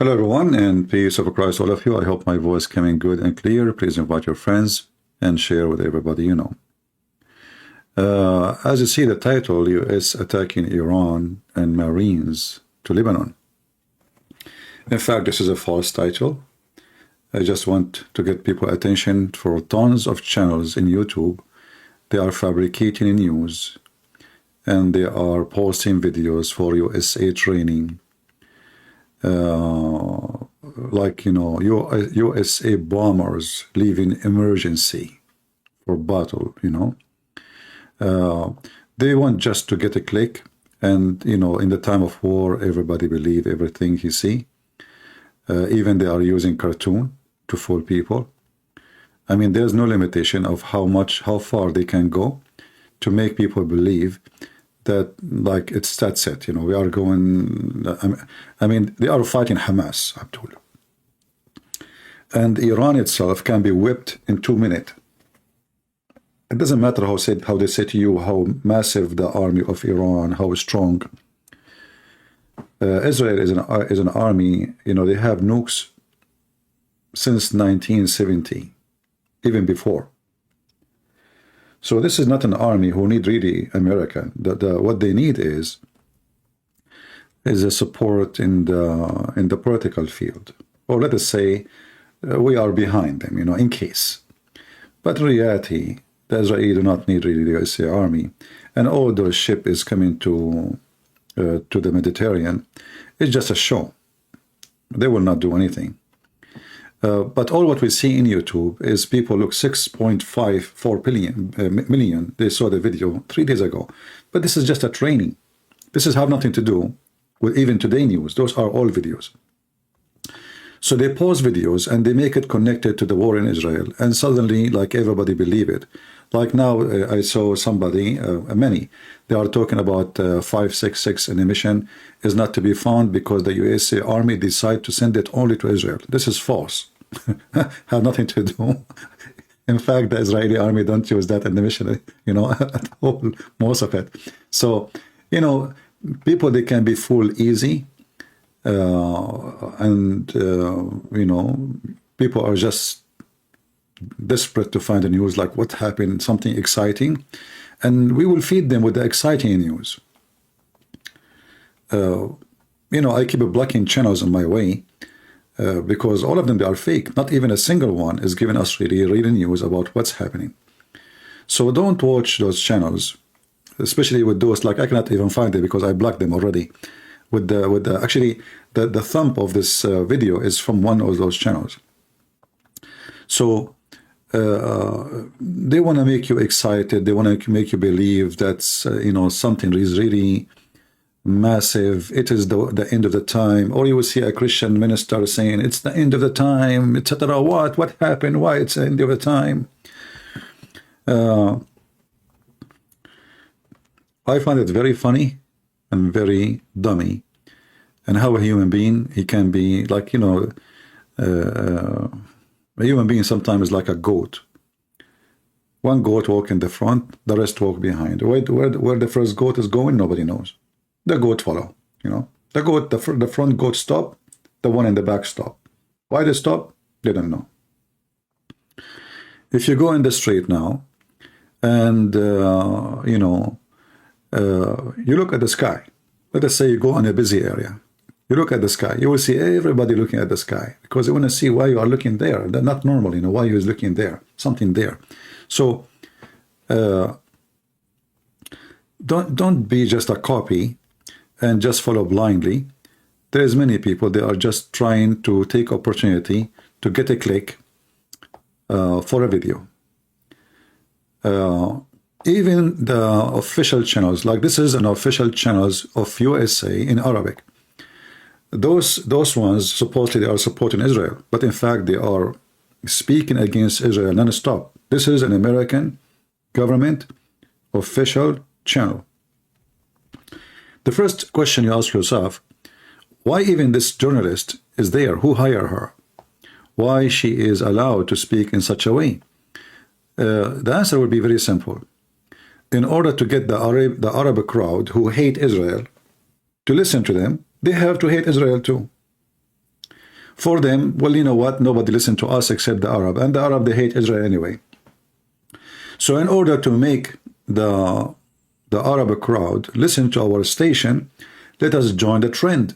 Hello everyone, and peace of Christ all of you. I hope my voice coming good and clear. Please invite your friends and share with everybody you know. As you see the title, U.S. attacking Iran and Marines to Lebanon. In fact, this is a false title. I just want to get people attention for tons of channels in YouTube. They are fabricating news and they are posting videos for USA training. Like, you know, USA bombers leaving emergency for battle, you know. They want just to get a click, and, you know, in the time of war, everybody believe everything he see. Even they are using cartoon to fool people. I mean, there's no limitation of how far they can go to make people believe that, like, that's it, you know, we are going, I mean, they are fighting Hamas, Abdul. And Iran itself can be whipped in 2 minutes. It doesn't matter how they say to you how massive the army of Iran, how strong. Israel is an army, you know, they have nukes since 1970, even before. So this is not an army who need really America. What they need is a support in the political field, or let us say we are behind them, you know, in case. But in reality, the Israelis do not need really the USA army, and all those ships is coming to the Mediterranean. It's just a show. They will not do anything. But all what we see in YouTube is people look 6.54 million. They saw the video 3 days ago. But this is just a training. This has have nothing to do with even today news. Those are all videos. So they pause videos and they make it connected to the war in Israel. And suddenly, like, everybody believe it. Like now, I saw somebody, many, they are talking about 566 an emission is not to be found because the USA Army decide to send it only to Israel. This is false. Have nothing to do. In fact, the Israeli army don't use that emission, you know, at all, most of it. So, you know, people, they can be fooled easy. You know, people are just desperate to find the news, like what happened, something exciting, and we will feed them with the exciting news. You know, I keep blocking channels on my way because all of them, they are fake. Not even a single one is giving us really real news about what's happening. So don't watch those channels, especially with those, like, I cannot even find them because I blocked them already. Actually, the thumb of this video is from one of those channels. So they want to make you excited. They want to make you believe that you know, something is really massive. It is the end of the time. Or you will see a Christian minister saying it's the end of the time, etc. What happened? Why it's the end of the time? I find it very funny and very dummy, and how a human being, he can be like, you know, a human being sometimes is like a goat. One goat walk in the front, the rest walk behind. Where the first goat is going, nobody knows. The goat follow, you know. The front goat stop, the one in the back stop. Why they stop? They don't know. If you go in the street now, and you know, you look at the sky. Let us say you go in a busy area. You look at the sky. You will see everybody looking at the sky because they want to see why you are looking there. They're not normal, you know, why you is looking there. Something there. So don't be just a copy and just follow blindly. There's many people, they are just trying to take opportunity to get a click for a video. Even the official channels, like this is an official channels of USA in Arabic. Those ones supposedly they are supporting Israel, but in fact they are speaking against Israel non-stop. This is an American government official channel. The first question you ask yourself, why even this journalist is there? Who hired her? Why she is allowed to speak in such a way? The answer would be very simple. In order to get the Arab crowd who hate Israel to listen to them, they have to hate Israel too. For them, well, you know what? Nobody listen to us except the Arab. And the Arab, they hate Israel anyway. So in order to make the Arab crowd listen to our station, let us join the trend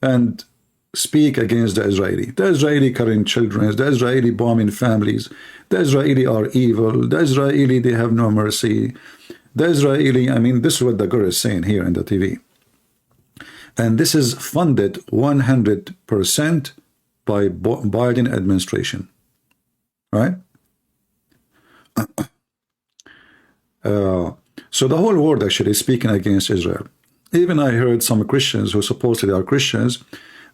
and speak against the Israeli. The Israeli killing children, the Israeli bombing families, the Israeli are evil, the Israeli, they have no mercy. The Israeli, I mean, this is what the girl is saying here in the TV. And this is funded 100% by Biden administration, right? So the whole world actually is speaking against Israel. Even I heard some Christians who supposedly are Christians,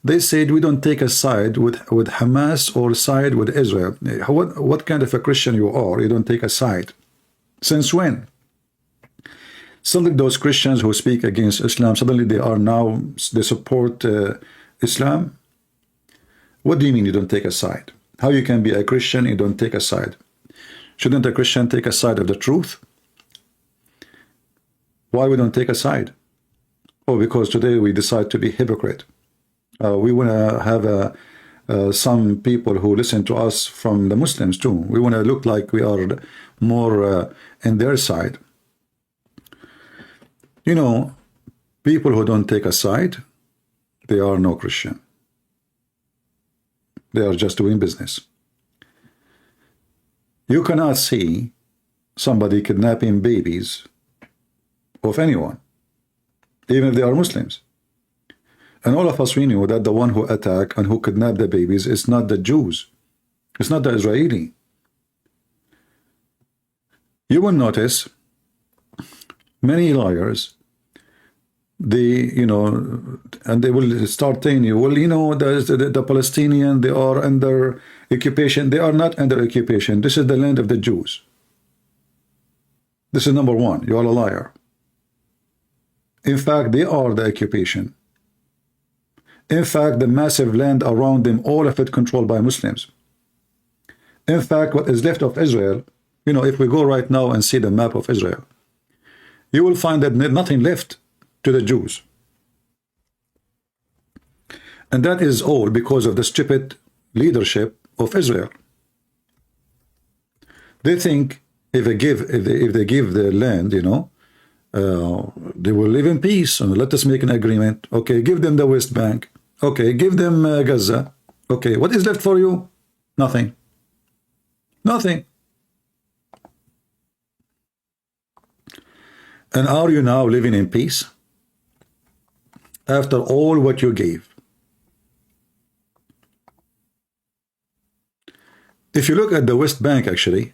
they said we don't take a side with Hamas or side with Israel. What kind of a Christian you are? You don't take a side. Since when? Suddenly those Christians who speak against Islam, suddenly they support Islam? What do you mean you don't take a side? How you can be a Christian, you don't take a side? Shouldn't a Christian take a side of the truth? Why we don't take a side? Oh, because today we decide to be hypocrite. We want to have some people who listen to us from the Muslims too. We want to look like we are more in their side. You know, people who don't take a side, they are no Christian. They are just doing business. You cannot see somebody kidnapping babies of anyone, even if they are Muslims. And all of us, we knew that the one who attacked and who kidnapped the babies is not the Jews. It's not the Israeli. You will notice many liars, you know, and they will start telling you, well, you know, the Palestinians, they are under occupation. They are not under occupation. This is the land of the Jews. This is number one. You are a liar. In fact, they are the occupation. In fact, the massive land around them, all of it controlled by Muslims. In fact, what is left of Israel, you know, if we go right now and see the map of Israel, you will find that nothing left to the Jews. And that is all because of the stupid leadership of Israel. They think if they give the land, you know, they will live in peace and let us make an agreement. Okay, give them the West Bank. Okay, give them Gaza. Okay, what is left for you? Nothing. Nothing. And are you now living in peace? After all what you gave. If you look at the West Bank, actually,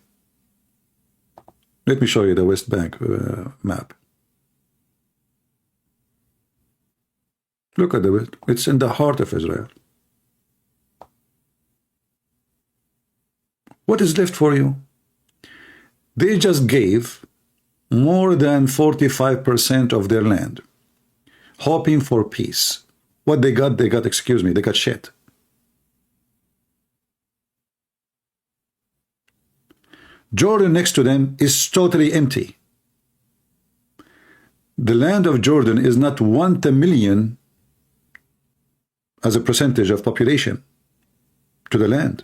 let me show you the West Bank map. Look at the, it's in the heart of Israel. What is left for you? They just gave more than 45% of their land, hoping for peace. What they got, excuse me, they got shit. Jordan next to them is totally empty. The land of Jordan is not 1 to million as a percentage of population to the land.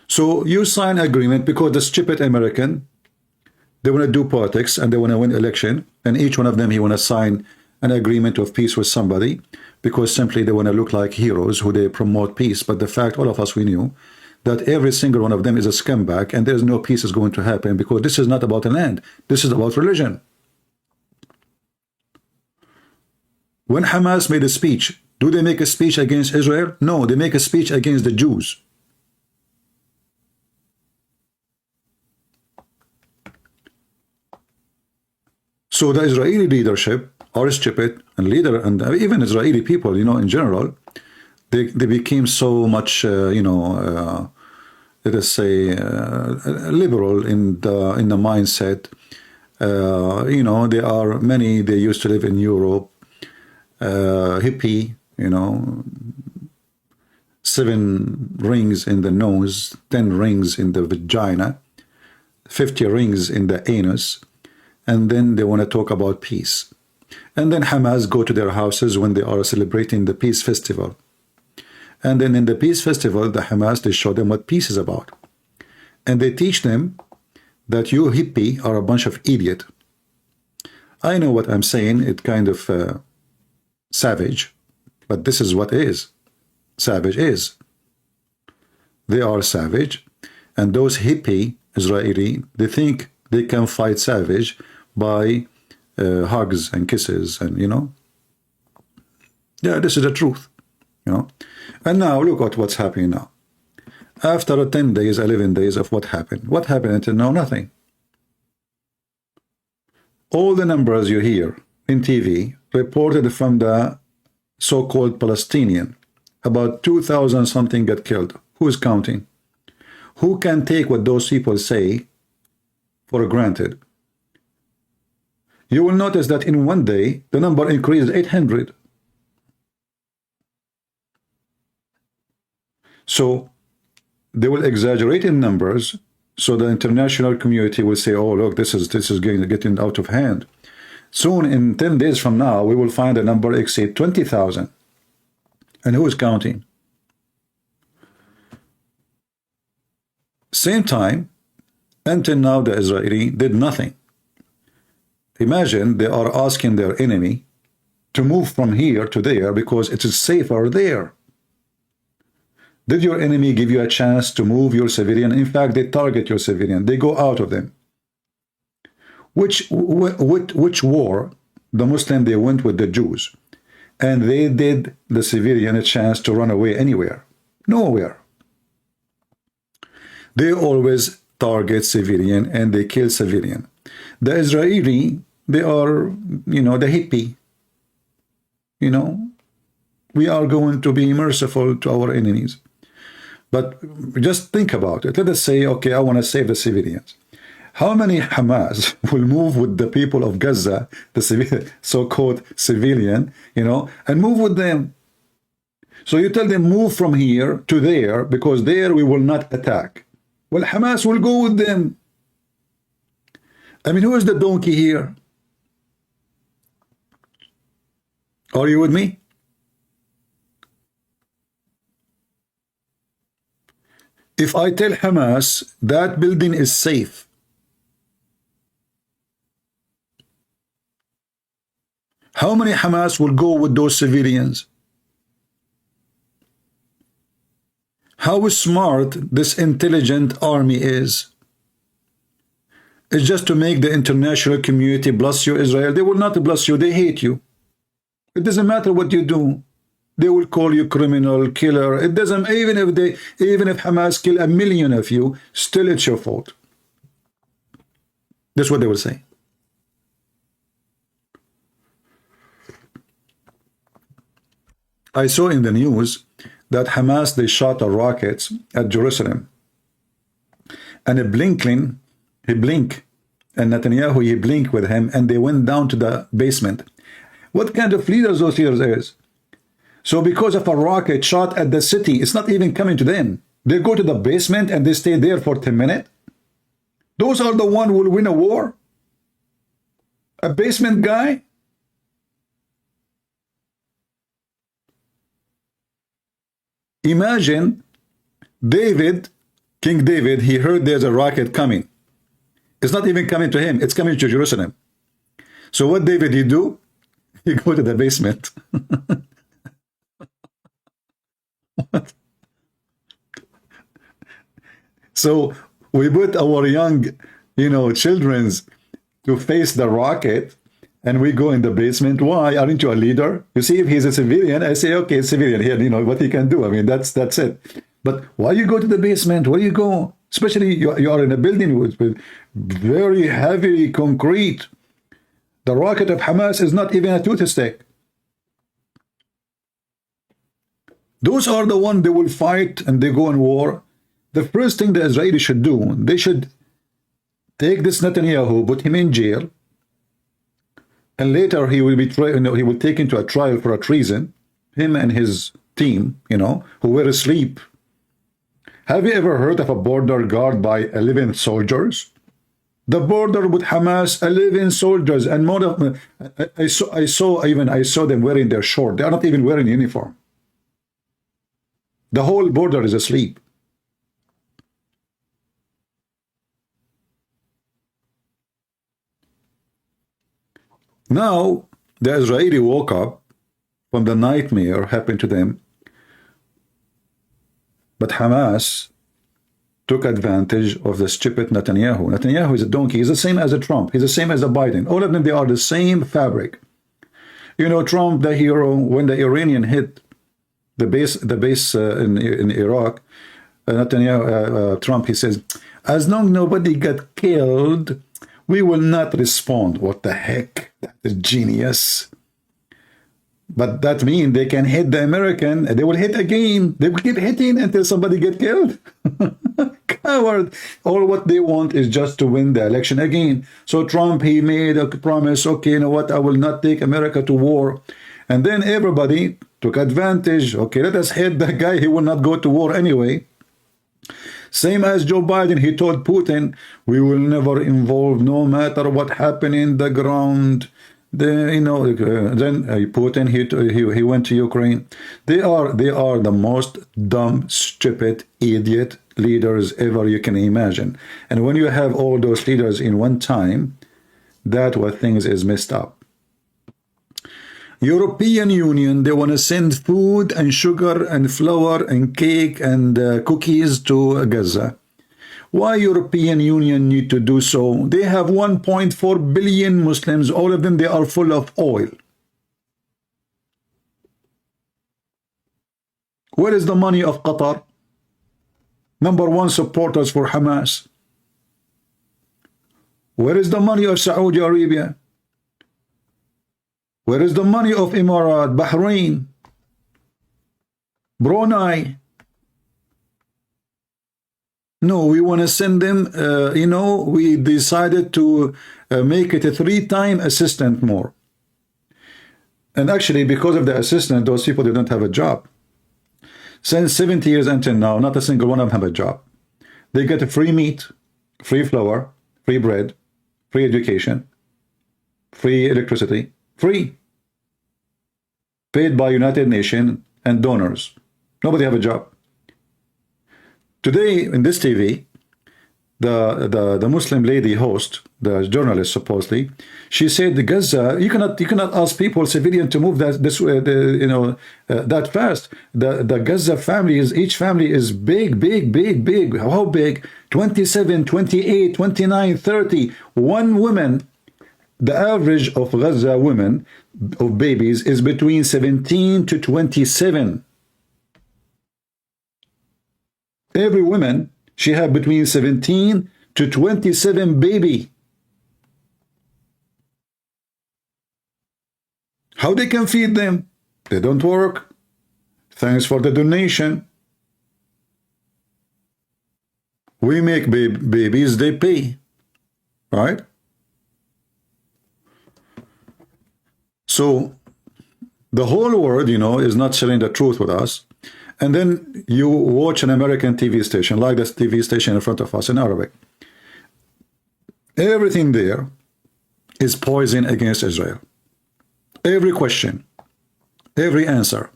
So you sign agreement because the stupid American, they want to do politics and they want to win election, and each one of them, he want to sign an agreement of peace with somebody because simply they want to look like heroes who they promote peace. But the fact, all of us, we knew that every single one of them is a scumbag and there's no peace is going to happen because this is not about the land. This is about religion. When Hamas made a speech, do they make a speech against Israel? No, they make a speech against the Jews. So the Israeli leadership are stupid, and even Israeli people, you know, in general, they became so much, you know, let us say, liberal in the mindset. You know, there are many. They used to live in Europe. Hippie, you know, 7 rings in the nose, 10 rings in the vagina, 50 rings in the anus, and then they want to talk about peace. And then Hamas go to their houses when they are celebrating the peace festival. And then in the peace festival, the Hamas, they show them what peace is about. And they teach them that you hippie are a bunch of idiot. I know what I'm saying. It kind of savage, but this is what is. Savage is. They are savage, and those hippie Israeli, they think they can fight savage by hugs and kisses, and yeah, this is the truth, And now look at what's happening now. After 10 days, 11 days of what happened until now? Nothing. All the numbers you hear in TV reported from the so-called Palestinian, about 2,000 something get killed. Who is counting? Who can take what those people say for granted? You will notice that in one day, the number increased 800. So they will exaggerate in numbers, so the international community will say, oh, look, this is getting out of hand. Soon, in 10 days from now, we will find the number exceed 20,000. And who is counting? Same time, until now, the Israeli did nothing. Imagine they are asking their enemy to move from here to there because it is safer there. Did your enemy give you a chance to move your civilian? In fact, they target your civilian. They go out of them. Which war, the Muslim, they went with the Jews. And they did the civilian a chance to run away anywhere. Nowhere. They always target civilian and they kill civilian. The Israeli, they are, the hippie. We are going to be merciful to our enemies. But just think about it. Let us say, okay, I want to save the civilians. How many Hamas will move with the people of Gaza, the so-called civilian, and move with them? So you tell them, move from here to there, because there we will not attack. Well, Hamas will go with them. I mean, who is the donkey here? Are you with me? If I tell Hamas that building is safe, how many Hamas will go with those civilians? How smart this intelligent army is. It's just to make the international community bless you, Israel. They will not bless you. They hate you. It doesn't matter what you do. They will call you criminal, killer. It doesn't, even if Hamas kill 1 million of you, still it's your fault. That's what they will say. I saw in the news that Hamas, they shot rockets at Jerusalem. And Blinken, he blinked, and Netanyahu, he blinked with him, and they went down to the basement. What kind of leaders those leaders is? So because of a rocket shot at the city, it's not even coming to them. They go to the basement and they stay there for 10 minutes. Those are the ones who will win a war? A basement guy? Imagine David, King David, he heard there's a rocket coming. It's not even coming to him, it's coming to Jerusalem. So what David he do? He go to the basement. What? So we put our young, children's to face the rocket, and we go in the basement. Why? Aren't you a leader? You see, if he's a civilian, I say, okay, civilian here, what he can do. I mean, that's it. But why you go to the basement? Where you go? Especially you are in a building with very heavy concrete. The rocket of Hamas is not even a toothstick. Those are the ones they will fight and they go in war. The first thing the Israelis should do, they should take this Netanyahu, put him in jail, and later he will be he will take into a trial for a treason. Him and his team, who were asleep. Have you ever heard of a border guard by 11 soldiers? The border with Hamas, 11 soldiers, and more of I saw them wearing their short. They are not even wearing uniform. The whole border is asleep. Now the Israeli woke up from the nightmare happened to them, but Hamas took advantage of the stupid Netanyahu. Netanyahu is a donkey. He's the same as a Trump. He's the same as a Biden. All of them, they are the same fabric. You know, Trump, the hero, when the Iranian hit the base in Iraq, Netanyahu, Trump, he says, as long as nobody got killed, we will not respond. What the heck? That is genius. But that means they can hit the American, and they will hit again. They will keep hitting until somebody get killed. Coward. All what they want is just to win the election again. So Trump, he made a promise, okay, you know what, I will not take America to war. And then everybody took advantage. Okay, let us hit the guy. He will not go to war anyway. Same as Joe Biden, he told Putin, we will never involve no matter what happened in the ground. Then Putin, he went to Ukraine. They are the most dumb, stupid, idiot leaders ever you can imagine. And when you have all those leaders in one time, that what things is messed up. European Union, they want to send food and sugar and flour and cake and cookies to Gaza. Why European Union need to do so? They have 1.4 billion Muslims. All of them, they are full of oil. Where is the money of Qatar? #1 supporters for Hamas. Where is the money of Saudi Arabia? Where is the money of Emirat, Bahrain, Brunei? No, we want to send them, we decided to make it a 3-time assistant more. And actually, because of the assistant, those people didn't have a job. Since 70 years until now, not a single one of them have a job. They get a free meat, free flour, free bread, free education, free electricity, free. Paid by United Nations and donors. Nobody have a job. Today, in this TV, the Muslim lady host, the journalist supposedly, she said the Gaza, you cannot ask people, civilian, to move that fast. The Gaza families, each family is big. How big? 27, 28, 29, 30. One woman, the average of Gaza women, of babies, is between 17 to 27. Every woman, she have between 17 to 27 baby. How they can feed them? They don't work. Thanks for the donation. We make babies, they pay. Right? So the whole world, is not sharing the truth with us. And then you watch an American TV station, like this TV station in front of us in Arabic. Everything there is poison against Israel. Every question, every answer.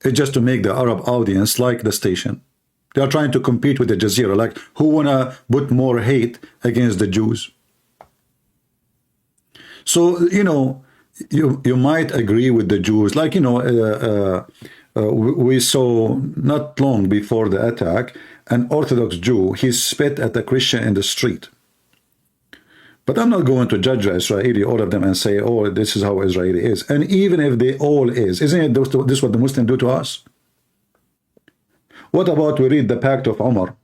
It's just to make the Arab audience like the station. They are trying to compete with the Jazeera, like who want to put more hate against the Jews. So, you might agree with the Jews, like, we saw not long before the attack, an Orthodox Jew, he spit at a Christian in the street. But I'm not going to judge Israeli, all of them, and say, oh, this is how Israeli is. And even if they all is, isn't it this what the Muslims do to us? What about we read the Pact of Umar?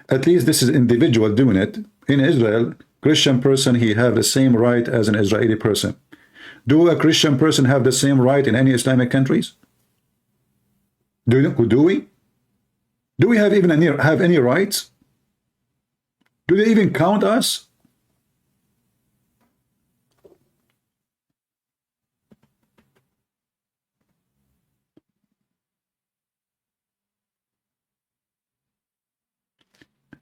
At least this is individual doing it. In Israel, Christian person, he have the same right as an Israeli person. Do a Christian person have the same right in any Islamic countries? Do we? Do we have any rights? Do they even count us?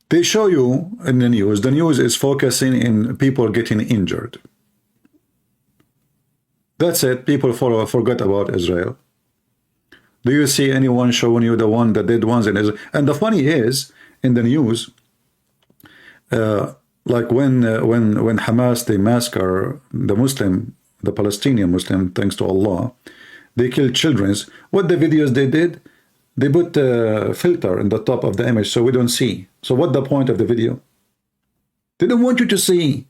They show you in the news is focusing in people getting injured. That's it. People forget about Israel. Do you see anyone showing you the dead ones in Israel? And the funny is, in the news, like when Hamas, they massacre the Palestinian Muslim, thanks to Allah, they kill children. What the videos they did? They put a filter in the top of the image so we don't see. So what the point of the video? They don't want you to see.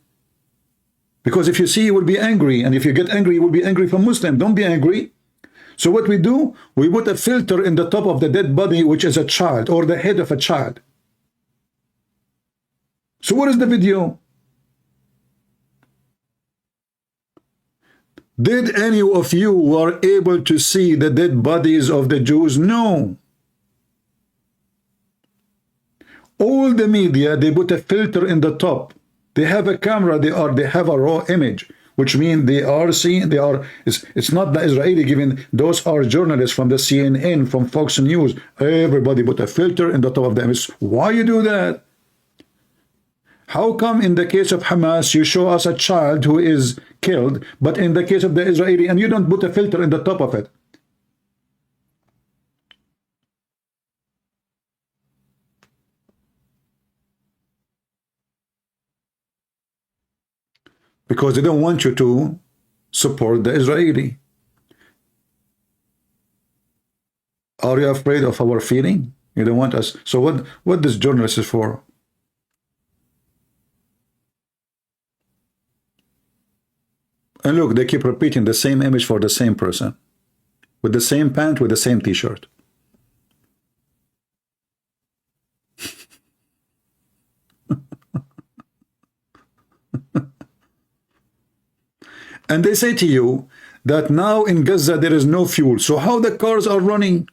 Because if you see, you will be angry. And if you get angry, you will be angry from Muslim. Don't be angry. So what we do, we put a filter in the top of the dead body, which is a child, or the head of a child. So what is the video? Did any of you were able to see the dead bodies of the Jews? No. All the media, they put a filter in the top. They have a camera, they have a raw image, which means they are seeing, it's not the Israeli giving, those are journalists from the CNN, from Fox News. Everybody put a filter in the top of the image. Why you do that? How come in the case of Hamas, you show us a child who is killed, but in the case of the Israeli, and you don't put a filter in the top of it? Because they don't want you to support the Israeli. Are you afraid of our feeling? You don't want us. So what this journalist is for? And look, they keep repeating the same image for the same person, with the same pant, with the same t-shirt. And they say to you that now in Gaza there is no fuel. So how the cars are running?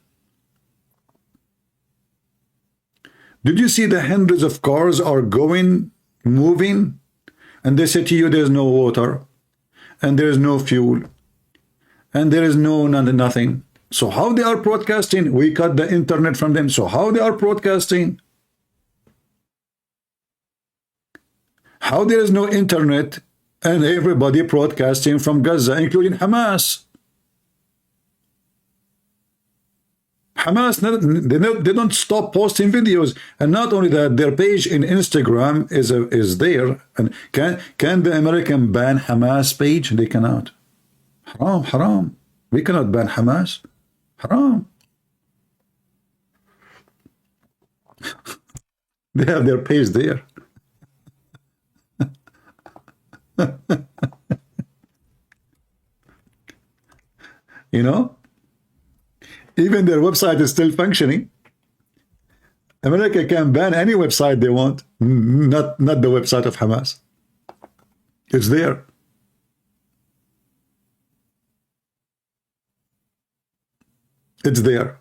Did you see the hundreds of cars are going, moving? And they say to you there's no water, and there is no fuel, and there is nothing. So how they are broadcasting? We cut the internet from them. So how they are broadcasting? How there is no internet and everybody broadcasting from Gaza, including Hamas? Hamas, they don't stop posting videos. And not only that, their page in Instagram is there. And can the American ban Hamas page? They cannot. Haram, haram. We cannot ban Hamas. Haram. They have their page there. You know? Even their website is still functioning. America can ban any website they want, not the website of Hamas. It's there. It's there.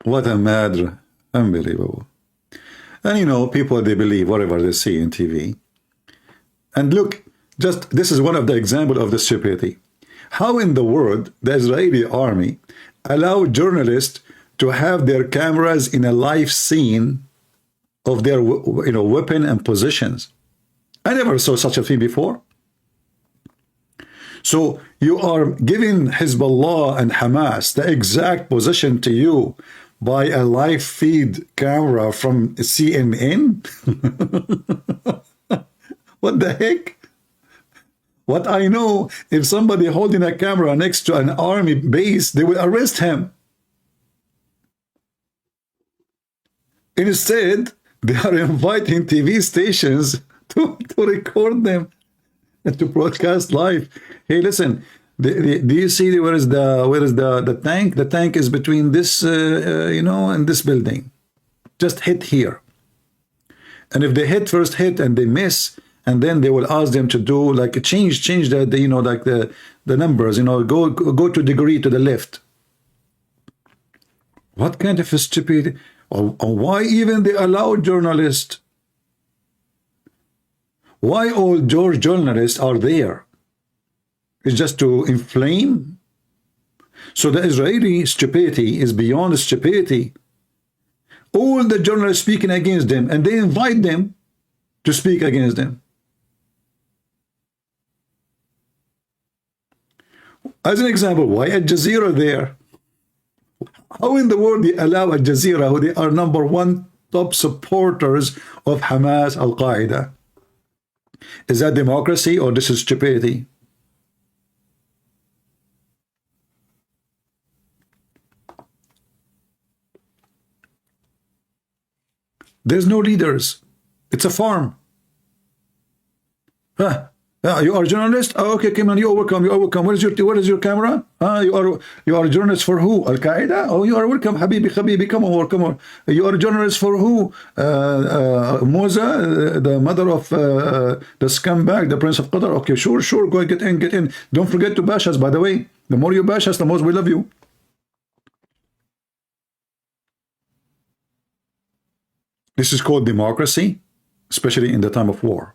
What a mad, unbelievable. And you know, people, they believe whatever they see in TV. And look, just this is one of the examples of the stupidity. How in the world the Israeli army allow journalists to have their cameras in a live scene of their weapon and positions? I never saw such a thing before. So you are giving Hezbollah and Hamas the exact position to you by a live feed camera from CNN? What the heck? What I know, if somebody holding a camera next to an army base, they will arrest him. Instead, they are inviting TV stations to record them and to broadcast live. Hey, listen, do you see where is the tank? The tank is between this, and this building. Just hit here. And if they first hit and they miss, and then they will ask them to do like a change the numbers, go to degree to the left. What kind of a stupid, or why even they allow journalists? Why all George journalists are there? It's just to inflame? So the Israeli stupidity is beyond stupidity. All the journalists speaking against them, and they invite them to speak against them. As an example, why Al Jazeera there? How in the world they allow Al Jazeera, who they are #1 top supporters of Hamas, Al-Qaeda? Is that democracy or this is stupidity? There's no leaders. It's a farm. Huh? You are a journalist? Oh, okay, come on, you are welcome. You are welcome. What is your camera? You are a journalist for who? Al Qaeda? Oh, you are welcome, Habibi, Habibi. Come on, come on. You are a journalist for who? Moza, the mother of the scumbag, the Prince of Qatar. Okay, sure, sure. Go get in, get in. Don't forget to bash us, by the way. The more you bash us, the more we love you. This is called democracy, especially in the time of war.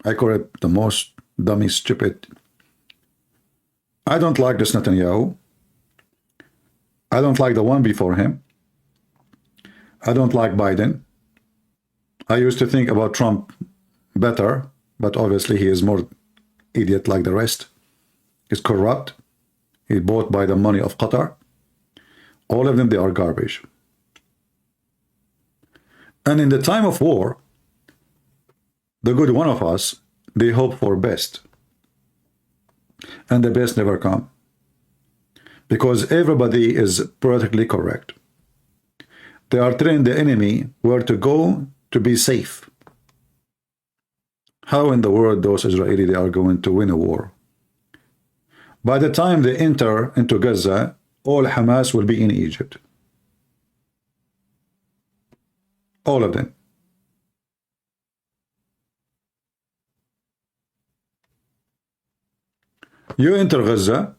I call it the most dummy, stupid. I don't like this Netanyahu. I don't like the one before him. I don't like Biden. I used to think about Trump better, but obviously he is more idiot like the rest. He's corrupt. He's bought by the money of Qatar. All of them, they are garbage. And in the time of war, the good one of us, they hope for best. And the best never come. Because everybody is politically correct. They are telling the enemy where to go to be safe. How in the world those Israelis they are going to win a war? By the time they enter into Gaza, all Hamas will be in Egypt. All of them. You enter Gaza,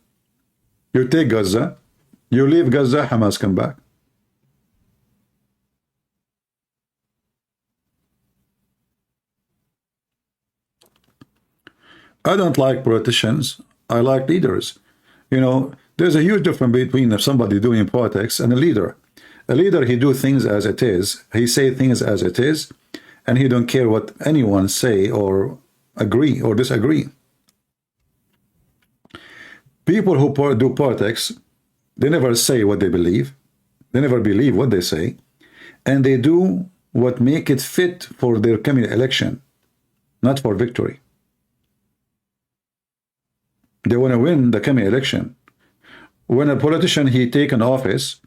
you take Gaza, you leave Gaza, Hamas come back. I don't like politicians, I like leaders. You know, there's a huge difference between somebody doing politics and a leader. A leader, he do things as it is, he say things as it is, and he don't care what anyone say or agree or disagree. People who do politics, they never say what they believe. They never believe what they say. And they do what make it fit for their coming election, not for victory. They want to win the coming election. When a politician, he take an office,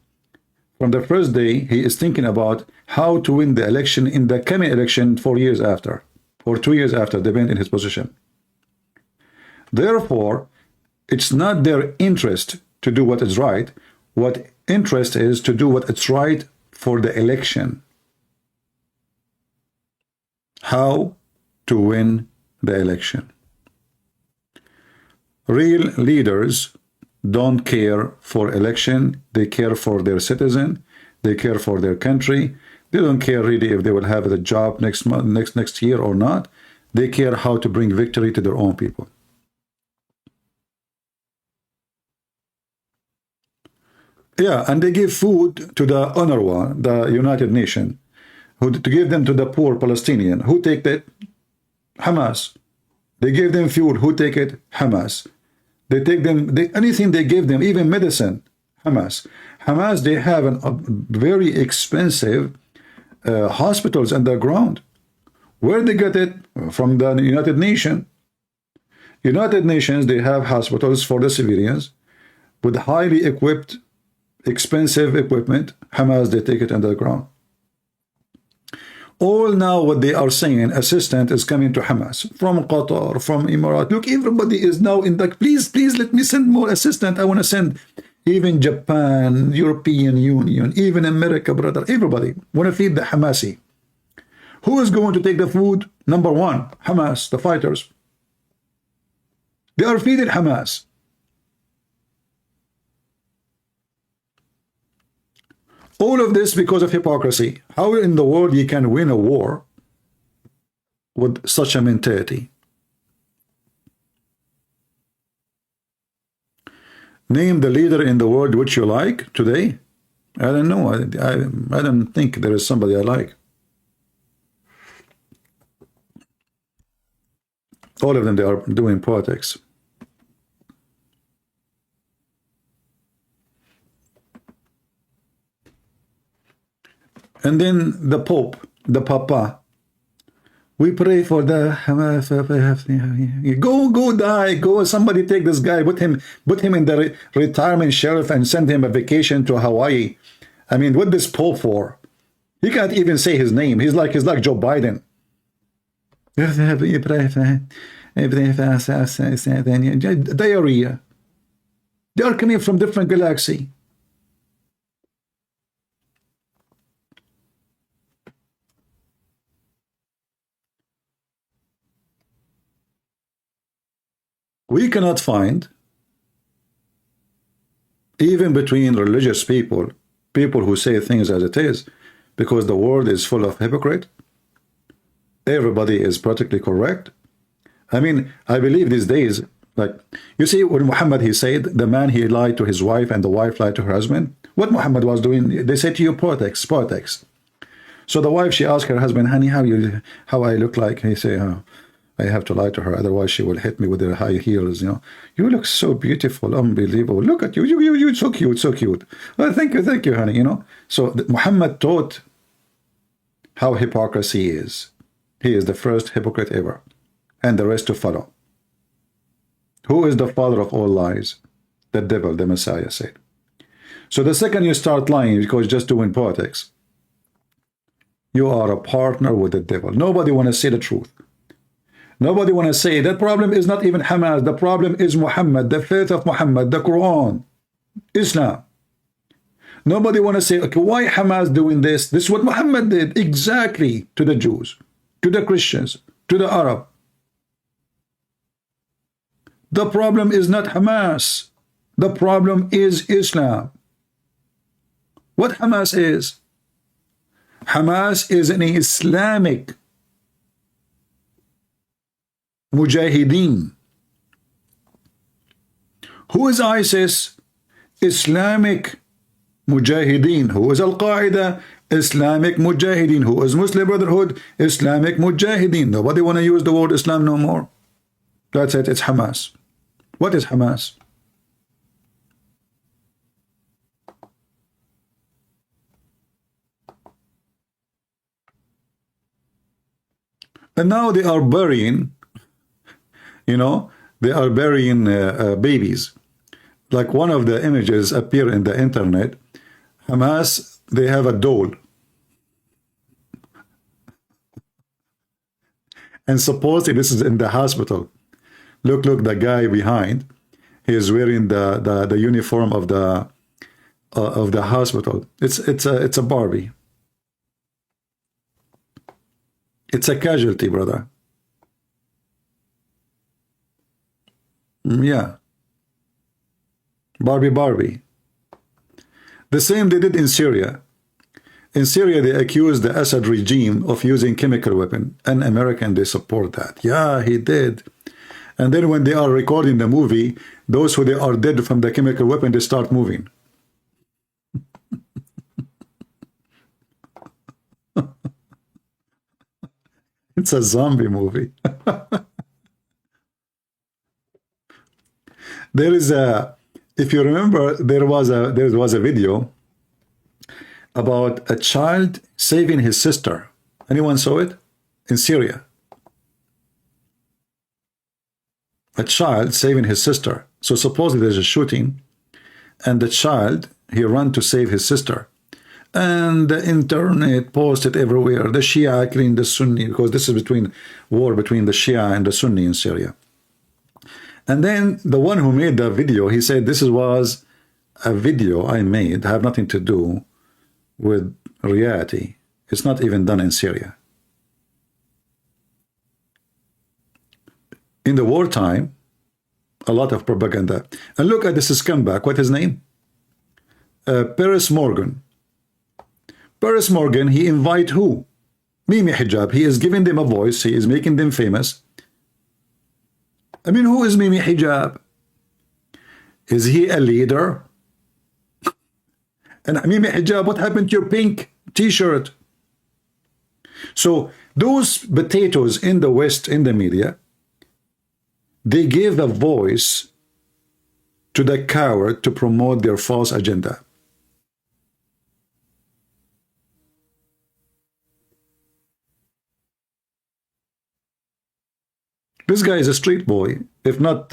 from the first day, he is thinking about how to win the election in the coming election 4 years after, or 2 years after, depending on his position. Therefore, it's not their interest to do what is right. What interest is to do what is right for the election. How to win the election. Real leaders don't care for election. They care for their citizen. They care for their country. They don't care really if they will have a job next month, next year or not. They care how to bring victory to their own people. Yeah, and they give food to the UNRWA, the United Nations, to give them to the poor Palestinian. Who take that? Hamas. They give them fuel. Who take it? Hamas. They take them, anything they give them, even medicine, Hamas. Hamas, they have a very expensive hospitals underground. Where they get it? From the United Nations. United Nations, they have hospitals for the civilians with highly equipped, expensive equipment. Hamas, they take it underground. All now what they are saying, assistance is coming to Hamas from Qatar, from Emirates. Look, everybody is now in the, please let me send more assistance. I want to send even Japan, European Union, even America, brother. Everybody want to feed the Hamasi. Who is going to take the food? Number one, Hamas, the fighters. They are feeding Hamas. All of this because of hypocrisy. How in the world you can win a war with such a mentality? Name the leader in the world which you like today. I don't know. I don't think there is somebody I like. All of them, they are doing politics. And then the Pope, the Papa, we pray for the go die, go, somebody take this guy, put him in the retirement sheriff and send him a vacation to Hawaii. I mean, what this Pope for? He can't even say his name. He's like Joe Biden. Diarrhea. They are coming from different galaxy. We cannot find, even between religious people who say things as it is, because the world is full of hypocrite. Everybody is practically correct. I mean, I believe these days, like, you see, when Muhammad, he said, the man, he lied to his wife and the wife lied to her husband. What Muhammad was doing, they said to you, politics. So the wife, she asked her husband, honey, how I look like? He say, oh, I have to lie to her, otherwise she will hit me with her high heels. You know, you look so beautiful, unbelievable. Look at you, you so cute, so cute. Well, thank you, honey. You know, so Muhammad taught how hypocrisy is. He is the first hypocrite ever, and the rest to follow. Who is the father of all lies? The devil, the Messiah said. So the second you start lying because just doing politics, you are a partner with the devil. Nobody want to say the truth. Nobody want to say that problem is not even Hamas. The problem is Muhammad, the faith of Muhammad, the Quran, Islam. Nobody want to say, okay, why Hamas doing this? This is what Muhammad did exactly to the Jews, to the Christians, to the Arab. The problem is not Hamas. The problem is Islam. What Hamas is? Hamas is an Islamic Mujahideen. Who is ISIS? Islamic Mujahideen. Who is Al-Qaeda? Islamic Mujahideen. Who is Muslim Brotherhood? Islamic Mujahideen. Nobody want to use the word Islam no more. That's it. It's Hamas. What is Hamas? And now they are burying, you know, they are burying babies. Like one of the images appear in the internet. Hamas, they have a doll. And supposedly this is in the hospital. Look, the guy behind, he is wearing the uniform of the hospital. It's a Barbie. It's a casualty, brother. Yeah. Barbie. The same they did in Syria. In Syria, they accused the Assad regime of using chemical weapon. And American, they support that. Yeah, he did. And then when they are recording the movie, those who they are dead from the chemical weapon, they start moving. It's a zombie movie. There is a, if you remember, there was a video about a child saving his sister. Anyone saw it? In Syria. A child saving his sister. So supposedly there's a shooting, and the child, he ran to save his sister. And the internet posted everywhere, the Shia killing the Sunni, because this is war between the Shia and the Sunni in Syria. And then the one who made the video, he said, this was a video I made, have nothing to do with reality. It's not even done in Syria. In the wartime, a lot of propaganda. And look at this scumbag, what's his name? Piers Morgan. Piers Morgan, he invite who? Mimi Hijab. He is giving them a voice. He is making them famous. I mean, who is Mimi Hijab? Is he a leader? And Mimi Hijab, what happened to your pink t-shirt? So those potatoes in the West, in the media, they gave a voice to the coward to promote their false agenda. This guy is a street boy. If not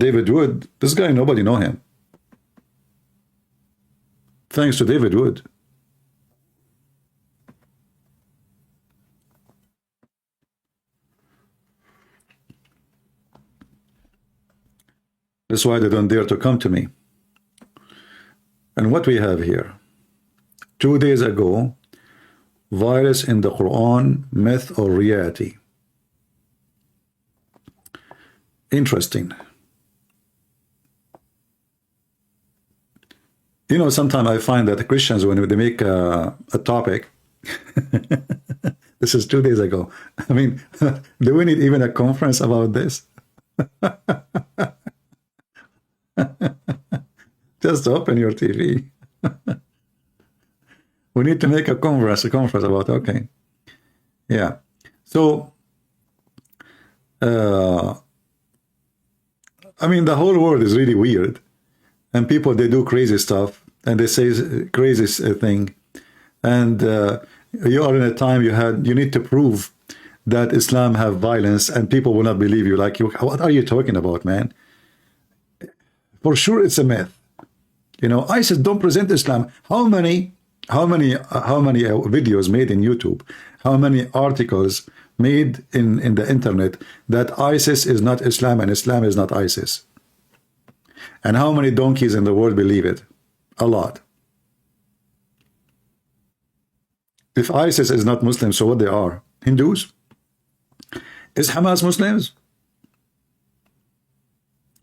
David Wood, this guy, nobody know him. Thanks to David Wood. That's why they don't dare to come to me. And what we have here, 2 days ago, virus in the Quran, myth or reality. Interesting. You know, sometimes I find that the Christians, when they make a topic, this is 2 days ago. I mean, do we need even a conference about this? Just open your TV. We need to make a conference about, okay. Yeah. So, I mean, the whole world is really weird. And people, they do crazy stuff. And they say crazy thing. And you are in a time you need to prove that Islam have violence. And people will not believe you. Like, what are you talking about, man? For sure, it's a myth. You know, ISIS don't present Islam. How many videos made in YouTube? How many articles made in the internet that ISIS is not Islam and Islam is not ISIS? And how many donkeys in the world believe it? A lot. If ISIS is not Muslim, so what they are? Hindus? Is Hamas Muslims?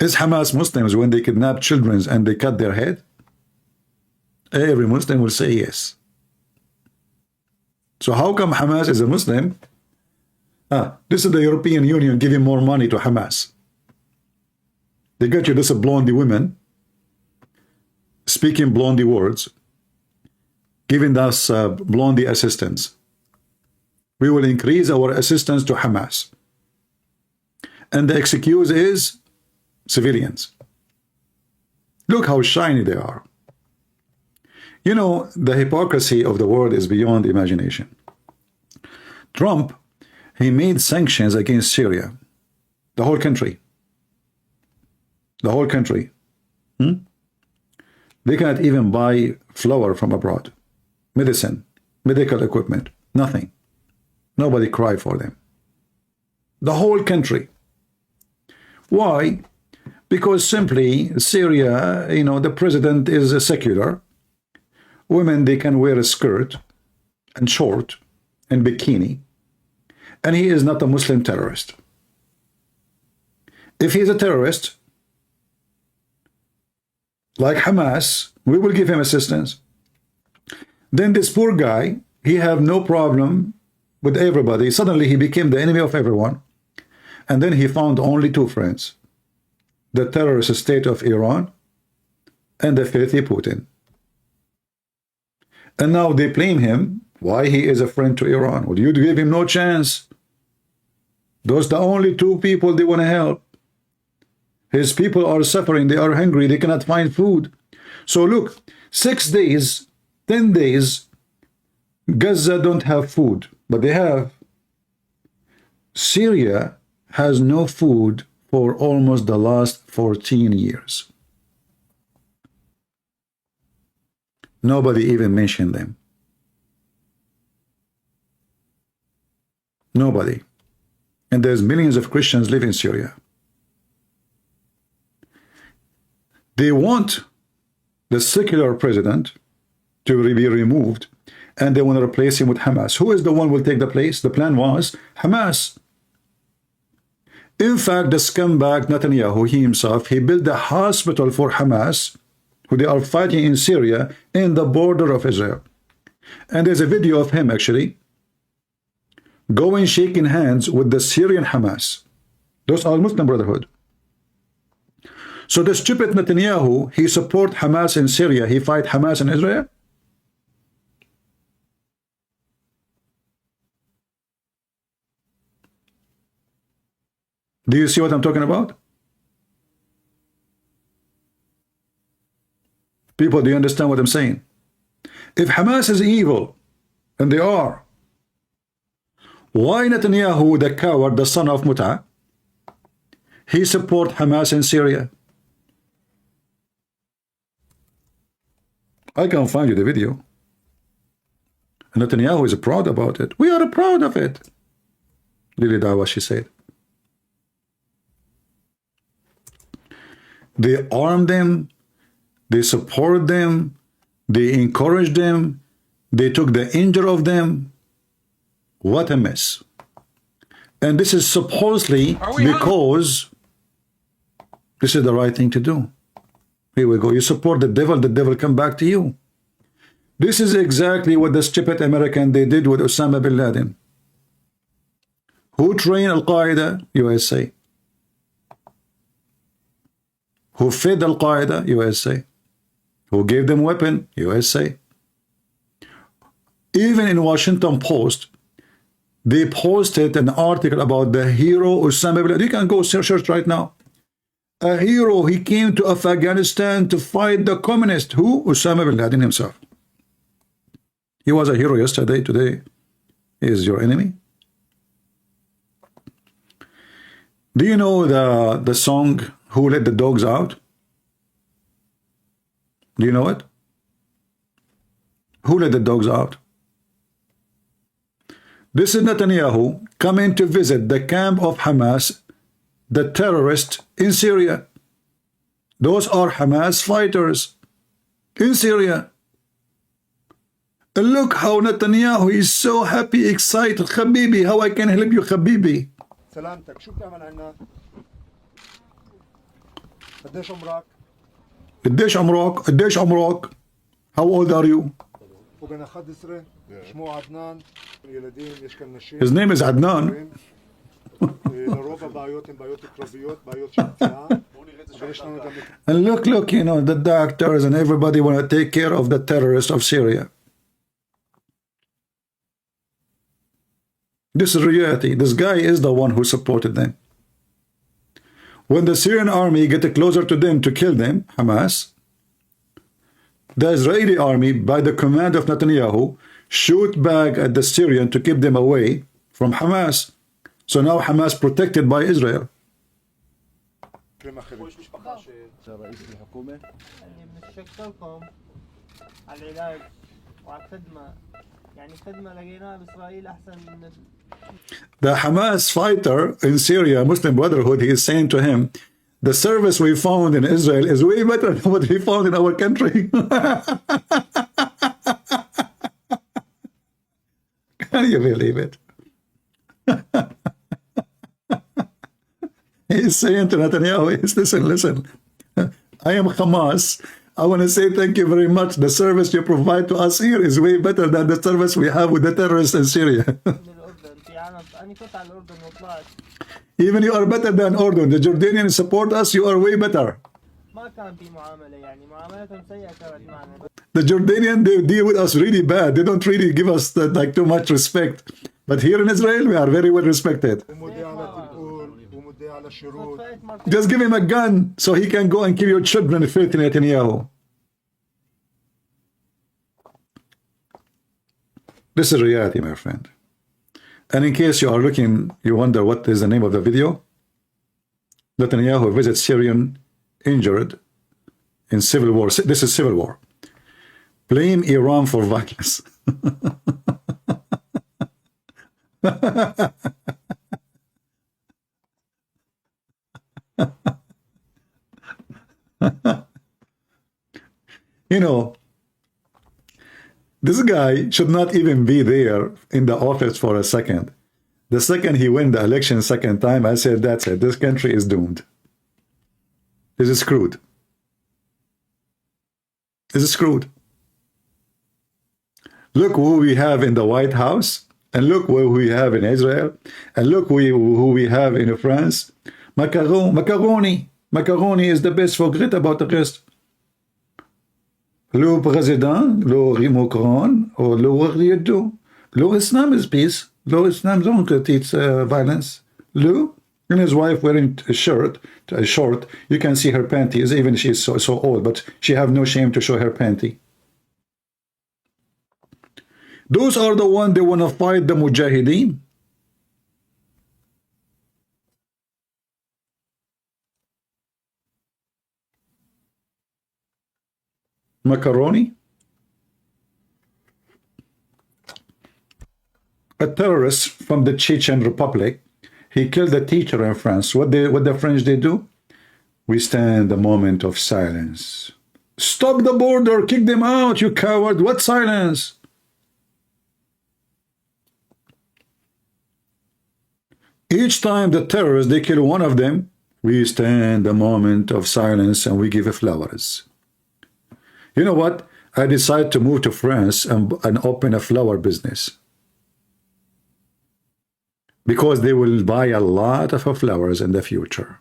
Is Hamas Muslims when they kidnap children and they cut their head? Every Muslim will say yes. So how come Hamas is a Muslim? This is the European Union giving more money to Hamas. They got you this blondie women speaking blondie words, giving us blondie assistance. We will increase our assistance to Hamas. And the excuse is civilians. Look how shiny they are. You know, the hypocrisy of the world is beyond imagination. Trump, he made sanctions against Syria. The whole country. The whole country. They cannot even buy flour from abroad. Medicine, medical equipment, nothing. Nobody cried for them. The whole country. Why? Because simply Syria, you know, the president is a secular. Women, they can wear a skirt and short and bikini. And he is not a Muslim terrorist. If he is a terrorist, like Hamas, we will give him assistance. Then this poor guy, he have no problem with everybody. Suddenly he became the enemy of everyone. And then he found only two friends. The terrorist state of Iran and the filthy Putin. And now they blame him why he is a friend to Iran. Well, you give him no chance. Those are the only two people they want to help. His people are suffering. They are hungry. They cannot find food. So look, 6 days, 10 days, Gaza don't have food, but they have. Syria has no food for almost the last 14 years. Nobody even mentioned them. Nobody. And there's millions of Christians live in Syria. They want the secular president to be removed, and they want to replace him with Hamas. Who is the one who will take the place? The plan was Hamas. In fact, the scumbag Netanyahu, he himself, he built a hospital for Hamas, who they are fighting in Syria, in the border of Israel. And there's a video of him, actually. going shaking hands with the Syrian Hamas. Those are Muslim Brotherhood. So the stupid Netanyahu, he support Hamas in Syria, he fight Hamas in Israel? Do you see what I'm talking about? People, do you understand what I'm saying? If Hamas is evil, and they are, why Netanyahu, the coward, the son of Mut'a, he support Hamas in Syria? I can find you the video. Netanyahu is proud about it. We are proud of it. Lily Dawa, she said. They armed them, they support them, they encourage them, they took the injury of them. What a mess. And this is supposedly because this is the right thing to do. Here we go. You support the devil come back to you. This is exactly what the stupid American they did with Osama bin Laden. Who trained Al-Qaeda? USA. Who fed Al-Qaeda? USA. Who gave them weapon? USA. Even in Washington Post, they posted an article about the hero Osama bin Laden. You can go search right now. A hero, he came to Afghanistan to fight the communists. Who? Osama bin Laden himself. He was a hero yesterday, today he is your enemy. Do you know the song, Who Let the Dogs Out? Do you know it? Who let the dogs out? This is Netanyahu coming to visit the camp of Hamas, the terrorists in Syria. Those are Hamas fighters in Syria. And look how Netanyahu is so happy, excited. Habibi, how I can help you, Habibi? سلامتك شو بتعمل عنا؟ قديش عمرك؟ قديش عمرك؟ قديش عمرك؟ How old are you? وبنا خدسرة شمو عدنان يلدين يشكل نشين. His name is Adnan. لروبا بايوت كروبيوت بايوت شمتيان. And look, you know, the doctors and everybody want to take care of the terrorists of Syria. This is reality. This guy is the one who supported them. When the Syrian army get closer to them to kill them, Hamas, the Israeli army, by the command of Netanyahu, shoot back at the Syrian to keep them away from Hamas. So now Hamas protected by Israel. The Hamas fighter in Syria, Muslim Brotherhood, he is saying to him, the service we found in Israel is way better than what we found in our country. Can you believe it? He's saying to Netanyahu, listen, I am Hamas. I want to say thank you very much. The service you provide to us here is way better than the service we have with the terrorists in Syria. Even you are better than Ordon. The Jordanians support us, you are way better. The Jordanians, they deal with us really bad. They don't really give us like too much respect. But here in Israel, we are very well respected. Just give him a gun so he can go and kill your children, filthy Netanyahu. This is reality, my friend. And in case you are looking, you wonder what is the name of the video. Netanyahu visits Syrian injured in civil war. This is civil war. Blame Iran for violence. You know, this guy should not even be there in the office for a second. The second he win the election second time, I said, that's it. This country is doomed. This is screwed. This is screwed. Look who we have in the White House. And look what we have in Israel. And look who we have in France. Macaroni. Macaroni is the best. Forget about the rest. Le président, le Macron, or le what do you do? Le Islam is peace. Le Islam don't teach violence. Le and his wife wearing a short. You can see her panties, even she's so old, but she have no shame to show her panty. Those are the ones they want to fight the Mujahideen. Macaroni. A terrorist from the Chechen Republic. He killed a teacher in France. What the French they do? We stand a moment of silence. Stop the border! Kick them out, you coward! What silence? Each time the terrorists they kill one of them, we stand a moment of silence and we give flowers. You know what? I decided to move to France and open a flower business. Because they will buy a lot of flowers in the future.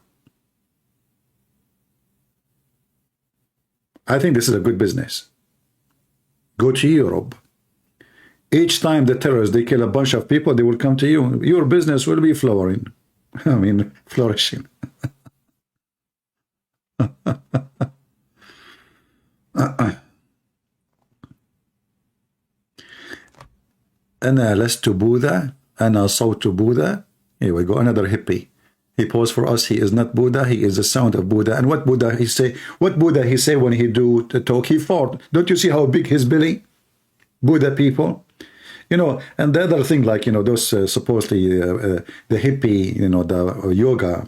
I think this is a good business. Go to Europe. Each time the terrorists, they kill a bunch of people, they will come to you. Your business will be flowering. I mean, flourishing. أنا لست بوذا أنا صوت بوذا. Here we go, another hippie. He posed for us. He is not Buddha. He is the sound of Buddha. And what Buddha he say? What Buddha he say when he do the talk? He fought. Don't you see how big his belly? Buddha people. You know, and the other thing, like, you know, those supposedly the hippie, you know, the yoga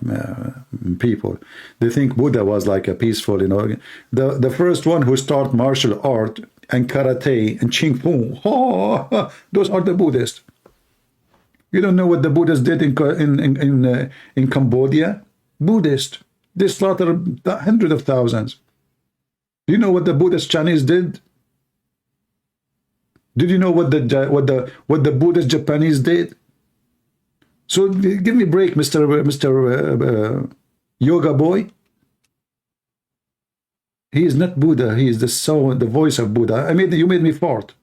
people, they think Buddha was like a peaceful, you know, the first one who started martial art and karate and Ching Fu. Oh, those are the Buddhists. You don't know what the Buddhists did in Cambodia? Buddhist. They slaughtered hundreds of thousands. Do you know what the Buddhist Chinese did? Did you know what the Buddhist Japanese did? So give me a break, Mr. Yoga boy. He is not Buddha. He is the soul, the voice of Buddha. You made me fart.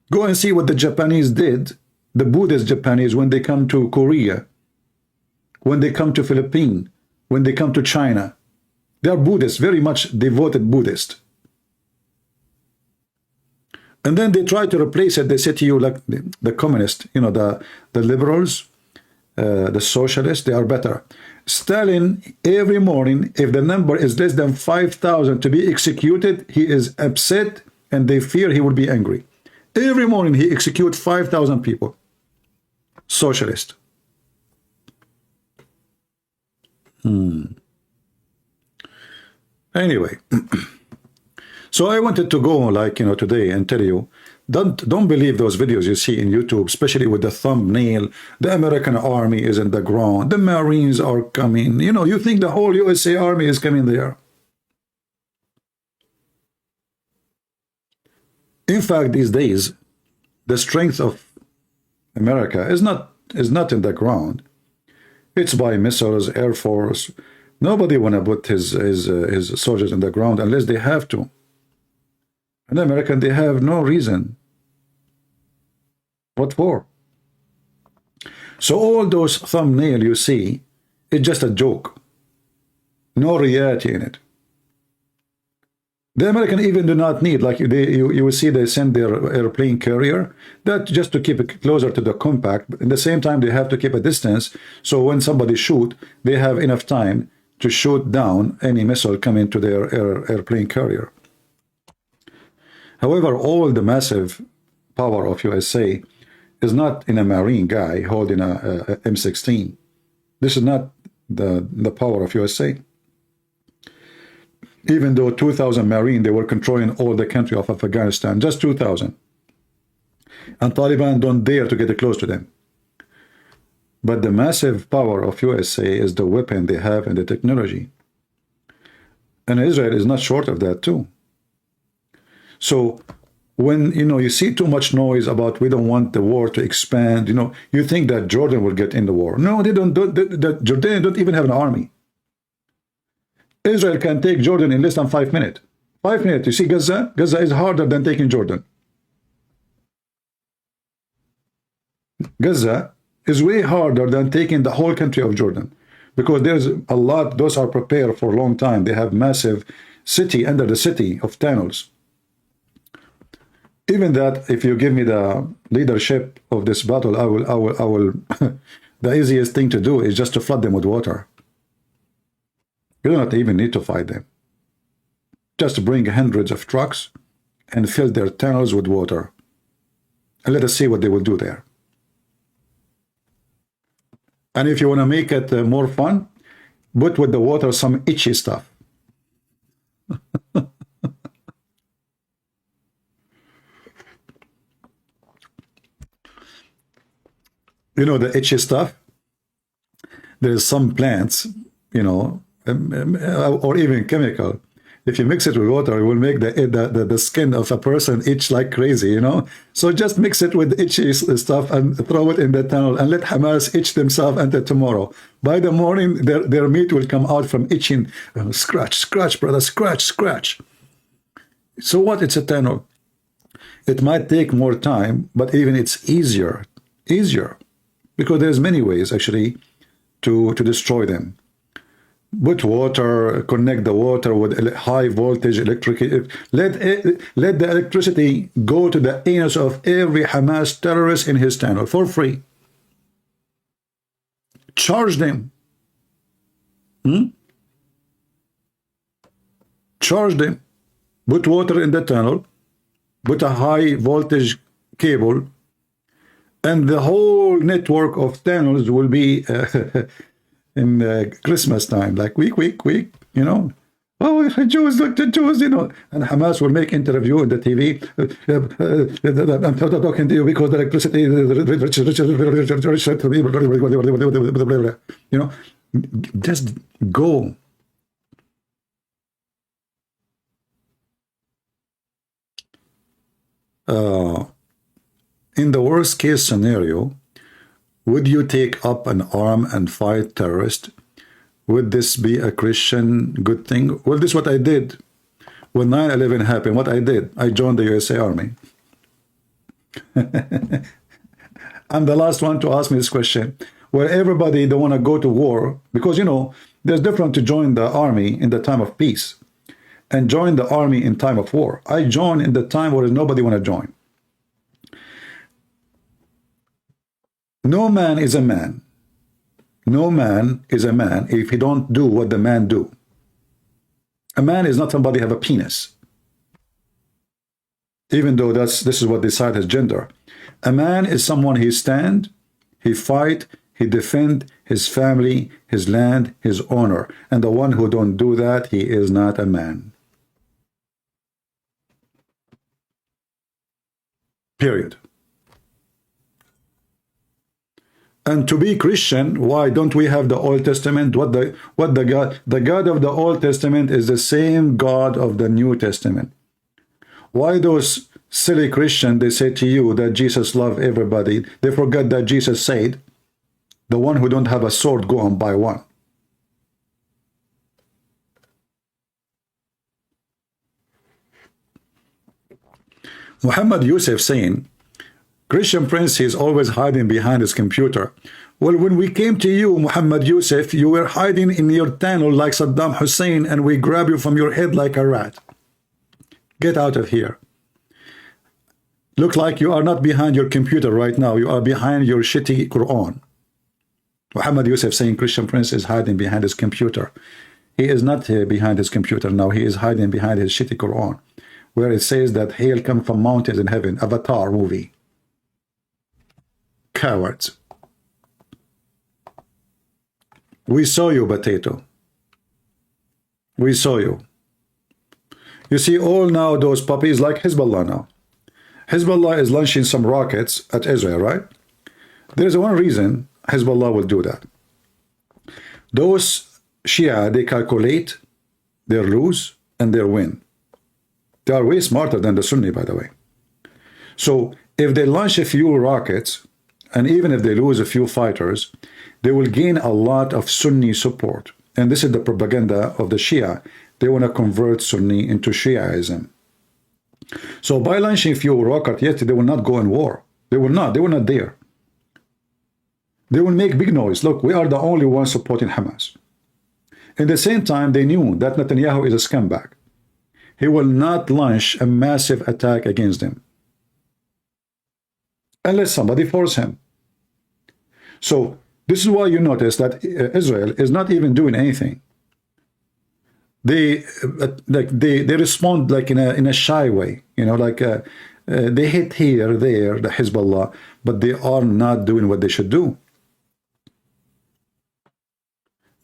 Go and see what the Japanese did, the Buddhist Japanese, when they come to Korea, when they come to Philippines, when they come to China. They are Buddhists, very much devoted Buddhist. And then they try to replace it. They say to you, like the communists, you know, the liberals, the socialists, they are better. Stalin, every morning, if the number is less than 5,000 to be executed, he is upset and they fear he will be angry. Every morning he executes 5,000 people. Socialist. Anyway. So I wanted to go, like, you know, today and tell you, don't believe those videos you see in YouTube, especially with the thumbnail. The American army is in the ground. The Marines are coming. You know, you think the whole USA army is coming there. In fact, these days, the strength of America is not in the ground. It's by missiles, Air Force. Nobody want to put his soldiers in the ground unless they have to. And the American, they have no reason. What for? So all those thumbnail you see, it's just a joke. No reality in it. The American even do not need, like you will see they send their airplane carrier, that just to keep it closer to the compact. But at the same time, they have to keep a distance. So when somebody shoot, they have enough time to shoot down any missile coming to their airplane carrier. However, all the massive power of USA is not in a Marine guy holding a M16. This is not the power of USA. Even though 2,000 Marine, they were controlling all the country of Afghanistan, just 2,000. And Taliban don't dare to get close to them. But the massive power of USA is the weapon they have and the technology. And Israel is not short of that too. So when, you know, you see too much noise about we don't want the war to expand, you know, you think that Jordan will get in the war. No, they don't. The Jordanians don't even have an army. Israel can take Jordan in less than 5 minutes. 5 minutes. You see Gaza? Gaza is harder than taking Jordan. Gaza is way harder than taking the whole country of Jordan, because there's a lot. Those are prepared for a long time. They have massive city under the city of tunnels. Even that, if you give me the leadership of this battle, I will the easiest thing to do is just to flood them with water. You don't even need to fight them. Just bring hundreds of trucks and fill their tunnels with water. And let us see what they will do there. And if you want to make it more fun, put with the water some itchy stuff. You know, the itchy stuff? There's some plants, you know, or even chemical. If you mix it with water, it will make the skin of a person itch like crazy, you know? So just mix it with itchy stuff and throw it in the tunnel and let Hamas itch themselves until tomorrow. By the morning, their meat will come out from itching. Scratch, scratch, brother, scratch, scratch. So what? It's a tunnel. It might take more time, but even it's easier. Because there's many ways, actually, to destroy them. Put water, connect the water with high voltage electric. Let the electricity go to the anus of every Hamas terrorist in his tunnel for free. Charge them. Charge them. Put water in the tunnel. Put a high voltage cable. And the whole network of tunnels will be in Christmas time, like week, you know. Oh, Jews, look, the Jews, you know. And Hamas will make interview on the TV. I'm talking to you because the electricity, you know, just go. In the worst case scenario, would you take up an arm and fight terrorists? Would this be a Christian good thing? Well, this is what I did. When 9/11 happened, what I did, I joined the USA Army. I'm the last one to ask me this question. Where everybody don't want to go to war, because, you know, there's different to join the army in the time of peace and join the army in time of war. I joined in the time where nobody want to join. No man is a man. No man is a man if he don't do what the man do. A man is not somebody have a penis. Even though this is what decide his gender. A man is someone he stand, he fight, he defend his family, his land, his honor. And the one who don't do that, he is not a man. Period. And to be Christian, why don't we have the Old Testament? The God of the Old Testament is the same God of the New Testament. Why those silly Christians, they say to you that Jesus loved everybody, they forget that Jesus said, the one who don't have a sword, go and buy one. Muhammad Yusuf saying, Christian Prince, he's always hiding behind his computer. Well, when we came to you, Muhammad Yusuf, you were hiding in your tunnel like Saddam Hussein, and we grab you from your head like a rat. Get out of here. Look like you are not behind your computer right now. You are behind your shitty Quran. Muhammad Yusuf saying Christian Prince is hiding behind his computer. He is not behind his computer now. He is hiding behind his shitty Quran, where it says that hail come from mountains in heaven. Avatar movie. Cowards. We saw you, potato. We saw you. You see all now those puppies like Hezbollah now. Hezbollah is launching some rockets at Israel, right? There's one reason Hezbollah will do that. Those Shia, they calculate their lose and their win. They are way smarter than the Sunni, by the way. So if they launch a few rockets, and even if they lose a few fighters, they will gain a lot of Sunni support. And this is the propaganda of the Shia. They want to convert Sunni into Shiaism. So by launching a few rockets, yes, they will not go in war. They will not. They will not dare. They will make big noise. Look, we are the only ones supporting Hamas. At the same time, they knew that Netanyahu is a scumbag. He will not launch a massive attack against them unless somebody force him. So this is why you notice that Israel is not even doing anything. They respond like in a shy way, you know, like they hit here, there, the Hezbollah, but they are not doing what they should do.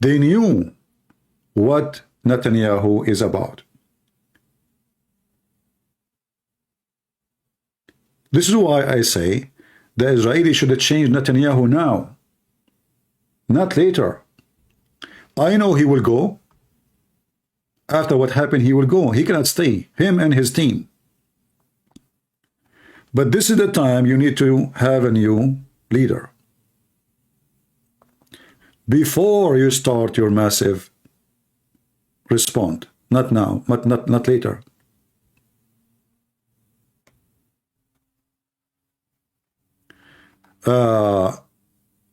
They knew what Netanyahu is about. This is why I say the Israelis should change Netanyahu now, not later. I know he will go. After what happened, he will go. He cannot stay, him and his team. But this is the time you need to have a new leader. Before you start your massive response. Not now, but not later.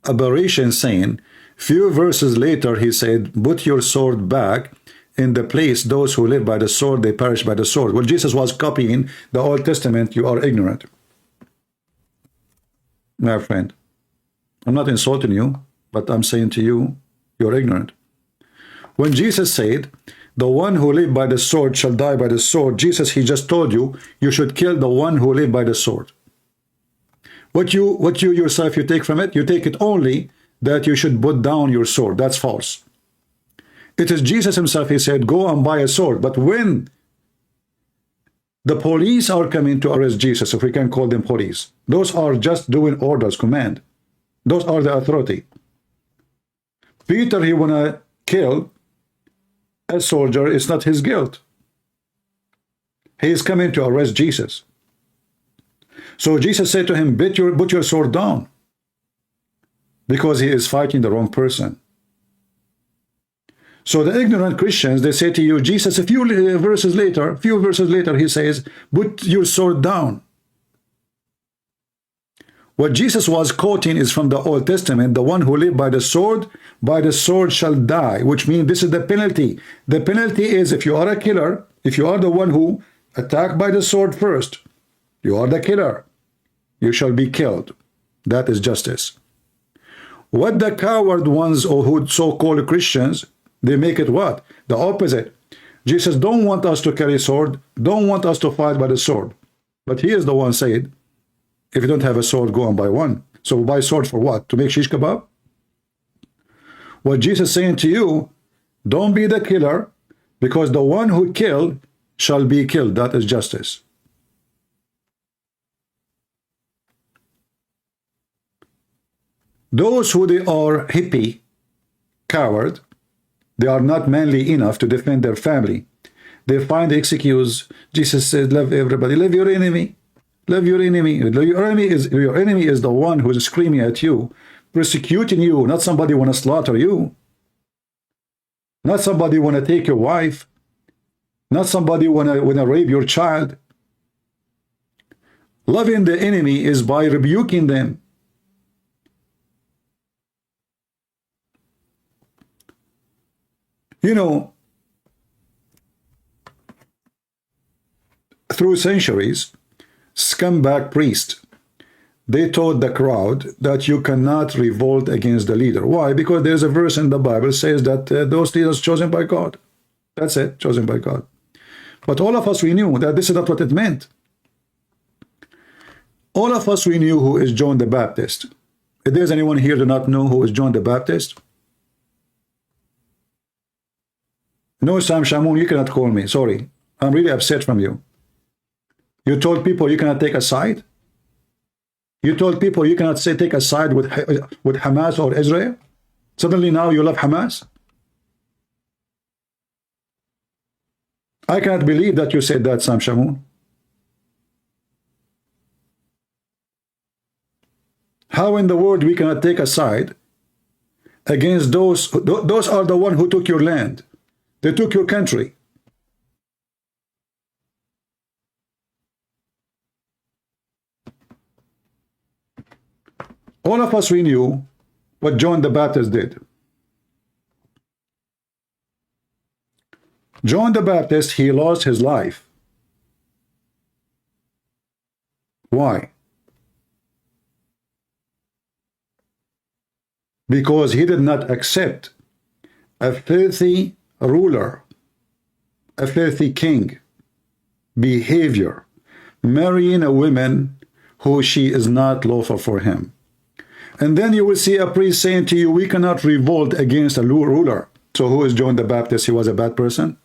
Aberration saying, few verses later he said, put your sword back in the place. Those who live by the sword, they perish by the sword. Well, Jesus was copying the Old Testament. You are ignorant, my friend. I'm not insulting you, but I'm saying to you, you're ignorant. When Jesus said, the one who live by the sword shall die by the sword, Jesus, he just told you, you should kill the one who live by the sword. What you yourself, you take from it, you take it only that you should put down your sword. That's false. It is Jesus himself, he said, go and buy a sword. But when the police are coming to arrest Jesus, if we can call them police, those are just doing orders, command. Those are the authority. Peter, he wanna kill a soldier, it's not his guilt. He is coming to arrest Jesus. So Jesus said to him, put your sword down, because he is fighting the wrong person. So the ignorant Christians, they say to you, Jesus, a few verses later, he says, put your sword down. What Jesus was quoting is from the Old Testament. The one who live by the sword shall die, which means this is the penalty. The penalty is, if you are a killer, if you are the one who attacked by the sword first, you are the killer, you shall be killed. That is justice. What the coward ones, or who so-called Christians, they make it what? The opposite. Jesus don't want us to carry sword, don't want us to fight by the sword. But he is the one said, if you don't have a sword, go and buy one. So buy sword for what? To make shish kebab? What Jesus is saying to you, don't be the killer, because the one who killed shall be killed. That is justice. Those who they are hippie, coward, they are not manly enough to defend their family. They find the excuse. Jesus said, love everybody, love your enemy. Love your enemy. Your enemy is the one who is screaming at you, persecuting you, not somebody want to slaughter you. Not somebody want to take your wife. Not somebody want to rape your child. Loving the enemy is by rebuking them. You know, through centuries, scumbag priests, they taught the crowd that you cannot revolt against the leader. Why? Because there's a verse in the Bible says that those leaders chosen by God. That's it, chosen by God. But all of us, we knew that this is not what it meant. All of us, we knew who is John the Baptist. If there's anyone here do not know who is John the Baptist, no, Sam Shamoun, you cannot call me. Sorry. I'm really upset from you. You told people you cannot take a side? You told people you cannot take a side with Hamas or Israel? Suddenly now you love Hamas? I cannot believe that you said that, Sam Shamoun. How in the world we cannot take a side against those are the one who took your land. They took your country. All of us, we knew what John the Baptist did. John the Baptist, he lost his life. Why? Because he did not accept a filthy ruler, a filthy king behavior, marrying a woman who she is not lawful for him. And then you will see a priest saying to you, we cannot revolt against a ruler. So who is John the Baptist? He was a bad person?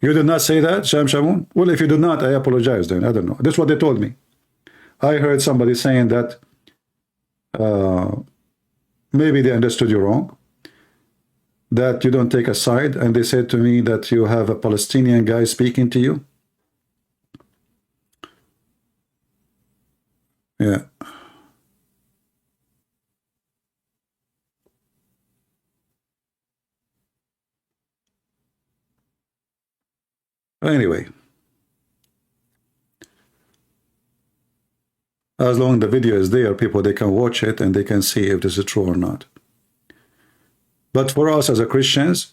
You did not say that, Sham Shamoun? Well, if you did not, I apologize then. I don't know. That's what they told me. I heard somebody saying that maybe they understood you wrong, that you don't take a side, and they said to me that you have a Palestinian guy speaking to you. Yeah. Anyway, as long as the video is there, people, they can watch it and they can see if this is true or not. But for us as a Christians,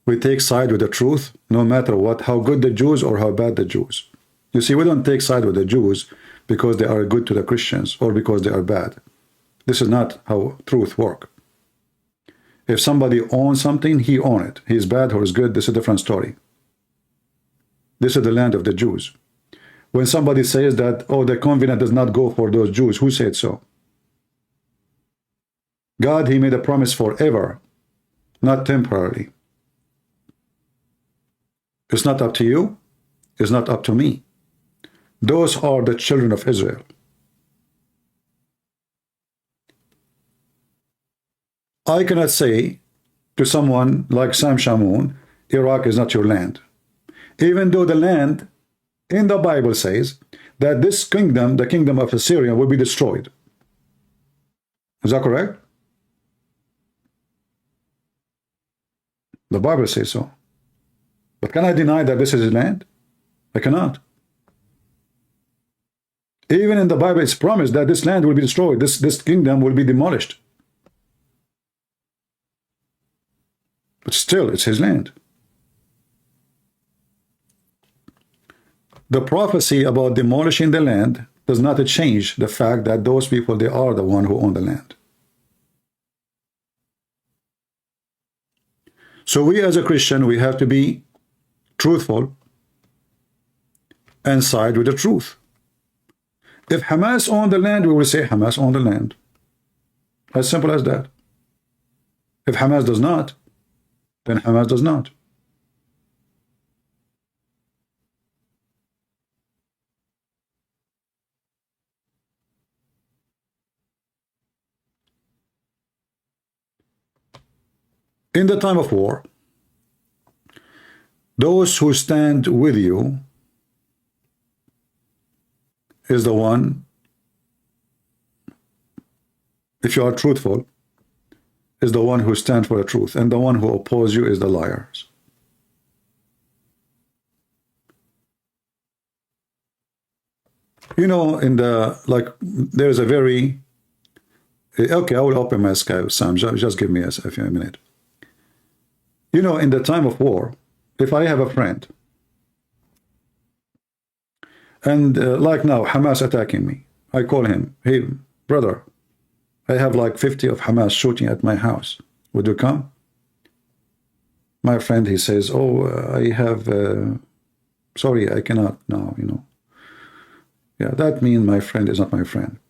we take side with the truth, no matter what, how good the Jews or how bad the Jews. You see, we don't take side with the Jews because they are good to the Christians or because they are bad. This is not how truth works. If somebody owns something, he owns it. He's bad or he's good, this is a different story. This is the land of the Jews. When somebody says that, oh, the covenant does not go for those Jews, who said so? God, he made a promise forever, not temporarily. It's not up to you. It's not up to me. Those are the children of Israel. I cannot say to someone like Sam Shamoun, Iraq is not your land. Even though the land in the Bible says that this kingdom, the kingdom of Assyria, will be destroyed. Is that correct? The Bible says so. But can I deny that this is his land? I cannot. Even in the Bible, it's promised that this land will be destroyed. This kingdom will be demolished. But still, it's his land. The prophecy about demolishing the land does not change the fact that those people, they are the one who own the land. So we as a Christian, we have to be truthful and side with the truth. If Hamas owned the land, we will say Hamas owned the land. As simple as that. If Hamas does not, then Hamas does not. In the time of war, those who stand with you is the one, if you are truthful, is the one who stands for the truth, and the one who opposes you is the liars. You know, in the, like, there's a very, okay, I will open my Skype, Sam, just give me a minute. You know, in the time of war, if I have a friend, and like now, Hamas attacking me, I call him, hey, brother, I have like 50 of Hamas shooting at my house. Would you come? My friend, he says, oh, I have, sorry, I cannot now, you know. Yeah, that means my friend is not my friend.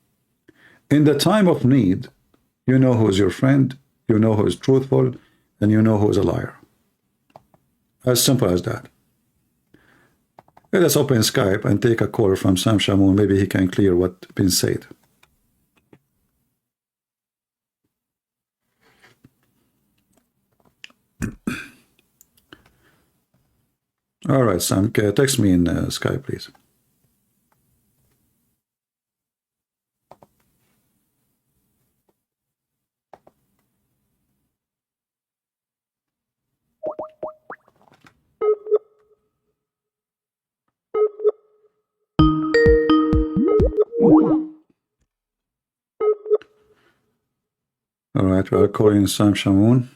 In the time of need, you know who is your friend, you know who is truthful, and you know who is a liar. As simple as that. Let us open Skype and take a call from Sam Shamoun. Maybe he can clear what's been said. All right, Sam, text me in Skype, please. All right, we are calling Sam Shamoun.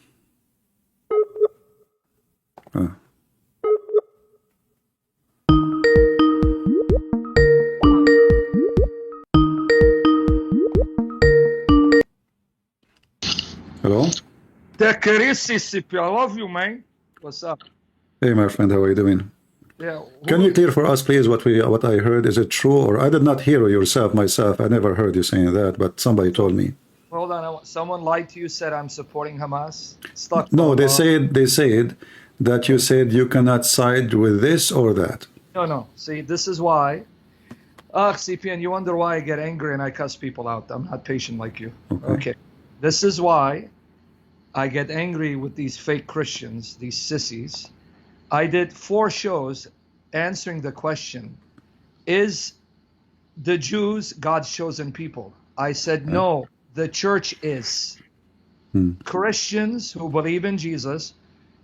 Hello? I love you, man. What's up? Hey, my friend, how are you doing? Yeah. Can you clear for us, please, what I heard? Is it true, or I did not hear myself? I never heard you saying that, but somebody told me. Hold on. Someone lied to you, said I'm supporting Hamas. Stuck. No, they said that you said you cannot side with this or that. No. See, this is why. CPN, you wonder why I get angry and I cuss people out. I'm not patient like you. Okay. This is why I get angry with these fake Christians, these sissies. I did 4 shows answering the question, is the Jews God's chosen people? I said, no, the church is. Christians who believe in Jesus,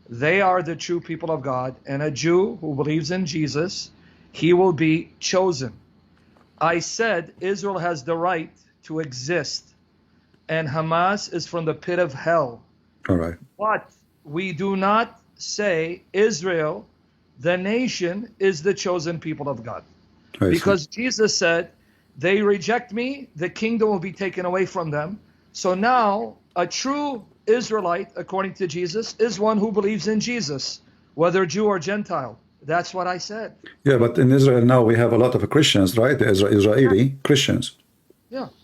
they are the true people of God. And a Jew who believes in Jesus, he will be chosen. I said Israel has the right to exist, and Hamas is from the pit of hell. All right. But we do not say Israel, the nation, is the chosen people of God. Because Jesus said, they reject me, the kingdom will be taken away from them. So now a true Israelite, according to Jesus, is one who believes in Jesus, whether Jew or Gentile. That's what I said. Yeah, but in Israel now we have a lot of Christians, right? The Israeli Christians.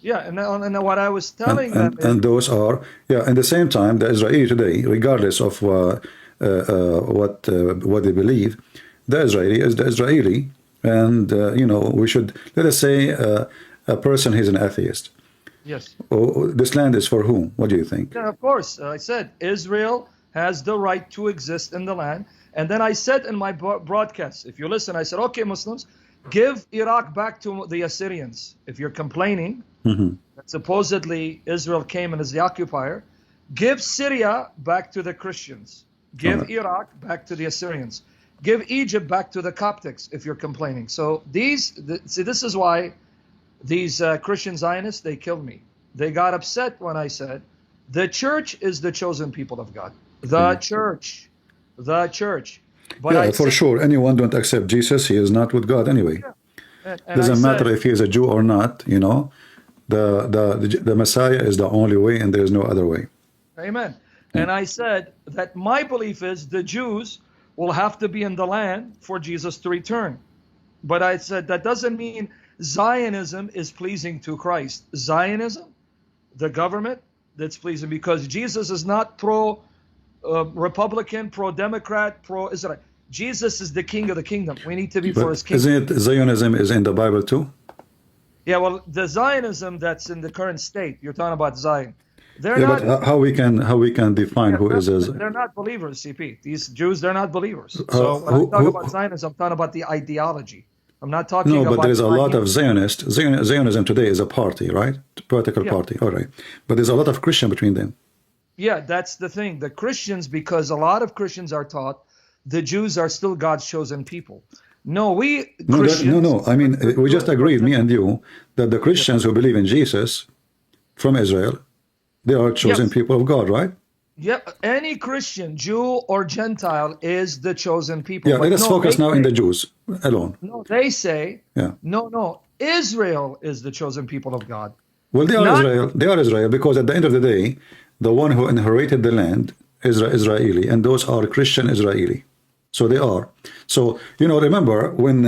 Yeah. And what I was telling them is, and those are, at the same time, the Israeli today, regardless of what they believe, the Israeli is the Israeli. And, we should, let us say a person is an atheist. yes. This land is for whom? What do you think? Yeah, of course. I said Israel has the right to exist in the land. And then I said in my broadcast, if you listen, I said, okay, Muslims, give Iraq back to the Assyrians. If you're complaining that supposedly Israel came and is the occupier, give Syria back to the Christians. Give Iraq back to the Assyrians. Give Egypt back to the Coptics if you're complaining. So this is why these Christian Zionists, they killed me. They got upset when I said, the church is the chosen people of God. The church. But for sure. Anyone don't accept Jesus, he is not with God anyway. And doesn't matter if he is a Jew or not, the Messiah is the only way and there is no other way. Amen. And I said that my belief is the Jews will have to be in the land for Jesus to return. But I said that doesn't mean Zionism is pleasing to Christ. Zionism, the government, that's pleasing, because Jesus is not pro-Republican, pro-Democrat, pro-Israel. Jesus is the king of the kingdom. We need to be for his kingdom. Isn't it Zionism is in the Bible too? Yeah, well, the Zionism that's in the current state, you're talking about Zion. But how we can define who is a... They're not believers, CP. These Jews, they're not believers. So when I talk about Zionism, I'm talking about the ideology. I'm not talking about... No, but there is a lot of Zionists. Zionism today is a party, right? Political party, all right. But there's a lot of Christian between them. Yeah, that's the thing. The Christians, because a lot of Christians are taught the Jews are still God's chosen people. No, No. I mean, we just agreed, me and you, that the Christians who believe in Jesus from Israel, they are chosen people of God, right? Yeah, any Christian, Jew or Gentile, is the chosen people. Yeah, let us focus now in the Jews alone. No, they say, no, Israel is the chosen people of God. Well, they are Israel. They are Israel because at the end of the day, the one who inherited the land is Israeli, and those are Christian Israeli. So they are. So remember when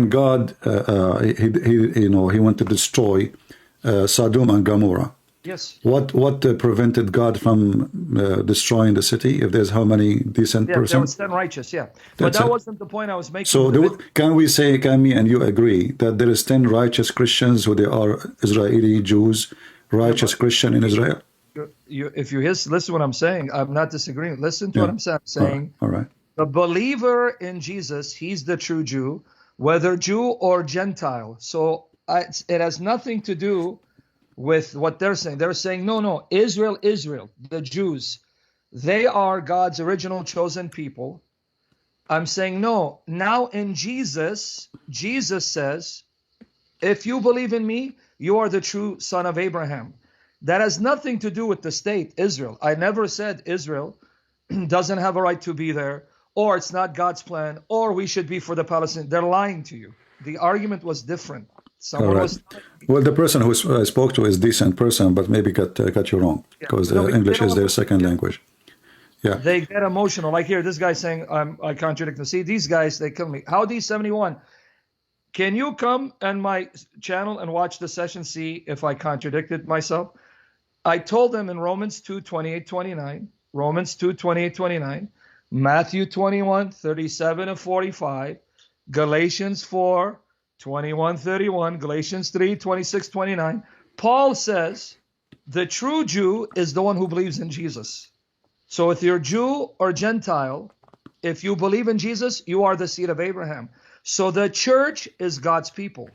God he went to destroy Sodom and Gomorrah. Yes. What prevented God from destroying the city? If there's how many decent persons? There was 10 righteous. Yeah, but that wasn't the point I was making. So can me and you agree that there is 10 righteous Christians who they are Israeli Jews, righteous Christian in Israel? If you listen to what I'm saying, I'm not disagreeing. Listen to what I'm saying. All right. The believer in Jesus, he's the true Jew, whether Jew or Gentile. So it has nothing to do with what they're saying. They're saying, no, Israel, the Jews, they are God's original chosen people. I'm saying, no, now in Jesus, Jesus says, if you believe in me, you are the true son of Abraham. That has nothing to do with the state, Israel. I never said Israel doesn't have a right to be there, or it's not God's plan, or we should be for the Palestinians. They're lying to you. The argument was different. Someone was. Well, the person who I spoke to is a decent person, but maybe got you wrong, because English is their second language. Yeah. They get emotional. Like here, this guy saying I contradict them. See, these guys, they kill me. How D71? Can you come on my channel and watch the session, see if I contradicted myself? I told them in Romans 2, 28, 29, Romans 2, 28, 29, Matthew 21, 37 and 45, Galatians 4, 21, 31, Galatians 3, 26, 29. Paul says the true Jew is the one who believes in Jesus. So if you're Jew or Gentile, if you believe in Jesus, you are the seed of Abraham. So the church is God's people.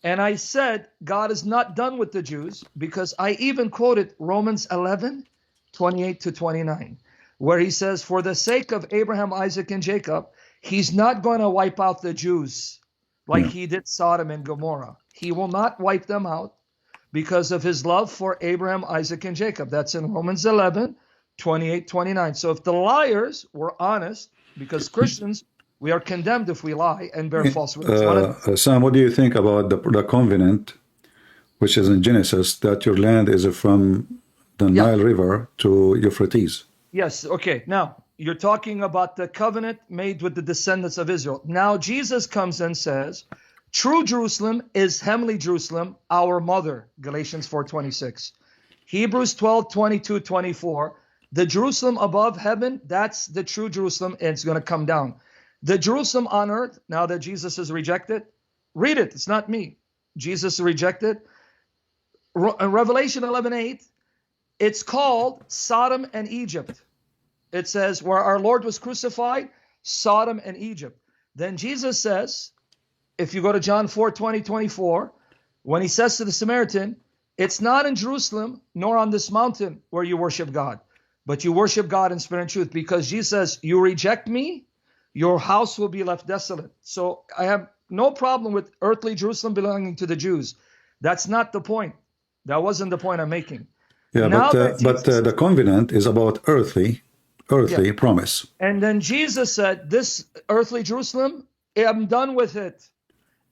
And I said God is not done with the Jews, because I even quoted Romans 11, 28 to 29, where he says, for the sake of Abraham, Isaac, and Jacob, he's not going to wipe out the Jews like he did Sodom and Gomorrah. He will not wipe them out because of his love for Abraham, Isaac, and Jacob. That's in Romans 11, 28, 29. So if the liars were honest, because Christians, we are condemned if we lie and bear false witness. Sam, what do you think about the covenant, which is in Genesis, that your land is from the Nile River to Euphrates? Yes, okay. Now, you're talking about the covenant made with the descendants of Israel. Now, Jesus comes and says, true Jerusalem is heavenly Jerusalem, our mother, Galatians 4:26. Hebrews 12, 22, 24. The Jerusalem above heaven, that's the true Jerusalem, and it's going to come down. The Jerusalem on earth, now that Jesus is rejected, read it, it's not me. Jesus is rejected. Revelation 11:8, it's called Sodom and Egypt. It says where our Lord was crucified, Sodom and Egypt. Then Jesus says, if you go to John 4, 20, 24, when he says to the Samaritan, it's not in Jerusalem nor on this mountain where you worship God, but you worship God in spirit and truth, because Jesus says, you reject me, your house will be left desolate. So I have no problem with earthly Jerusalem belonging to the Jews. That's not the point. That wasn't the point I'm making. Yeah, now but the covenant is about earthly promise. And then Jesus said, this earthly Jerusalem, I'm done with it.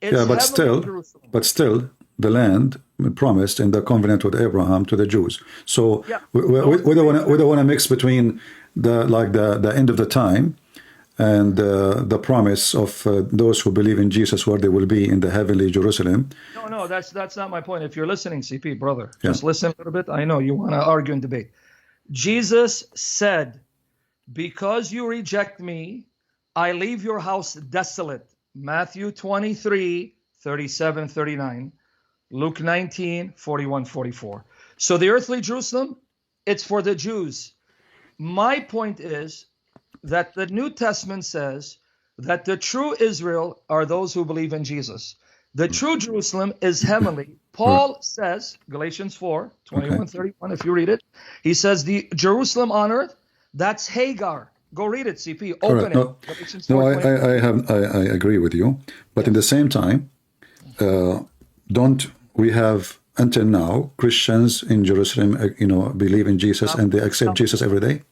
It's but still, the land promised in the covenant with Abraham to the Jews. So we don't want to mix between the end of the time and the promise of those who believe in Jesus, where they will be in the heavenly Jerusalem. No, that's not my point. If you're listening, CP, brother, just listen a little bit. I know you want to argue and debate. Jesus said, because you reject me, I leave your house desolate. Matthew 23, 37, 39. Luke 19, 41, 44. So the earthly Jerusalem, it's for the Jews. My point is that the New Testament says that the true Israel are those who believe in Jesus. The true Jerusalem is heavenly. Paul says, Galatians 4, 21, 31, if you read it, he says the Jerusalem on earth, that's Hagar. Go read it, CP. Open it. Galatians 4, I agree with you. But in the same time, don't we have until now Christians in Jerusalem, believe in Jesus and they accept Jesus every day?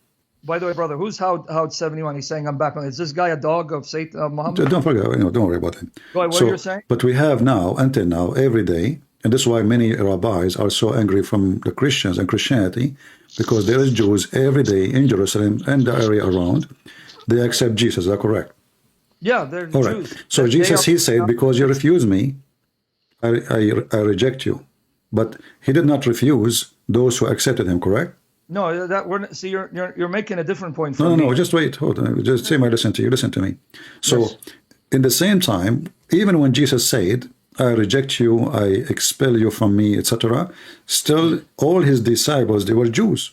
By the way, brother, who's Howard 71? He's saying I'm back on. Is this guy a dog of Satan, Muhammad? Don't forget, don't worry about it. Go ahead, what you're saying? But we have now, until now, every day, and this is why many rabbis are so angry from the Christians and Christianity, because there is Jews every day in Jerusalem and the area around. They accept Jesus. Is that correct? Yeah, they're all Jews. Right. So Jesus, he said, because you refuse me, I reject you. But he did not refuse those who accepted him, correct? No, you're making a different point from me. No, just wait, hold on. Just say I listen to you. Listen to me. So, in the same time, even when Jesus said, I reject you, I expel you from me, etc., still all his disciples, they were Jews.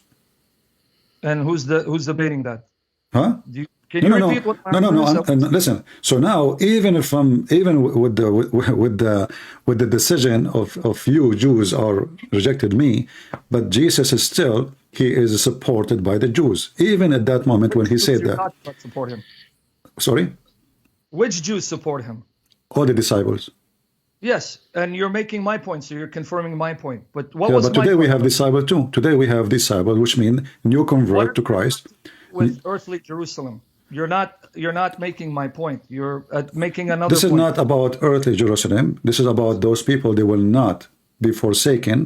And who's debating that? Huh? Can No, you no, repeat what my no, no, no, argument is? listen. So now, even with the decision of you Jews are rejected me, but Jesus is still, he is supported by the Jews. Even at that moment when he Which said Jews that. not support him? Sorry, Which Jews support him? all the disciples. Yes, and you're making my point, so you're confirming my point. But what Yeah, was but my today we point? have disciples too. Today we have disciples, which mean new What convert are to you Christ. with earthly Jerusalem? You're not making my point. You're making another This is point. not about earthly Jerusalem. This is about those people. They will not be forsaken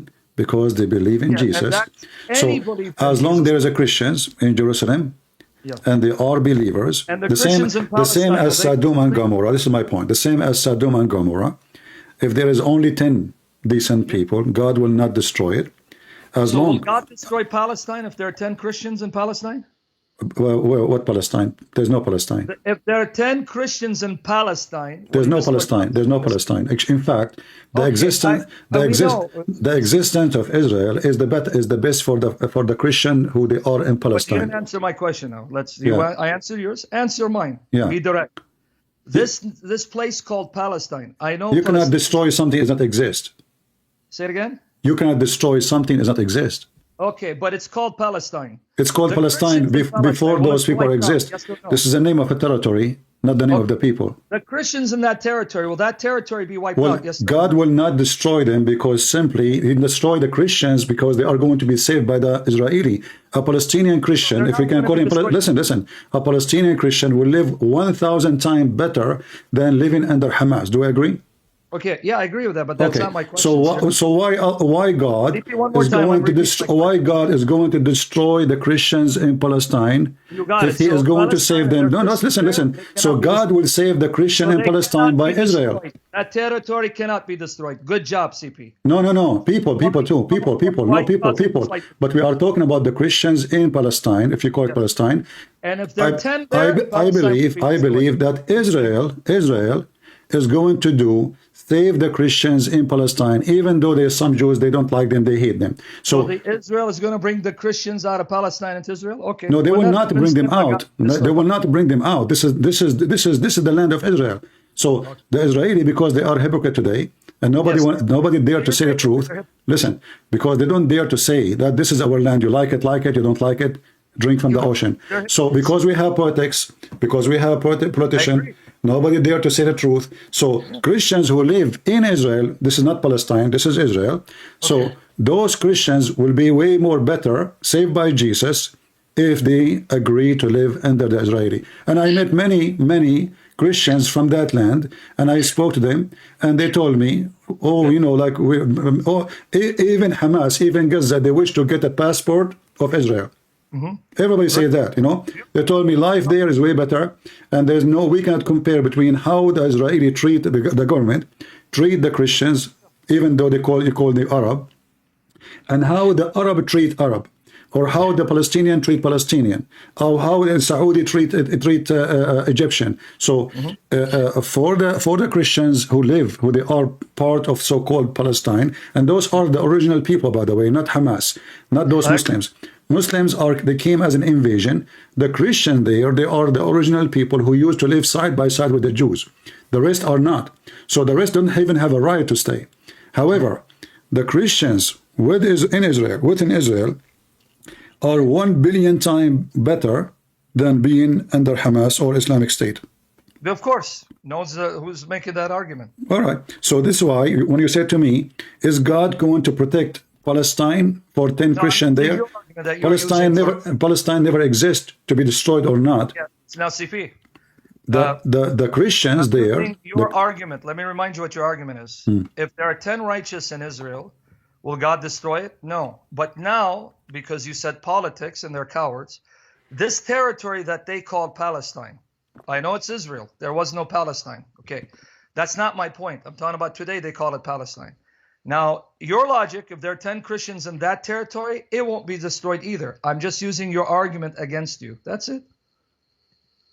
because they believe in Yeah, and Jesus. that's So any belief in as long Jesus. there is a Christians in Jerusalem Yeah. and they are believers, And the the same Christians in the same Palestine, as will they Sodom and believe? Gomorrah. This is my point. The same as Sodom and Gomorrah. If there is only 10 decent people, God will not destroy it. As So long will God destroy Palestine if there are 10 Christians in Palestine? what Palestine? There's no Palestine. If there are 10 Christians in Palestine, will There's he no destroy Palestine. There's no Palestine. In fact, the Okay, existence, we know. the existence of Israel is the best for the Christian who they are in But you Palestine. didn't answer my question now. Yeah. I answer yours. Answer mine. Yeah. Be direct. This place called Palestine. I know You cannot Palestine. destroy something that does not exist. Say it again. You cannot destroy something that does not exist. Okay, but it's called Palestine. It's called The Palestine Christians in Palestine, before will those it people wipe out? exist. Yes or no? This is the name of a territory, not the name of the people. The Christians in that territory, will that territory be wiped Well, out? Yes or no? God will not destroy them because simply He destroy the Christians because they are going to be saved by the Israeli. A Palestinian Christian, They're if we not can gonna call be him, destroyed. listen, a Palestinian Christian will live 1,000 times better than living under Hamas. Do I agree? Okay, yeah, I agree with that, but that's Okay. not my question. So why God Repeat one more is time, going I'm to repeating my why God is going to destroy the Christians in Palestine You got if it. He So is going to Palestine save and them? their No, no, Christians listen. there, they So cannot be God will save the Christian So in they Palestine cannot by be Israel. destroyed. That territory cannot be destroyed. Good job, CP. No. People too. No, White cousins people. like- But we are talking about the Christians in Palestine, if you call it Palestine. And if there are 10 I there, Palestine will be destroyed. believe that Israel is going to save the Christians in Palestine, even though there's some Jews, they don't like them, they hate them. So Israel is going to bring the Christians out of Palestine into Israel? Okay. No, they Well, will that not bring them means out. Israel. They will not bring them out. This is the land of Israel. So the Israeli, because they are hypocrite today, and nobody dare to say the truth. Listen, because they don't dare to say that this is our land. You like it, you don't like it, drink from the ocean. So because we have politics, because we have politicians, nobody dare to say the truth. So Christians who live in Israel, this is not Palestine, this is Israel. So those Christians will be way more better saved by Jesus if they agree to live under the Israeli. And I met many Christians from that land, and I spoke to them, and they told me, even Hamas, even Gaza, they wish to get a passport of Israel. Everybody say that, They told me life there is way better, and we cannot compare between how the Israeli treat the government, treat the Christians, even though you call the Arab, and how the Arab treat Arab, or how the Palestinian treat Palestinian, or how the Saudi treat Egyptian. So for the Christians who they are part of so-called Palestine, and those are the original people, by the way, not Hamas, not those Muslims. Muslims they came as an invasion. The Christians there, they are the original people who used to live side by side with the Jews. The rest are not. So the rest don't even have a right to stay. However, the Christians within Israel are 1 billion times better than being under Hamas or Islamic State. Of course. Knows who's making that argument. All right. So this is why when you said to me, is God going to protect Palestine for 10 Christians there? Palestine never exists to be destroyed or not. Yeah. Now, CP. The Christians there. Your argument. Let me remind you what your argument is. If there are 10 righteous in Israel, will God destroy it? No. But now, because you said politics and they're cowards, this territory that they called Palestine, I know it's Israel. There was no Palestine. Okay. That's not my point. I'm talking about today they call it Palestine. Now, your logic, if there are 10 Christians in that territory, it won't be destroyed either. I'm just using your argument against you. That's it.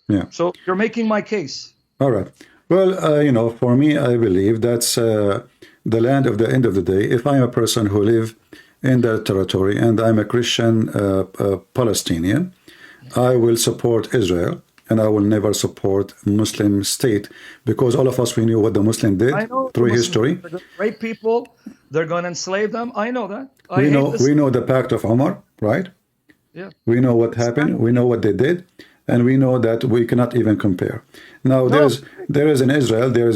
Yeah. So you're making my case. All right. Well, for me, I believe that's the land of the end of the day. If I'm a person who live in that territory and I'm a Christian Palestinian, I will support Israel and I will never support Muslim state, because all of us, we knew what the Muslim did I know through the Muslims, history. they're going to rape people. They're going to enslave them. I know that. I We hate know, this. we know the Pact of Umar, right? Yeah. We know what happened. We know what they did, and we know that we cannot even compare. Now, No. there is in Israel, there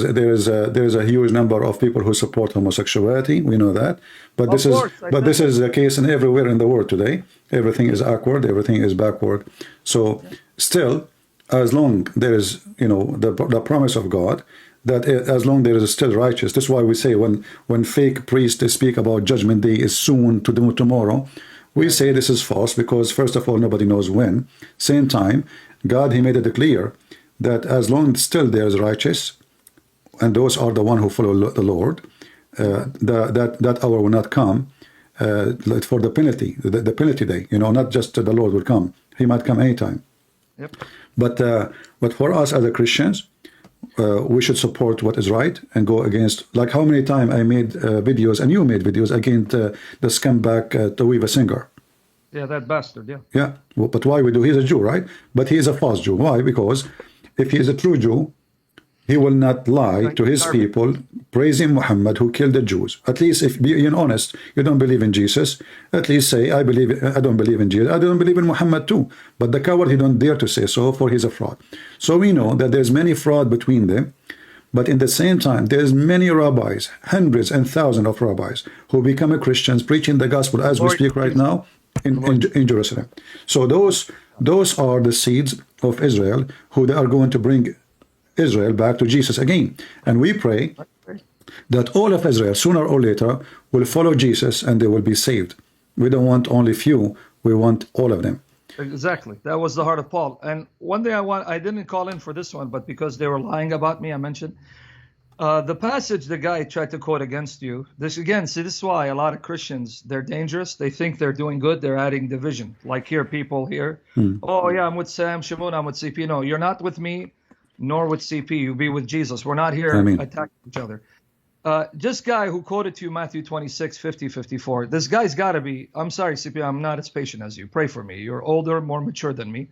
is a huge number of people who support homosexuality. We know that, but Of course, this is the case in everywhere in the world today. Everything is awkward. Everything is backward. So, still, as long there is, the promise of God, that as long there is still righteous. That's why we say when fake priests speak about Judgment Day is soon, to do tomorrow, we say this is false, because first of all, nobody knows when. Same time, God, he made it clear that as long still there is righteous, and those are the one who follow the Lord, that hour will not come for the penalty, the penalty day. Not just the Lord will come; he might come anytime. Yep. But for us as a Christians, we should support what is right and go against. Like how many times I made videos, and you made videos against the scumbag Tawiva Singer. Yeah, that bastard. Yeah. Yeah, well, but why we do? He's a Jew, right? But he is a false Jew. Why? Because if he is a true Jew, he will not lie to his people, praising Muhammad who killed the Jews. At least, if being honest, you don't believe in Jesus, at least say, I don't believe in Jesus. I don't believe in Muhammad too. But the coward, he don't dare to say so, for he's a fraud. So we know that there's many fraud between them. But in the same time, there's many rabbis, hundreds and thousands of rabbis, who become Christians, preaching the gospel as we speak right now in Jerusalem. So those are the seeds of Israel, who they are going to bring Israel back to Jesus again. And we pray that all of Israel, sooner or later, will follow Jesus and they will be saved. We don't want only few, we want all of them. Exactly. That was the heart of Paul. And one thing I didn't call in for this one, but because they were lying about me, I mentioned the passage the guy tried to quote against you. This is why a lot of Christians, they're dangerous. They think they're doing good. They're adding division. Like here, people here, oh yeah, I'm with Sam Shimon, I'm with CP. No, you're not with me, nor with CP. You be with Jesus. We're not here attacking each other. This guy who quoted to you Matthew 26, 50, 54, this guy's got to be, I'm sorry, CP, I'm not as patient as you. Pray for me. You're older, more mature than me.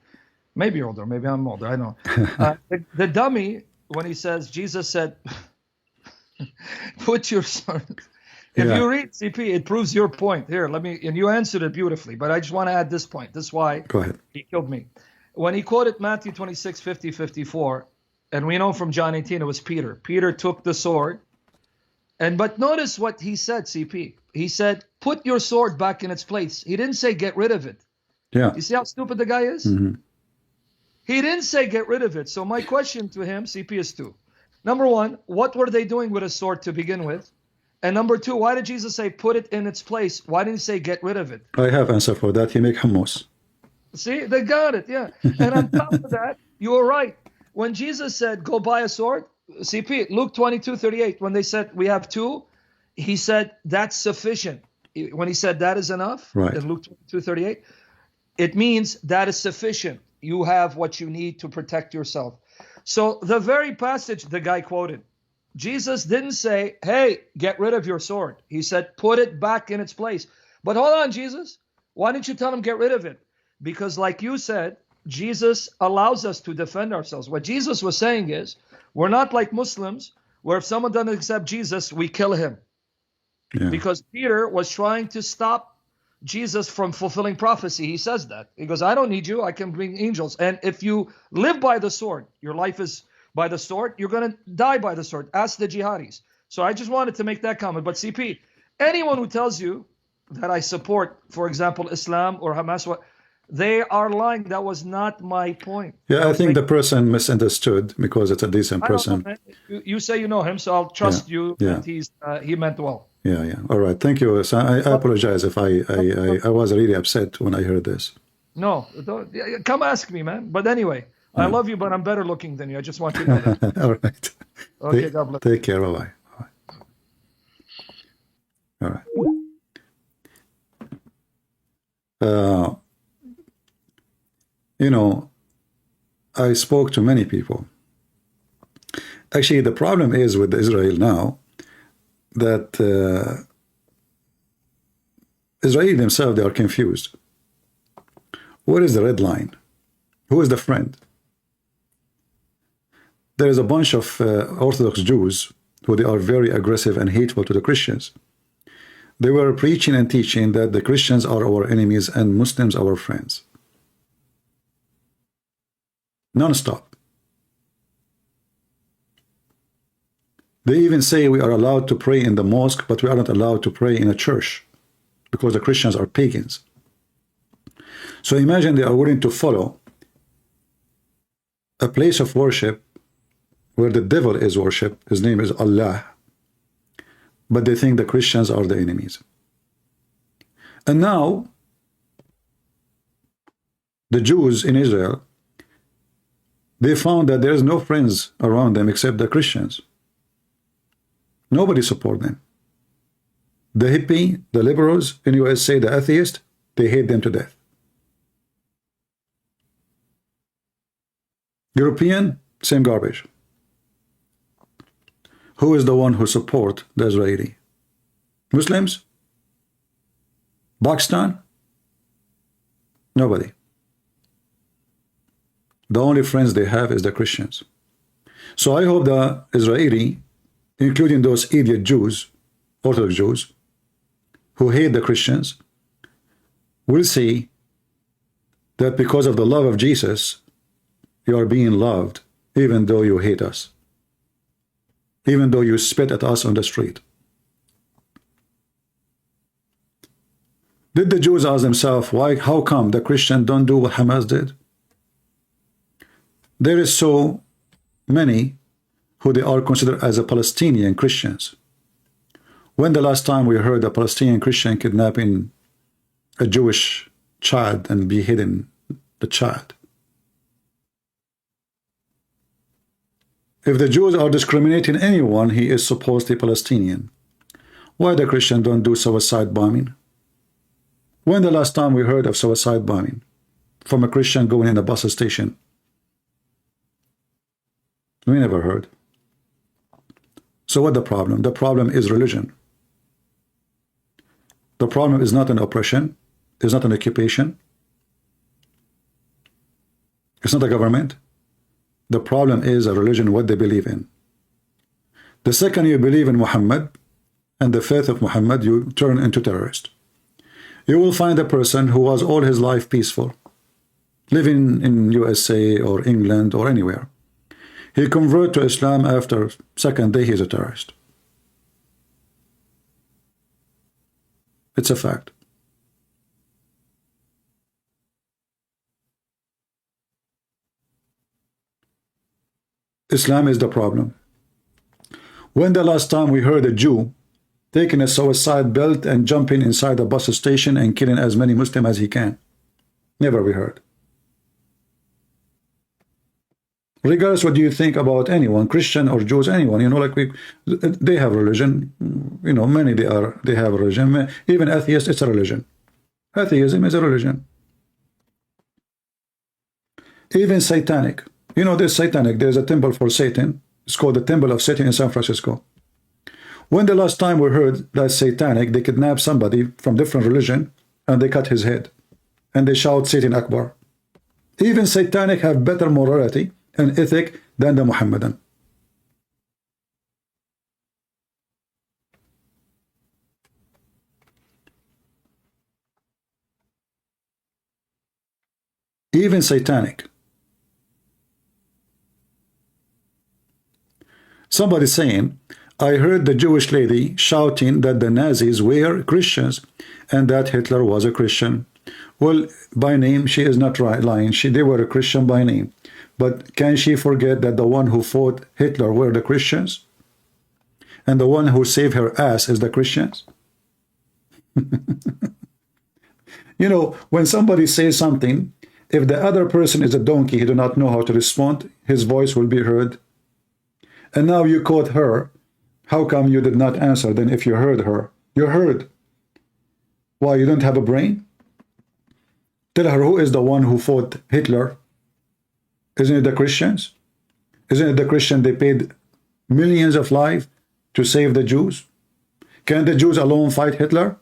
Maybe you're older. Maybe I'm older. I don't know. The dummy, when he says, Jesus said, put your sword. If you read CP, it proves your point. Here, and you answered it beautifully, but I just want to add this point. This is why he killed me. When he quoted Matthew 26, 50, 54, and we know from John 18, it was Peter. Peter took the sword. But notice what he said, CP. He said, put your sword back in its place. He didn't say get rid of it. Yeah. You see how stupid the guy is? He didn't say get rid of it. So my question to him, CP, is two. Number one, what were they doing with a sword to begin with? And number two, why did Jesus say put it in its place? Why didn't he say get rid of it? I have answer for that. He make hummus. See, they got it, yeah. And on top of that, you were right. When Jesus said, go buy a sword, CP, Luke 22:38, when they said we have two, he said that's sufficient. When he said that is enough, in Luke 22:38, it means that is sufficient. You have what you need to protect yourself. So the very passage the guy quoted, Jesus didn't say, hey, get rid of your sword. He said, put it back in its place. But hold on, Jesus. Why didn't you tell him get rid of it? Because like you said, Jesus allows us to defend ourselves. What Jesus was saying is, we're not like Muslims, where if someone doesn't accept Jesus, we kill him. Yeah. Because Peter was trying to stop Jesus from fulfilling prophecy. He says that. He goes, I don't need you. I can bring angels. And if you live by the sword, your life is by the sword, you're going to die by the sword. Ask the jihadis. So I just wanted to make that comment. But CP, anyone who tells you that I support, for example, Islam or Hamas, they are lying. That was not my point. Yeah, I think the person misunderstood because it's a decent person. You say you know him, so I'll trust you that he meant well. Yeah, yeah. All right. Thank you. So I apologize if I was really upset when I heard this. No, come ask me, man. But anyway, I love you, but I'm better looking than you. I just want you to know that. All right. Okay, God bless. Take care. Bye-bye. All right. I spoke to many people. Actually, the problem is with Israel now that Israel themselves, they are confused. What is the red line? Who is the friend? there is a bunch of Orthodox Jews who they are very aggressive and hateful to the Christians. They were preaching and teaching that the Christians are our enemies and Muslims our friends. Non-stop. They even say we are allowed to pray in the mosque, but we are not allowed to pray in a church because the Christians are pagans. So imagine they are willing to follow a place of worship where the devil is worshipped. His name is Allah. But they think the Christians are the enemies. And now, the Jews in Israel, they found that there is no friends around them except the Christians. Nobody support them. The hippie, the liberals in USA, the atheist, they hate them to death. European, same garbage. Who is the one who support the Israeli? Muslims? Pakistan? Nobody. The only friends they have is the Christians. So I hope the Israeli, including those idiot Jews, Orthodox Jews, who hate the Christians, will see that because of the love of Jesus, you are being loved, even though you hate us, even though you spit at us on the street. Did the Jews ask themselves, how come the Christians don't do what Hamas did? There is so many who they are considered as a Palestinian Christians. When the last time we heard a Palestinian Christian kidnapping a Jewish child and beheading the child? If the Jews are discriminating anyone, he is supposedly Palestinian. Why the Christians don't do suicide bombing? When the last time we heard of suicide bombing from a Christian going in a bus station? We never heard. So what the problem? The problem is religion. The problem is not an oppression. It's not an occupation. It's not a government. The problem is a religion, what they believe in. The second you believe in Muhammad and the faith of Muhammad, you turn into terrorist. You will find a person who was all his life peaceful, living in USA or England or anywhere. He converted to Islam after second day, he's a terrorist. It's a fact. Islam is the problem. When the last time we heard a Jew taking a suicide belt and jumping inside a bus station and killing as many Muslims as he can? Never we heard. Regardless what do you think about anyone, Christian or Jews, anyone, you know, like they have religion, you know, many they have religion. Even atheists, it's a religion. Atheism is a religion. Even satanic. You know, there's satanic. There's a temple for Satan. It's called the Temple of Satan in San Francisco. When the last time we heard that satanic, they kidnap somebody from different religion and they cut his head and they shout Satan Akbar. Even satanic have better morality and ethic than the Muhammadan. Even satanic. Somebody saying, I heard the Jewish lady shouting that the Nazis were Christians and that Hitler was a Christian. Well, by name, she is not lying. They were a Christian by name. But can she forget that the one who fought Hitler were the Christians? And the one who saved her ass is the Christians? You know, when somebody says something, if the other person is a donkey, he do not know how to respond, his voice will be heard. And now you caught her. How come you did not answer then if you heard her? You heard. Why, you don't have a brain? Tell her who is the one who fought Hitler. Isn't it the Christians? Isn't it the Christians they paid millions of lives to save the Jews? Can the Jews alone fight Hitler?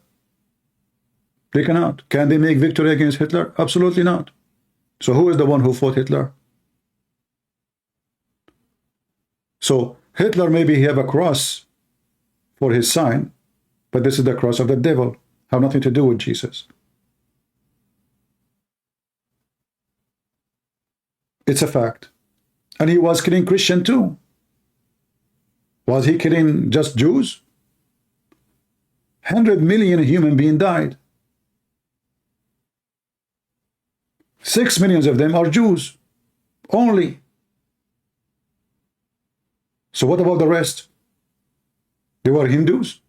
They cannot. Can they make victory against Hitler? Absolutely not. So who is the one who fought Hitler? So Hitler, maybe he have a cross for his sign, but this is the cross of the devil. Have nothing to do with Jesus. It's a fact. And he was killing Christian too. Was he killing just Jews? 100 million human beings died. 6 million of them are Jews only. So what about the rest? They were Hindus.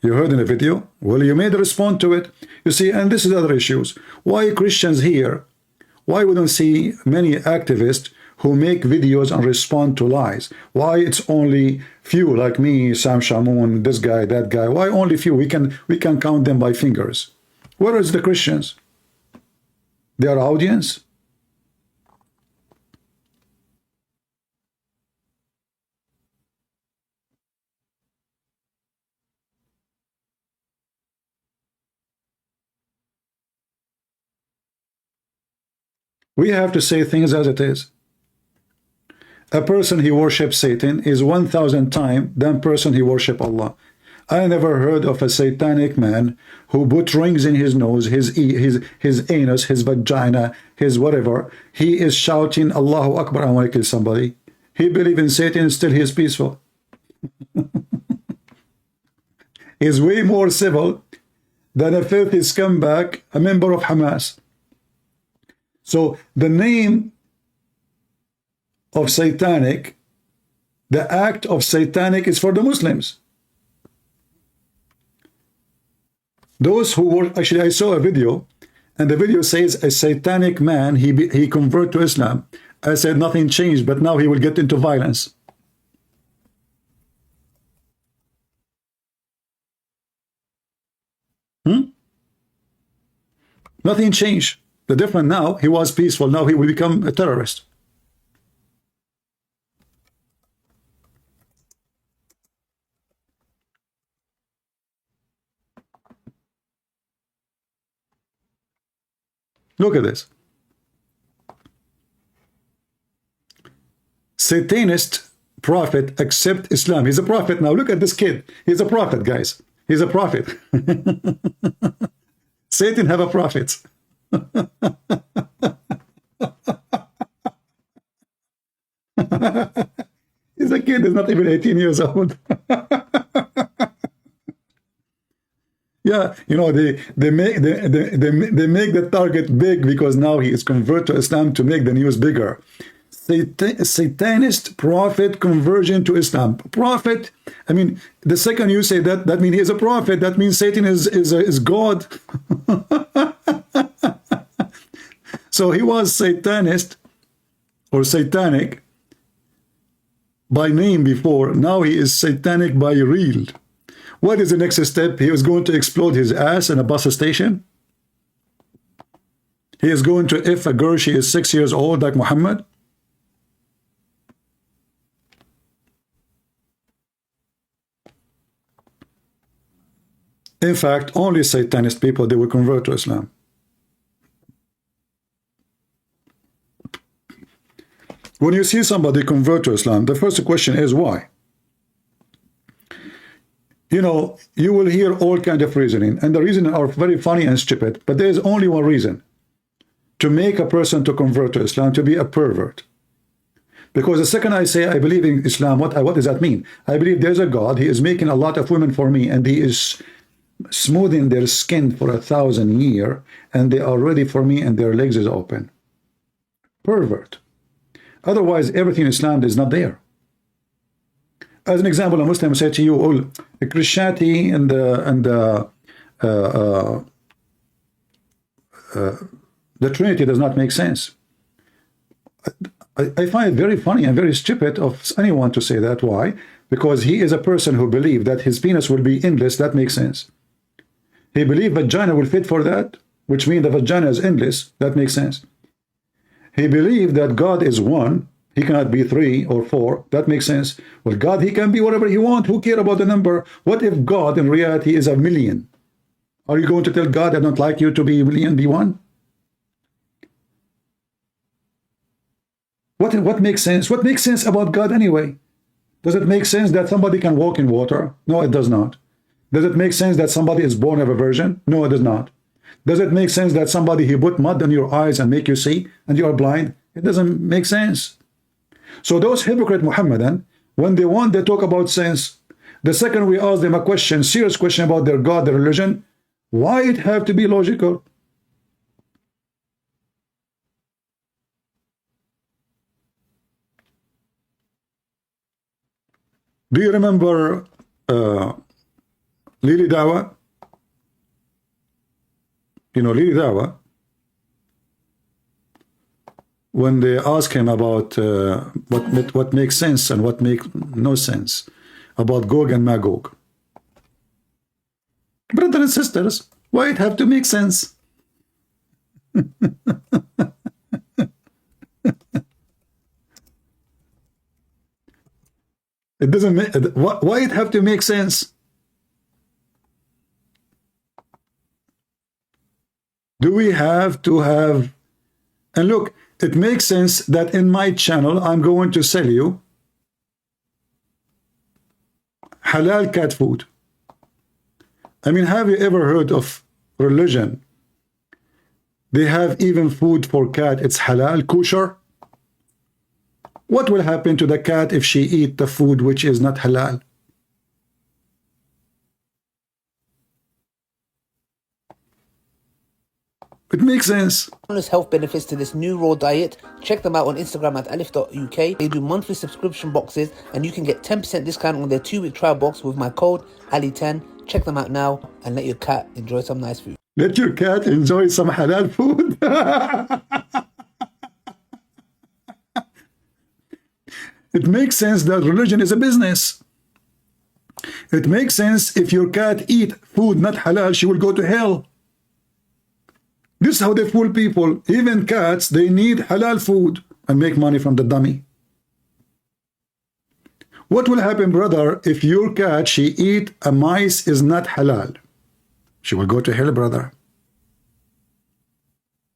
You heard in the video? Well, you made a response to it. You see, and this is other issues. Why Christians here? Why we don't see many activists who make videos and respond to lies? Why it's only few like me, Sam Shamoun, this guy, that guy? Why only few? We can count them by fingers. Where is the Christians? Their audience? We have to say things as it is. A person he worships Satan is 1,000 times than person he worship Allah. I never heard of a satanic man who put rings in his nose, his anus, his vagina, his whatever. He is shouting, Allahu Akbar, I want to kill somebody. He believes in Satan, still he is peaceful. He's way more civil than a filthy scumbag, a member of Hamas. So the name of satanic, the act of satanic is for the Muslims. Those who were, actually I saw a video, and the video says a satanic man, he converted to Islam. I said nothing changed, but now he will get into violence. Nothing changed. The difference now, he was peaceful, now he will become a terrorist. Look at this. Satanist prophet accept Islam. He's a prophet now. Look at this kid. He's a prophet, guys. He's a prophet. Satan have a prophet. He's a kid. He's not even 18 years old. Yeah, you know, they make the target big because now he is converted to Islam to make the news bigger. Satanist prophet conversion to Islam. Prophet, I mean, the second you say that, that means he is a prophet. That means Satan is God. So he was Satanist or satanic by name before. Now he is satanic by real. What is the next step? He is going to explode his ass in a bus station. He is going to, if a girl, she is 6 years old like Muhammad. In fact, only Satanist people, they will convert to Islam. When you see somebody convert to Islam, the first question is why? You know, you will hear all kinds of reasoning, and the reasoning are very funny and stupid, but there is only one reason. To make a person to convert to Islam, to be a pervert. Because the second I say I believe in Islam, what does that mean? I believe there's a God, he is making a lot of women for me, and he is smoothing their skin for 1,000 years, and they are ready for me, and their legs is open. Pervert. Otherwise, everything in Islam is not there. As an example, a Muslim said to you, "Oh, Christianity and the Trinity does not make sense." I find it very funny and very stupid of anyone to say that. Why? Because he is a person who believes that his penis will be endless. That makes sense. He believes vagina will fit for that, which means the vagina is endless. That makes sense. He believed that God is one. He cannot be 3 or 4. That makes sense. Well, God, he can be whatever he wants. Who cares about the number? What if God in reality is 1,000,000? Are you going to tell God, I don't like you to be 1,000,000, be 1? What makes sense? What makes sense about God anyway? Does it make sense that somebody can walk in water? No, it does not. Does it make sense that somebody is born of a virgin? No, it does not. Does it make sense that somebody he put mud on your eyes and make you see and you are blind? It doesn't make sense. So those hypocrite Muhammadan, when they talk about sense, the second we ask them a question, serious question about their God, their religion, why it have to be logical? Do you remember Lili Dawa? You know Lili Dawa? When they ask him about what makes sense and what makes no sense about Gog and Magog. Brothers and sisters, why it have to make sense? It doesn't make, why it have to make sense? Do we have to have, and look, it makes sense that in my channel, I'm going to sell you halal cat food. I mean, have you ever heard of religion? They have even food for cat, it's halal, kosher. What will happen to the cat if she eat the food which is not halal? It makes sense. There's health benefits to this new raw diet. Check them out on Instagram at alif.uk. They do monthly subscription boxes and you can get 10% discount on their 2-week trial box with my code Ali10. Check them out now and let your cat enjoy some nice food. Let your cat enjoy some halal food. It makes sense that religion is a business. It makes sense if your cat eat food not halal, she will go to hell. This is how they fool people. Even cats, they need halal food and make money from the dummy. What will happen, brother, if your cat, she eat a mice is not halal? She will go to hell, brother.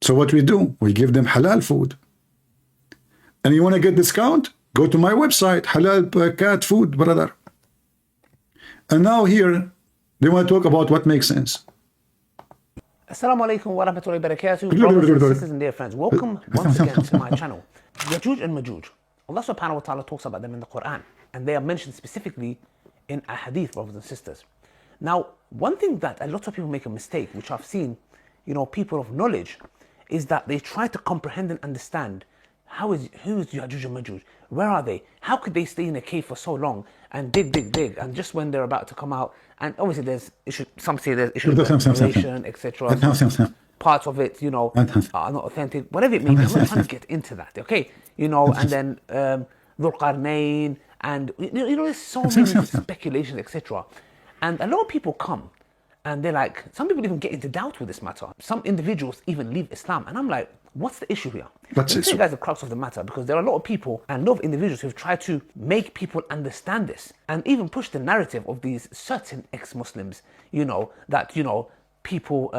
So what we do? We give them halal food. And you want to get discount? Go to my website, halal cat food, brother. And now here, they want to talk about what makes sense. Assalamu alaikum wa rahmatullahi wa barakatuh. Brothers and sisters and dear friends, welcome once again to my channel. Yajuj and Majuj. Allah subhanahu wa ta'ala talks about them in the Quran. And they are mentioned specifically in a hadith, brothers and sisters. Now, one thing that a lot of people make a mistake, which I've seen, you know, people of knowledge, is that they try to comprehend and understand who is Yajuj and Majuj? Where are they? How could they stay in a cave for so long and dig, and just when they're about to come out, and obviously there's issues, some say there's issues with ventilation, etc. Parts of it, you know, are not authentic, whatever it may be. I'm not trying to get into that, okay? You know, and then Dhul Qarnayn, and you know, there's so many speculations, etc. And a lot of people come and they're like, some people even get into doubt with this matter. Some individuals even leave Islam, and I'm like, what's the issue here? Let me tell you guys the crux of the matter, because there are a lot of people and a lot of individuals who've tried to make people understand this and even push the narrative of these certain ex-Muslims, you know, that, you know, people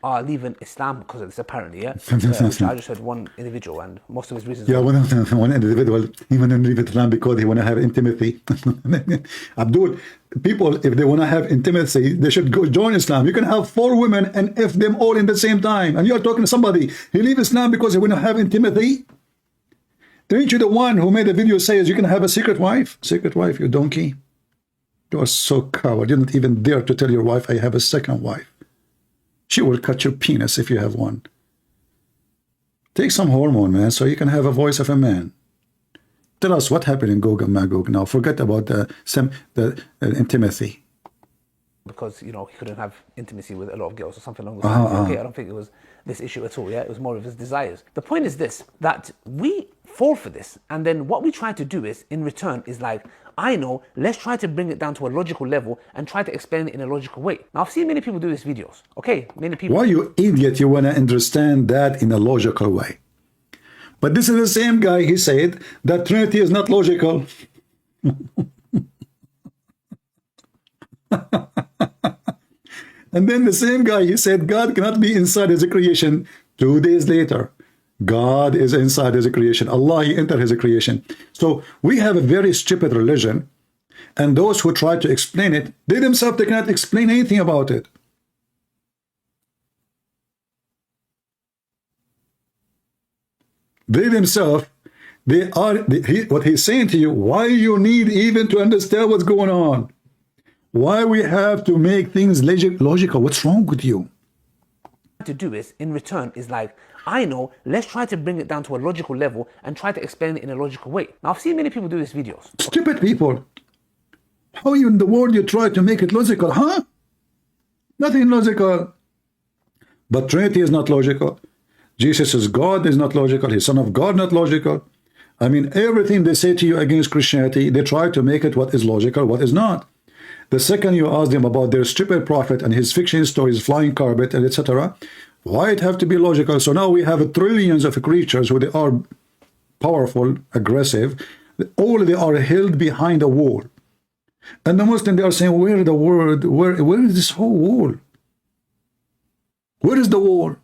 are leaving Islam because of this, apparently, yeah? Which I just heard one individual, and most of his reasons... Yeah, one individual, he want to leave Islam because he want to have intimacy. Abdul, people, if they want to have intimacy, they should go join Islam. You can have 4 women and F them all in the same time. And you're talking to somebody, he leave Islam because he want to have intimacy? Ain't you the one who made a video says you can have a secret wife? Secret wife, you donkey. You are so coward. You don't even dare to tell your wife, I have a second wife. She will cut your penis if you have one. Take some hormone, man, so you can have a voice of a man. Tell us what happened in Gog and Magog now. Forget about the intimacy. Because, you know, he couldn't have intimacy with a lot of girls or something along those lines. Okay, I don't think it was this issue at all, yeah? It was more of his desires. The point is this, that we fall for this, and then what we try to do is, in return, is like, I know, let's try to bring it down to a logical level and try to explain it in a logical way. Now, I've seen many people do these videos, okay? Many people... Why, you idiot, you want to understand that in a logical way? But this is the same guy, he said, that Trinity is not logical. And then the same guy, he said, God cannot be inside his creation. 2 days later, God is inside his creation. Allah, he entered his creation. So we have a very stupid religion, and those who try to explain it, they themselves, they cannot explain anything about it. They themselves, what he's saying to you, why you need even to understand what's going on? Why we have to make things logical? What's wrong with you? To do is, in return, is like, I know, let's try to bring it down to a logical level and try to explain it in a logical way. Now, I've seen many people do these videos. Stupid people. How in the world you try to make it logical, huh? Nothing logical. But Trinity is not logical. Jesus is God is not logical. He's Son of God, not logical. I mean, everything they say to you against Christianity, they try to make it what is logical, what is not. The second you ask them about their stupid prophet and his fiction stories, flying carpet, and etc., why it have to be logical? So now we have trillions of creatures who they are powerful, aggressive, all they are held behind a wall. And the Muslims, they are saying, where the word, where is this whole wall? Where is the wall?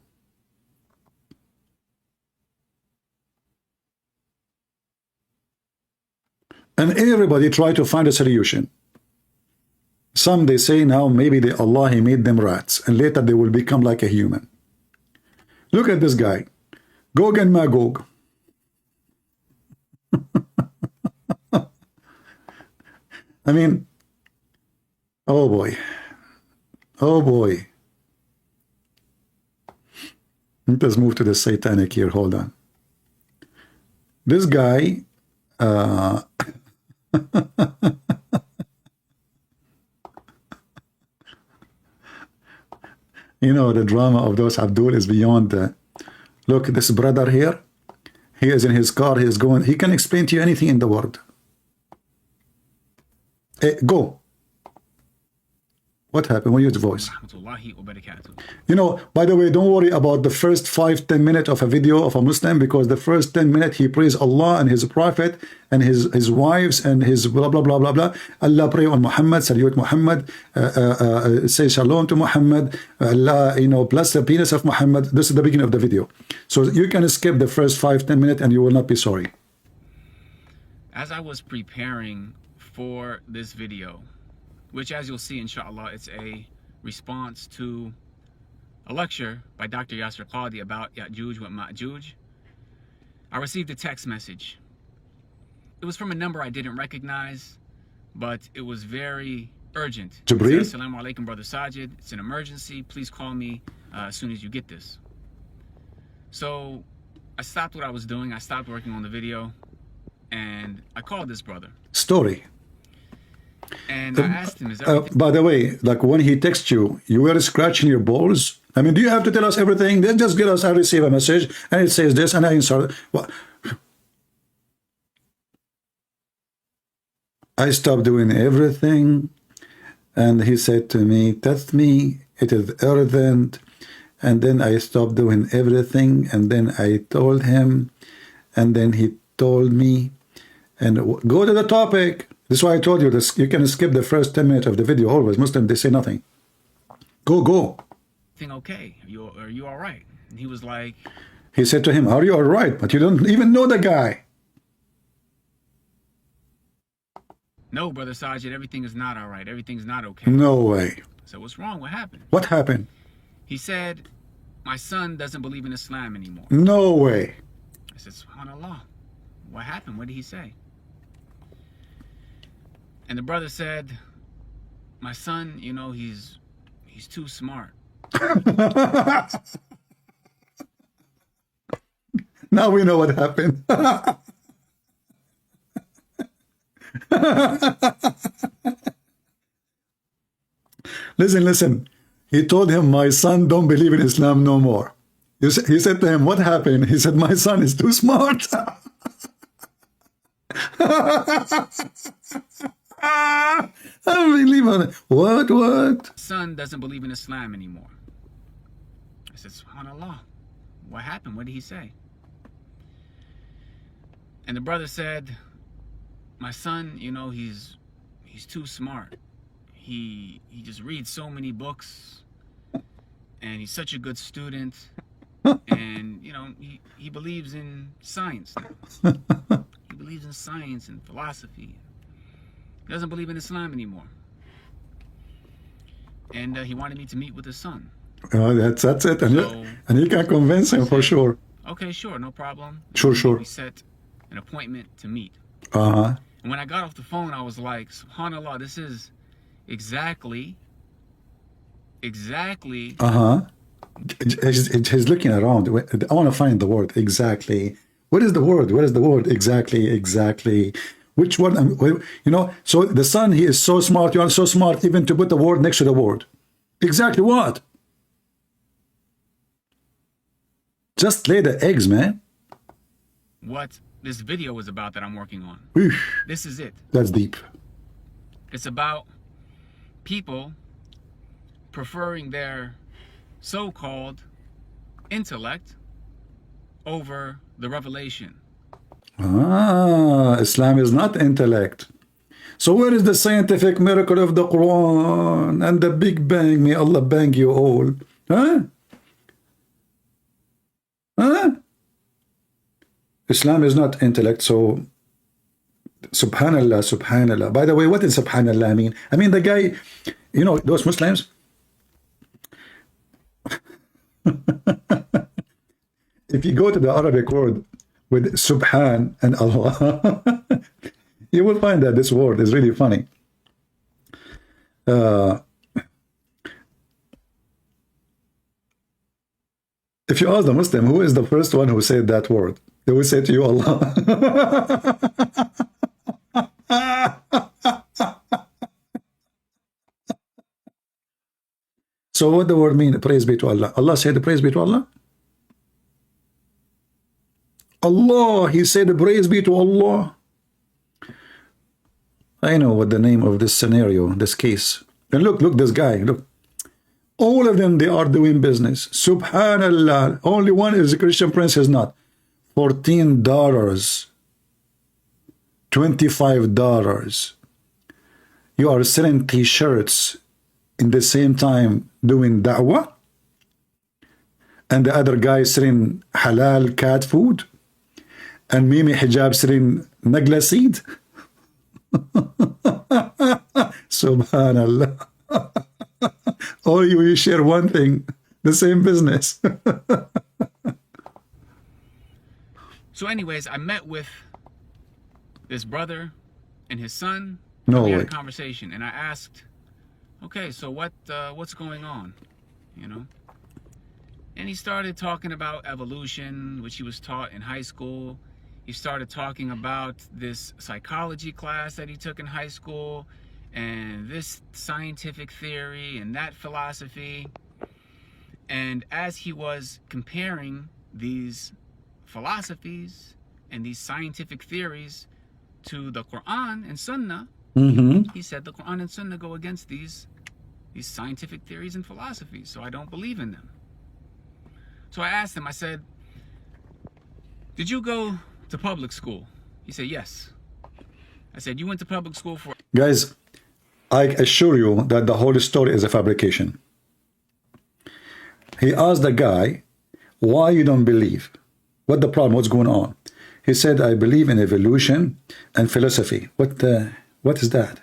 And everybody try to find a solution. Some they say now maybe Allah he made them rats and later they will become like a human. Look at this guy, Gog and Magog. I mean, oh boy, oh boy. Let's move to the satanic here. Hold on. This guy. You know, the drama of those Abdul is beyond look, this brother here, he is in his car, he is going, he can explain to you anything in the world. Hey, go. What happened? What is your voice? You know, by the way, don't worry about the first 5-10 minutes of a video of a Muslim, because the first 10 minutes he prays Allah and his prophet and his wives and his blah blah blah blah blah. Allah pray on Muhammad, salute Muhammad, say shalom to Muhammad, Allah, you know, bless the penis of Muhammad. This is the beginning of the video. So you can skip the first 5-10 minutes and you will not be sorry. As I was preparing for this video, which, as you'll see, inshallah, it's a response to a lecture by Dr. Yasser Qadi about Ya'juj wa Ma'juj, I received a text message. It was from a number I didn't recognize, but it was very urgent. Jibreel? Assalamu alaikum, Brother Sajid. It's an emergency. Please call me as soon as you get this. So I stopped what I was doing. I stopped working on the video, and I called this brother. Story. And I asked him, is everything... by the way, like when he texts you, you were scratching your balls. I mean, do you have to tell us everything? Then just get us, I receive a message and it says this and I answer. Well, I stopped doing everything. And he said to me, test me, it is urgent. And then I stopped doing everything. And then I told him, and then he told me, and go to the topic. This is why I told you this. You can skip the first 10 minutes of the video. Always Muslim, they say nothing. Go. Okay? Are you all right? And he was like, he said to him, are you all right? But you don't even know the guy. no, Brother Sajid, everything is not all right. Everything's not okay. No way. So what's wrong? What happened? What happened? He said, my son doesn't believe in Islam anymore. No way. I said, SubhanAllah. What happened? What did he say? And the brother said, my son, you know, he's too smart. Now we know what happened. Listen. He told him, my son don't believe in Islam no more. He said to him, what happened? He said, my son is too smart. Unbelievable. What? Son doesn't believe in Islam anymore. I said, SubhanAllah. What happened? What did he say? And the brother said, my son, you know, he's too smart. He just reads so many books, and he's such a good student, And, you know, he believes in science now. He believes in science and philosophy. He doesn't believe in Islam anymore. And he wanted me to meet with his son. That's it. And, So, and you can convince him for sure. okay, sure, no problem. Sure. We set an appointment to meet. Uh-huh. And when I got off the phone, I was like, SubhanAllah, this is exactly. Uh-huh. He's looking around. I want to find the word exactly. What is the word? What is the word? Exactly. Which one? You know, so the son, he is so smart. You are so smart even to put the word next to the word. Exactly what? Just lay the eggs, man. What this video is about that I'm working on. Eesh, This is it. that's deep. It's about people preferring their so-called intellect over the revelation. Islam is not intellect. So where is the scientific miracle of the Quran and the Big Bang? May Allah bang you all. Huh? Islam is not intellect, so subhanallah. By the way, what does subhanallah mean? I mean, the guy, you know, those Muslims, if you go to the Arabic word with subhan and Allah, you will find that this word is really funny. If you ask the Muslim, who is the first one who said that word? They will say to you, Allah. So what the word mean? Praise be to Allah. Allah said, praise be to Allah. Allah, he said, praise be to Allah. I know what the name of this scenario, this case. And look, this guy, look. All of them, they are doing business. Subhanallah. Only one is a Christian prince, is not. $14. $25. You are selling t-shirts in the same time doing da'wah? And the other guy selling halal cat food? And Mimi Hijab selling nagla seed? Subhanallah. All you share one thing, the same business. So anyways, I met with this brother and his son. No we had way. a conversation, and I asked, okay, so what's going on, you know? And he started talking about evolution, which he was taught in high school. He started talking about this psychology class that he took in high school, and this scientific theory and that philosophy. And as he was comparing these philosophies and these scientific theories to the Quran and Sunnah, he said the Quran and Sunnah go against these scientific theories and philosophies, so I don't believe in them. So I asked him, I said, did you go to public school? He said, yes. I said, you went to public school for... Guys, I assure you that the whole story is a fabrication. He asked the guy, why you don't believe? What the problem? What's going on? He said, I believe in evolution and philosophy. What is that?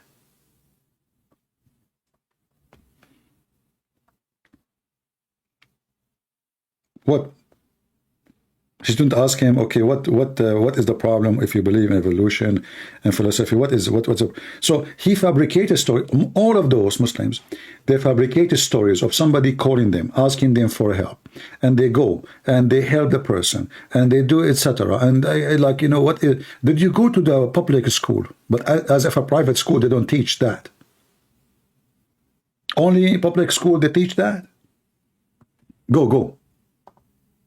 What? She didn't ask him, okay, what is the problem if you believe in evolution and philosophy? What's up? So he fabricated story. All of those Muslims, they fabricated stories of somebody calling them, asking them for help, and they go and they help the person and they do etc. And I like, you know what? Did you go to the public school? But as if a private school, they don't teach that. Only public school they teach that. Go.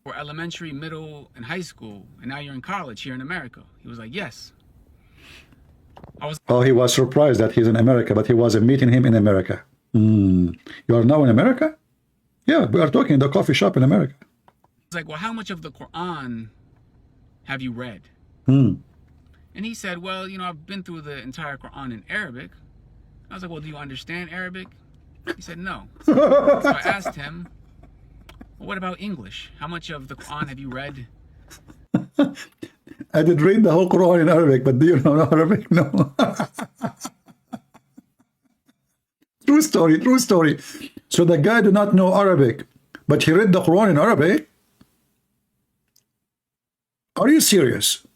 For elementary, middle, and high school, and now you're in college here in America. He was like, yes. Oh, he was surprised that he's in America, but he wasn't meeting him in America. You are now in America? Yeah, we are talking in the coffee shop in America. It's like, well, how much of the Quran have you read? And he said, well, you know, I've been through the entire Quran in Arabic. I was like, well, do you understand Arabic? He said, no. So I asked him, well, what about English? How much of the Quran have you read? I did read the whole Quran in Arabic, but do you know Arabic? No. True story, true story. So the guy do not know Arabic, but he read the Quran in Arabic? Are you serious?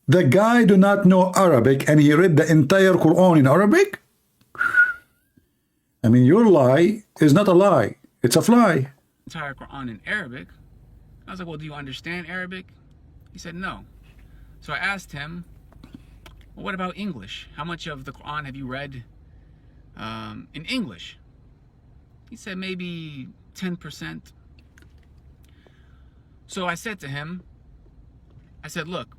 The guy do not know Arabic and he read the entire Quran in Arabic? I mean, your lie is not a lie. It's a fly. Entire Quran in Arabic. I was like, well, do you understand Arabic? He said, no. So I asked him, well, what about English? How much of the Quran have you read in English? He said, maybe 10%. So I said to him, I said, look,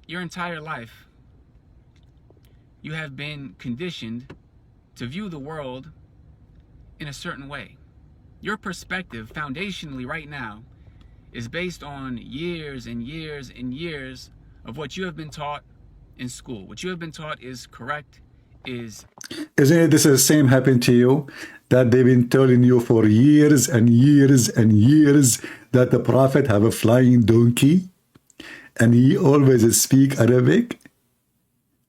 your entire life, you have been conditioned to view the world in a certain way. Your perspective, foundationally right now, is based on years and years and years of what you have been taught in school. What you have been taught is correct, is... Isn't it this is the same happened to you? That they've been telling you for years and years and years that the Prophet have a flying donkey and he always speak Arabic?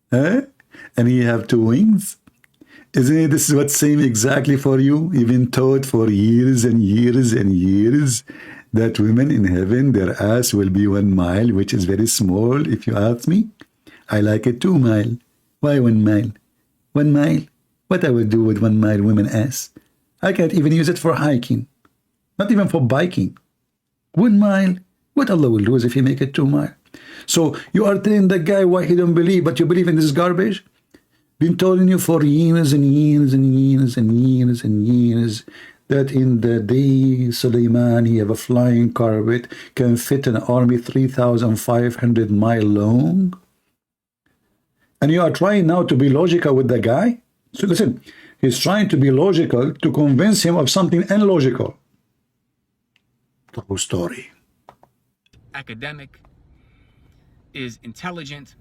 Huh? And he have two wings? Isn't it this is what's same exactly for you? You've been taught for years and years and years that women in heaven, their ass will be 1 mile, which is very small, if you ask me. I like it 2 mile. Why 1 mile? 1 mile? What I would do with 1 mile women ass? I can't even use it for hiking. Not even for biking. 1 mile? What Allah will do is if you make it 2 mile. So you are telling the guy why he don't believe, but you believe in this garbage? Been telling you for years and years and years and years and years that in the day Suleiman, he have a flying carpet, can fit an army 3,500 miles long. And you are trying now to be logical with the guy? So listen, he's trying to be logical to convince him of something illogical. True story. Academic, is intelligent,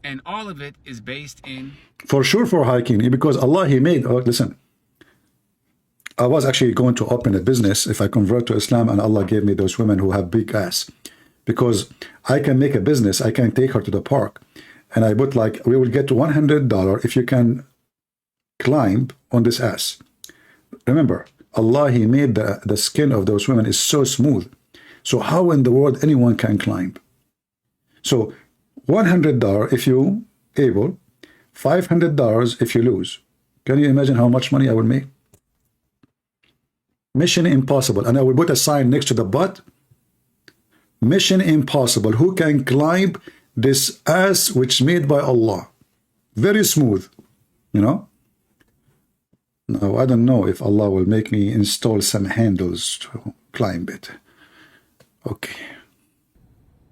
and all of it is based in... For sure for hiking, because Allah, he made... Oh, listen. I was actually going to open a business if I convert to Islam and Allah gave me those women who have big ass. Because I can make a business, I can take her to the park. And I put like, we will get $100 if you can climb on this ass. Remember, Allah, he made the skin of those women is so smooth. So how in the world anyone can climb? So $100 if you able, $500 if you lose. Can you imagine how much money I will make? Mission impossible. And I will put a sign next to the butt. Mission impossible. Who can climb this ass which made by Allah? Very smooth, you know. Now I don't know if Allah will make me install some handles to climb it. Okay.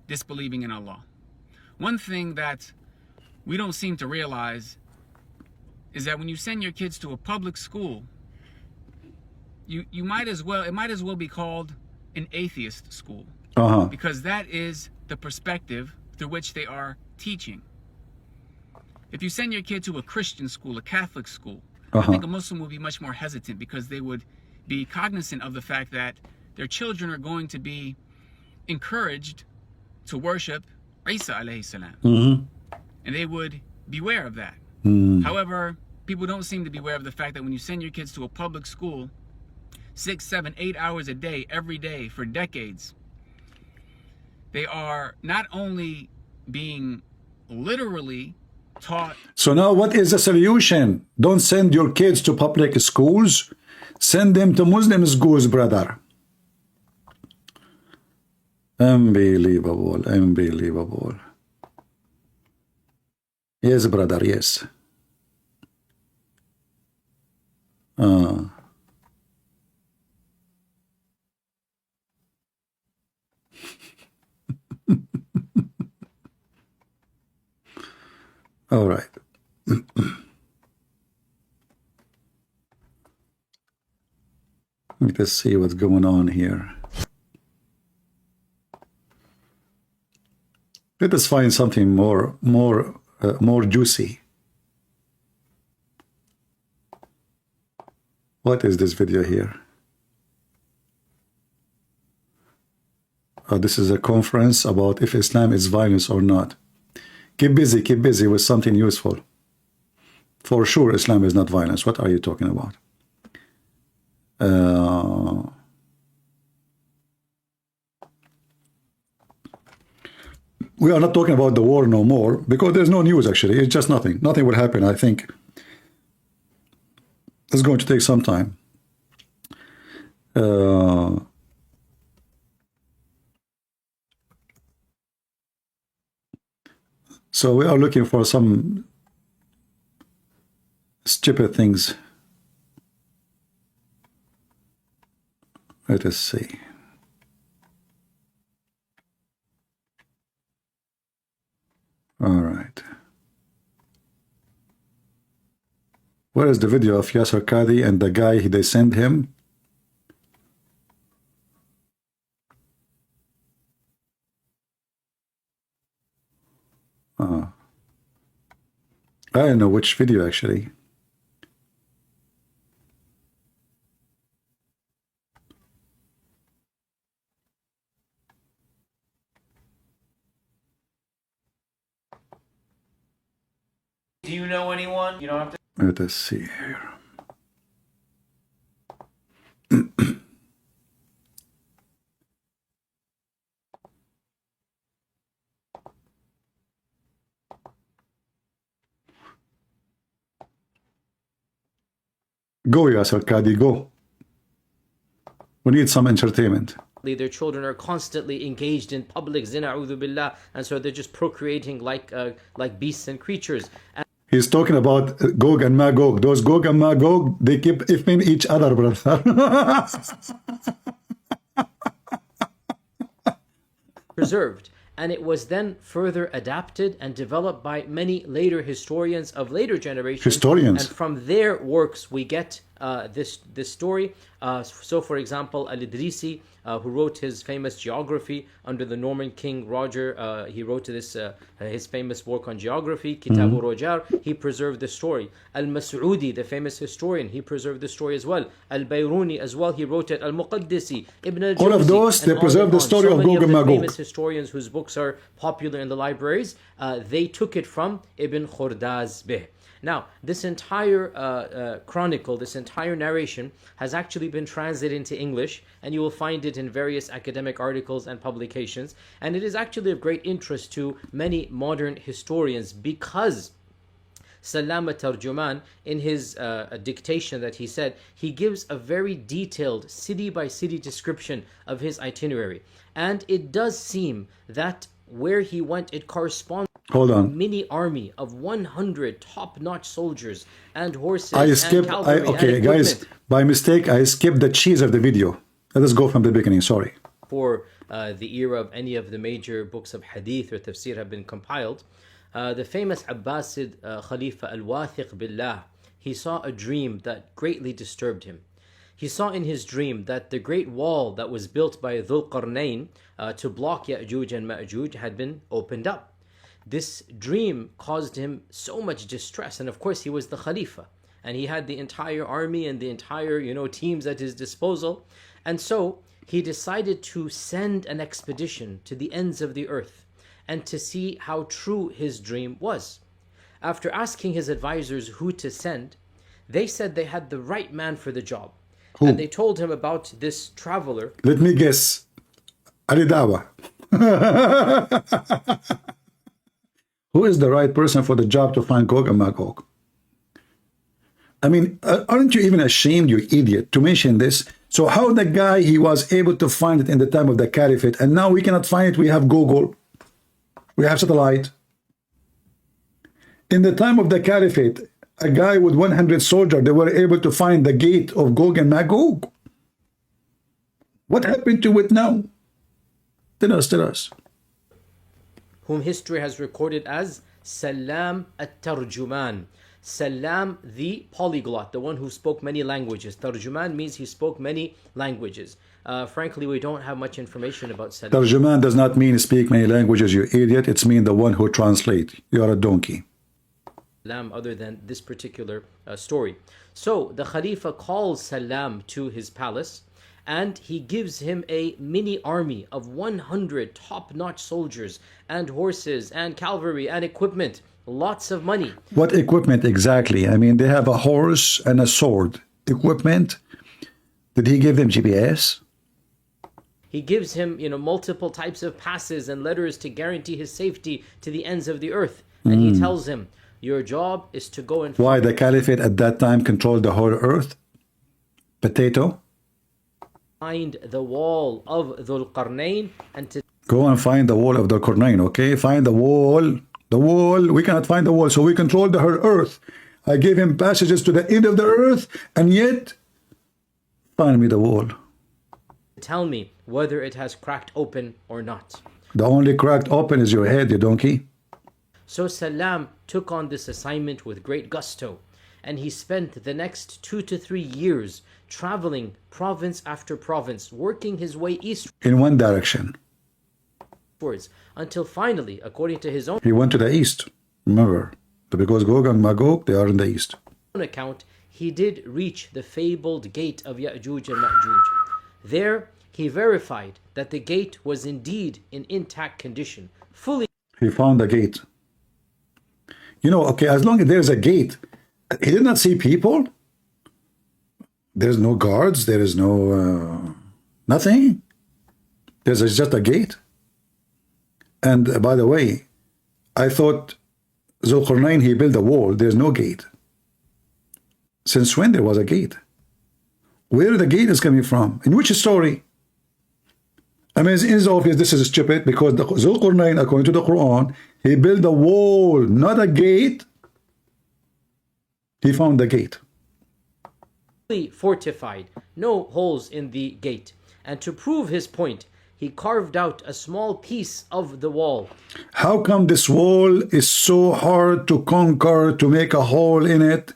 Disbelieving in Allah. One thing that we don't seem to realize is that when you send your kids to a public school, you might as well, it might as well be called an atheist school. Because that is the perspective through which they are teaching. If you send your kid to a Christian school, a Catholic school, I think a Muslim would be much more hesitant because they would be cognizant of the fact that their children are going to be encouraged to worship Isa alayhi salam. And they would beware of that. However, people don't seem to be aware of the fact that when you send your kids to a public school, 6, 7, 8 hours a day, every day, for decades, they are not only being literally taught. So now what is the solution? Don't send your kids to public schools. Send them to Muslim schools, brother. Unbelievable, unbelievable. Yes, brother, yes. All right. Let's see what's going on here. Let us find something more juicy. What is this video here? This is a conference about if Islam is violence or not. Keep busy with something useful. For sure, Islam is not violence. What are you talking about? We are not talking about the war no more, because there's no news actually. It's just nothing. Nothing will happen, I think. It's going to take some time. So we are looking for some stupid things. Let us see. All right. Where is the video of Yasser Qadi and the guy they sent him? I don't know which video actually. Do you know anyone? You don't have to. Let us see here. Go, Yasser Qadi, go. We need some entertainment. Their children are constantly engaged in public zina, a'udhu billah, and so they're just procreating like beasts and creatures. And He's talking about Gog and Magog. Those Gog and Magog, they keep ifing each other, brother. preserved. And it was then further adapted and developed by many later historians of later generations. Historians. And from their works we get this story. So for example, Al-Idrisi, who wrote his famous geography under the Norman king Roger, he wrote this his famous work on geography, Kitab al-Rojar. He preserved the story. Al-Mas'udi, the famous historian, he preserved the story as well. Al-Bayruni as well, he wrote it. Al-Muqaddisi, Ibn al-Jawzi, all of those, they preserved the story of Gog and Magog. Famous historians whose books are popular in the libraries, they took it from Ibn Khordaz Bih. Now, this entire chronicle, this entire narration has actually been translated into English, and you will find it in various academic articles and publications. And it is actually of great interest to many modern historians because Salam al-Tarjuman, in his dictation that he said, he gives a very detailed city-by-city description of his itinerary. And it does seem that where he went, it corresponds Hold on. mini army of 100 top-notch soldiers and horses I and skipped. cavalry Okay, and guys, equipment by mistake, I skipped the cheese of the video. Let us go from the beginning. Sorry. for the era of any of the major books of hadith or tafsir have been compiled. The famous Abbasid Khalifa al-Wathiq Billah, he saw a dream that greatly disturbed him. He saw in his dream that the great wall that was built by Dhul Qarnayn to block Ya'juj and Ma'juj had been opened up. This dream caused him so much distress, and of course he was the Khalifa, and he had the entire army and the entire teams at his disposal, and so he decided to send an expedition to the ends of the earth and to see how true his dream was. After asking his advisors who to send, they said they had the right man for the job. Who? And they told him about this traveler. Let me guess. Ali Dawa. Who is the right person for the job to find Gog and Magog? I mean, aren't you even ashamed, you idiot, to mention this? So how the guy, he was able to find it in the time of the Caliphate, and now we cannot find it, we have Google, we have satellite. In the time of the Caliphate, a guy with 100 soldiers, they were able to find the gate of Gog and Magog. What happened to it now? Tell us. Whom history has recorded as Salam al-Tarjuman. Salam, the polyglot, the one who spoke many languages. Tarjuman means he spoke many languages. Frankly, we don't have much information about Salam. Tarjuman does not mean speak many languages, you idiot. It's mean the one who translates. You are a donkey. Salam, other than this particular story. So the Khalifa calls Salam to his palace, and he gives him a mini army of 100 top-notch soldiers and horses and cavalry and equipment, lots of money. What equipment exactly? I mean, they have a horse and a sword. Equipment? Did he give them GPS? He gives him, multiple types of passes and letters to guarantee his safety to the ends of the earth. And he tells him, your job is to go and Why the caliphate at that time controlled the whole earth? Potato? find the wall of Dhul Qarnayn and to Go and find the wall of the Qarnayn, okay? Find the wall. The wall. We cannot find the wall, so we control the whole earth. I gave him passages to the end of the earth, and yet, find me the wall. tell me whether it has cracked open or not. The only cracked open is your head, you donkey. So Salam took on this assignment with great gusto, and he spent the next 2 to 3 years traveling province after province, working his way In one direction. eastwards, until finally, according to his own He went to the east. Remember, because Gog and Magog, they are in the east. account, he did reach the fabled gate of Ya'juj and Ma'juj. There, he verified that the gate was indeed in intact condition, fully He found the gate. Okay, as long as there's a gate, he did not see people. There's no guards. There is no nothing. There's just a gate. And by the way, I thought Zulqarnain, he built a wall. There's no gate. Since when there was a gate? Where the gate is coming from? In which story? I mean, it's obvious this is stupid because the Zulqarnain, according to the Quran, he built a wall, not a gate. He found the gate. fortified, no holes in the gate. And to prove his point, he carved out a small piece of the wall. How come this wall is so hard to conquer, to make a hole in it?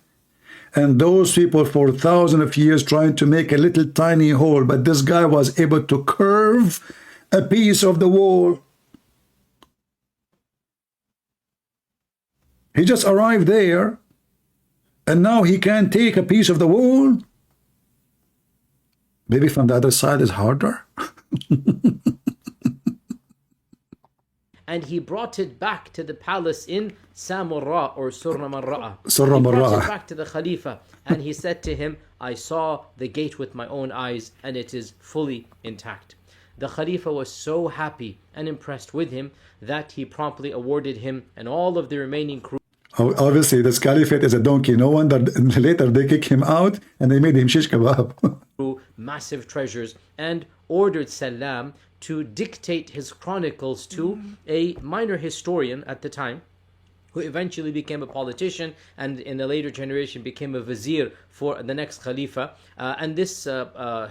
And those people for thousands of years trying to make a little tiny hole, but this guy was able to curve a piece of the wall. He just arrived there, and now he can't take a piece of the wall. Maybe from the other side is harder. And he brought it back to the palace in Samurra or Surra Marra'a. Surra He brought Marra'a. it back to the Khalifa, and he said to him, I saw the gate with my own eyes, and it is fully intact. The Khalifa was so happy and impressed with him that he promptly awarded him and all of the remaining crew Obviously, this caliphate is a donkey. No wonder later they kick him out and they made him shish kebab. massive treasures, and ordered Salam to dictate his chronicles to a minor historian at the time, who eventually became a politician and in a later generation became a vizier for the next Khalifa. And this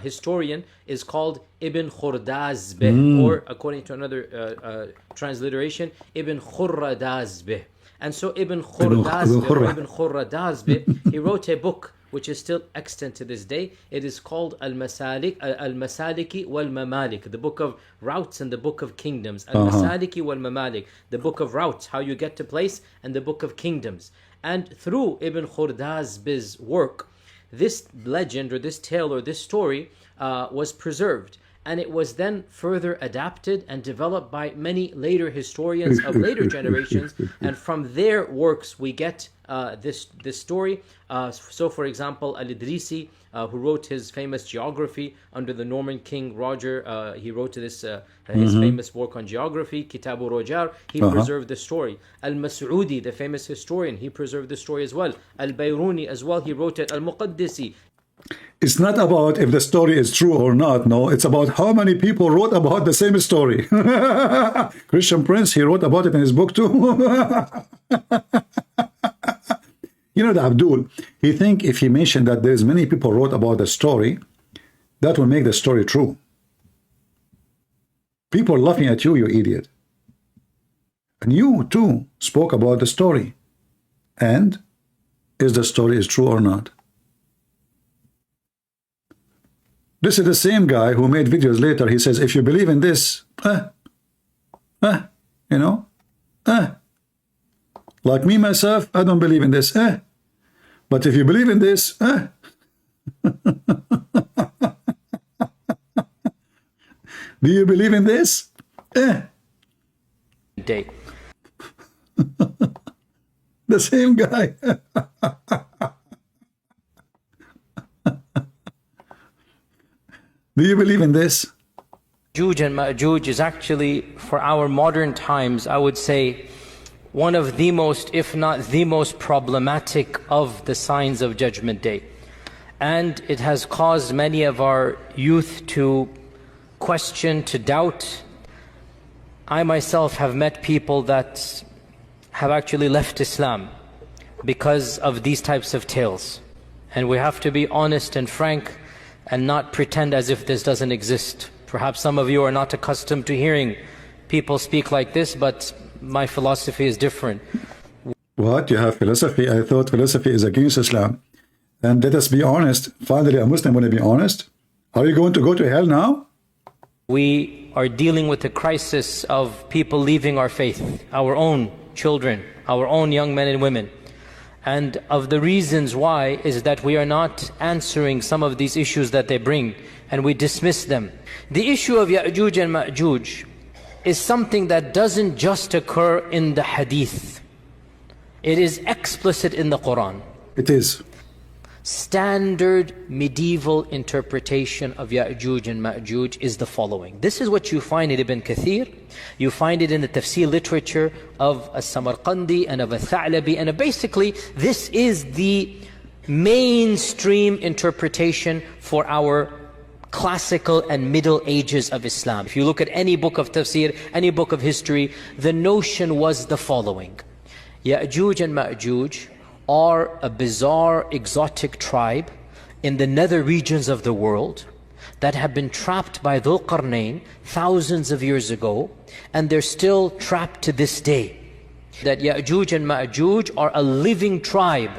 historian is called Ibn Khurdazbeh, or according to another transliteration, Ibn Khurradazbeh. And so Ibn Khurradazbeh, he wrote a book which is still extant to this day. It is called Al-Masaliki wal-Mamalik, the book of routes and the book of kingdoms. Al-Masaliki wal-Mamalik, the book of routes, how you get to place, and the book of kingdoms. And through Ibn Khurdazbeh's work, this legend or this tale or this story was preserved. And it was then further adapted and developed by many later historians of later generations. And from their works, we get this story. So, for example, Al-Idrisi, who wrote his famous geography under the Norman king Roger, he wrote this his famous work on geography, Kitabu Rojar. He preserved the story. Al-Mas'udi, the famous historian, he preserved the story as well. Al-Bayruni as well, he wrote it. Al-Muqaddisi. It's not about if the story is true or not. No, it's about how many people wrote about the same story. Christian Prince, he wrote about it in his book too. The Abdul, he think if he mentioned that there's many people wrote about the story, that will make the story true. People laughing at you, you idiot. And you too spoke about the story. And is the story is true or not? This is the same guy who made videos later. He says, if you believe in this, like me, myself, I don't believe in this, But if you believe in this, Do you believe in this? Day. The same guy. Do you believe in this? Ya'juj and Ma'juj is actually, for our modern times, I would say, one of the most, if not the most problematic of the signs of Judgment Day. And it has caused many of our youth to question, to doubt. I myself have met people that have actually left Islam because of these types of tales. And we have to be honest and frank and not pretend as if this doesn't exist. Perhaps some of you are not accustomed to hearing people speak like this, but my philosophy is different. What? You have philosophy? I thought philosophy is against Islam. And let us be honest. Finally, a Muslim want to be honest. Are you going to go to hell now? We are dealing with a crisis of people leaving our faith, our own children, our own young men and women. And of the reasons why is that we are not answering some of these issues that they bring, and we dismiss them. The issue of Ya'juj and Ma'juj is something that doesn't just occur in the hadith. It is explicit in the Quran. It is. Standard medieval interpretation of Ya'juj and Ma'juj is the following. This is what you find in Ibn Kathir. You find it in the tafsir literature of As-Samarqandi and of Al-Tha'labi. And basically, this is the mainstream interpretation for our classical and middle ages of Islam. If you look at any book of tafsir, any book of history, the notion was the following. Ya'juj and Ma'juj are a bizarre, exotic tribe in the nether regions of the world that have been trapped by Dhul Qarnayn thousands of years ago, and they're still trapped to this day. That Ya'juj and Ma'juj are a living tribe,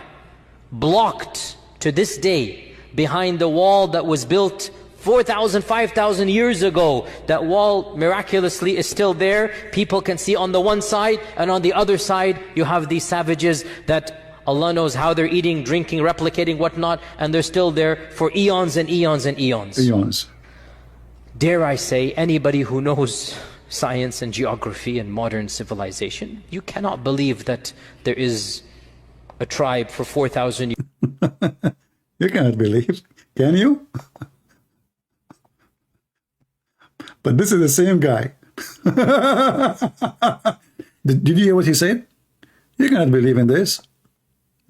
blocked to this day behind the wall that was built 4,000, 5,000 years ago. That wall miraculously is still there. People can see on the one side, and on the other side you have these savages that Allah knows how they're eating, drinking, replicating, whatnot, and they're still there for eons and eons and eons. Eons. Dare I say, anybody who knows science and geography and modern civilization, you cannot believe that there is a tribe for 4,000 years. You cannot believe. Can you? But this is the same guy. Did you hear what he said? You cannot believe in this.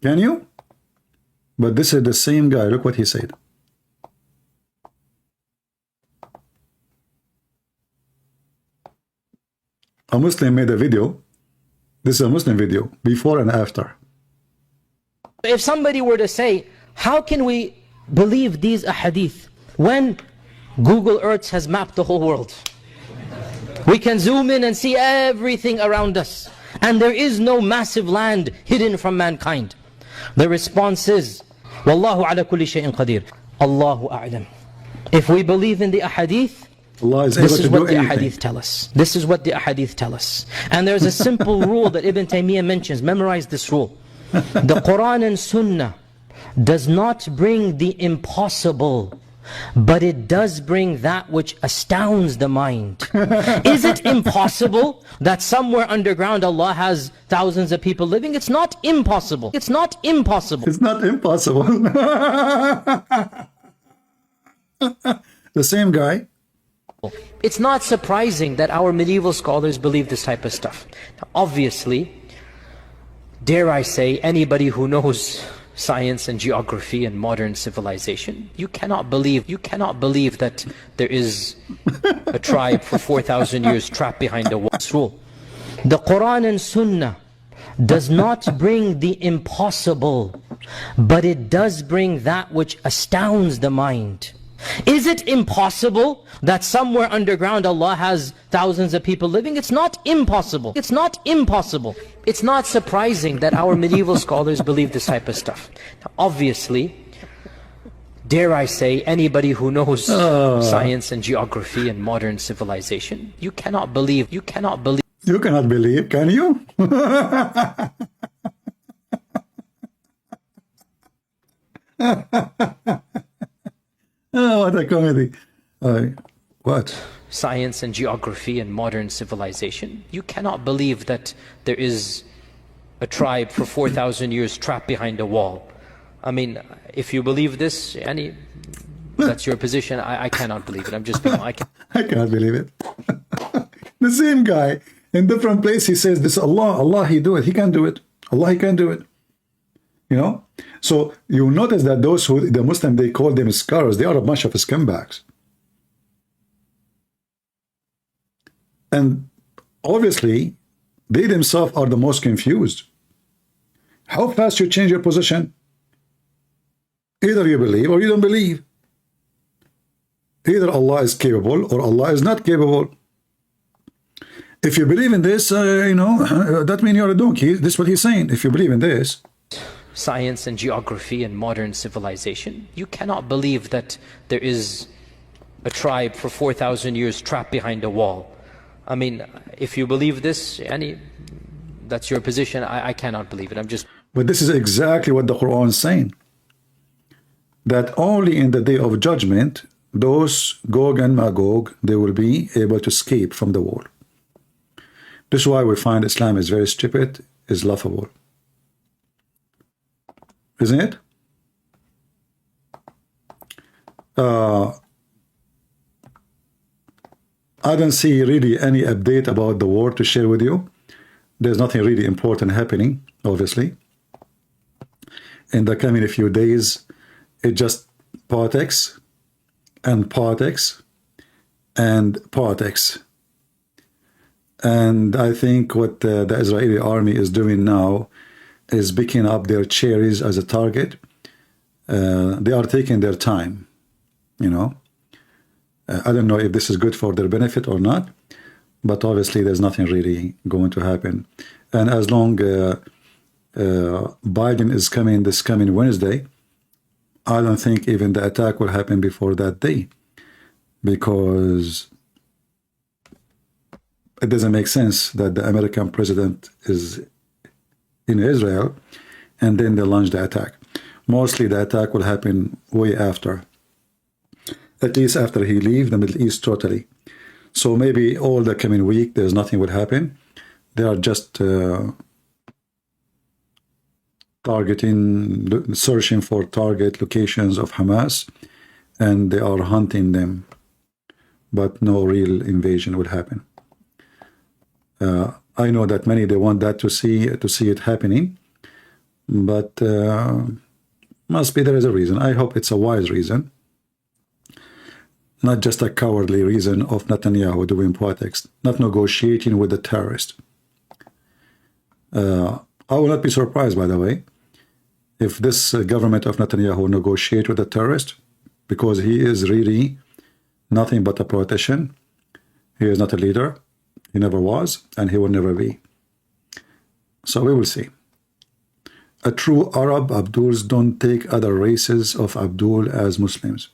Can you? But this is the same guy. Look what he said. A Muslim made a video. This is a Muslim video, before and after. If somebody were to say, how can we believe these ahadith when Google Earth has mapped the whole world? We can zoom in and see everything around us, and there is no massive land hidden from mankind. The response is, Wallahu ala kulli shay'in qadir. Allahu a'lam. If we believe in the ahadith, Allah is able this to is do what the anything. ahadith tell us. This is what the ahadith tell us. And there's a simple rule that Ibn Taymiyyah mentions. Memorize this rule. The Quran and Sunnah does not bring the impossible, but it does bring that which astounds the mind. Is it impossible that somewhere underground Allah has thousands of people living? It's not impossible. It's not impossible. It's not impossible. The same guy. It's not surprising that our medieval scholars believe this type of stuff. Now, obviously, dare I say, anybody who knows science and geography and modern civilization, you cannot believe that there is a tribe for 4,000 years trapped behind a wall. The Quran and Sunnah does not bring the impossible, but it does bring that which astounds the mind. Is it impossible that somewhere underground Allah has thousands of people living? It's not impossible. It's not impossible. It's not surprising that our medieval scholars believe this type of stuff. Now, obviously, dare I say, anybody who knows science and geography and modern civilization, you cannot believe. You cannot believe, can you? Oh, what a comedy. What? science and geography and modern civilization, you cannot believe that there is a tribe for 4,000 years trapped behind a wall. I mean, if you believe this, that's your position. I cannot believe it. I'm just being, I cannot believe it. The same guy in different place, he says this Allah he do it, he can do it, Allah he can do it, you know. So you notice that those who the Muslim, they call them scholars, they are a bunch of scumbags. And obviously they themselves are the most confused. How fast you change your position? Either you believe or you don't believe. Either Allah is capable or Allah is not capable. If you believe in this, you know, that means you're a donkey. This is what he's saying. If you believe in this, science and geography and modern civilization, you cannot believe that there is a tribe for 4,000 years trapped behind a wall. I mean, if you believe this, that's your position. I cannot believe it. I'm just... But this is exactly what the Quran is saying. That only in the day of judgment, those Gog and Magog, they will be able to escape from the wall. This is why we find Islam is very stupid, is laughable. Isn't it? I don't see really any update about the war to share with you. There's nothing really important happening, obviously. In the coming few days, it's just politics and politics and politics. And I think what the Israeli army is doing now is picking up their cherries as a target. They are taking their time, you know. I don't know if this is good for their benefit or not, but obviously there's nothing really going to happen. And as long Biden is coming this coming Wednesday, I don't think even the attack will happen before that day, because it doesn't make sense that the American president is in Israel and then they launch the attack. Mostly the attack will happen way after, at least after he leaves the Middle East totally. So maybe all the coming week there's nothing would happen. They are just targeting, searching for target locations of Hamas, and they are hunting them, but no real invasion would happen. I know that many, they want that to see it happening, but must be there is a reason. I hope it's a wise reason, not just a cowardly reason of Netanyahu doing politics, not negotiating with the terrorist. I will not be surprised, by the way, if this government of Netanyahu negotiate with the terrorist, because he is really nothing but a politician. He is not a leader. He never was, and he will never be. So we will see. A true Arab Abduls don't take other races of Abdul as Muslims.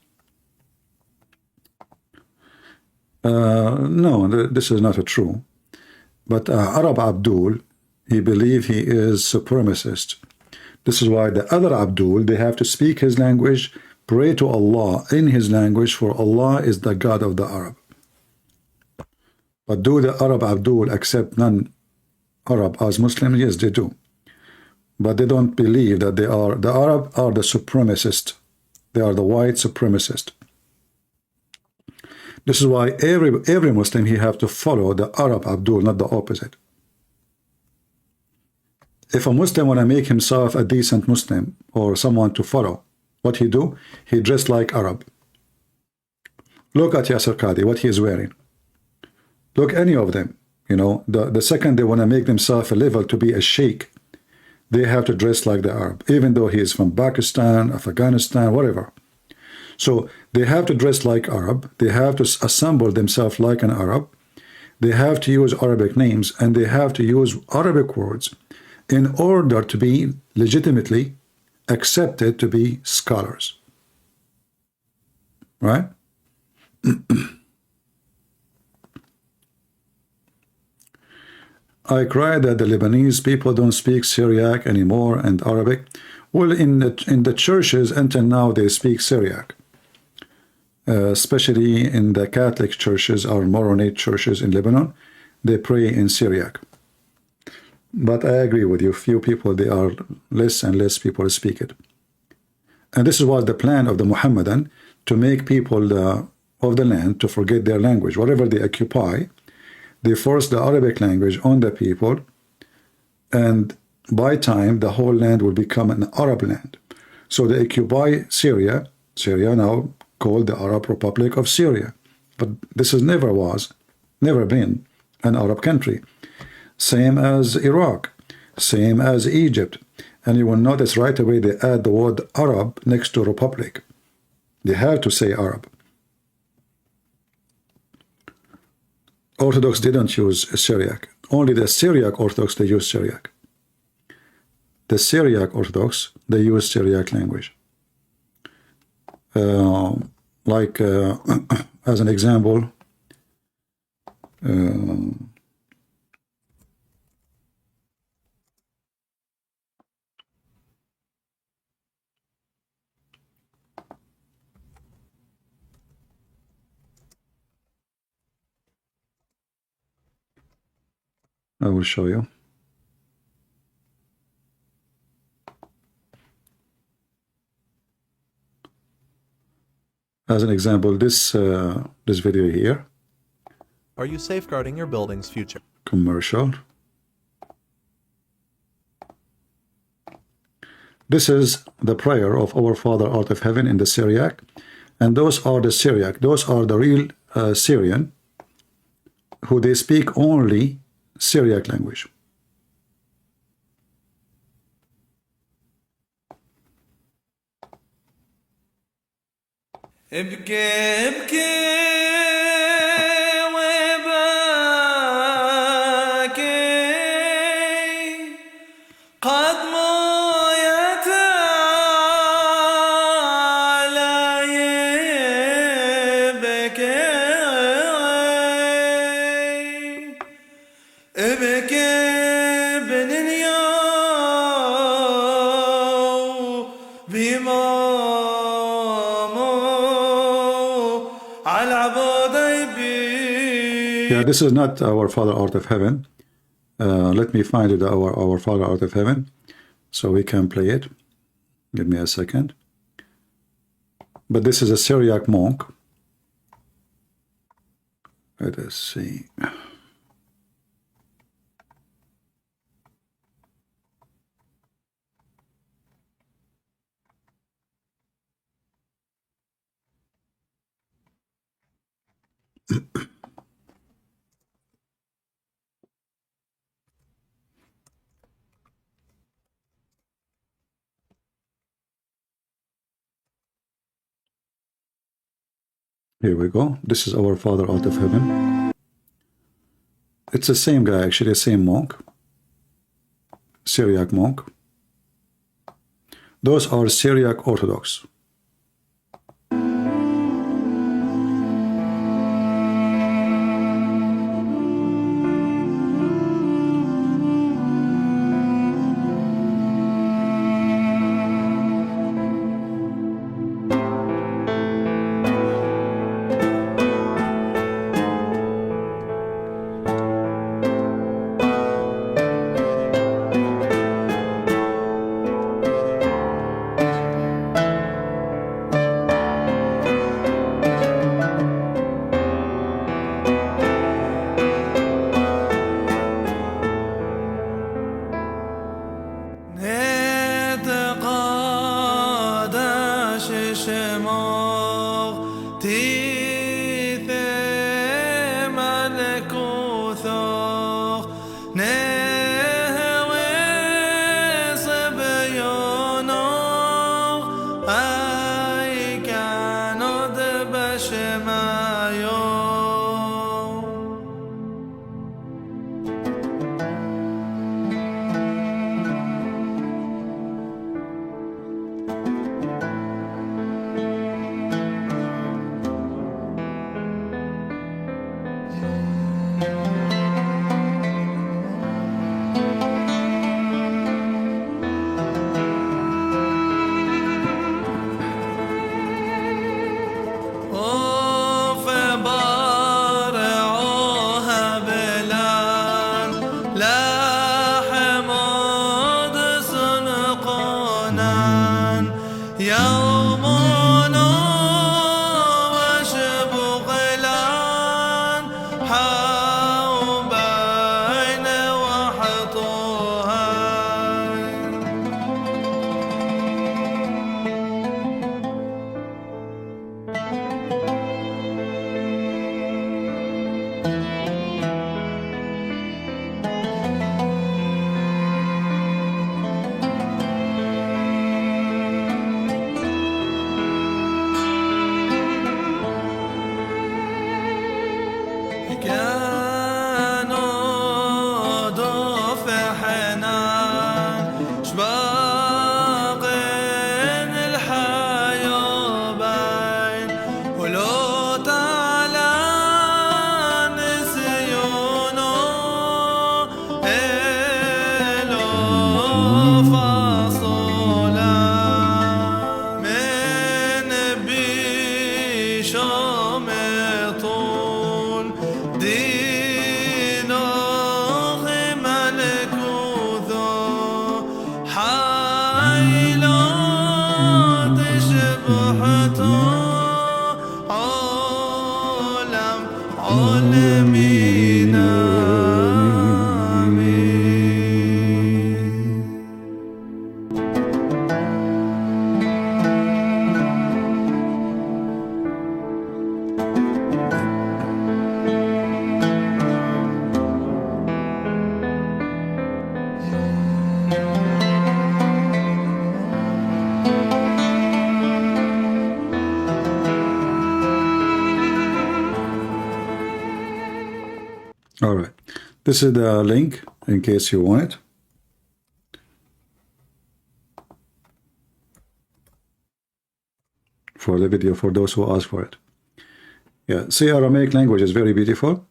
No, this is not a true. But Arab Abdul, he believes he is supremacist. This is why the other Abdul, they have to speak his language, pray to Allah in his language, for Allah is the God of the Arab. But do the Arab Abdul accept non-Arab as Muslims? Yes, they do. But they don't believe that they are, the Arab are the supremacist. They are the white supremacist. This is why every Muslim, he have to follow the Arab Abdul, not the opposite. If a Muslim want to make himself a decent Muslim or someone to follow, what he do? He dressed like Arab. Look at Yasser Qadi, what he is wearing. Look, any of them, you know, the second they want to make themselves a level to be a sheikh, they have to dress like the Arab, even though he is from Pakistan, Afghanistan, whatever. So they have to dress like Arab, they have to assemble themselves like an Arab, they have to use Arabic names, and they have to use Arabic words in order to be legitimately accepted to be scholars. Right? I cry that the Lebanese people don't speak Syriac anymore and Arabic. Well, in the churches until now they speak Syriac. especially in the Catholic churches or Maronite churches in Lebanon, they pray in Syriac. But I agree with you, few people, they are less and less people speak it. And this was the plan of the Muhammadan, to make people of the land to forget their language. Whatever they occupy, they force the Arabic language on the people, and by time the whole land will become an Arab land. So they occupy Syria, Syria now called the Arab Republic of Syria. But this is never been an Arab country. Same as Iraq, same as Egypt. And you will notice right away they add the word Arab next to Republic. They have to say Arab. Orthodox didn't use Syriac. Only the Syriac Orthodox, they use Syriac. The Syriac Orthodox, they use Syriac language. As an example, I will show you. As an example, this video here. Are you safeguarding your building's future? Commercial. This is the prayer of our Father out of heaven in the Syriac, and those are the Syriac. Those are the real Syrian, who they speak only Syriac language. ابكي ابكي وباكي قد مويت على يبكي ابكي بن اليوم بما Yeah, this is not our Father out of heaven. Let me find it, our Father out of heaven, so we can play it. Give me a second. But this is a Syriac monk. Let us see. Here we go. This is our Father out of heaven. It's the same guy, actually, the same monk. Syriac monk. Those are Syriac Orthodox. Oh دينه ملكوثه حيلات شبحته عالم عالمين All right. This is the link in case you want it. For the video, for those who ask for it. Yeah, see, Aramaic language is very beautiful.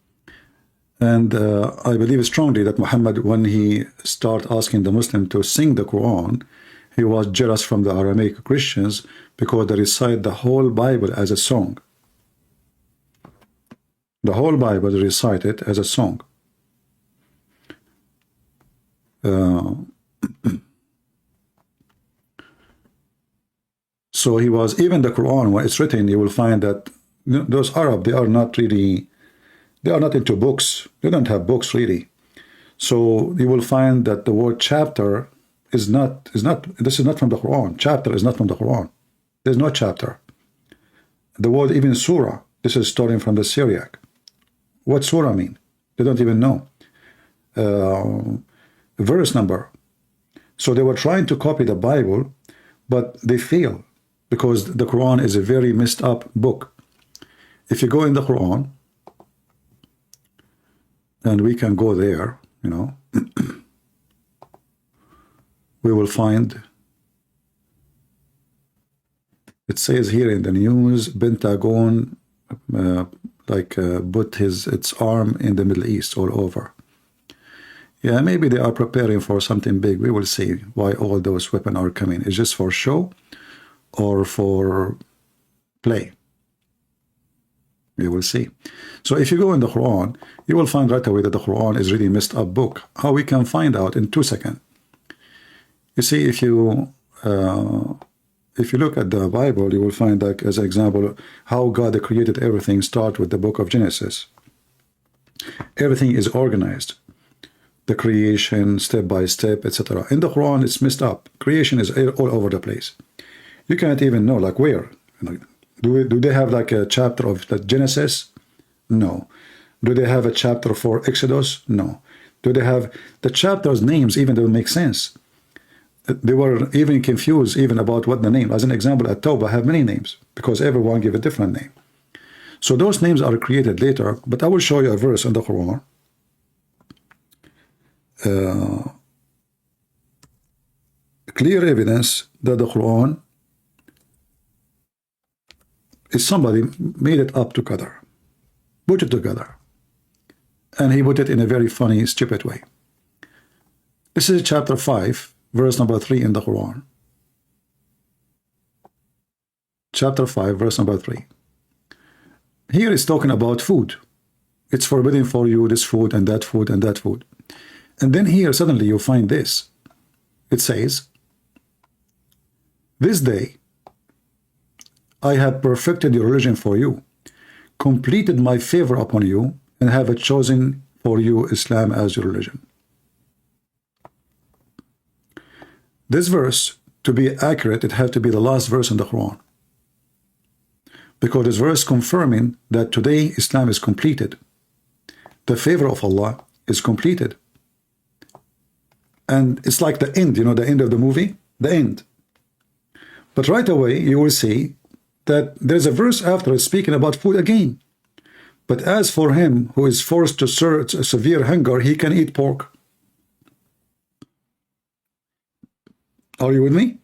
And I believe strongly that Muhammad, when he started asking the Muslim to sing the Quran, he was jealous from the Aramaic Christians because they recite the whole Bible as a song. The whole Bible is recited as a song. So he was, even the Quran, when it's written, you will find that those Arab, they are not really, they are not into books. They don't have books really. So you will find that the word chapter is not, this is not from the Quran. Chapter is not from the Quran. There's no chapter. The word even surah, this is stolen from the Syriac. What surah mean? They don't even know. Verse number. So they were trying to copy the Bible, but they fail because the Quran is a very messed up book. If you go in the Quran, and we can go there, you know, we will find, it says here in the news, Pentagon put its arm in the Middle East all over. Yeah, maybe they are preparing for something big. We will see why all those weapons are coming. Is just for show or for play? We will see. So if you go in the Quran, you will find right away that the Quran is really messed up book. How we can find out in 2 seconds? You see, if you look at the Bible, you will find, like, as an example, how God created everything. Start with the book of Genesis. Everything is organized. The creation, step by step, etc. In the Quran, it's messed up. Creation is all over the place. You can't even know, like, where. Do they have like a chapter of the Genesis? No. Do they have a chapter for Exodus? No. Do they have the chapters' names even don't make sense? They were even confused even about what the name. As an example, at Tawbah have many names because everyone give a different name. So those names are created later, but I will show you a verse in the Quran. Clear evidence that the Quran is somebody made it up together, put it together, and he put it in a very funny, stupid way. This is chapter 5, verse number 3 in the Quran. Chapter 5, verse number 3. Here it's talking about food. It's forbidden for you this food and that food and that food. And then here suddenly you find this. It says, this day I have perfected your religion for you, completed my favor upon you, and have chosen for you Islam as your religion. This verse, to be accurate, it had to be the last verse in the Quran. Because this verse confirming that today Islam is completed. The favor of Allah is completed. And it's like the end, you know, the end of the movie, the end. But right away you will see that there's a verse after speaking about food again. But as for him who is forced to severe hunger, he can eat pork. Are you with me?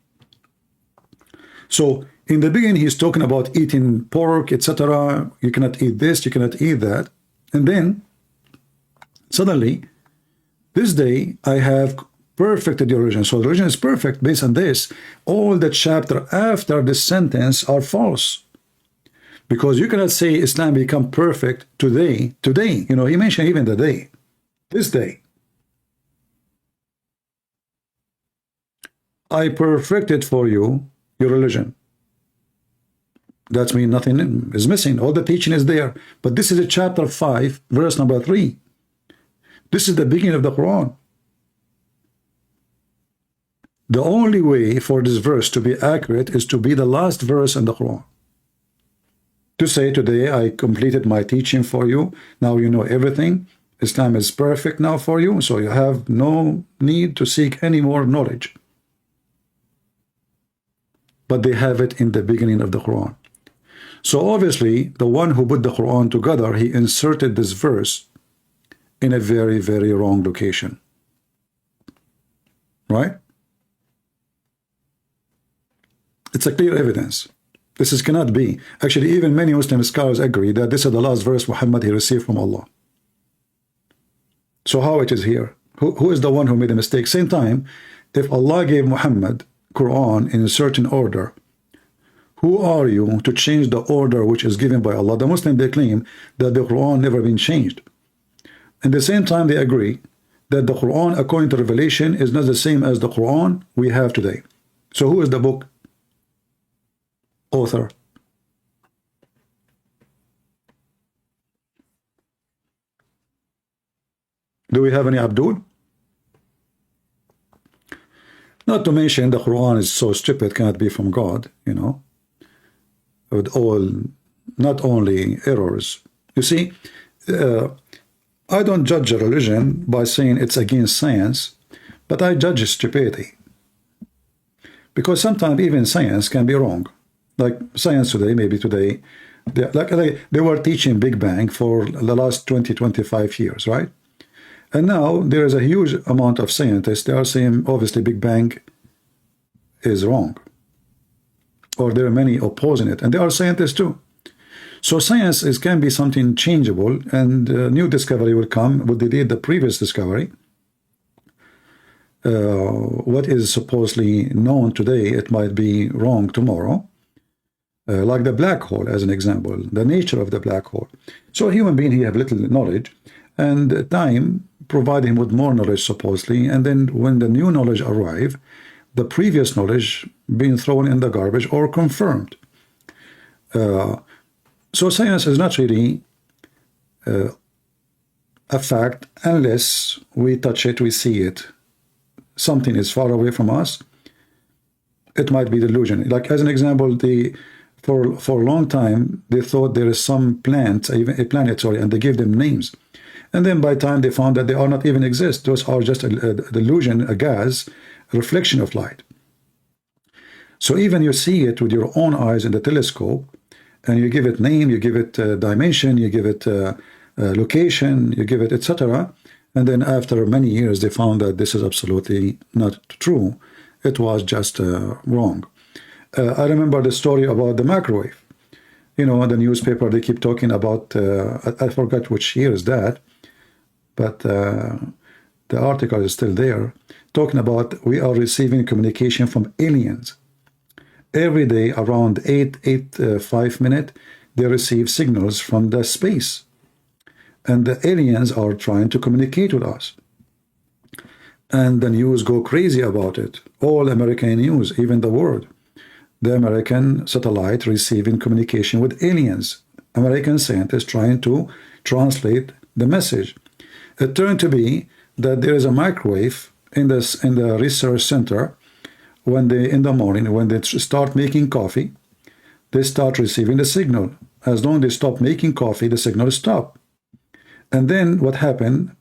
So in the beginning, he's talking about eating pork, etc. You cannot eat this, you cannot eat that. And then suddenly, this day I have perfected your religion. So the religion is perfect based on this. All the chapter after this sentence are false. Because you cannot say Islam become perfect today. Today, you know, he mentioned even the day, this day. I perfected for you your religion. That means nothing is missing. All the teaching is there. But this is a chapter 5, verse number 3. This is the beginning of the Quran. The only way for this verse to be accurate is to be the last verse in the Quran. To say today I completed my teaching for you. Now you know everything. Islam is perfect now for you. So you have no need to seek any more knowledge. But they have it in the beginning of the Quran. So obviously, the one who put the Quran together, he inserted this verse in a very, very wrong location. Right? It's a clear evidence. This cannot be. Actually, even many Muslim scholars agree that this is the last verse Muhammad he received from Allah. So how it is here? Who is the one who made a mistake? Same time, if Allah gave Muhammad Quran in a certain order, who are you to change the order which is given by Allah? The Muslims, they claim that the Quran never been changed. At the same time, they agree that the Quran, according to Revelation, is not the same as the Quran we have today. So who is the book author? Do we have any Abdul? Not to mention the Quran is so stupid, cannot be from God, you know, with all, not only errors. You see, I don't judge a religion by saying it's against science, but I judge stupidity. Because sometimes even science can be wrong. Like science today, maybe today, they were teaching Big Bang for the last 20-25 years, right? And now there is a huge amount of scientists, they are saying obviously Big Bang is wrong. Or there are many opposing it, and there are scientists too. So science can be something changeable, and new discovery will come. Would delete the previous discovery. What is supposedly known today, it might be wrong tomorrow. Like the black hole, as an example, the nature of the black hole. So a human being, he have little knowledge, and time provide him with more knowledge, supposedly, and then when the new knowledge arrive, the previous knowledge being thrown in the garbage or confirmed. So science is not really a fact unless we touch it, we see it. Something is far away from us. It might be delusion. Like as an example, for a long time they thought there is some plant, even a planet, sorry, and they gave them names. And then by time they found that they are not even exist. Those are just a delusion, a gas, a reflection of light. So even you see it with your own eyes in the telescope, and you give it name, you give it dimension, you give it location, you give it etc. And then after many years, they found that this is absolutely not true. It was just wrong. I remember the story about the microwave. You know, the newspaper, they keep talking about, I forgot which year is that, but the article is still there, talking about we are receiving communication from aliens. Every day around 5 minutes, they receive signals from the space. And the aliens are trying to communicate with us. And the news go crazy about it. All American news, even the world. The American satellite receiving communication with aliens. American scientists trying to translate the message. It turned to be that there is a microwave in the research center. When they, in the morning, when they start making coffee, they start receiving the signal. As long as they stop making coffee, the signal stop. And then what happened?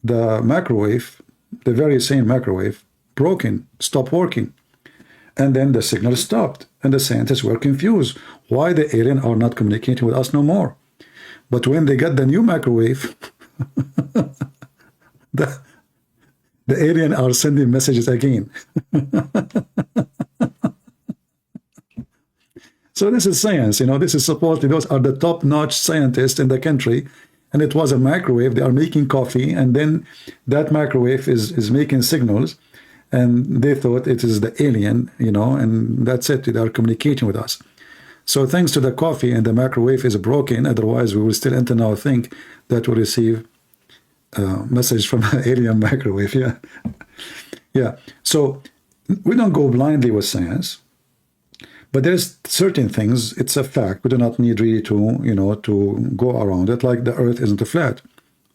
The microwave, the very same microwave, broken, stopped working. And then the signal stopped. And the scientists were confused. Why the alien are not communicating with us no more? But when they got the new microwave, the alien are sending messages again. So this is science, you know, this is supposedly, those are the top-notch scientists in the country, and it was a microwave, they are making coffee, and then that microwave is making signals, and they thought it is the alien, you know, and that's it, they are communicating with us. So thanks to the coffee and the microwave is broken, otherwise we will still enter now think that we receive a message from an alien microwave. Yeah. Yeah. So we don't go blindly with science, but there's certain things, it's a fact. We do not need really to, to go around it, like the earth isn't flat.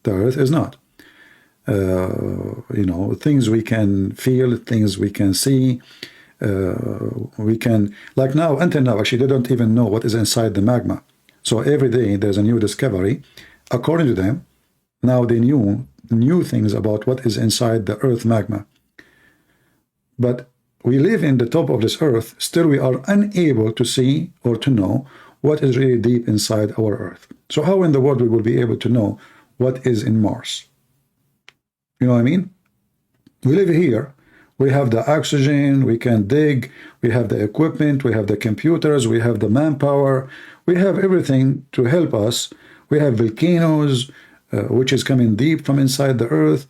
The earth is not. Things we can feel, things we can see, we can, like now, until now, actually, they don't even know what is inside the magma. So every day there's a new discovery. According to them, now they knew new things about what is inside the earth magma. But we live in the top of this earth, still we are unable to see or to know what is really deep inside our earth. So how in the world we will be able to know what is in Mars? You know what I mean? We live here. We have the oxygen, we can dig, we have the equipment, we have the computers, we have the manpower, we have everything to help us. We have volcanoes, which is coming deep from inside the earth.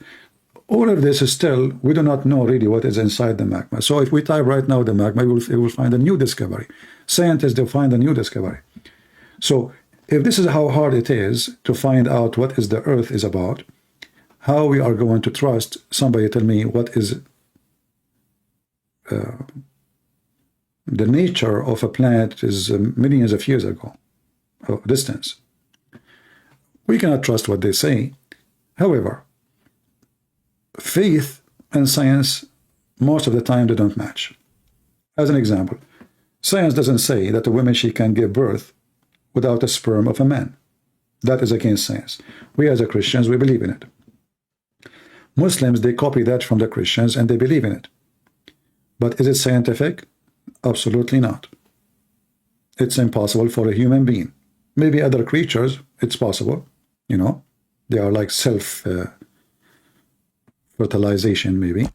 All of this is still, we do not know really what is inside the magma. So if we type right now the magma, we will find a new discovery. Scientists, they'll find a new discovery. So if this is how hard it is to find out what is the earth is about, how we are going to trust somebody tell me what is the nature of a planet is millions of years ago, of distance. We cannot trust what they say. However, faith and science, most of the time, they don't match. As an example, science doesn't say that a woman, she can give birth without a sperm of a man. That is against science. We as a Christians, we believe in it. Muslims, they copy that from the Christians and they believe in it. But is it scientific? Absolutely not. It's impossible for a human being. Maybe other creatures, it's possible. They are like self-fertilization maybe.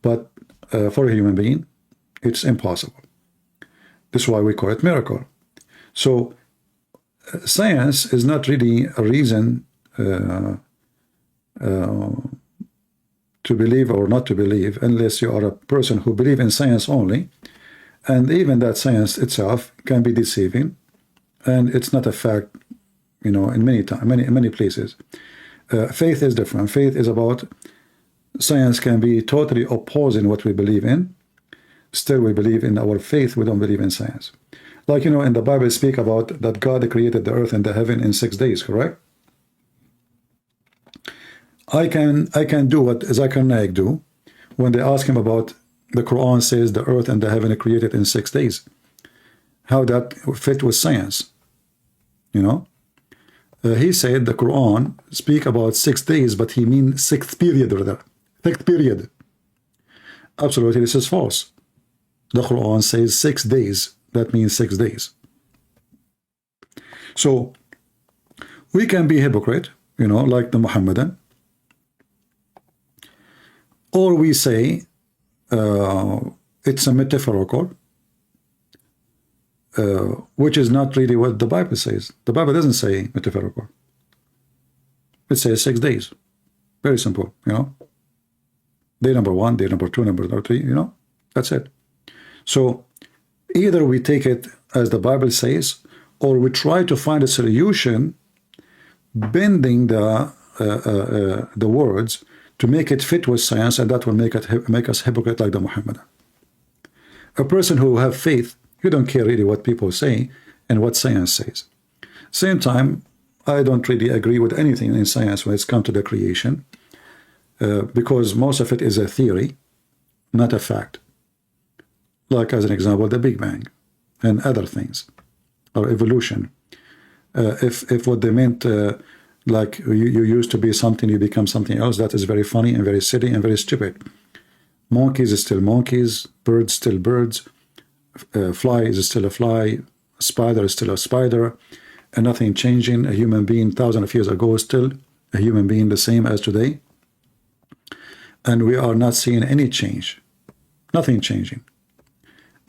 But for a human being, it's impossible. This is why we call it miracle. So science is not really a reason to believe or not to believe, unless you are a person who believes in science only. And even that science itself can be deceiving, and it's not a fact, in many places. Faith is different. Faith is about, science can be totally opposing what we believe in. Still, we believe in our faith. We don't believe in science. Like, in the Bible speak about that God created the earth and the heaven in 6 days, correct? I can do what Zakir Naik do when they ask him about the Quran says the earth and the heaven are created in 6 days. How that fit with science, he said the Quran speak about 6 days, but he means sixth period rather. Sixth period. Absolutely, this is false. The Quran says 6 days. That means 6 days. So we can be hypocrite, like the Muhammadan. Or we say it's a metaphorical, which is not really what the Bible says. The Bible doesn't say metaphorical. It says 6 days. Very simple, Day number 1, day number 2, number 3, that's it. So either we take it as the Bible says, or we try to find a solution bending the words to make it fit with science, and that will make us hypocrite like the Muhammadan. A person who have faith, you don't care really what people say and what science says. Same time, I don't really agree with anything in science when it's come to the creation, because most of it is a theory, not a fact. Like as an example, the Big Bang and other things, or evolution. If what they meant, like you used to be something, you become something else, that is very funny and very silly and very stupid. Monkeys is still monkeys, birds still birds, fly is still a fly, spider is still a spider, and nothing changing. A human being thousands of years ago is still a human being, the same as today. And we are not seeing any change, nothing changing.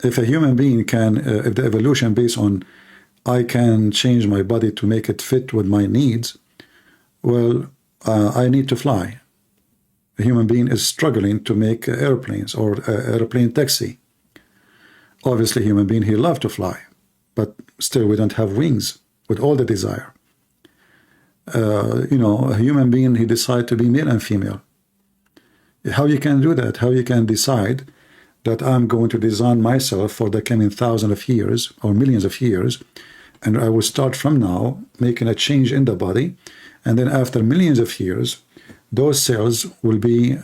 If a human being can, if the evolution based on I can change my body to make it fit with my needs, well, I need to fly. A human being is struggling to make airplanes or airplane taxi. Obviously, human being, he loves to fly. but still we don't have wings with all the desire. You know, a human being, he decide to be male and female. How you can do that? How you can decide that I'm going to design myself for the coming thousands of years or millions of years, and I will start from now making a change in the body, and then after millions of years, those cells will be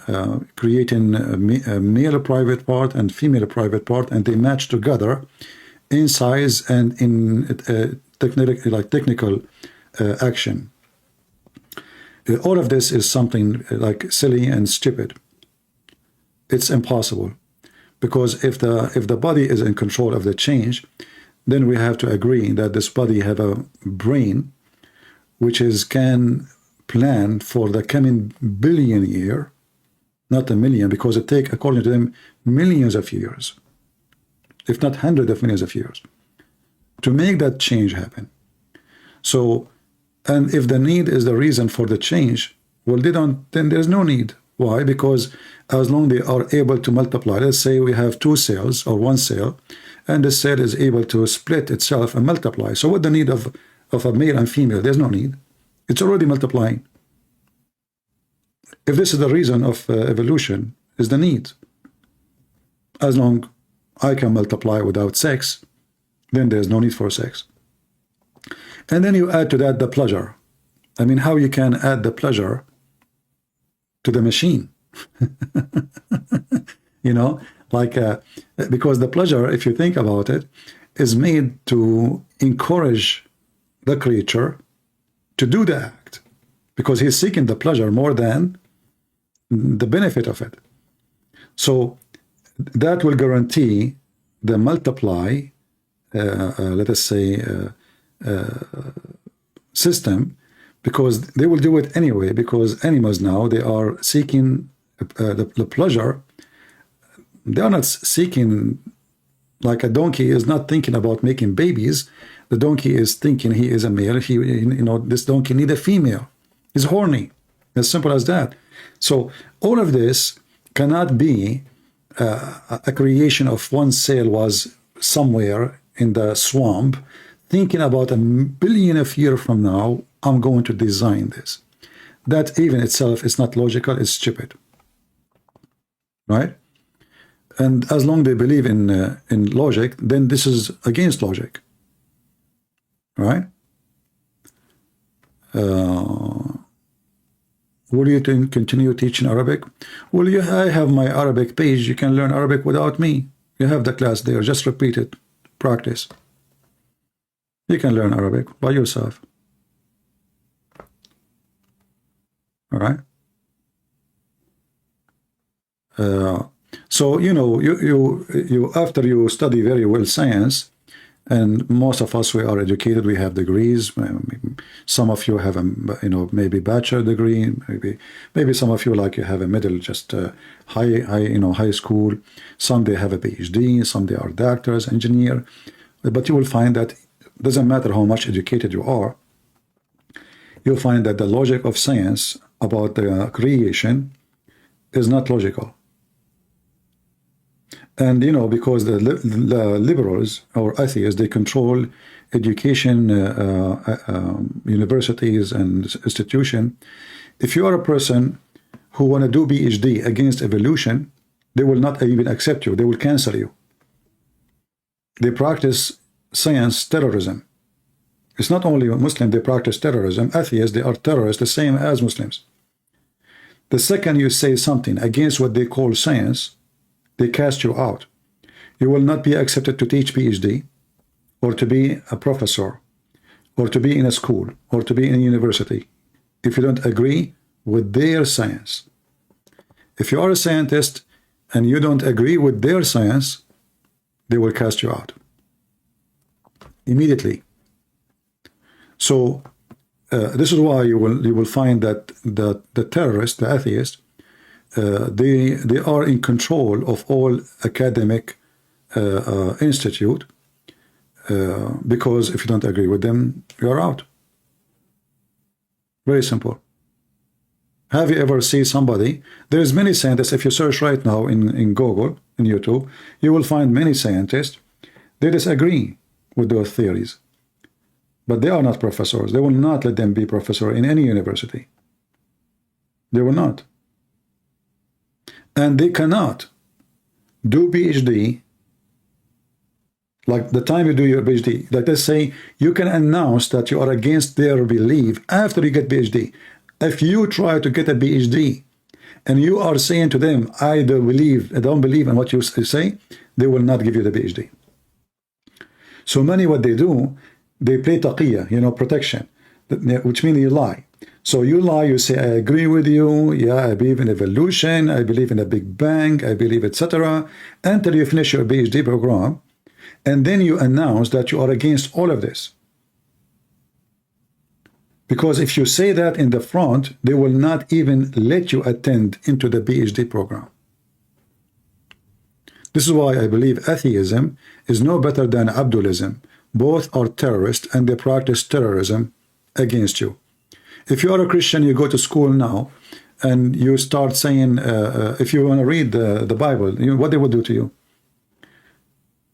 creating a male private part and female private part, and they match together in size and in technical action. All of this is something like silly and stupid. It's impossible, because if the body is in control of the change, then we have to agree that this body have a brain which can plan for the coming billion year, not a million, because it take, according to them, millions of years, if not hundreds of millions of years, to make that change happen. So, and if the need is the reason for the change, well, then there's no need. Why? Because as long as they are able to multiply, let's say we have 2 cells or 1 cell, and the cell is able to split itself and multiply. So what the need of a male and female? There's no need. It's already multiplying. If this is the reason of evolution, is the need. As long I can multiply without sex, then there's no need for sex. And then you add to that the pleasure. I mean, how you can add the pleasure to the machine? You know, like, because the pleasure, if you think about it, is made to encourage the creature to do the act, because he's seeking the pleasure more than the benefit of it. So that will guarantee the multiply, let us say, system, because they will do it anyway, because animals now, they are seeking the pleasure. They are not seeking, like a donkey is not thinking about making babies. The donkey is thinking he is a male. You know, this donkey need a female. He's horny. As simple as that. So all of this cannot be a creation of one cell was somewhere in the swamp thinking about a billion of years from now, I'm going to design this. That even itself is not logical, it's stupid. Right? And as long as they believe in logic, then this is against logic. Right? Will you continue teaching Arabic? Well, I have my Arabic page. You can learn Arabic without me. You have the class there. Just repeat it. Practice. You can learn Arabic by yourself. All right? So, you know, you after you study very well science, and most of us, we are educated, we have degrees. Some of you have a, you know, maybe bachelor degree, maybe some of you, like, you have a middle, just high school. Some they have a PhD, some they are doctors, engineer. But you will find that it doesn't matter how much educated you are, you'll find that the logic of science about the creation is not logical. And, you know, because the liberals or atheists, they control education, universities and institutions. If you are a person who want to do PhD against evolution, they will not even accept you. They will cancel you. They practice science terrorism. It's not only Muslims, they practice terrorism. Atheists, they are terrorists, the same as Muslims. The second you say something against what they call science, they cast you out. You will not be accepted to teach PhD, or to be a professor, or to be in a school, or to be in a university, if you don't agree with their science. If you are a scientist and you don't agree with their science, they will cast you out immediately. So this is why you will find that the terrorists, the atheists, they are in control of all academic institute, because if you don't agree with them, you are out. Very simple. Have you ever seen somebody? There's many scientists. If you search right now in Google, in YouTube, you will find many scientists. They disagree with those theories. But they are not professors. They will not let them be professor in any university. They will not. And they cannot do PhD. Like the time you do your PhD, like let's say you can announce that you are against their belief after you get PhD. If you try to get a PhD and you are saying to them, I don't believe in what you say, they will not give you the PhD. So many what they do, they play taqiyya, protection, which means you lie. So you lie, you say, I agree with you, yeah, I believe in evolution, I believe in a Big Bang, I believe, etc. Until you finish your PhD program, and then you announce that you are against all of this. Because if you say that in the front, they will not even let you attend into the PhD program. This is why I believe atheism is no better than Abdulism. Both are terrorists and they practice terrorism against you. If you are a Christian, you go to school now and you start saying, if you want to read the Bible, what they would do to you?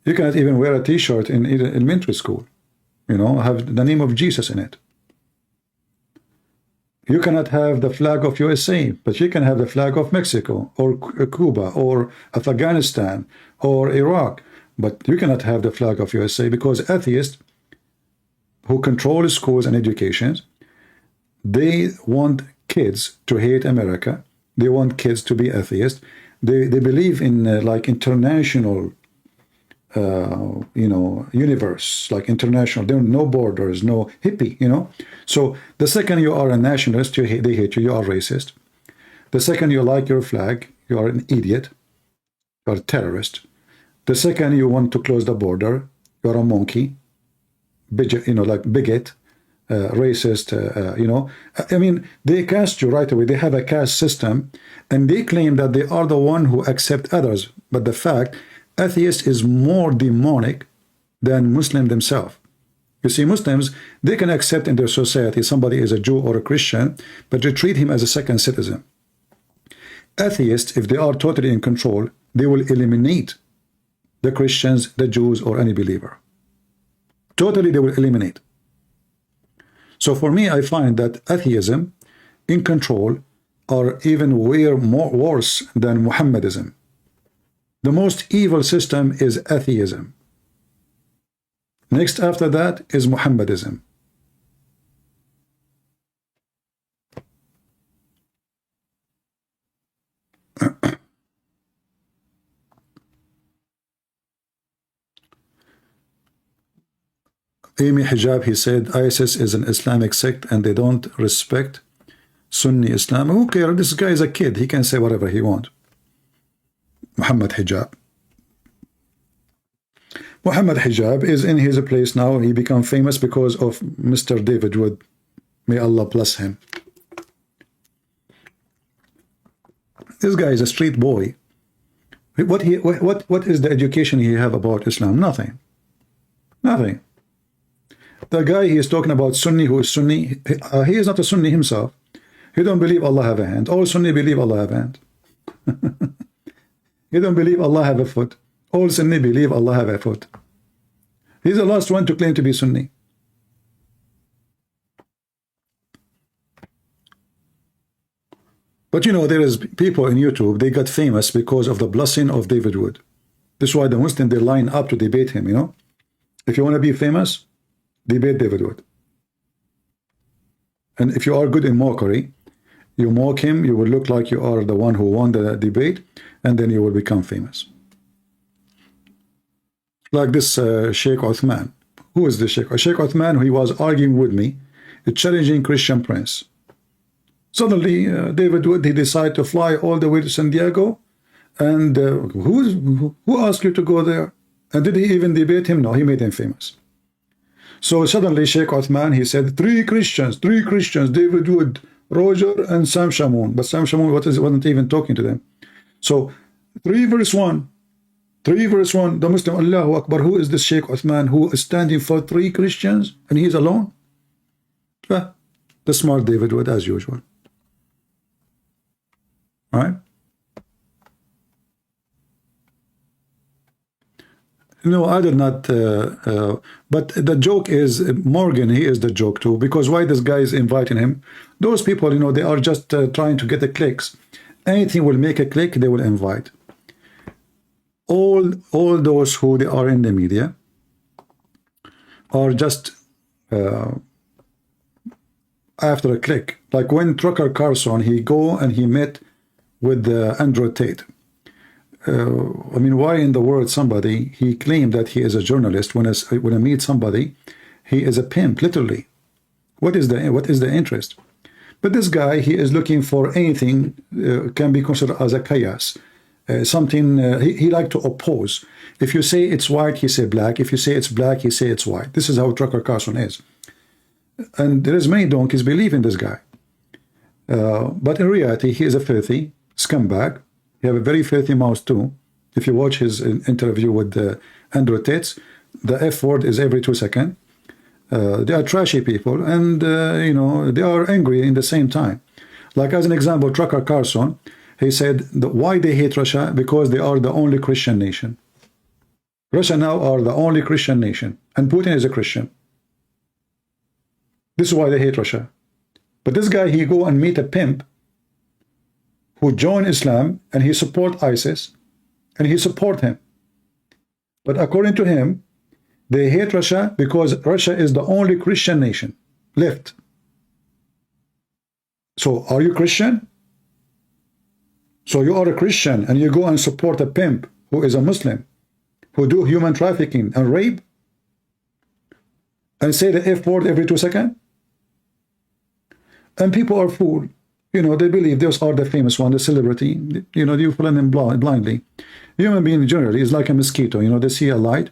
You cannot even wear a t-shirt in elementary school, have the name of Jesus in it. You cannot have the flag of USA, but you can have the flag of Mexico or Cuba or Afghanistan or Iraq, but you cannot have the flag of USA because atheists who control schools and educations, they want kids to hate America. They want kids to be atheists. They believe in like international universe, like international. There are no borders, no hippie, So the second you are a nationalist, they hate you, you are racist. The second you like your flag, you are an idiot, you are a terrorist. The second you want to close the border, you are a monkey, like bigot, racist, I mean, they cast you right away. They have a caste system, and they claim that they are the one who accept others. But the fact, atheist is more demonic than Muslim themselves. You see, Muslims, they can accept in their society somebody is a Jew or a Christian, but they treat him as a second citizen. Atheists, if they are totally in control, they will eliminate the Christians, the Jews, or any believer. Totally, they will eliminate. So for me, I find that atheism in control are even way more worse than Muhammadism. The most evil system is atheism. Next after that is Muhammadism. Amy Hijab, he said, ISIS is an Islamic sect and they don't respect Sunni Islam. Who cares? This guy is a kid. He can say whatever he wants. Muhammad Hijab. Muhammad Hijab is in his place now. He became famous because of Mr. David Wood. May Allah bless him. This guy is a street boy. What is the education he have about Islam? Nothing. Nothing. The guy he is talking about Sunni, who is Sunni, he is not a Sunni himself. He don't believe Allah have a hand. All Sunni believe Allah have a hand. He don't believe Allah have a foot. All Sunni believe Allah have a foot. He's the last one to claim to be Sunni. But there is people in YouTube, they got famous because of the blessing of David Wood. This is why the Muslims, they line up to debate him, If you want to be famous, debate David Wood. And if you are good in mockery, you mock him, you will look like you are the one who won the debate, and then you will become famous. Like this Sheikh Uthman. Who is this Sheikh? Sheikh Uthman, he was arguing with me, challenging Christian Prince. Suddenly, David Wood, he decided to fly all the way to San Diego. And who asked you to go there? And did he even debate him? No, he made him famous. So suddenly, Sheikh Uthman, he said, three Christians, David Wood, Roger, and Sam Shamoun. But Sam Shamoun wasn't even talking to them. So 3 verse 1, the Muslim, Allahu Akbar, who is this Sheikh Uthman who is standing for 3 Christians and he's alone? The smart David Wood as usual. All right? No, I did not. But the joke is Morgan. He is the joke too. Because why this guy is inviting him? Those people, you know, they are just trying to get the clicks. Anything will make a click, they will invite. All those who they are in the media are just after a click. Like when Tucker Carlson, he go and he met with Andrew Tate. I mean, why in the world somebody, he claimed that he is a journalist. When I meet somebody, he is a pimp, literally. What is the interest? But this guy, he is looking for anything can be considered as a chaos. Something he like to oppose. If you say it's white, he say black. If you say it's black, he say it's white. This is how Tucker Carlson is. And there is many donkeys believe in this guy. But in reality, he is a filthy scumbag. He have a very filthy mouth too. If you watch his interview with Andrew Tate, the F word is every 2 seconds. They are trashy people, and you know, they are angry in the same time. Like as an example, Tucker Carlson, he said why they hate Russia, because they are the only Christian nation. Russia now are the only Christian nation, and Putin is a Christian. This is why they hate Russia. But this guy, he go and meet a pimp who joined Islam, and he support ISIS, and he support him. But according to him, they hate Russia because Russia is the only Christian nation left. So are you Christian? So you are a Christian and you go and support a pimp who is a Muslim, who do human trafficking and rape, and say the F word every 2 seconds? And people are fooled. You know, they believe those are the famous one, the celebrity. You know, you follow them blindly. Human being generally is like a mosquito. You know, they see a light,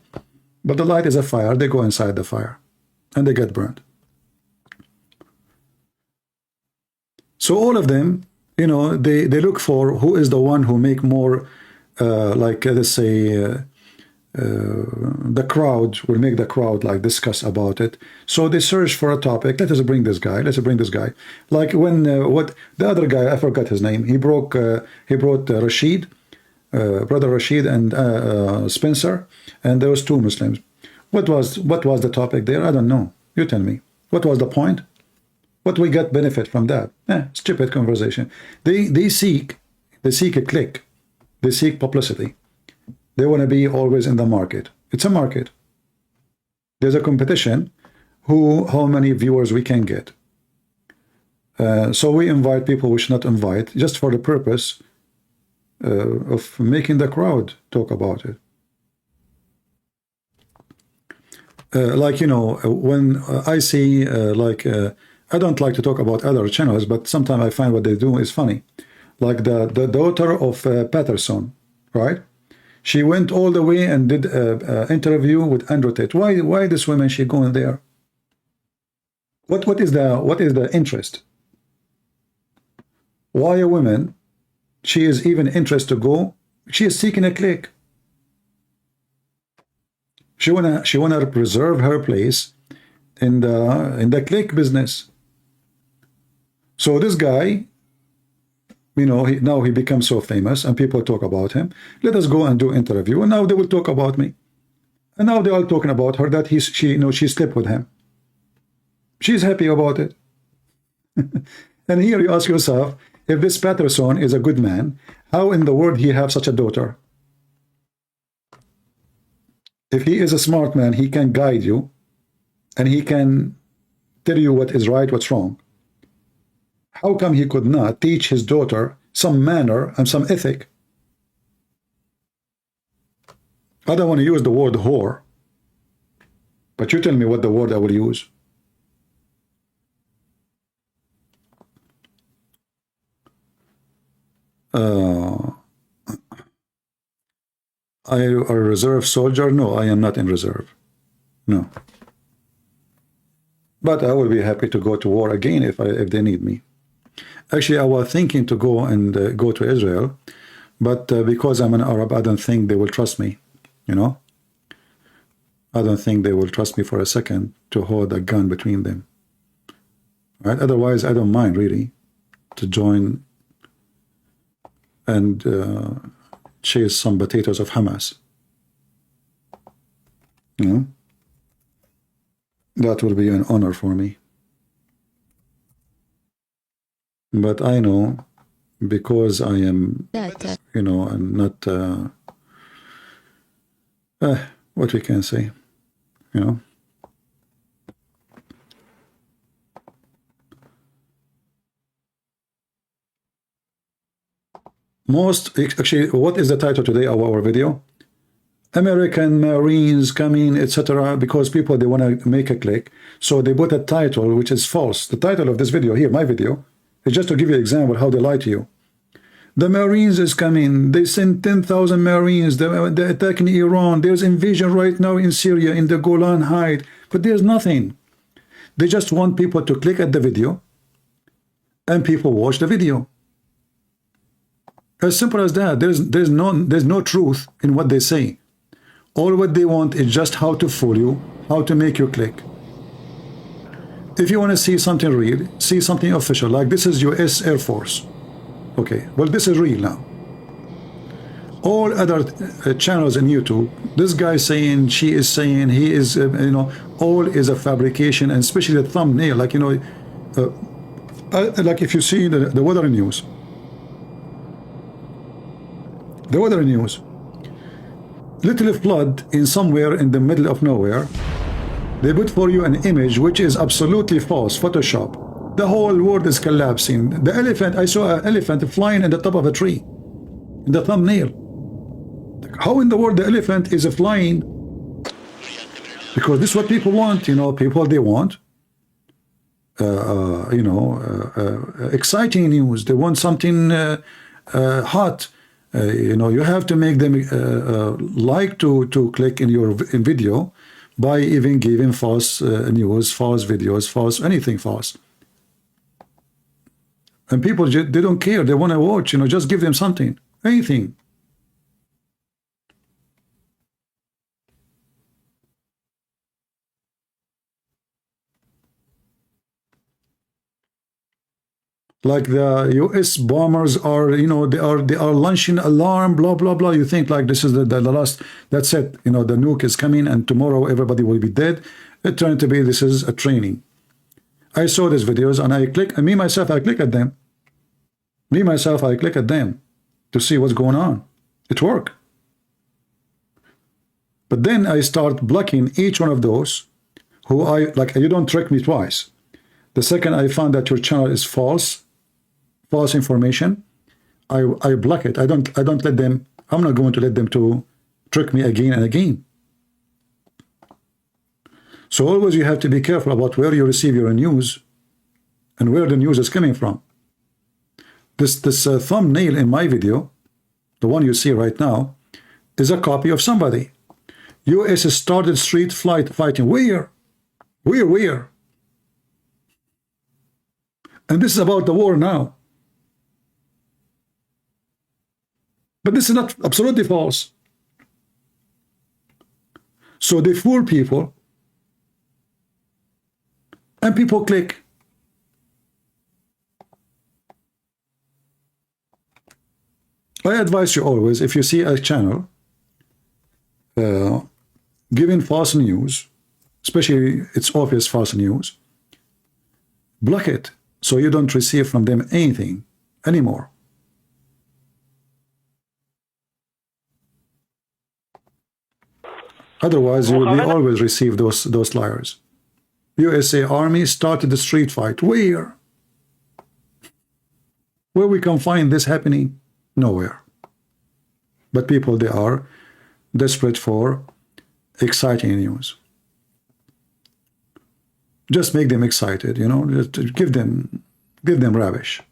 but the light is a fire. They go inside the fire, and they get burned. So all of them, you know, they look for who is the one who make more, like let's say, the crowd will make the crowd like discuss about it. So they search for a topic. Let us bring this guy. Let's bring this guy. Like when what the other guy, I forgot his name. He brought Rashid, brother Rashid, and Spencer, and those two Muslims. What was the topic there? I don't know. You tell me. What was the point? What we got benefit from that? Stupid conversation. They seek a click. They seek publicity. They want to be always in the market. It's a market. There's a competition. How many viewers we can get. So we invite people we should not invite, just for the purpose of making the crowd talk about it. Like, you know, when I see I don't like to talk about other channels, but sometimes I find what they do is funny. Like the daughter of Patterson, right? She went all the way and did an interview with Andrew Tate. Why this woman, she going there? What is the interest? Why a woman, she is even interested to go? She is seeking a click. She wanna preserve her place in the click business. So this guy, you know, now he becomes so famous and people talk about him. Let us go and do interview, and now they will talk about me. And now they're all talking about her, that she slept with him. She's happy about it. And here you ask yourself, if this Patterson is a good man, how in the world he have such a daughter? If he is a smart man, he can guide you, and he can tell you what is right, what's wrong. How come he could not teach his daughter some manner and some ethic? I don't want to use the word whore, but you tell me what the word I will use. I am a reserve soldier? No, I am not in reserve. No. But I will be happy to go to war again if they need me. Actually, I was thinking to go and go to Israel, but because I'm an Arab, I don't think they will trust me, you know? I don't think they will trust me for a second to hold a gun between them. Right? Otherwise, I don't mind, really, to join and chase some potatoes of Hamas. You know, that will be an honor for me. But I know, because I am, you know, I'm not, what we can say, you know. Actually, what is the title today of our video? American Marines coming, etc. Because people, they want to make a click, so they put a title which is false. The title of this video here, my video, is just to give you an example how they lie to you. The Marines is coming. They sent 10,000 Marines. They're attacking Iran. There's invasion right now in Syria, in the Golan Heights. But there's nothing. They just want people to click at the video, and people watch the video. As simple as that. There's no truth in what they say. All what they want is just how to fool you, how to make you click. If you want to see something real, see something official, like this is US Air Force. Okay, well, this is real now. All other channels in YouTube, this guy saying, she is saying, he is, you know, all is a fabrication, and especially the thumbnail, like, you know, like if you see the weather news. The weather news. Little flood in somewhere in the middle of nowhere. They put for you an image which is absolutely false, Photoshop. The whole world is collapsing. The elephant, I saw an elephant flying in the top of a tree. In the thumbnail. How in the world the elephant is flying? Because this is what people want, you know, people, they want, you know, exciting news. They want something hot. You know, you have to make them like to click in your video by even giving false news, false videos, false anything false. And people, they don't care. They want to watch. You know, just give them something, anything. Like the US bombers are, you know, they are launching alarm, blah blah blah. You think like this is the last, that's it, you know, the nuke is coming and tomorrow everybody will be dead. It turned to be this is a training. I saw these videos and I click, and me myself, I click at them. Me myself, I click at them to see what's going on. It worked. But then I start blocking each one of those who I like. You don't trick me twice. The second I found that your channel is false information, I block it. I don't let them. I'm not going to let them to trick me again and again. So always you have to be careful about where you receive your news and where the news is coming from. This thumbnail in my video, the one you see right now, is a copy of somebody. US started street fighting. Where? And this is about the war now. But this is not absolutely false. So they fool people, and people click. I advise you always, if you see a channel giving false news, especially it's obvious false news, block it so you don't receive from them anything anymore. Otherwise, you will always receive those liars. USA Army started the street fight. Where? Where we can find this happening? Nowhere. But people, they are desperate for exciting news. Just make them excited, you know. Just give them rubbish.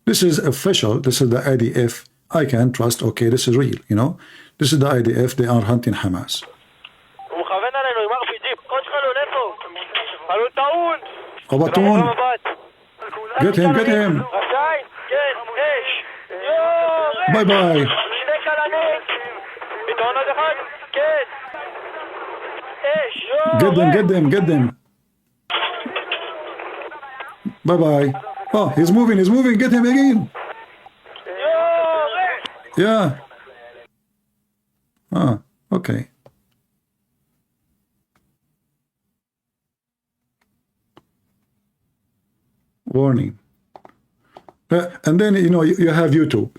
This is official. This is the IDF. I can trust. Okay, this is real, you know. This is the IDF. They are hunting Hamas. Abatun. Get him. Bye-bye. Get them. Bye-bye. Oh, he's moving. Get him again. Yeah. Ah, okay. Warning. And then, you know, you have YouTube.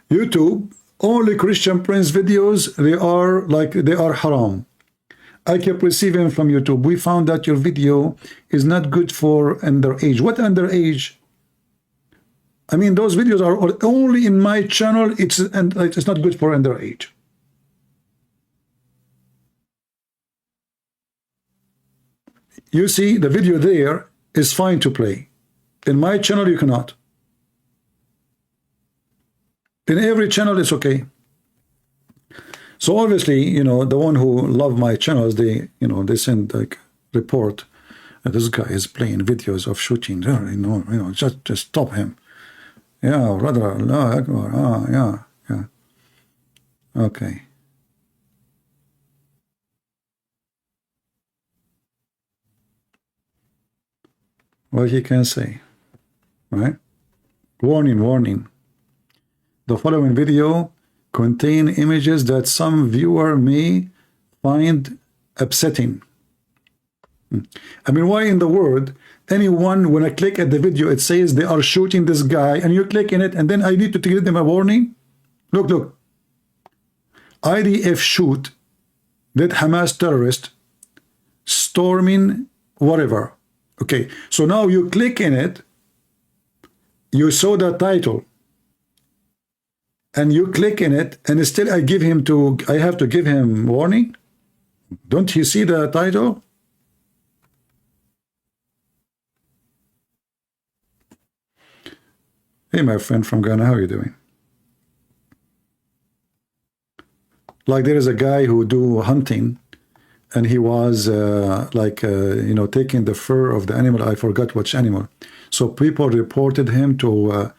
YouTube, only Christian Prince videos, they are haram. I kept receiving from YouTube, we found that your video is not good for underage. What underage? I mean, those videos are only in my channel. It's not good for underage. You see, the video there is fine to play. In my channel, you cannot. In every channel, it's okay. So obviously, you know, the one who love my channels, they, you know, they send like report. This guy is playing videos of shooting. You know, just stop him. Yeah, brother, Allah Akbar. Yeah. Okay. What he can say, right? Warning, warning. The following video contain images that some viewer may find upsetting. I mean, why in the world anyone, when I click at the video, it says they are shooting this guy, and you click in it, and then I need to give them a warning? Look. IDF shoot that Hamas terrorist storming whatever. Okay, so now you click in it, you saw the title, and you click in it, and still I have to give him warning? Don't you see the title? Hey, my friend from Ghana, how are you doing? Like, there is a guy who do hunting, and he was you know, taking the fur of the animal. I forgot which animal. So people reported him to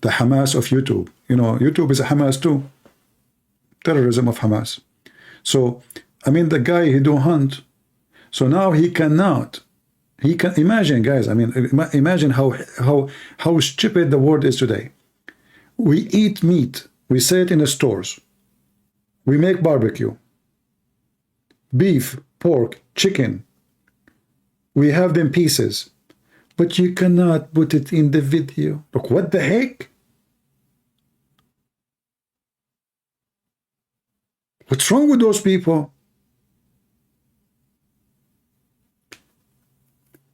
the Hamas of YouTube. You know, YouTube is a Hamas too. Terrorism of Hamas. So, I mean, the guy, he do hunt. So now he cannot. He can imagine, guys. I mean, imagine how stupid the world is today. We eat meat. We sell it in the stores. We make barbecue. Beef, pork, chicken. We have them pieces. But you cannot put it in the video. Look, what the heck? What's wrong with those people?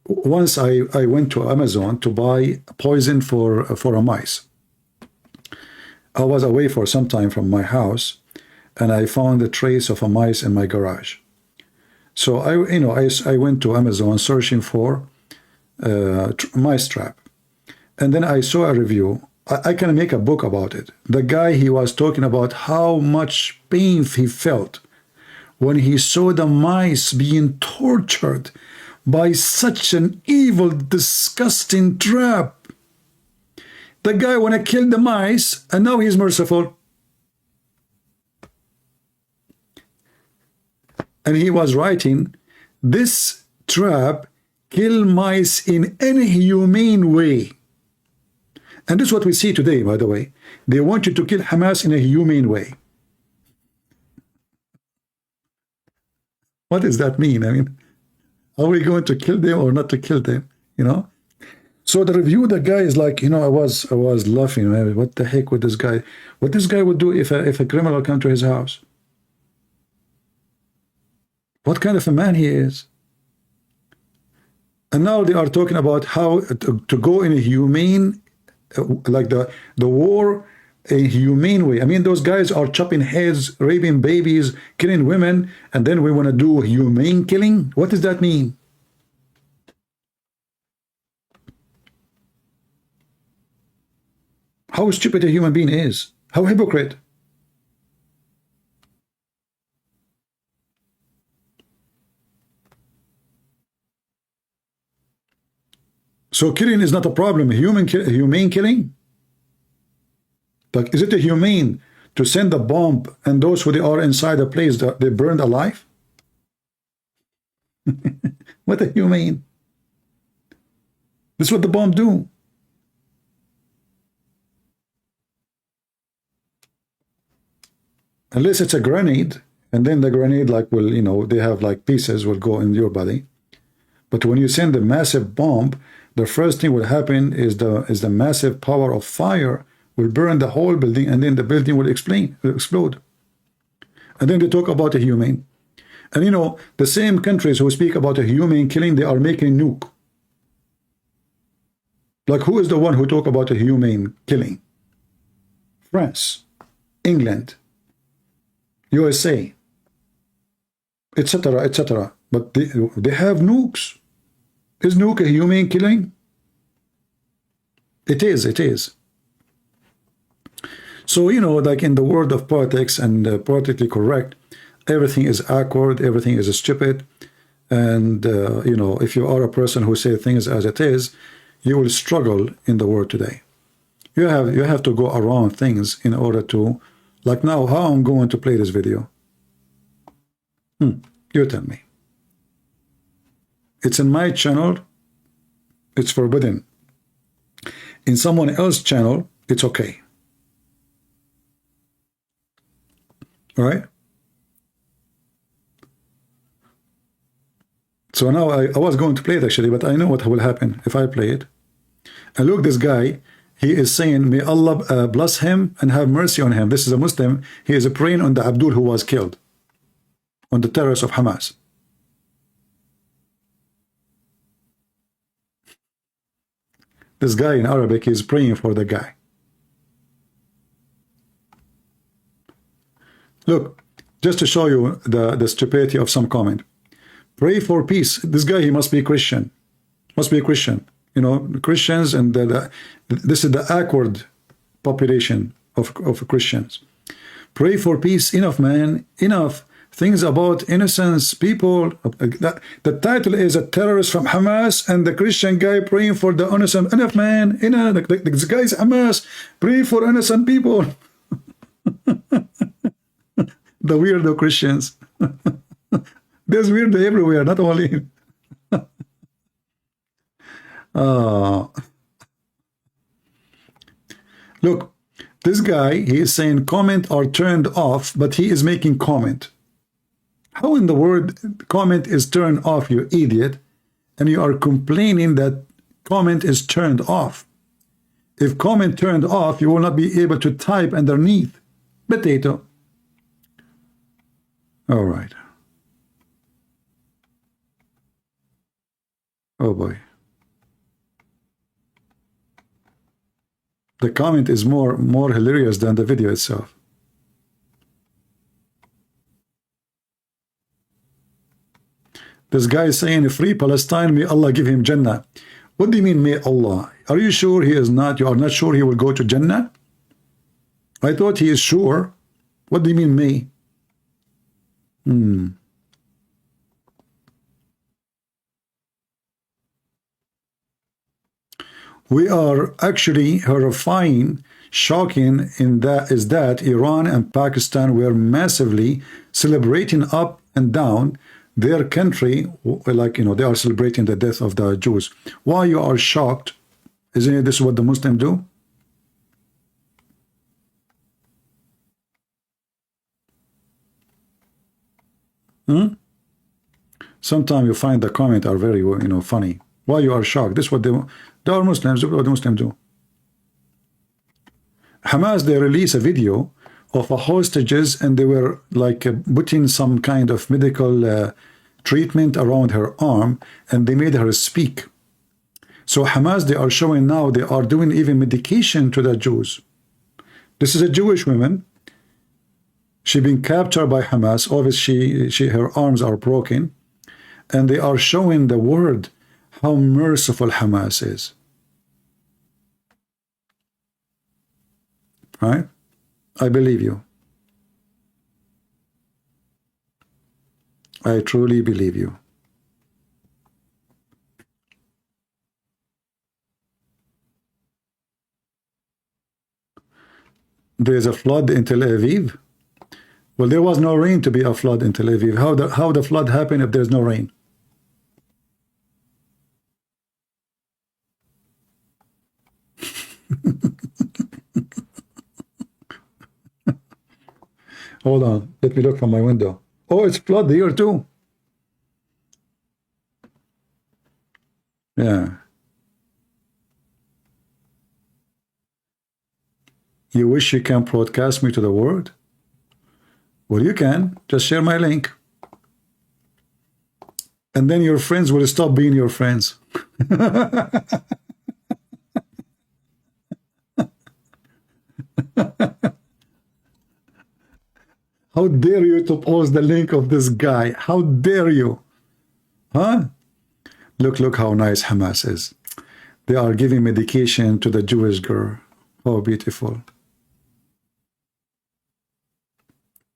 Once I went to Amazon to buy poison for a mice. I was away for some time from my house, and I found a trace of a mice in my garage. So I went to Amazon searching for mice trap, and then I saw a review. I can make a book about it. The guy, he was talking about how much pain he felt when he saw the mice being tortured by such an evil, disgusting trap. The guy wanna kill the mice, and now he's merciful. And he was writing, this trap kill mice in any humane way. And this is what we see today, by the way. They want you to kill Hamas in a humane way. What does that mean? I mean, are we going to kill them or not to kill them? You know? So the review, the guy is like, you know, I was laughing. Man, what the heck would this guy? What this guy would do if a criminal come to his house? What kind of a man he is? And now they are talking about how to go in a humane, like the war, a humane way. I mean, those guys are chopping heads, raping babies, killing women, and then we want to do humane killing? What does that mean? How stupid a human being is. How hypocrite. So killing is not a problem. Humane killing? Like, is it a humane to send a bomb and those who they are inside the place that they burned alive? What a humane. This is what the bomb do. Unless it's a grenade, and then the grenade like will, you know, they have like pieces will go in your body. But when you send a massive bomb, the first thing will happen is the massive power of fire will burn the whole building, and then the building will explode. And then they talk about a humane. And you know, the same countries who speak about a humane killing, they are making nuke. Like, who is the one who talk about a humane killing? France, England, USA, etc., etc. But they have nukes. Is nuke a humane killing? It is, it is. So, you know, like in the world of politics and politically correct, everything is awkward, everything is stupid. And, you know, if you are a person who says things as it is, you will struggle in the world today. You have to go around things in order to, like now, how I'm going to play this video. You tell me. It's in my channel, it's forbidden. In someone else's channel, it's okay. All right? So now I was going to play it actually, but I know what will happen if I play it. And look, this guy, he is saying, may Allah bless him and have mercy on him. This is a Muslim. He is praying on the Abdul who was killed, on the terrorists of Hamas. This guy in Arabic is praying for the guy. Look, just to show you the stupidity of some comment. Pray for peace. This guy, he must be Christian. Must be a Christian. You know, Christians, and this is the awkward population of Christians. Pray for peace. Enough, man. Enough. Things about innocence, people. The title is a terrorist from Hamas, and the Christian guy praying for the innocent. Enough, man. Enough. This guy is Hamas. Pray for innocent people. The weirdo Christians. There's weirdo everywhere, not only. Look, this guy, he is saying comment are turned off, but he is making comment. How in the world comment is turned off, you idiot? And you are complaining that comment is turned off. If comment turned off, you will not be able to type underneath. Potato. All right. Oh boy. The comment is more hilarious than the video itself. This guy is saying, free Palestine, may Allah give him Jannah. What do you mean, may Allah? Are you sure he is not? You are not sure he will go to Jannah? I thought he is sure. What do you mean, may? We are actually horrifying, shocking in that Iran and Pakistan were massively celebrating up and down their country, like, you know, they are celebrating the death of the Jews. Why you are shocked? Isn't this what the Muslims do? Sometimes you find the comment are very, you know, funny. Why you are shocked? This is what they are Muslims. Look what the Muslims do. Hamas, they release a video of a hostages, and they were like putting some kind of medical treatment around her arm, and they made her speak. So Hamas, they are showing now they are doing even medication to the Jews. This is a Jewish woman. She been captured by Hamas. Obviously, her arms are broken, and they are showing the world how merciful Hamas is. Right? I believe you. I truly believe you. There is a flood in Tel Aviv. Well, there was no rain to be a flood in Tel Aviv. How the flood happened if there's no rain? Hold on, let me look from my window. Oh, it's flood here too. Yeah. You wish you can broadcast me to the world? Well, you can. Just share my link. And then your friends will stop being your friends. How dare you to post the link of this guy? How dare you? Huh? Look how nice Hamas is. They are giving medication to the Jewish girl. How beautiful.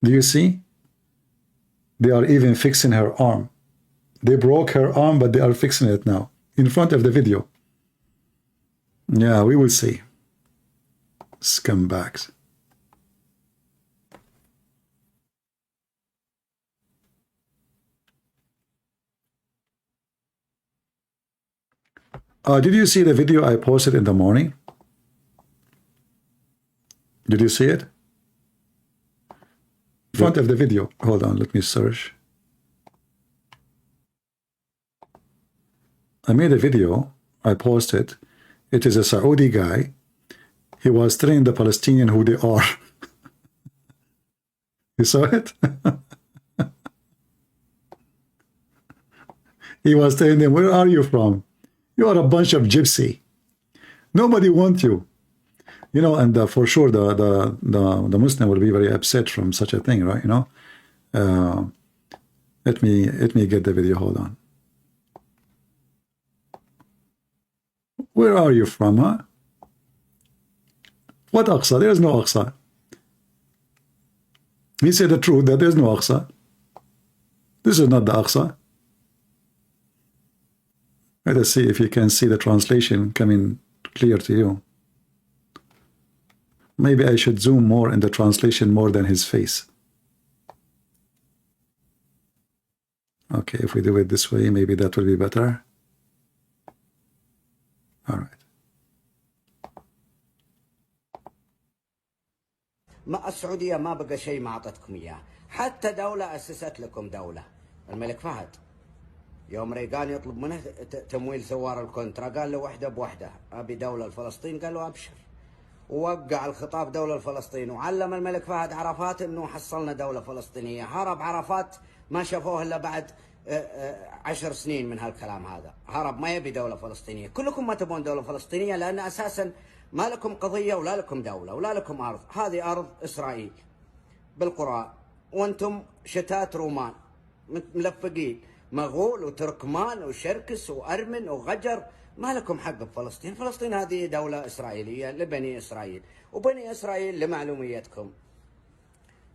Do you see? They are even fixing her arm. They broke her arm, but they are fixing it now in front of the video. Yeah, we will see. Scumbags. Did you see the video I posted in the morning? Did you see it? In front of the video. Hold on, let me search. I made a video. I posted. It is a Saudi guy. He was telling the Palestinian who they are. You saw it? He was telling them, where are you from? You are a bunch of gypsy. Nobody wants you. You know, and for sure the Muslim will be very upset from such a thing, right? You know. Let me get the video. Hold on. Where are you from, huh? What Aqsa? There is no Aqsa. He said the truth that there is no Aqsa. This is not the Aqsa. Let us see if you can see the translation coming clear to you. Maybe I should zoom more in the translation more than his face. Okay, if we do it this way, maybe that will be better. All right. ما السعودية ما بقى شيء ما أعطتكم إياه، حتى دولة أسست لكم دولة. الملك فهد يوم ريغان يطلب منه تمويل ثوار الكونترا قال له وحدة بوحدة أبي دولة لفلسطين، قال له أبشر، ووقع الخطاب دولة لفلسطين، وعلم الملك فهد عرفات إنه حصلنا دولة فلسطينية. هرب عرفات ما شافوه إلا بعد 10 سنين من هالكلام هذا. هرب ما يبي دولة فلسطينية. كلكم ما تبون دولة فلسطينية لأن أساسا ما لكم قضية ولا لكم دولة ولا لكم أرض. هذه أرض إسرائيل بالقرآن، وأنتم شتات رومان ملفقين، مغول وتركمان وشركس وأرمن وغجر، ما لكم حق بفلسطين. فلسطين هذه دولة إسرائيلية لبني إسرائيل، وبني إسرائيل لمعلوميتكم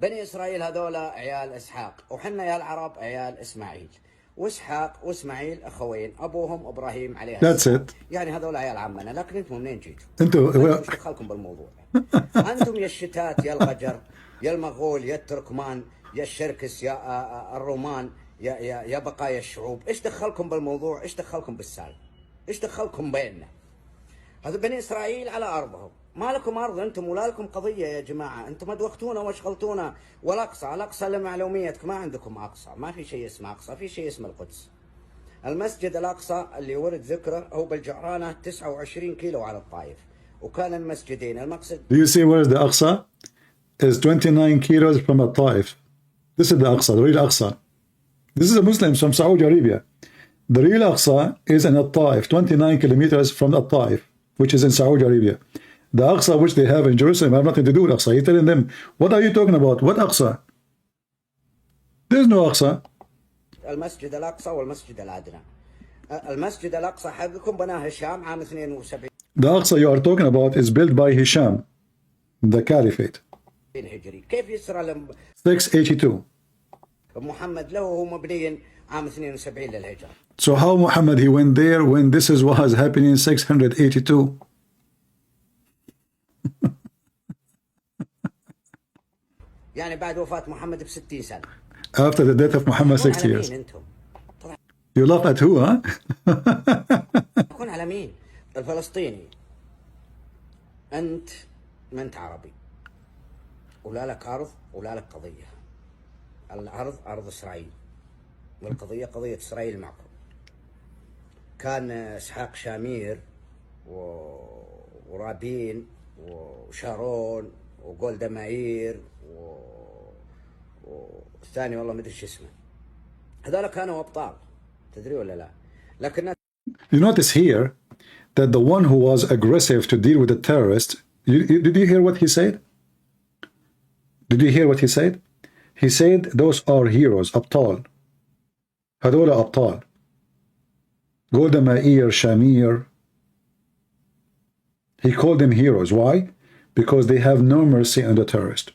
بني إسرائيل هذولا عيال إسحاق، وحنا يا العرب عيال إسماعيل، وإسحاق وإسماعيل أخوين، أبوهم إبراهيم عليه السلام. يعني هذولا عيال عمنا. لكن أنتم منين جيتوا؟ أنتم إيش دخلكم بالموضوع؟ أنتم يا الشتات يا الغجر يا المغول يا التركمان يا الشركس يا الرومان يا بقايا الشعوب، إيش دخلكم بالموضوع؟ إيش دخلكم بالسالفة؟ إيش دخلكم بيننا؟ هذا بني إسرائيل على أرضهم، ما لكم أرض أنتم ولا لكم قضية يا جماعة. أنتم ما دوختونا واشغلتونا. والأقصى الأقصى لمعلوميتك ما عندكم أقصى، ما في شيء اسمه أقصى، في شيء اسمه القدس. المسجد الأقصى اللي ورد ذكره هو بالجعرانة 29 كيلو على الطائف، وكان المسجدين المقصد. Do you see where is the Aqsa? Is 29 kilos from a Taif. This is the Aqsa, the real Aqsa. This is a Muslim from Saudi Arabia. The real Aqsa is in Al-Taif, 29 kilometers from Al-Taif, which is in Saudi Arabia. The Aqsa which they have in Jerusalem have nothing to do with Aqsa. You're telling them, what are you talking about? What Aqsa? There's no Aqsa. المسجد الأقصى والمسجد الأدنى. المسجد الأقصى حقكم بناه هشام عام 72. The Aqsa you are talking about is built by Hisham, the Caliphate. هجري. كيف يسرى 682. محمد له هو مبني عام 72 للهجرة. So how Muhammad he went there when this is what was happening in 682? يعني بعد وفاة محمد ب60 سنة. After the death of Muhammad 60 years. You laugh at who, huh? يكون على مين؟ الفلسطيني. أنت ما أنت عربي. ولا لك أرض ولا لك قضية. الأرض أرض إسرائيل. والقضية قضية إسرائيل معكم. كان إسحاق شامير ورابين وشارون وجولدا مائير والثاني والله ما ادري شو اسمه. هذول كانوا ابطال، تدري ولا لا؟ لكن You notice here that the one who was aggressive to deal with the terrorists, did you hear what he said? Did you hear what he said? He said those are heroes, أبطال. هذول أبطال. Golda Meir, Shamir. He called them heroes. Why? Because they have no mercy on the terrorist.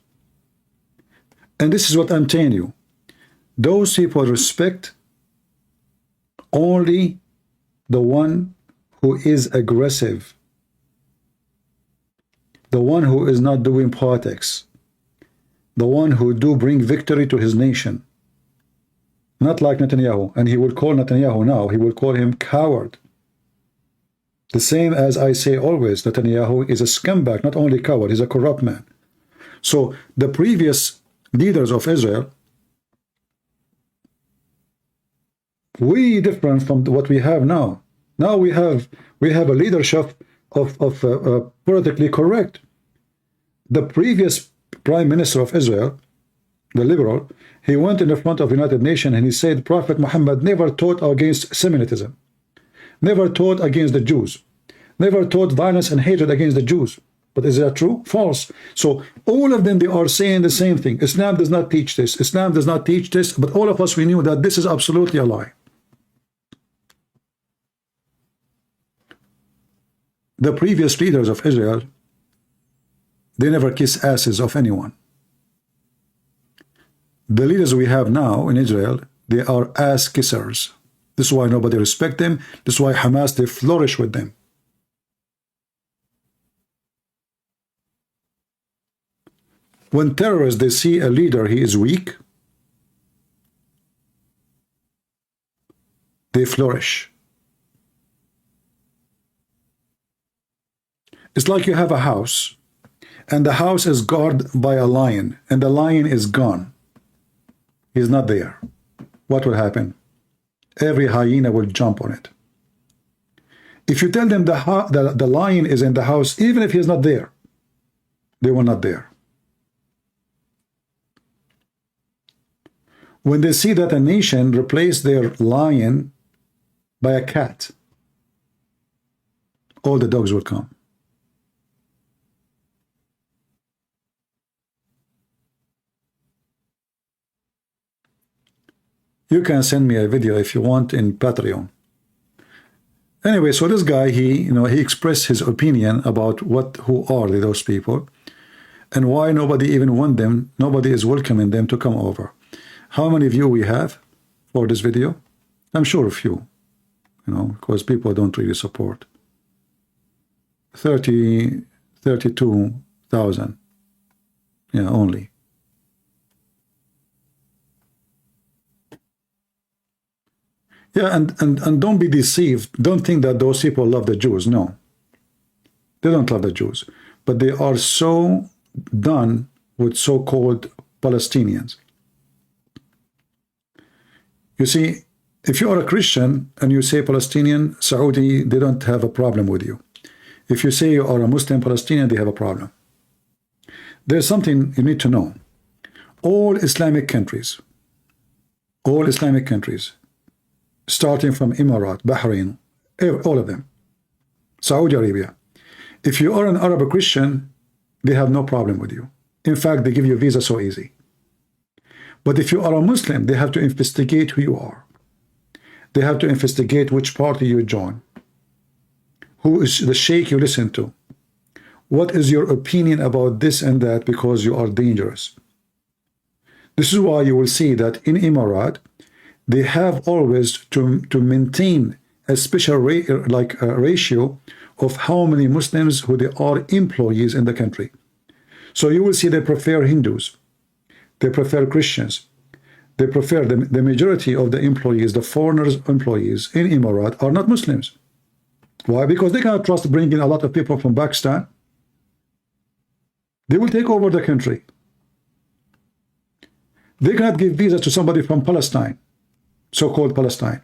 And this is what I'm telling you. Those people respect only the one who is aggressive, the one who is not doing politics, the one who do bring victory to his nation. Not like Netanyahu. And he will call Netanyahu now, he will call him coward. The same as I say always, Netanyahu is a scumbag, not only coward, he's a corrupt man. So the previous leaders of Israel, way different from what we have now. Now we have a leadership of politically correct. The previous prime minister of Israel, the liberal, he went in the front of the United Nations and he said Prophet Muhammad never taught against Semitism, never taught against the Jews, never taught violence and hatred against the Jews. But is that true? False. So all of them, they are saying the same thing. Islam does not teach this. Islam does not teach this. But all of us, we knew that this is absolutely a lie. The previous leaders of Israel, they never kiss asses of anyone. The leaders we have now in Israel, they are ass kissers. This is why nobody respects them. This is why Hamas, they flourish with them. When terrorists, they see a leader, he is weak, they flourish. It's like you have a house, and the house is guarded by a lion, and the lion is gone. He's not there. What will happen? Every hyena will jump on it. If you tell them the lion is in the house, even if he's not there, they will not dare. When they see that a nation replaced their lion by a cat, all the dogs will come. You can send me a video if you want in Patreon. Anyway, so this guy, he expressed his opinion about who are those people and why nobody even want them, nobody is welcoming them to come over. How many views we have for this video? I'm sure a few, because people don't really support. 32,000, yeah, only. Yeah, and don't be deceived. Don't think that those people love the Jews. No, they don't love the Jews. But they are so done with so-called Palestinians. You see, if you are a Christian and you say Palestinian, Saudi, they don't have a problem with you. If you say you are a Muslim Palestinian, they have a problem. There's something you need to know. All Islamic countries, starting from Emirat, Bahrain, all of them, Saudi Arabia, if you are an Arab Christian, they have no problem with you. In fact, they give you a visa so easy. But if you are a Muslim, they have to investigate who you are. They have to investigate which party you join. Who is the sheikh you listen to? What is your opinion about this and that, because you are dangerous? This is why you will see that in Emirat, they have always to maintain a special ratio of how many Muslims who they are employees in the country. So you will see they prefer Hindus, they prefer Christians, they prefer the majority of the employees, the foreigners employees in Emirat are not Muslims. Why? Because they cannot trust bringing a lot of people from Pakistan. They will take over the country. They cannot give visas to somebody from Palestine, so-called Palestine.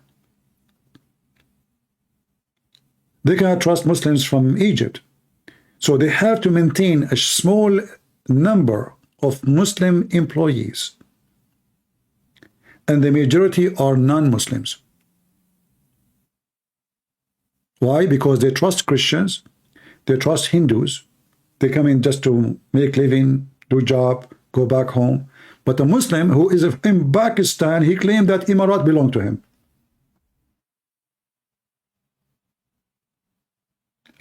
They cannot trust Muslims from Egypt. So they have to maintain a small number of Muslim employees, and the majority are non-Muslims. Why? Because they trust Christians, they trust Hindus. They come in just to make living, do job, go back home. But a Muslim who is in Pakistan, he claimed that Emirat belong to him.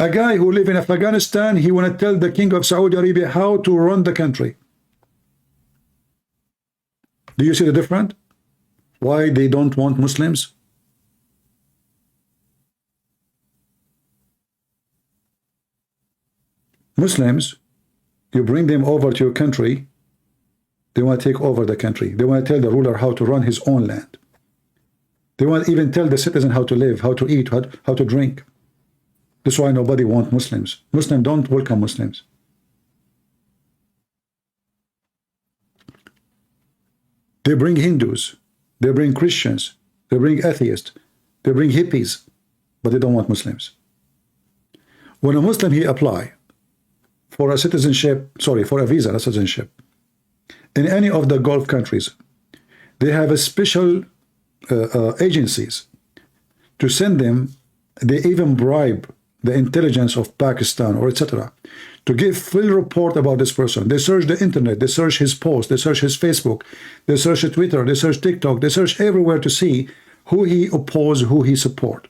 A guy who live in Afghanistan, he want to tell the king of Saudi Arabia how to run the country. Do you see the difference? Why they don't want Muslims? Muslims, you bring them over to your country, they want to take over the country. They want to tell the ruler how to run his own land. They want to even tell the citizen how to live, how to eat, how to drink. That's why nobody wants Muslims. Muslims don't welcome Muslims. They bring Hindus, they bring Christians, they bring atheists, they bring hippies, but they don't want Muslims. When a Muslim he apply for a citizenship, sorry, for a visa, a citizenship, in any of the Gulf countries, they have a special agencies to send them. They even bribe the intelligence of Pakistan or etc. to give full report about this person. They search the internet, they search his post, they search his Facebook, they search Twitter, they search TikTok, they search everywhere to see who he oppose, who he support.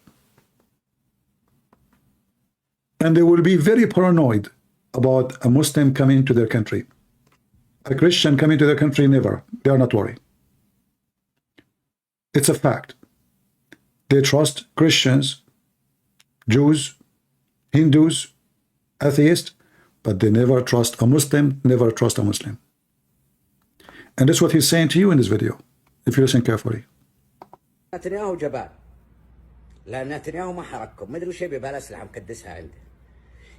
And they will be very paranoid about a Muslim coming to their country. A Christian coming to their country, never. They are not worried. It's a fact. They trust Christians, Jews, Hindus, atheists, but they never trust a Muslim, never trust a Muslim. And that's what he's saying to you in this video, if you listen carefully. نتنياهو جبان لأن نتنياهو ما حرككم مدري وش يبي بالأسلحة مكدسها عنده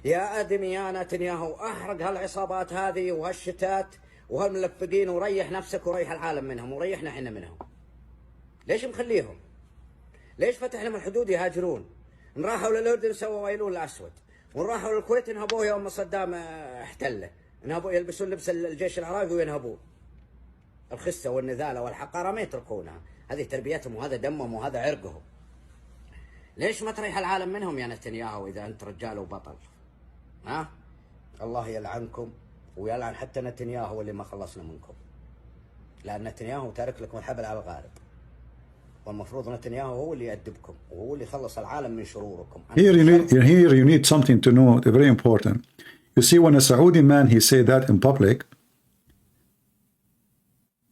يا أدمي يا نتنياهو أحرق هالعصابات هذه وهالشتات وهالملفقين وريح نفسك وريح العالم منهم وريحنا احنا منهم. ليش مخليهم؟ ليش فتح لهم الحدود يهاجرون؟ نراحوا للأردن سووا ويلون الأسود، ونراحوا للكويت انهبوه يوم صدام احتله، انهبوا يلبسون لبس الجيش العراقي وينهبوه. الخسة والنذالة والحقارة ما يتركونها، هذه تربيتهم وهذا دمهم وهذا عرقهم. ليش ما تريح العالم منهم يا نتنياهو إذا أنت رجال وبطل؟ ها؟ الله يلعنكم ويلعن حتى نتنياهو اللي ما خلصنا منكم. لأن نتنياهو تارك لكم الحبل على الغارب. والمفروض نتنياهو هو اللي يأدبكم وهو اللي يخلص العالم من شروركم. Here you need something to know, very important. You see, when a Saudi man he say that in public,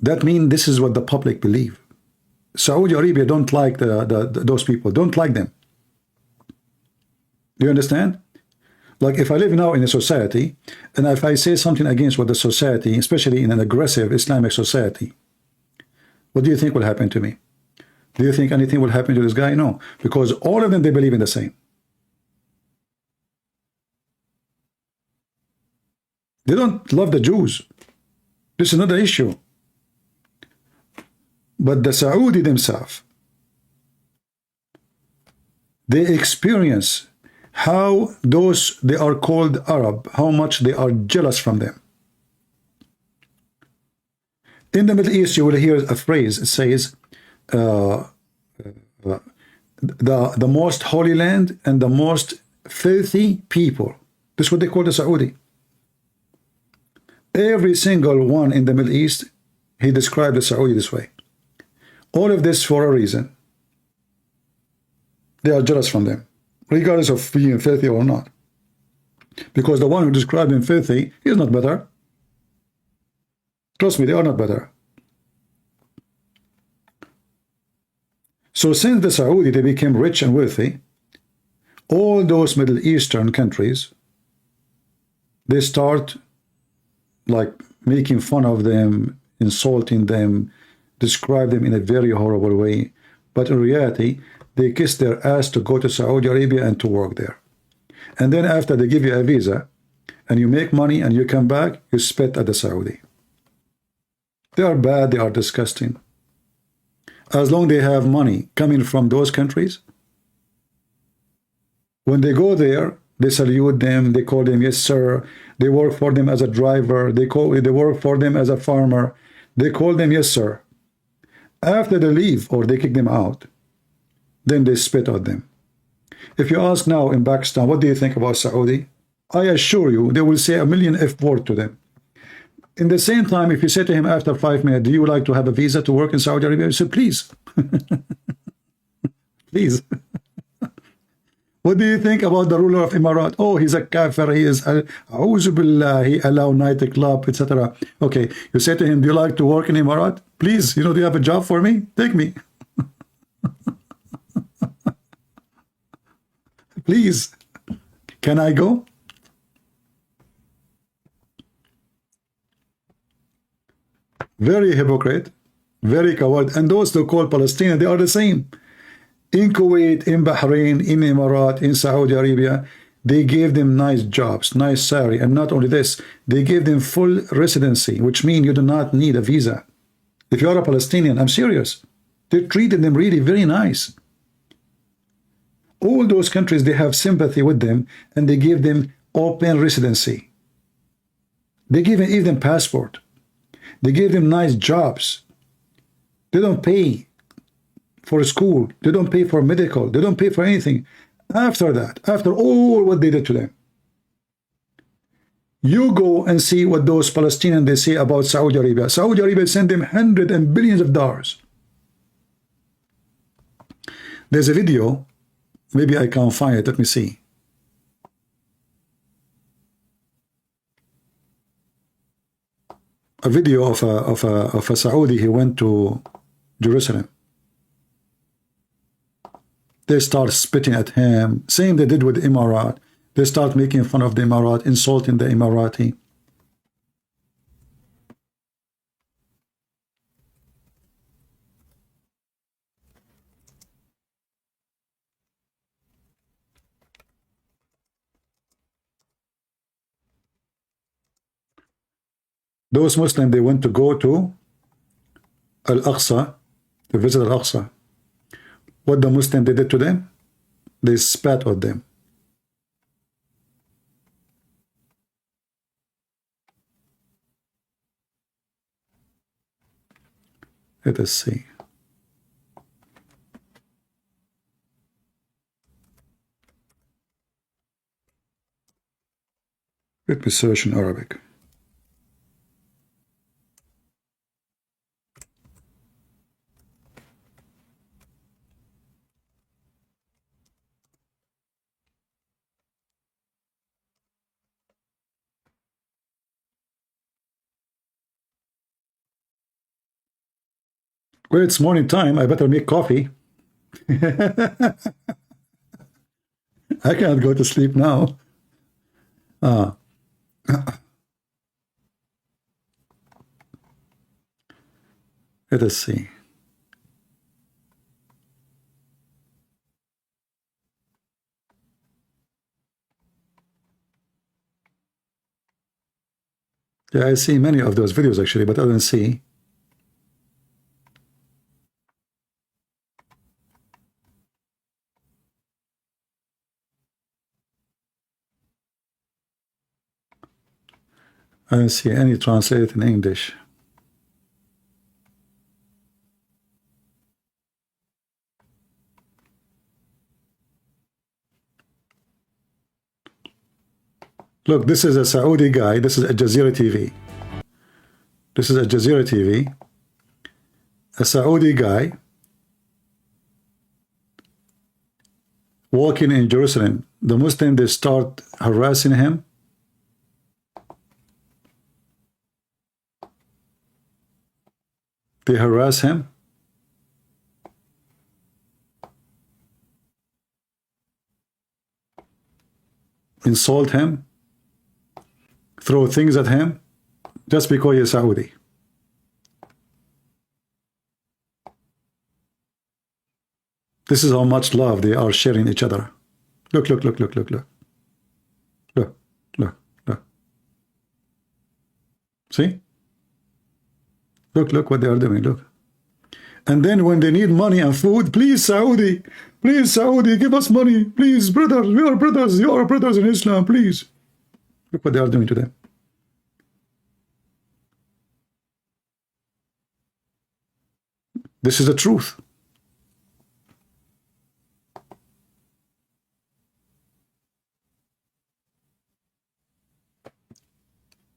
that means this is what the public believe. Saudi Arabia don't like those people, don't like them. Do you understand? Like if I live now in a society, and if I say something against what the society, especially in an aggressive Islamic society, what do you think will happen to me? Do you think anything will happen to this guy? No, because all of them, they believe in the same. They don't love the Jews. This is not the issue. But the Saudi themselves, they experience how those they are called Arab, how much they are jealous from them. In the Middle East, you will hear a phrase, it says, the most holy land and the most filthy people. This is what they call the Saudi. Every single one in the Middle East, he described the Saudi this way. All of this for a reason. They are jealous from them, regardless of being filthy or not. Because the one who described him filthy, he is not better. Trust me, they are not better. So since the Saudi, they became rich and wealthy, all those Middle Eastern countries, they start like making fun of them, insulting them, describe them in a very horrible way. But in reality, they kiss their ass to go to Saudi Arabia and to work there. And then after they give you a visa, and you make money and you come back, you spit at the Saudi. They are bad, they are disgusting. As long as they have money coming from those countries, when they go there, They salute them. They call them yes sir. They work for them as a driver. They work for them as a farmer. They call them yes sir. After they leave or they kick them out, then they spit on them. If you ask now in Pakistan, what do you think about Saudi? I assure you, they will say a million F word to them. In the same time, if you say to him after 5 minutes, do you like to have a visa to work in Saudi Arabia? He said, please. Please. What do you think about the ruler of Emirat? Oh, he's a kafir. He is, A'udhu billah, he allow nightclub, etc. Okay, you say to him, do you like to work in Emirat? Please, do you have a job for me? Take me. Please. Can I go? Very hypocrite, very coward. And those who call Palestinian, they are the same. In Kuwait, in Bahrain, in Emirat, in Saudi Arabia, they gave them nice jobs, nice salary. And not only this, they gave them full residency, which means you do not need a visa. If you are a Palestinian, I'm serious. They treated them really very nice. All those countries, they have sympathy with them, and they give them open residency. They give them even passport. They give them nice jobs. They don't pay for school. They don't pay for medical. They don't pay for anything. After that, after all what they did to them, you go and see what those Palestinians, they say about Saudi Arabia. Saudi Arabia sent them hundreds and billions of dollars. There's a video. Maybe I can't find it. Let me see. A video of a Saudi. He went to Jerusalem. They start spitting at him. Same they did with Emirat. They start making fun of the Emirat, insulting the Emirati. Those Muslims, they went to go to Al-Aqsa, to visit Al-Aqsa. What the Muslims they did to them? They spat on them. Let us see. Let me search in Arabic. Well, it's morning time. I better make coffee. I cannot go to sleep now. Let us see. Yeah, I see many of those videos actually, but I don't see. I don't see any translated in English. Look, this is a Saudi guy. This is Al Jazeera TV. This is Al Jazeera TV. A Saudi guy walking in Jerusalem. The Muslims, they start harassing him. They harass him. Insult him. Throw things at him. Just because he's Saudi. This is how much love they are sharing each other. Look, look, look, look, look, look. Look, look, look. See? Look, look what they are doing, look. And then when they need money and food, please Saudi, give us money. Please, brothers, we are brothers. You are brothers in Islam, please. Look what they are doing to them. This is the truth.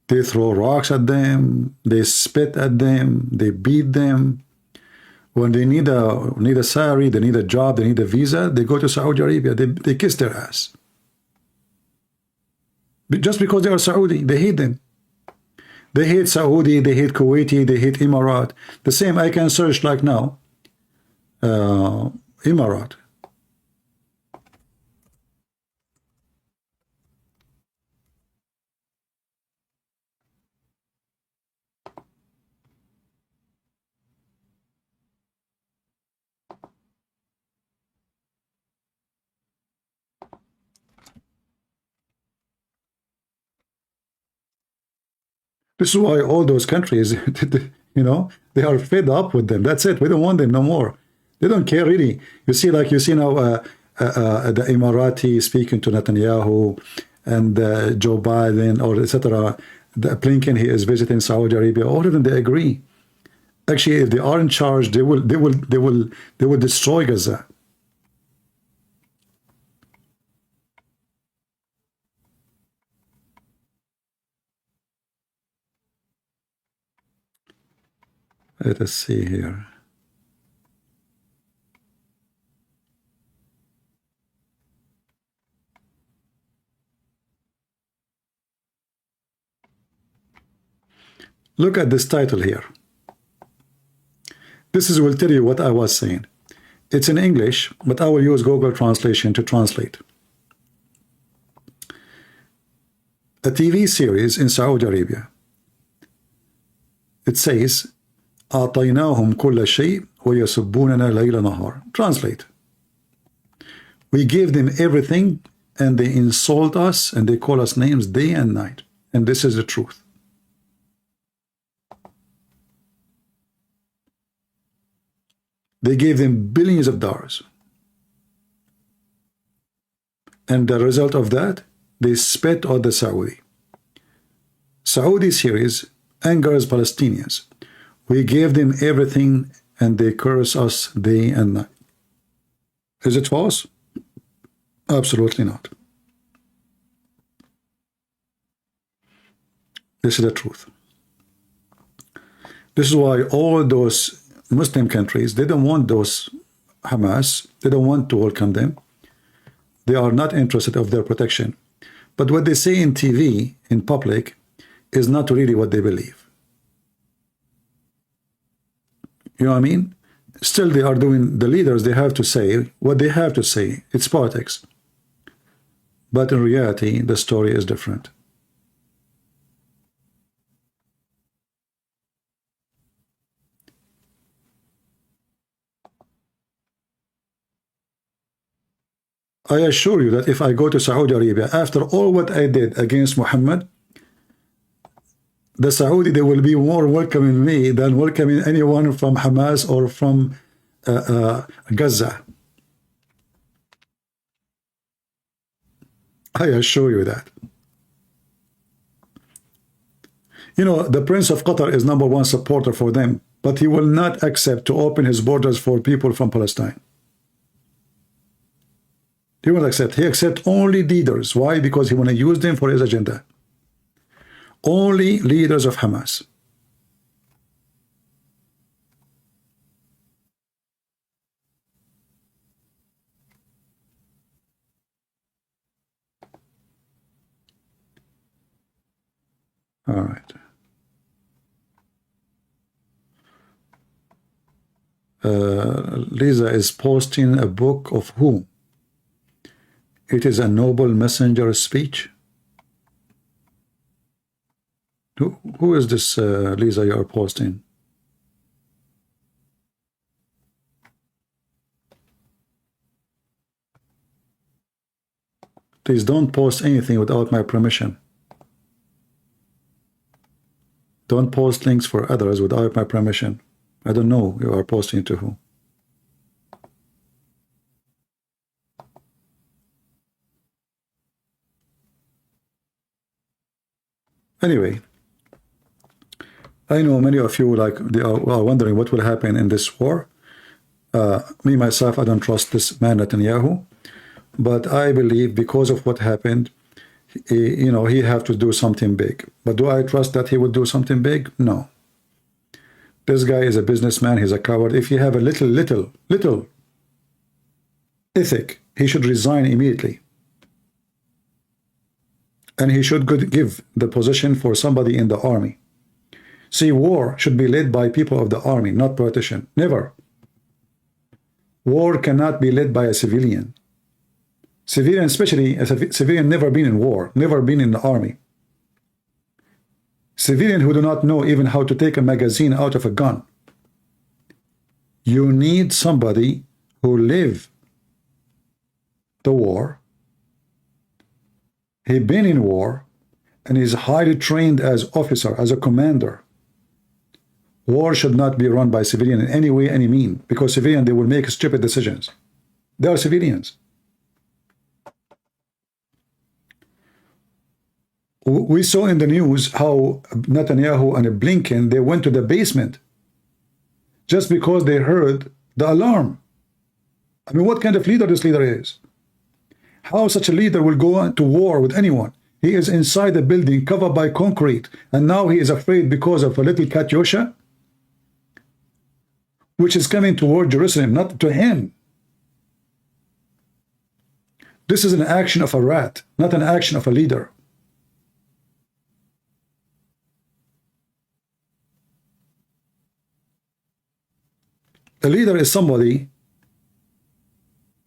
They throw rocks at them, they spit at them, they beat them. When they need a salary, they need a job, they need a visa, they go to Saudi Arabia, they kiss their ass. Just because they are Saudi, they hate them. They hate Saudi, they hate Kuwaiti, they hate Emirat. The same, I can search like now, Emirat. This is why all those countries, you know, they are fed up with them. That's it. We don't want them no more. They don't care really. You see now the Emirati speaking to Netanyahu and Joe Biden or etc. Blinken, he is visiting Saudi Arabia. All of them, they agree. Actually, if they are in charge, they will destroy Gaza. Let us see here. Look at this title here. This will tell you what I was saying. It's in English, but I will use Google Translation to translate. A TV series in Saudi Arabia. It says, أعطيناهم كل شيء ويسبوننا ليل نهار. Translate. We gave them everything and they insult us and they call us names day and night. And this is the truth. They gave them billions of dollars. And the result of that, they spit on the Saudi. Saudi series angers Palestinians. We gave them everything and they curse us day and night. Is it false? Absolutely not. This is the truth. This is why all those Muslim countries, they don't want those Hamas, they don't want to welcome them. They are not interested of their protection. But what they say in TV, in public, is not really what they believe. You know what I mean? Still they are doing, the leaders, they have to say what they have to say. It's politics. But in reality, the story is different. I assure you that if I go to Saudi Arabia, after all what I did against Muhammad, the Saudi, they will be more welcoming me than welcoming anyone from Hamas or from Gaza. I assure you that. You know, the Prince of Qatar is #1 supporter for them, but he will not accept to open his borders for people from Palestine. He won't accept. He accepts only leaders. Why? Because he want to use them for his agenda. Only leaders of Hamas. All right. Lisa is posting a book of whom? It is a noble messenger speech. Who is this Lisa you are posting? Please don't post anything without my permission. Don't post links for others without my permission. I don't know you are posting to who. Anyway, I know many of you they are wondering what will happen in this war. Me myself, I don't trust this man Netanyahu, but I believe because of what happened, he have to do something big. But do I trust that he will do something big? No. This guy is a businessman. He's a coward. If you have a little ethic, he should resign immediately. And he should give the position for somebody in the army. See, war should be led by people of the army, not politicians. Never. War cannot be led by a civilian. Civilian, especially a civilian, never been in war, never been in the army. Civilian who do not know even how to take a magazine out of a gun. You need somebody who live the war. He been in war and is highly trained as officer, as a commander. War should not be run by civilian in any way, any mean, because civilian, they will make stupid decisions. They are civilians. We saw in the news how Netanyahu and Blinken, they went to the basement just because they heard the alarm. I mean, what kind of leader this leader is? How such a leader will go to war with anyone? He is inside the building covered by concrete, and now he is afraid because of a little Katyusha, which is coming toward Jerusalem, not to him. This is an action of a rat, not an action of a leader. A leader is somebody,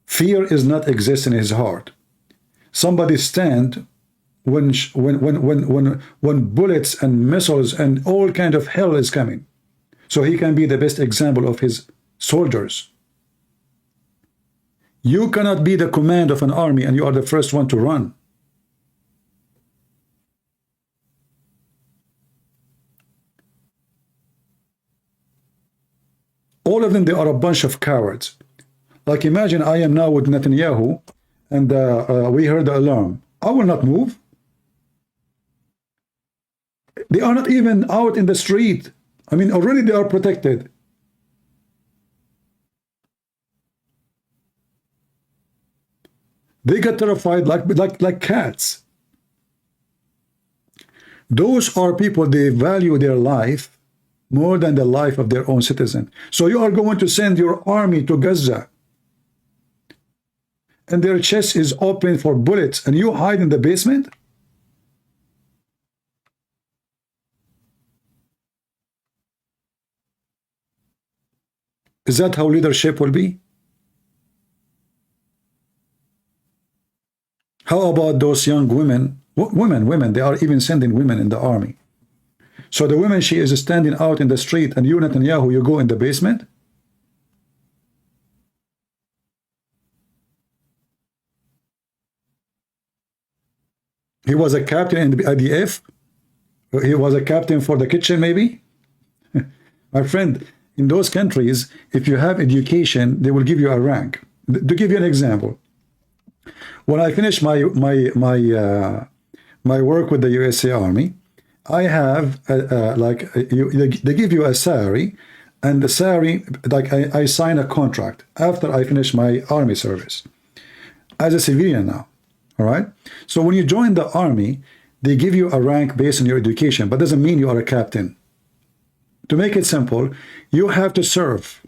fear is not exist in his heart. Somebody stand when bullets and missiles and all kind of hell is coming. So he can be the best example of his soldiers. You cannot be the command of an army and you are the first one to run. All of them, they are a bunch of cowards. Like imagine I am now with Netanyahu and we heard the alarm. I will not move. They are not even out in the street. I mean, already they are protected. They get terrified like cats. Those are people, they value their life more than the life of their own citizen. So you are going to send your army to Gaza and their chest is open for bullets and you hide in the basement? Is that how leadership will be? How about those young women? Women, they are even sending women in the army. So the woman, she is standing out in the street and you, Netanyahu, you go in the basement? He was a captain in the IDF? He was a captain for the kitchen, maybe? My friend, in those countries, if you have education, they will give you a rank. To give you an example, when I finished my work with the USA Army, I have they give you a salary, and the salary, like I sign a contract after I finish my army service as a civilian now. All right. So when you join the army, they give you a rank based on your education, but doesn't mean you are a captain. To make it simple, you have to serve.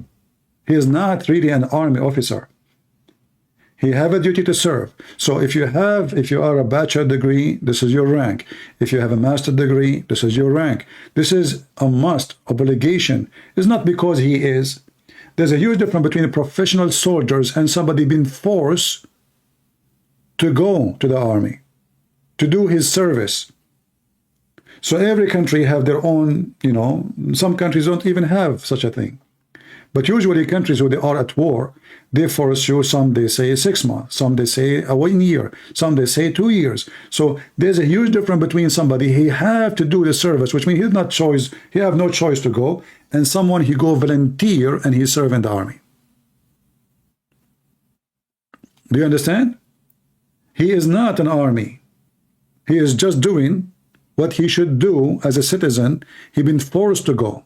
He is not really an army officer. He have a duty to serve. So if you are a bachelor degree, this is your rank. If you have a master degree, this is your rank. This is a must, obligation. It's not because he is. There's a huge difference between professional soldiers and somebody being forced to go to the army, to do his service. So every country have their own, some countries don't even have such a thing. But usually countries where they are at war, they force you, some they say 6 months, some they say 1 year, some they say 2 years. So there's a huge difference between somebody he have to do the service, which means he have no choice to go, and someone he go volunteer and he serve in the army. Do you understand? He is not an army. He is just doing what he should do as a citizen. He been forced to go.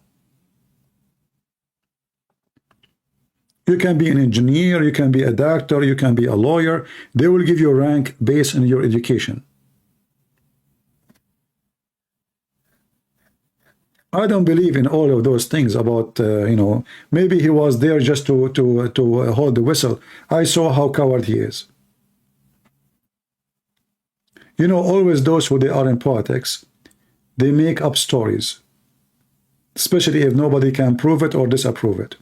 You can be an engineer, you can be a doctor, you can be a lawyer. They will give you a rank based on your education. I don't believe in all of those things about, you know, maybe he was there just to hold the whistle. I saw how coward he is. You know, always those who they are in politics, they make up stories, especially if nobody can prove it or disapprove it.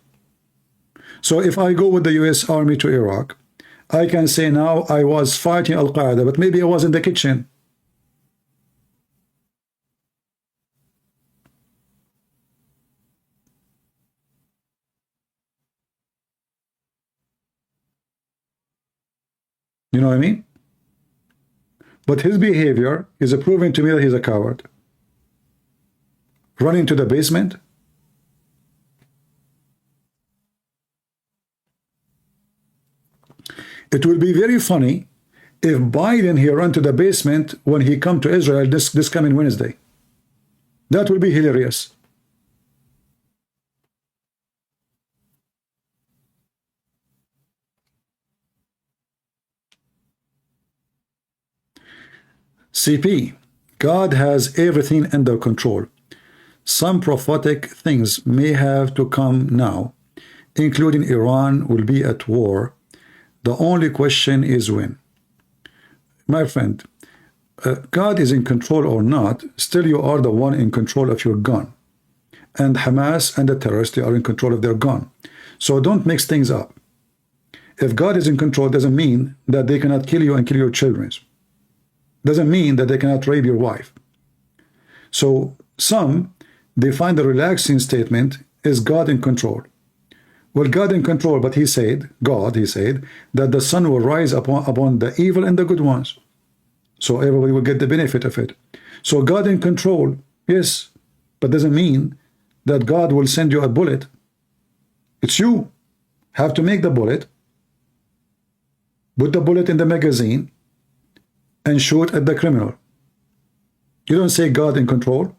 So if I go with the US Army to Iraq, I can say now I was fighting Al-Qaeda, but maybe I was in the kitchen. You know what I mean? But his behavior is proving to me that he's a coward. Running to the basement. It will be very funny if Biden he run to the basement when he come to Israel this coming Wednesday. That will be hilarious. CP, God has everything under control. Some prophetic things may have to come now, including Iran will be at war. The only question is when. My friend, God is in control or not, still you are the one in control of your gun. And Hamas and the terrorists, they are in control of their gun. So don't mix things up. If God is in control, doesn't mean that they cannot kill you and kill your children. Doesn't mean that they cannot rape your wife. So some, they find the relaxing statement is God in control. Well, God in control, but he said, God, he said, that the sun will rise upon the evil and the good ones. So everybody will get the benefit of it. So God in control, yes, but doesn't mean that God will send you a bullet. It's you have to make the bullet, put the bullet in the magazine, and shoot at the criminal. You don't say God in control.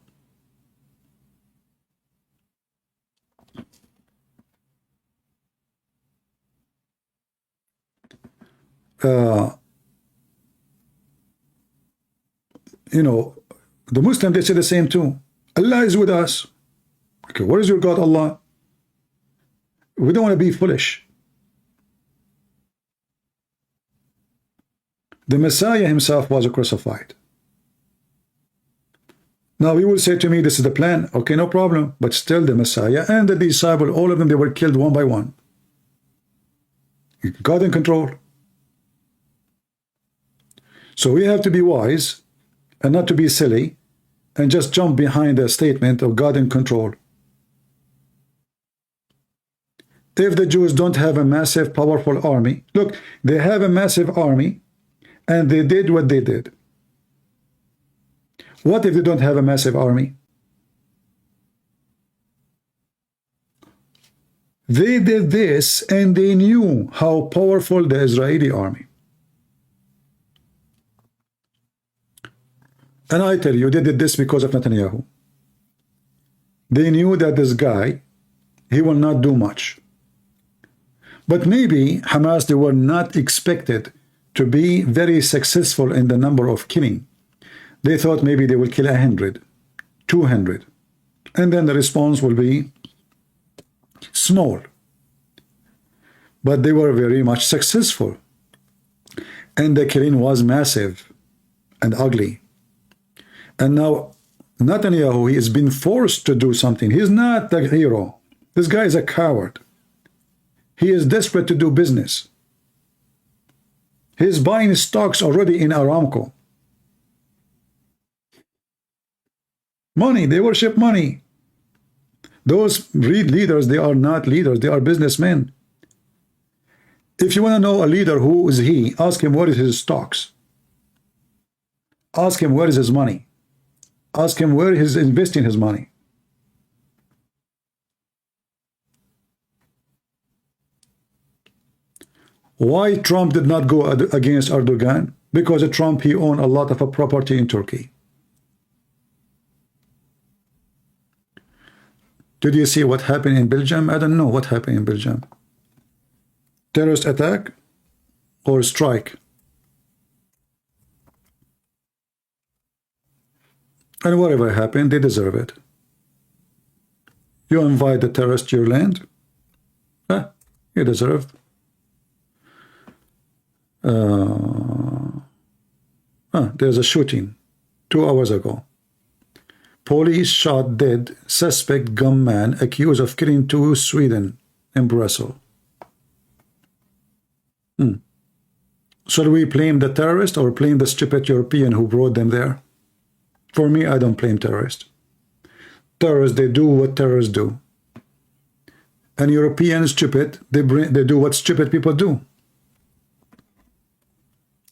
You know, the Muslims, they say the same too. Allah is with us. Okay, what is your God, Allah? We don't want to be foolish. The Messiah himself was crucified. Now you will say to me, this is the plan. Okay, no problem. But still the Messiah and the disciple, all of them, they were killed one by one. God in control. So we have to be wise and not to be silly and just jump behind the statement of God in control. If the Jews don't have a massive, powerful army, look, they have a massive army and they did what they did. What if they don't have a massive army? They did this and they knew how powerful the Israeli army. And I tell you, they did this because of Netanyahu. They knew that this guy, he will not do much. But maybe Hamas, they were not expected to be very successful in the number of killing. They thought maybe they will kill 100, 200, and then the response will be small. But they were very much successful. And the killing was massive and ugly. And now Netanyahu, he has been forced to do something. He's not the hero. This guy is a coward. He is desperate to do business. He's buying stocks already in Aramco. Money, they worship money. Those leaders, they are not leaders, they are businessmen. If you want to know a leader, who is he? Ask him what is his stocks. Ask him where is his money. Ask him where he's investing his money. Why Trump did not go against Erdogan? Because Trump, he owned a lot of a property in Turkey. Did you see what happened in Belgium? I don't know what happened in Belgium. Terrorist attack or strike? And whatever happened, they deserve it. You invite the terrorist to your land? You deserve. There's a shooting 2 hours ago. Police shot dead suspect gunman accused of killing 2 Sweden in Brussels. Shall we blame the terrorist or blame the stupid European who brought them there? For me, I don't blame terrorists. Terrorists, they do what terrorists do. And Europeans, stupid, they do what stupid people do.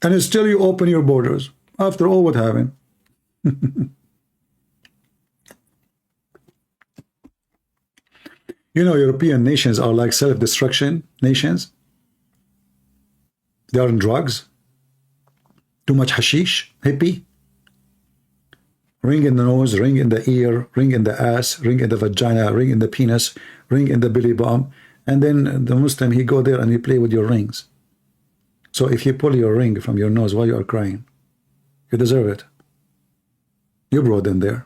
And still you open your borders. After all what happened. You know, European nations are like self-destruction nations. They are on drugs. Too much hashish, hippie. Ring in the nose, ring in the ear, ring in the ass, ring in the vagina, ring in the penis, ring in the belly bump. And then the Muslim, he go there and he play with your rings. So if you pull your ring from your nose while you are crying, you deserve it. You brought them there.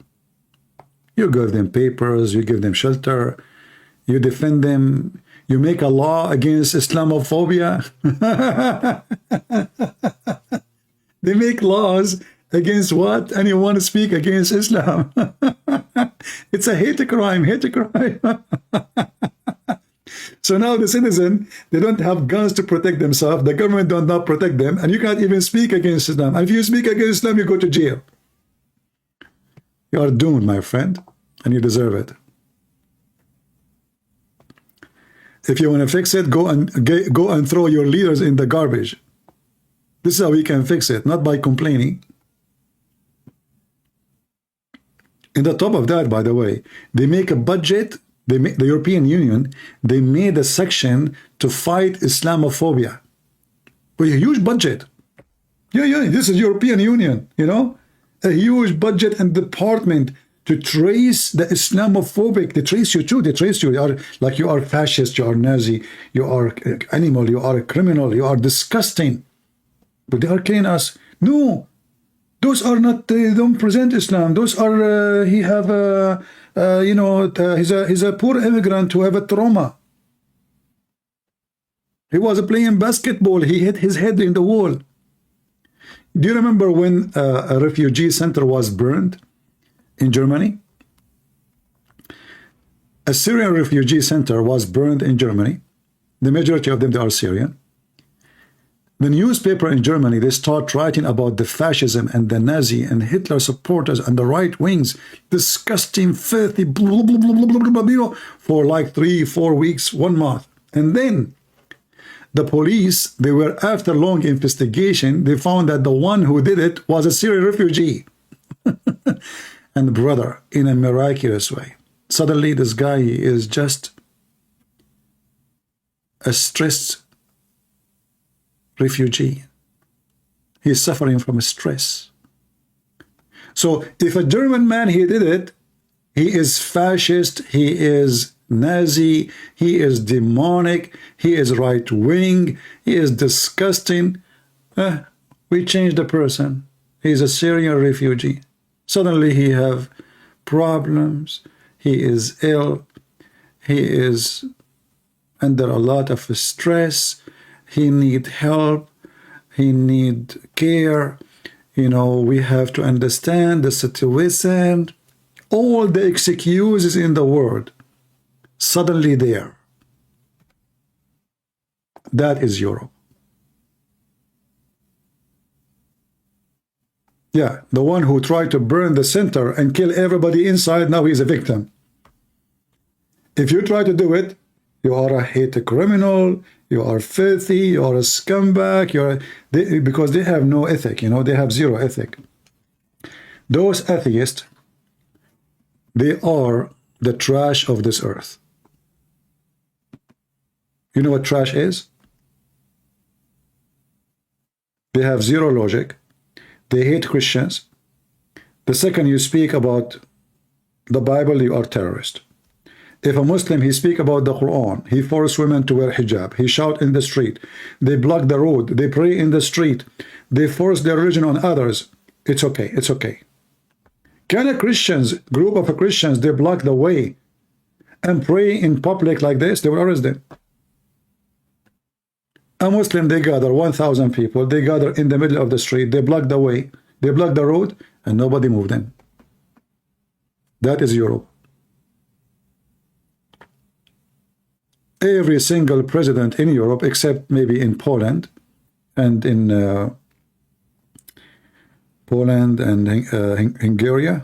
You give them papers, you give them shelter, you defend them, you make a law against Islamophobia. They make laws against what? Anyone speak against Islam. It's a hate crime, hate crime. So now the citizen, they don't have guns to protect themselves. The government does not protect them, and you can't even speak against Islam. And if you speak against Islam, you go to jail. You are doomed, my friend, and you deserve it. If you want to fix it, go and throw your leaders in the garbage. This is how we can fix it, not by complaining. In the top of that, by the way, they make a budget. The European Union, they made a section to fight Islamophobia with a huge budget. Yeah, this is European Union, you know, a huge budget and department to trace the Islamophobic. They trace you too. They trace you. You are like, you are fascist, you are Nazi, you are animal, you are a criminal, you are disgusting. But they are killing us. No, those are not. They don't present Islam. Those are. He have you know, he's a poor immigrant who have a trauma. He was playing basketball. He hit his head in the wall. Do you remember when a refugee center was burned in Germany? A Syrian refugee center was burned in Germany. The majority of them, they are Syrian. The newspaper in Germany, they start writing about the fascism and the Nazi and Hitler supporters and the right wings, disgusting, filthy, blah, blah, blah, blah, blah, blah, blah, for like 3-4 weeks, 1 month. And then the police, they were, after long investigation, they found that the one who did it was a Syrian refugee. And brother, in a miraculous way, suddenly this guy is just a stressed refugee. He's suffering from stress. So if a German man, he did it, he is fascist, he is Nazi, he is demonic, he is right-wing, he is disgusting. We change the person. He is a Syrian refugee. Suddenly he have problems, he is ill, he is under a lot of stress, he need help, he need care. You know, we have to understand the situation. All the excuses in the world, suddenly there. That is Europe. Yeah, the one who tried to burn the center and kill everybody inside, now he's a victim. If you try to do it, you are a hate criminal, you are filthy, you are a scumbag, because they have no ethic, you know, they have zero ethic. Those atheists, they are the trash of this earth. You know what trash is? They have zero logic. They hate Christians. The second you speak about the Bible, you are terrorist. If a Muslim, he speak about the Quran, he force women to wear hijab, he shout in the street, they block the road, they pray in the street, they force their religion on others, it's okay, it's okay. Can a Christians, group of Christians, they block the way and pray in public like this, they will arrest them. A Muslim, they gather 1,000 people, they gather in the middle of the street, they block the way, they block the road, and nobody moved in. That is Europe. Every single president in Europe, except maybe in Poland and in Hungary,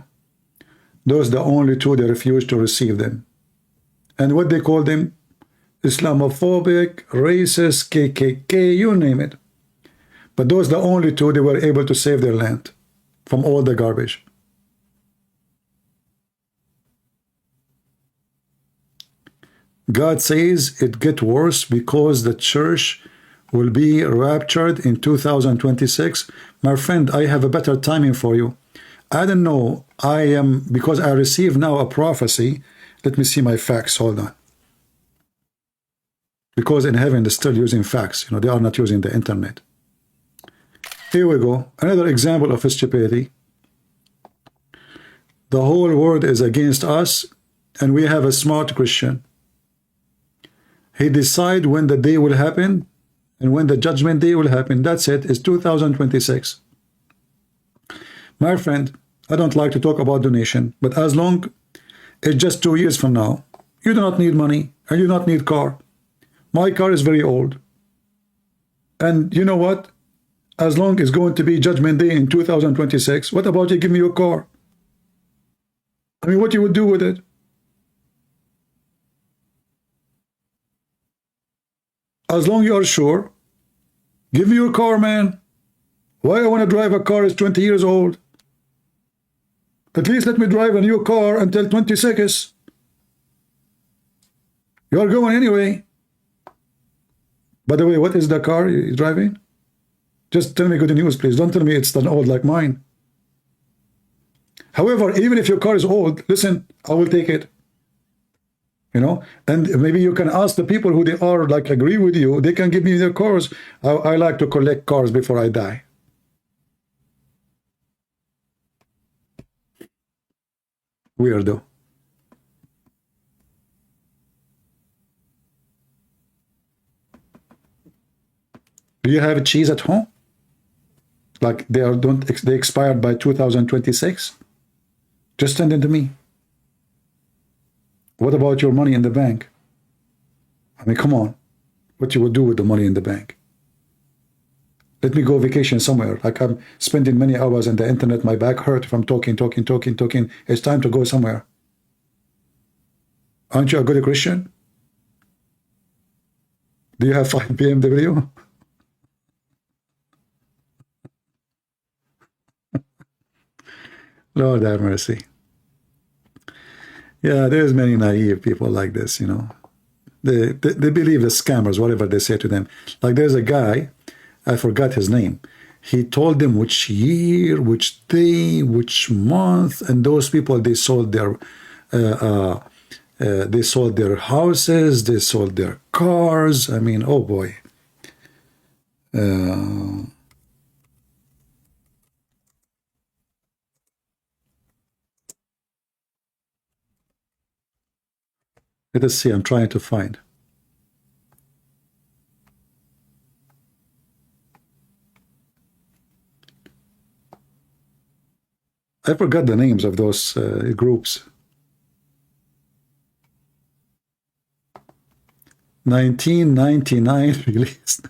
those are the only two they refuse to receive them. And what they call them? Islamophobic, racist, KKK, you name it. But those are the only two they were able to save their land from all the garbage. God says it gets worse because the church will be raptured in 2026. My friend, I have a better timing for you. I don't know. Because I receive now a prophecy. Let me see my facts. Hold on. Because in heaven they're still using fax, you know, they are not using the internet. Here we go, another example of stupidity. The whole world is against us, and we have a smart Christian. He decides when the day will happen, and when the judgment day will happen. That's it, it's 2026. My friend, I don't like to talk about donation, but as long it's just 2 years from now, you do not need money, and you do not need car. My car is very old. And you know what? As long as it's going to be Judgment Day in 2026, what about you give me your car? I mean, what you would do with it? As long as you are sure, give me your car, man. Why I want to drive a car is 20 years old? At least let me drive a new car until 26. You are going anyway. By the way, what is the car you're driving? Just tell me good news, please. Don't tell me it's an old like mine. However, even if your car is old, listen, I will take it. You know, and maybe you can ask the people who they are, like, agree with you. They can give me their cars. I like to collect cars before I die. Weirdo. Do you have cheese at home? Like they expired by 2026? Just send it to me. What about your money in the bank? I mean, come on. What you would do with the money in the bank? Let me go vacation somewhere. Like I'm spending many hours on the internet. My back hurt from talking. It's time to go somewhere. Aren't you a good Christian? Do you have 5 BMW? Lord have mercy. Yeah, there's many naive people like this, you know. They believe the scammers, whatever they say to them. Like there's a guy, I forgot his name. He told them which year, which day, which month, and those people, they sold their houses, they sold their cars. I mean, oh boy. Let us see, I'm trying to find. I forgot the names of those groups. 1999 released.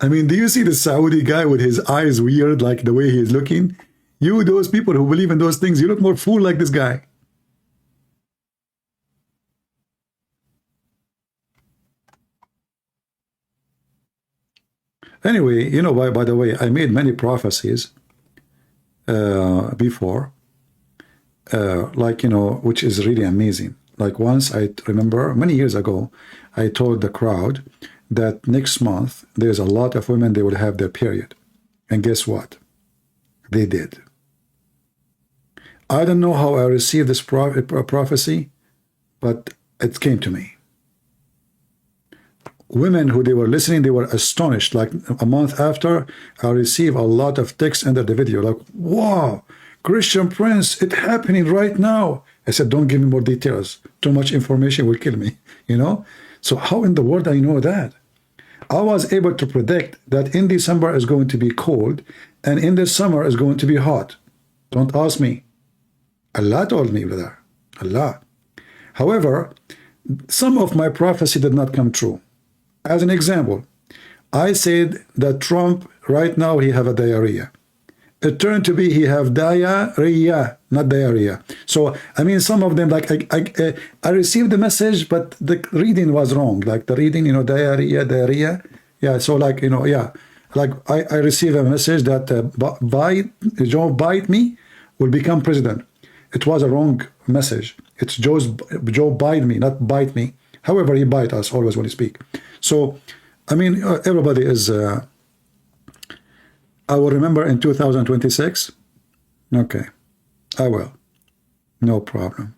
I mean, do you see the Saudi guy with his eyes weird, like the way he is looking? You, those people who believe in those things, you look more fool like this guy. Anyway, you know, by the way, I made many prophecies before, like, you know, which is really amazing. Like once I remember many years ago, I told the crowd that next month there's a lot of women, they will have their period. And guess what? They did. I don't know how I received this prophecy, but it came to me. Women who they were listening, they were astonished. Like a month after, I received a lot of texts under the video. Like, wow, Christian Prince, it's happening right now. I said, don't give me more details. Too much information will kill me, you know? So how in the world I know that? I was able to predict that in December is going to be cold and in the summer is going to be hot. Don't ask me. Allah told me, brother. Allah. However, some of my prophecy did not come true. As an example, I said that Trump, right now, he have a diarrhea. It turned to be he have diarrhea, not diarrhea. So, I mean, some of them, like, I received the message, but the reading was wrong. Like the reading, you know, diarrhea. Yeah, so like, you know, yeah. Like I received a message that Joe Biden will become president. It was a wrong message. It's Joe bite me, not bite me. However, he bite us always when he speak. So, I mean, everybody is... I will remember in 2026. Okay, I will. No problem.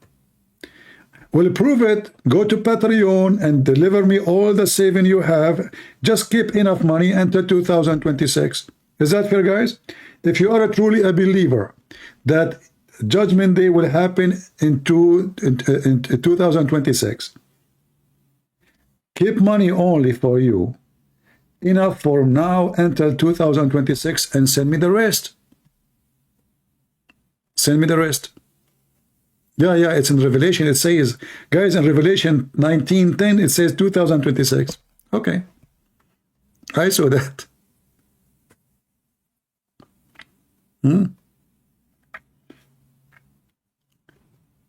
Will prove it. Go to Patreon and deliver me all the saving you have. Just keep enough money until 2026. Is that fair, guys? If you are truly a believer that Judgment Day will happen in 2026, keep money only for you. Enough for now until 2026 and send me the rest. Send me the rest. Yeah, it's in Revelation. It says, guys, in Revelation 19:10, it says 2026. Okay. I saw that.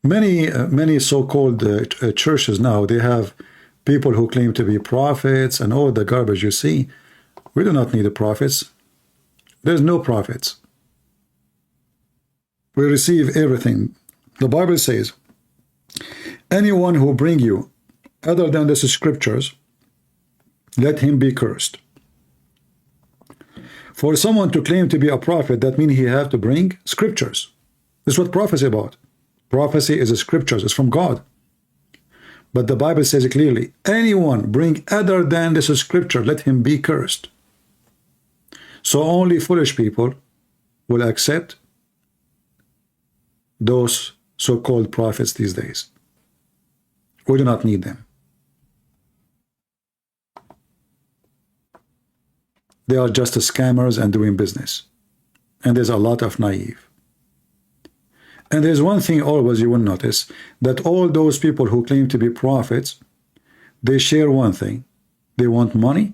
Many so-called churches now, they have people who claim to be prophets and all the garbage you see. We do not need the prophets. There's no prophets. We receive everything. The Bible says, anyone who bring you other than the scriptures, let him be cursed. For someone to claim to be a prophet, that means he have to bring scriptures. This is what prophecy is about. Prophecy is a scriptures. It's from God. But the Bible says it clearly, anyone bring other than this scripture, let him be cursed. So only foolish people will accept those so-called prophets these days. We do not need them. They are just scammers and doing business. And there's a lot of naive. And there's one thing always you will notice, that all those people who claim to be prophets, they share one thing. They want money.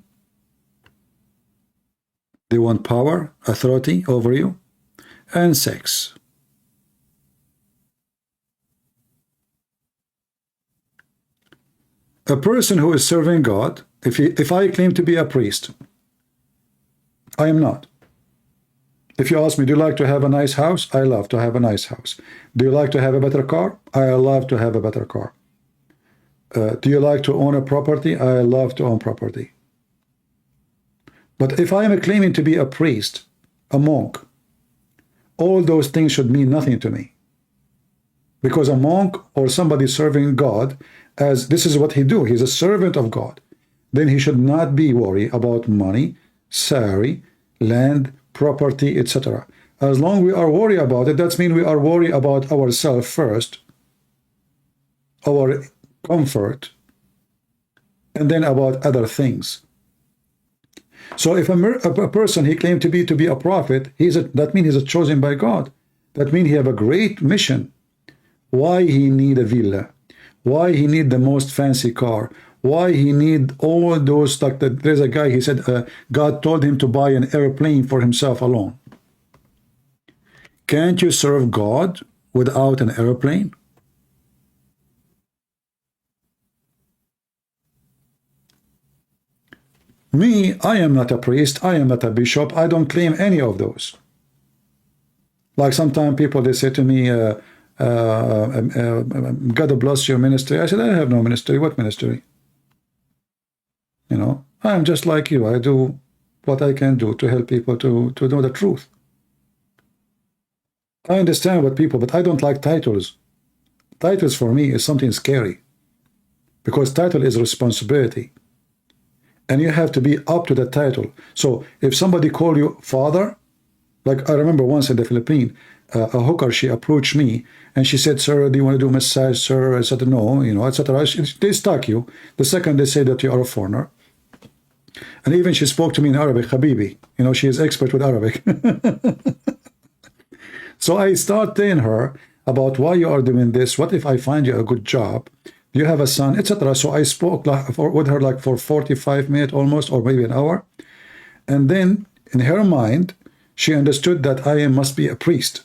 They want power, authority over you, and sex. A person who is serving God, if I claim to be a priest, I am not. If you ask me, do you like to have a nice house? I love to have a nice house. Do you like to have a better car? I love to have a better car. Do you like to own a property? I love to own property. But if I am claiming to be a priest, a monk, all those things should mean nothing to me. Because a monk or somebody serving God, as this is what he do, he's a servant of God, then he should not be worried about money, salary, land, property, etc. As long as we are worried about it, that means we are worried about ourselves first, our comfort, and then about other things. So if a person, he claimed to be a prophet, that means he's chosen by God. That means he have a great mission. Why he need a villa? Why he need the most fancy car? why he need all those, like there's a guy, he said God told him to buy an airplane for himself alone. Can't you serve God without an airplane? Me, I am not a priest, I am not a bishop, I don't claim any of those. Like sometimes people, they say to me, God bless your ministry. I said, I have no ministry. What ministry? You know, I'm just like you. I do what I can do to help people to know the truth. I understand what people, but I don't like titles. Titles for me is something scary, because title is responsibility, and you have to be up to the title. So if somebody call you father, like I remember once in the Philippines, a hooker, she approached me and she said, sir, do you want to do a massage, sir? I said, no, you know, etc. They stalk you. The second they say that you are a foreigner. And even she spoke to me in Arabic, Habibi. You know, she is expert with Arabic. So I start telling her about why you are doing this. What if I find you a good job? You have a son, etc. So I spoke with her like for 45 minutes almost, or maybe an hour. And then in her mind, she understood that I must be a priest.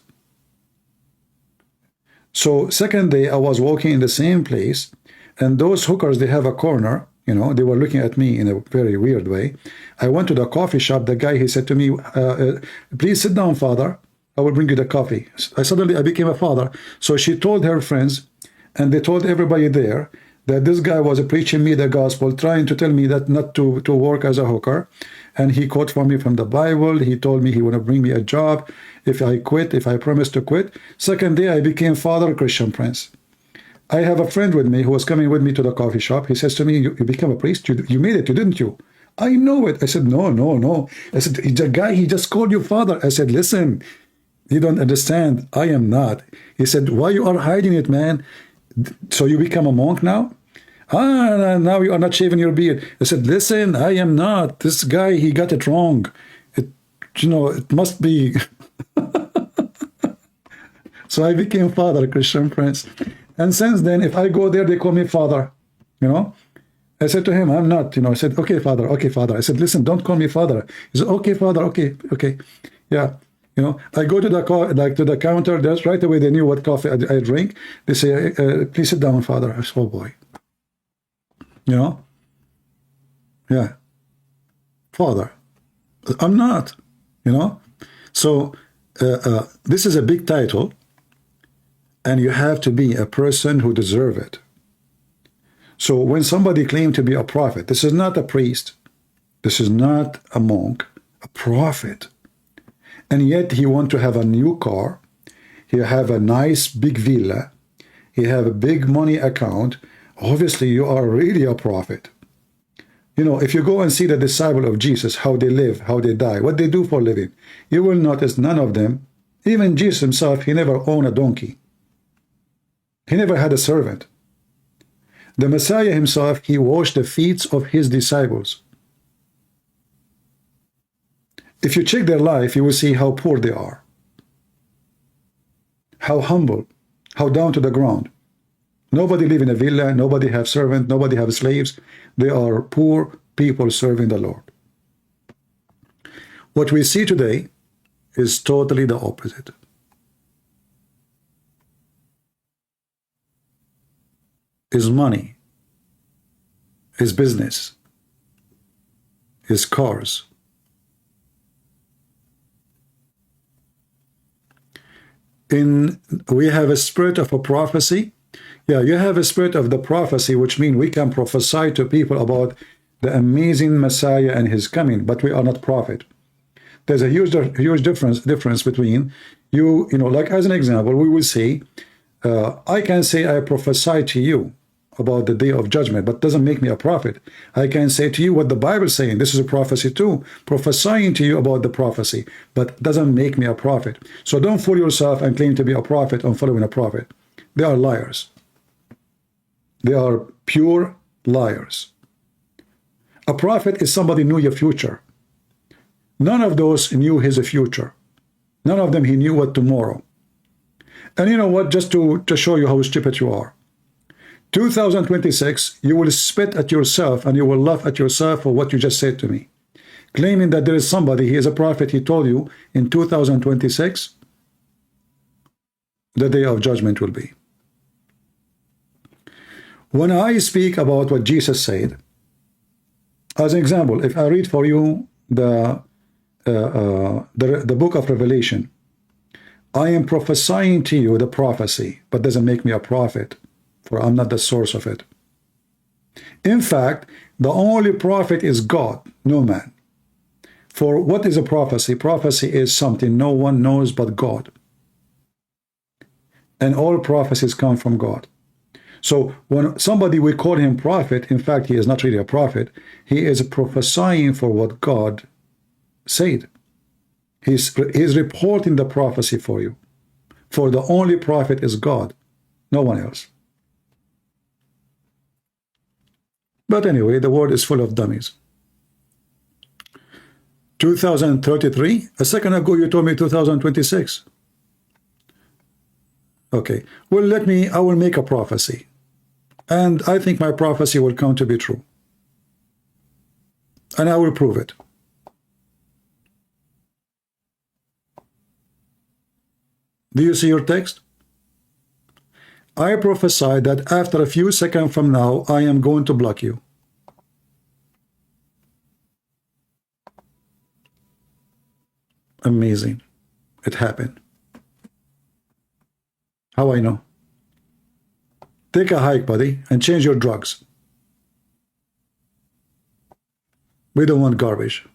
So second day, I was walking in the same place, and those hookers, they have a corner, you know, they were looking at me in a very weird way. I went to the coffee shop. The guy, he said to me, please sit down, father. I will bring you the coffee. I became a father. So she told her friends, and they told everybody there that this guy was preaching me the gospel, trying to tell me that not to work as a hooker. And he quoted for me from the Bible. He told me he would bring me a job if I quit, if I promised to quit. Second day, I became father, Christian Prince. I have a friend with me who was coming with me to the coffee shop. He says to me, you became a priest? You made it, didn't you? I know it. I said, no. I said, the guy, he just called you father. I said, listen, you don't understand. I am not. He said, why you are hiding it, man? So you become a monk now? Now you are not shaving your beard. I said, listen, I am not. This guy, he got it wrong. It must be. So I became father, Christian Prince. And since then, if I go there, they call me father, you know. I said to him, I'm not, you know. I said, okay, father. I said, listen, don't call me father. He said, okay, father, okay. Yeah. You know, I go to the counter. That's right away. They knew what coffee I drink. They say, please sit down, father. I said, oh boy. You know? Yeah. Father. I'm not, you know? So this is a big title, and you have to be a person who deserves it. So when somebody claims to be a prophet, this is not a priest. This is not a monk, a prophet. And yet he wants to have a new car. He have a nice big villa. He have a big money account. Obviously, you are really a prophet. You know, if you go and see the disciple of Jesus, how they live, how they die, what they do for a living, you will notice none of them, even Jesus himself, he never owned a donkey. He never had a servant. The Messiah himself, he washed the feet of his disciples. If you check their life, you will see how poor they are, how humble, how down to the ground. Nobody live in a villa, nobody have servant, nobody have slaves. They are poor people serving the Lord. What we see today is totally the opposite. His money, his business, his cars. We have a spirit of a prophecy. Yeah, you have a spirit of the prophecy, which means we can prophesy to people about the amazing Messiah and his coming, but we are not prophet. There's a huge difference between you know, like as an example, we will say, I can say I prophesy to you about the day of judgment, but doesn't make me a prophet. I can say to you what the Bible is saying. This is a prophecy too, prophesying to you about the prophecy, but doesn't make me a prophet. So don't fool yourself and claim to be a prophet and following a prophet. They are liars. They are pure liars. A prophet is somebody who knew your future. None of those knew his future. None of them he knew what tomorrow. And you know what, just to show you how stupid you are. 2026, you will spit at yourself and you will laugh at yourself for what you just said to me. Claiming that there is somebody, he is a prophet, he told you in 2026, the day of judgment will be. When I speak about what Jesus said, as an example, if I read for you the book of Revelation, I am prophesying to you the prophecy, but doesn't make me a prophet, for I'm not the source of it. In fact, the only prophet is God, no man. For what is a prophecy? Prophecy is something no one knows but God. And all prophecies come from God. So when somebody, we call him prophet, in fact, he is not really a prophet. He is prophesying for what God said. He's reporting the prophecy for you. For the only prophet is God, no one else. But anyway, the world is full of dummies. 2033? A second ago you told me 2026. Okay, well, I will make a prophecy. And I think my prophecy will come to be true. And I will prove it. Do you see your text? I prophesy that after a few seconds from now, I am going to block you. Amazing. It happened. How I know? Take a hike, buddy, and change your drugs. We don't want garbage.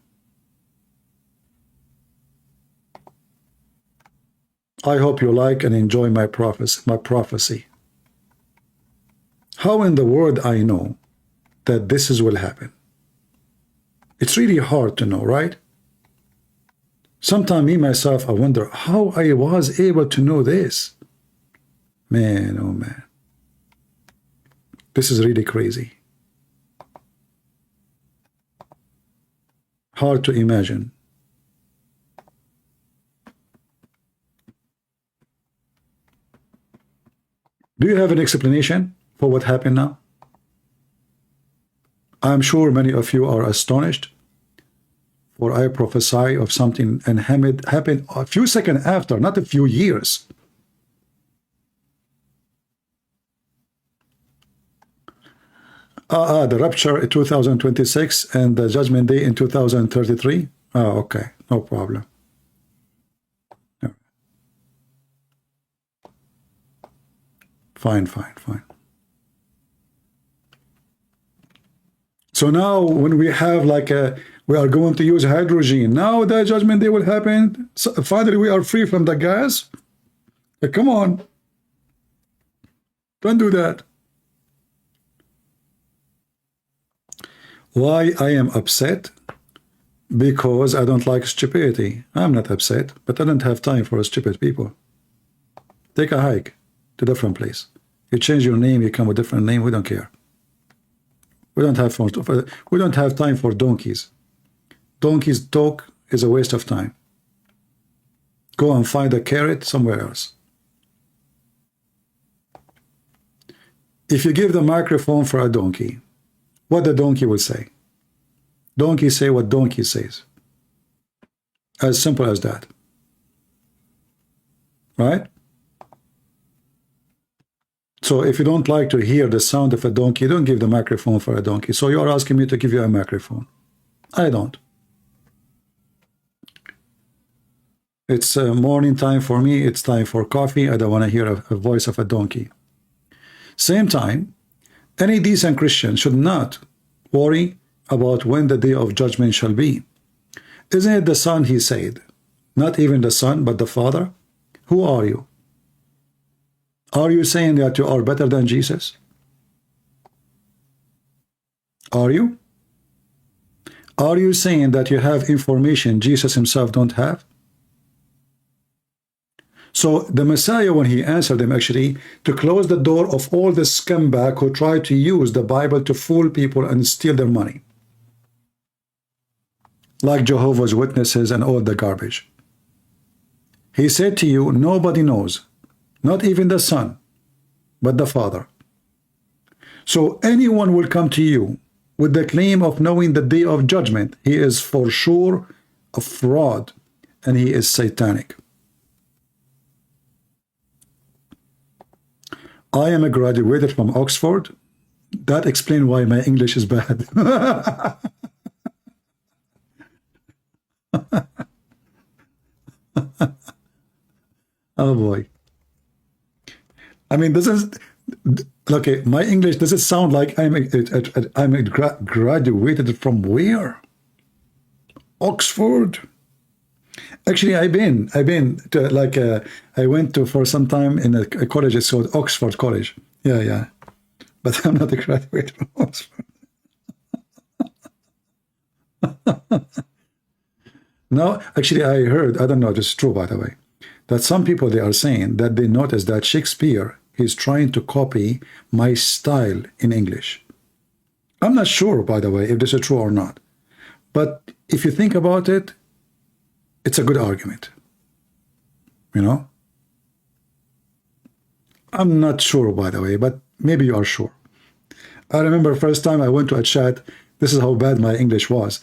I hope you like and enjoy my prophecy. How in the world I know that this will happen? It's really hard to know, right? Sometimes me, myself, I wonder how I was able to know this. Man, oh man. This is really crazy. Hard to imagine. Do you have an explanation for what happened now? I'm sure many of you are astonished, for I prophesy of something and happened a few seconds after, not a few years. The rapture in 2026 and the judgment day in 2033. Oh, okay, no problem. Fine. So now when we have we are going to use hydrogen, now the judgment day will happen. So finally we are free from the gas. Come on. Don't do that. Why I am upset? Because I don't like stupidity. I'm not upset, but I don't have time for stupid people. Take a hike to a different place. You change your name, you come with a different name, we don't care. We don't have time for donkeys. Donkeys talk is a waste of time. Go and find a carrot somewhere else. If you give the microphone for a donkey, what the donkey will say? Donkey say what donkey says. As simple as that. Right? So if you don't like to hear the sound of a donkey, don't give the microphone for a donkey. So you're asking me to give you a microphone. I don't. It's morning time for me. It's time for coffee. I don't want to hear a voice of a donkey. Same time, any decent Christian should not worry about when the day of judgment shall be. Isn't it the Son, he said? Not even the Son, but the Father? Who are you? Are you saying that you are better than Jesus? Are you? Are you saying that you have information Jesus himself don't have? So the Messiah, when he answered them, actually, to close the door of all the scumbag who try to use the Bible to fool people and steal their money. Like Jehovah's Witnesses and all the garbage. He said to you, nobody knows, not even the Son, but the Father. So anyone will come to you with the claim of knowing the day of judgment. He is for sure a fraud, and he is satanic. I am a graduated from Oxford. That explains why my English is bad. Oh boy. I mean, this is okay. My English, does it sound like I'm graduated from where? Oxford. Actually, I've been to like I went to for some time in a college. It's called Oxford College. Yeah. But I'm not a graduate from Oxford. No, actually, I heard. I don't know if it's true, by the way, that some people, they are saying that they noticed that Shakespeare is trying to copy my style in English. I'm not sure, by the way, if this is true or not. But if you think about it, it's a good argument. You know? I'm not sure, by the way, but maybe you are sure. I remember first time I went to a chat, this is how bad my English was.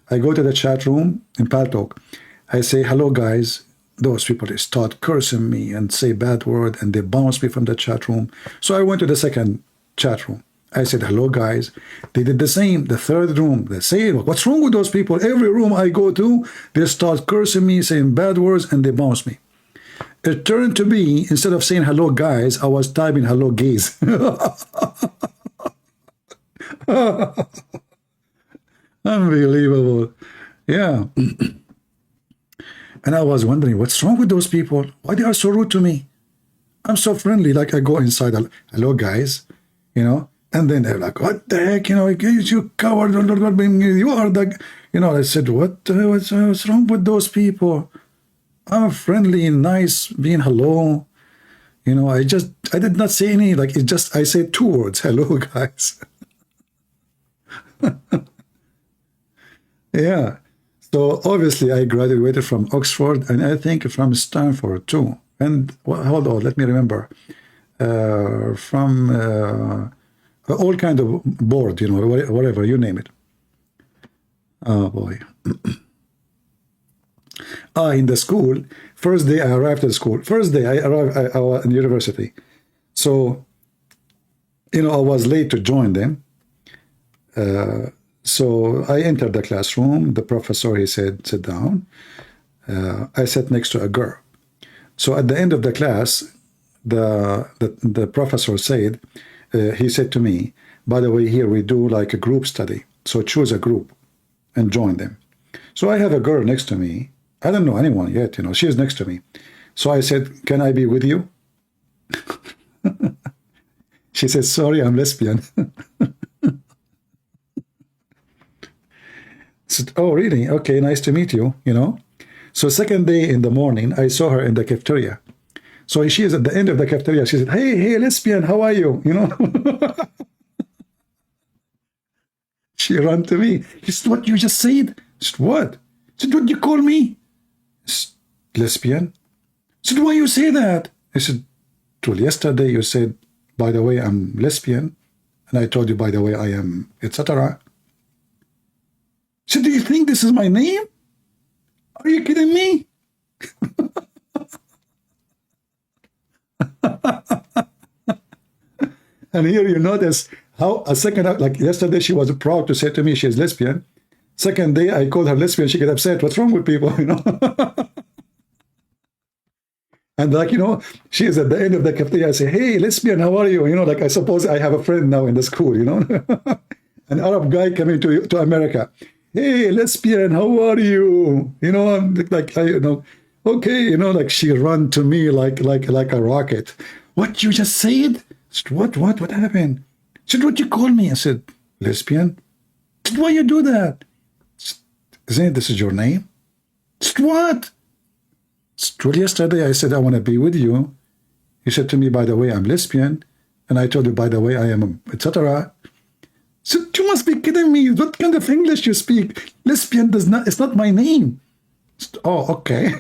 I go to the chat room in Paltalk. I say, hello, guys. Those people, they start cursing me and say bad word, and they bounce me from the chat room. So I went to the second chat room. I said, hello, guys. They did the same. The third room, they say, what's wrong with those people? Every room I go to, they start cursing me, saying bad words, and they bounce me. It turned to be, instead of saying hello, guys, I was typing hello, gays. Unbelievable. Yeah. And I was wondering, what's wrong with those people? Why they are so rude to me? I'm so friendly. Like I go inside, hello, guys, you know, and then they're like, what the heck, you know, you coward, you are the, you know, I said, what's wrong with those people? I'm friendly and nice, being hello. You know, I did not say any, like, it just, I said 2 words, hello, guys. Yeah. So obviously I graduated from Oxford, and I think from Stanford too. And well, hold on, let me remember. From all kind of board, you know, whatever, you name it. Oh boy. In the school, first day I arrived at school. First day I arrived I was in university. So, you know, I was late to join them. So I entered the classroom. The professor, he said, sit down. I sat next to a girl. So at the end of the class, the professor said, he said to me, by the way, here we do like a group study. So choose a group and join them. So I have a girl next to me. I don't know anyone yet, you know, she is next to me. So I said, can I be with you? She said, sorry, I'm lesbian. Said, oh, really? Okay, nice to meet you, you know. So second day in the morning, I saw her in the cafeteria. So she is at the end of the cafeteria. She said, hey, lesbian, how are you? You know. She ran to me. She said, what you just said? I said, what? She said, what you call me? I said, lesbian? I said, why you say that? I said, well, yesterday you said, by the way, I'm lesbian. And I told you, by the way, I am, etc. So do you think this is my name? Are you kidding me? And here you notice how a second, like yesterday, she was proud to say to me she's lesbian. Second day, I called her lesbian. She get upset. What's wrong with people? You know. And like, you know, she is at the end of the cafeteria. I say, hey, lesbian, how are you? You know, like I suppose I have a friend now in the school. You know, an Arab guy coming to America. Hey, lesbian, how are you? You know, I'm like, you know, okay, you know, like she run to me like a rocket. What you just said? Said, what happened? She said, what you call me? I said, lesbian. Said, why you do that? Said, isn't this is your name? Said, what? Said, well, yesterday I said I want to be with you. You said to me, by the way, I'm lesbian, and I told you, by the way, I am, etc. So you must be kidding me. What kind of English you speak? Lesbian does not, it's not my name. Oh, okay.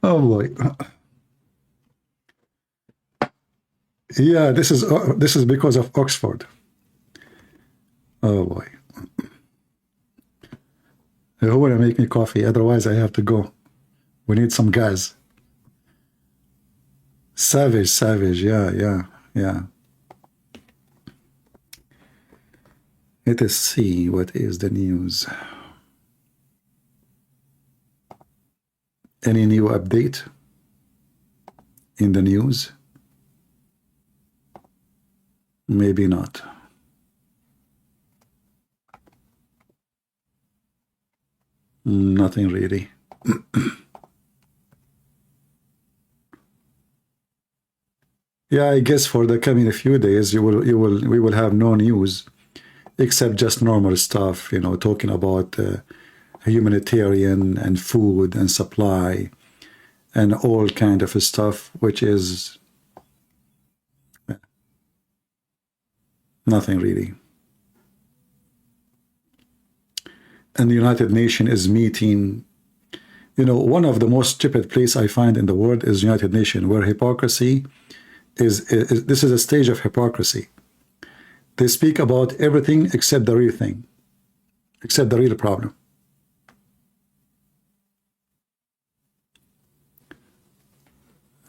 Oh boy. Yeah, this is because of Oxford. Oh boy. Who wanna make me coffee? Otherwise I have to go. We need some gas. Savage, yeah. Let us see what is the news. Any new update in the news? Maybe not. Nothing really. Yeah, I guess for the coming few days we will have no news except just normal stuff, you know, talking about humanitarian and food and supply and all kind of stuff, which is nothing really. And the United Nations is meeting. You know, one of the most stupid place I find in the world is United Nations, where hypocrisy is this is a stage of hypocrisy. They speak about everything except the real thing, except the real problem.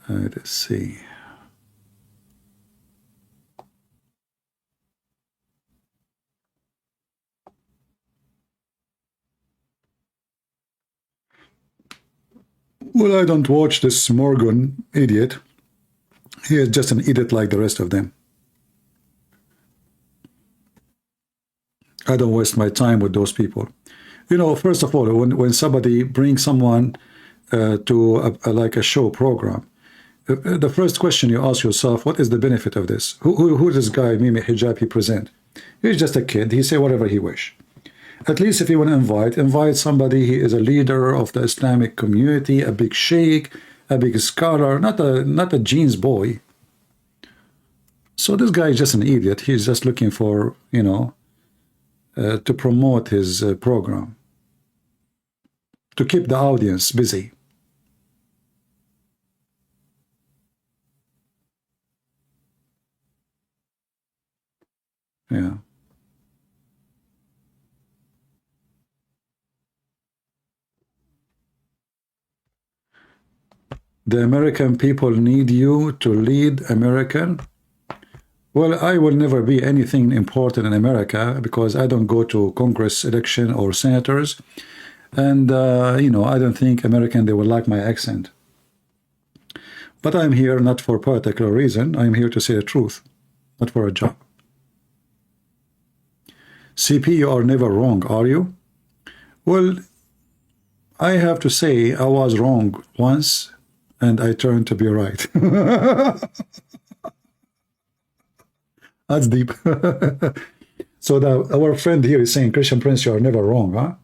Let's see. Well, I don't watch this Morgan idiot. He is just an idiot like the rest of them. I don't waste my time with those people. You know, first of all, when somebody brings someone to like a show program, the first question you ask yourself, what is the benefit of this? Who this guy, Mimi Hijab, he present? He's just a kid. He say whatever he wish. At least if you want to invite somebody, he is a leader of the Islamic community, a big sheikh, a big scholar, not a jeans boy. So this guy is just an idiot. He's just looking for, you know, to promote his program, to keep the audience busy. Yeah. The American people need you to lead American. Well, I will never be anything important in America because I don't go to Congress election or senators. And, you know, I don't think American, they will like my accent. But I'm here not for a particular reason. I'm here to say the truth, not for a job. CP, you are never wrong, are you? Well, I have to say I was wrong once, and I turned to be right. That's deep. So our friend here is saying, Christian Prince, you are never wrong, huh?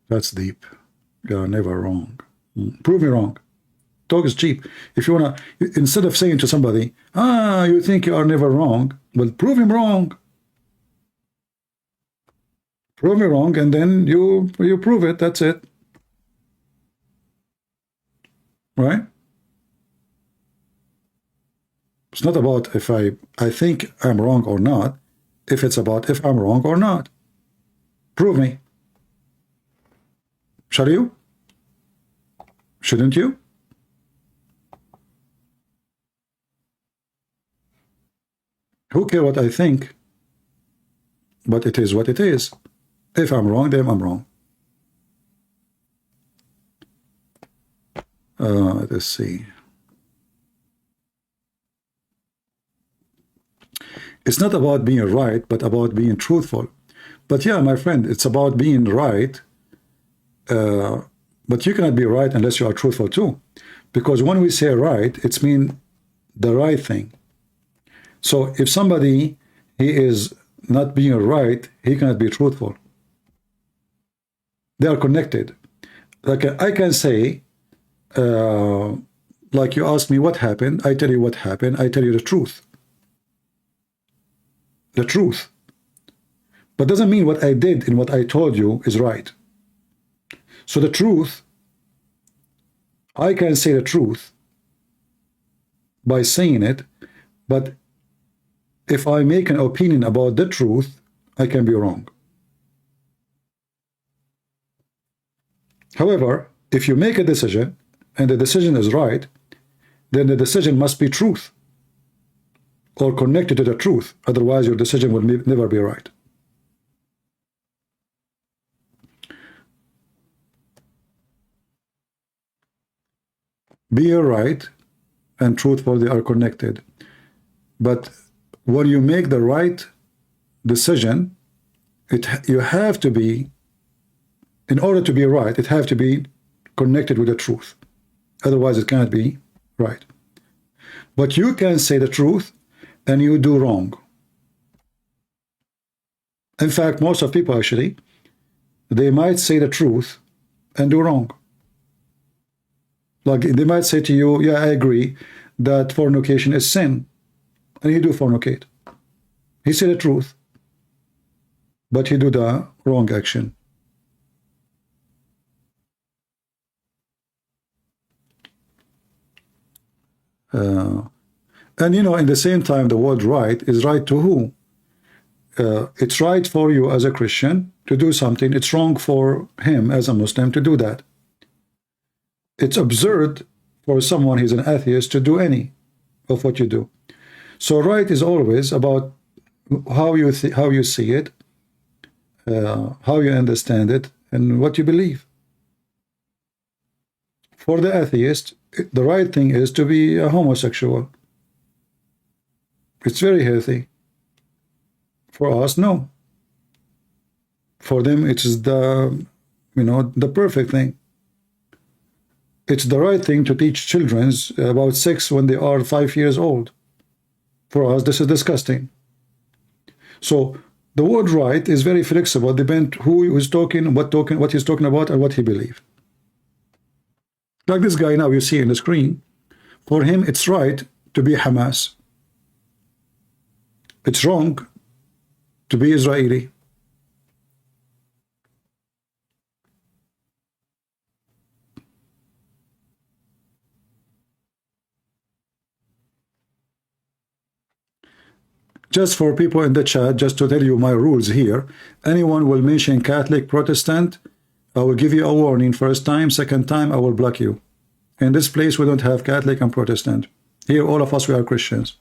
That's deep. You are never wrong. Prove me wrong. Talk is cheap. If you want to, instead of saying to somebody, you think you are never wrong, well, prove him wrong. Prove me wrong, and then you prove it. That's it. Right? It's not about if I think I'm wrong or not. If it's about if I'm wrong or not. Prove me. Shall you? Shouldn't you? Who cares what I think? But it is what it is. If I'm wrong, then I'm wrong. Let's see. It's not about being right, but about being truthful. But yeah, my friend, it's about being right. But you cannot be right unless you are truthful too. Because when we say right, it's mean the right thing. So if somebody, he is not being right, he cannot be truthful. They are connected. Like I can say, like you ask me what happened, I tell you what happened, I tell you the truth. The truth. But doesn't mean what I did and what I told you is right. So the truth, I can say the truth, by saying it, but if I make an opinion about the truth, I can be wrong. However, if you make a decision and the decision is right, then the decision must be truth or connected to the truth. Otherwise, your decision will never be right. Being right and truthful, they are connected. But when you make the right decision, you have to be, in order to be right, it have to be connected with the truth. Otherwise, it cannot be right. But you can say the truth and you do wrong. In fact, most of people actually, they might say the truth and do wrong. Like they might say to you, yeah, I agree that fornication is sin, and you do fornicate. He said the truth, but he do the wrong action. And you know, in the same time, the word right is right to who? It's right for you as a Christian to do something. It's wrong for him as a Muslim to do that. It's absurd for someone who's an atheist to do any of what you do. So right is always about how you see it, how you understand it, and what you believe. For the atheist, the right thing is to be a homosexual. It's very healthy. For us, no. For them, it's the, the perfect thing. It's the right thing to teach children about sex when they are 5 years old. For us, this is disgusting. So the word right is very flexible, depending who is talking, what he's talking about, and what he believes. Like this guy now you see in the screen, for him it's right to be Hamas. It's wrong to be Israeli. Just for people in the chat, just to tell you my rules here, anyone will mention Catholic, Protestant, I will give you a warning first time, second time I will block you. In this place we don't have Catholic and Protestant. Here all of us, we are Christians.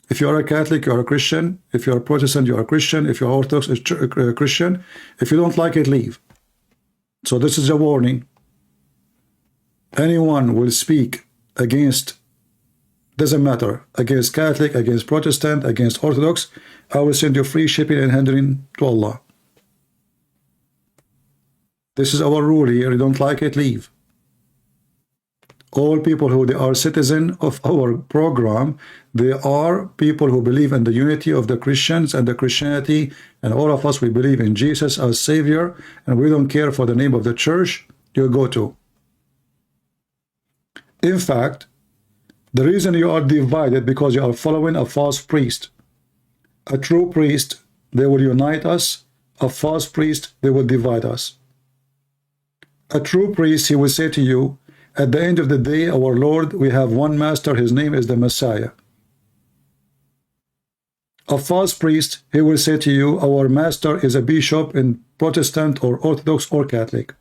If you are a Catholic, you are a Christian. If you are a Protestant, you are a Christian. If you are Orthodox, a Christian. If you don't like it, leave. So this is a warning. Anyone will speak against, doesn't matter, against Catholic, against Protestant, against Orthodox, I will send you free shipping and handling to Allah. This is our rule here. You don't like it, leave. All people who they are citizen of our program, they are people who believe in the unity of the Christians and the Christianity, and all of us, we believe in Jesus as Savior, and we don't care for the name of the church you go to. In fact, the reason you are divided because you are following a false priest. A true priest, they will unite us. A false priest, they will divide us. A true priest, he will say to you, at the end of the day, our Lord, we have one master, his name is the Messiah. A false priest, he will say to you, our master is a bishop in Protestant or Orthodox or Catholic.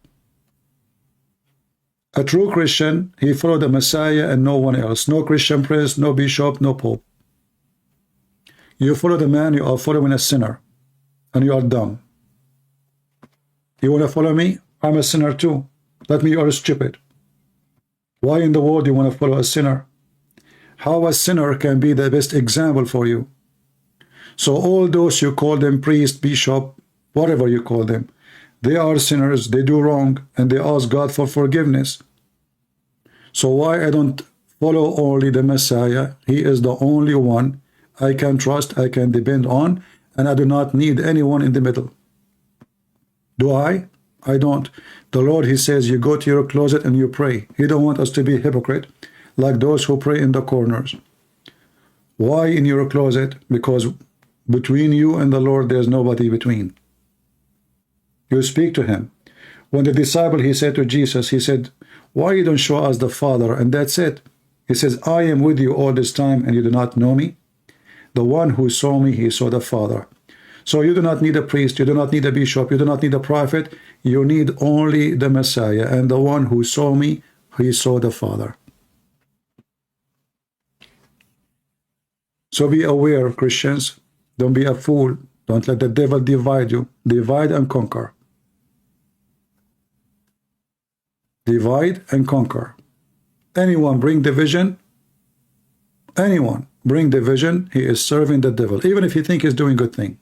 A true Christian, he followed the Messiah and no one else. No Christian priest, no bishop, no pope. You follow the man, you are following a sinner, and you are dumb. You want to follow me? I'm a sinner too. That means you are stupid. Why in the world you want to follow a sinner? How a sinner can be the best example for you? So all those you call them priest, bishop, whatever you call them, they are sinners, they do wrong, and they ask God for forgiveness. So why I don't follow only the Messiah? He is the only one I can trust, I can depend on, and I do not need anyone in the middle. Do I? I don't. The Lord, he says, you go to your closet and you pray. He don't want us to be hypocrite, like those who pray in the corners. Why in your closet? Because between you and the Lord, there's nobody between. You speak to him. When the disciple, he said to Jesus, he said, why you don't show us the Father? And that's it. He says, I am with you all this time and you do not know me. The one who saw me, he saw the Father. So you do not need a priest, you do not need a bishop, you do not need a prophet. You need only the Messiah. And the one who saw me, he saw the Father. So be aware, Christians. Don't be a fool. Don't let the devil divide you. Divide and conquer. Divide and conquer. Anyone bring division, anyone bring division, he is serving the devil, even if he think he's doing good thing.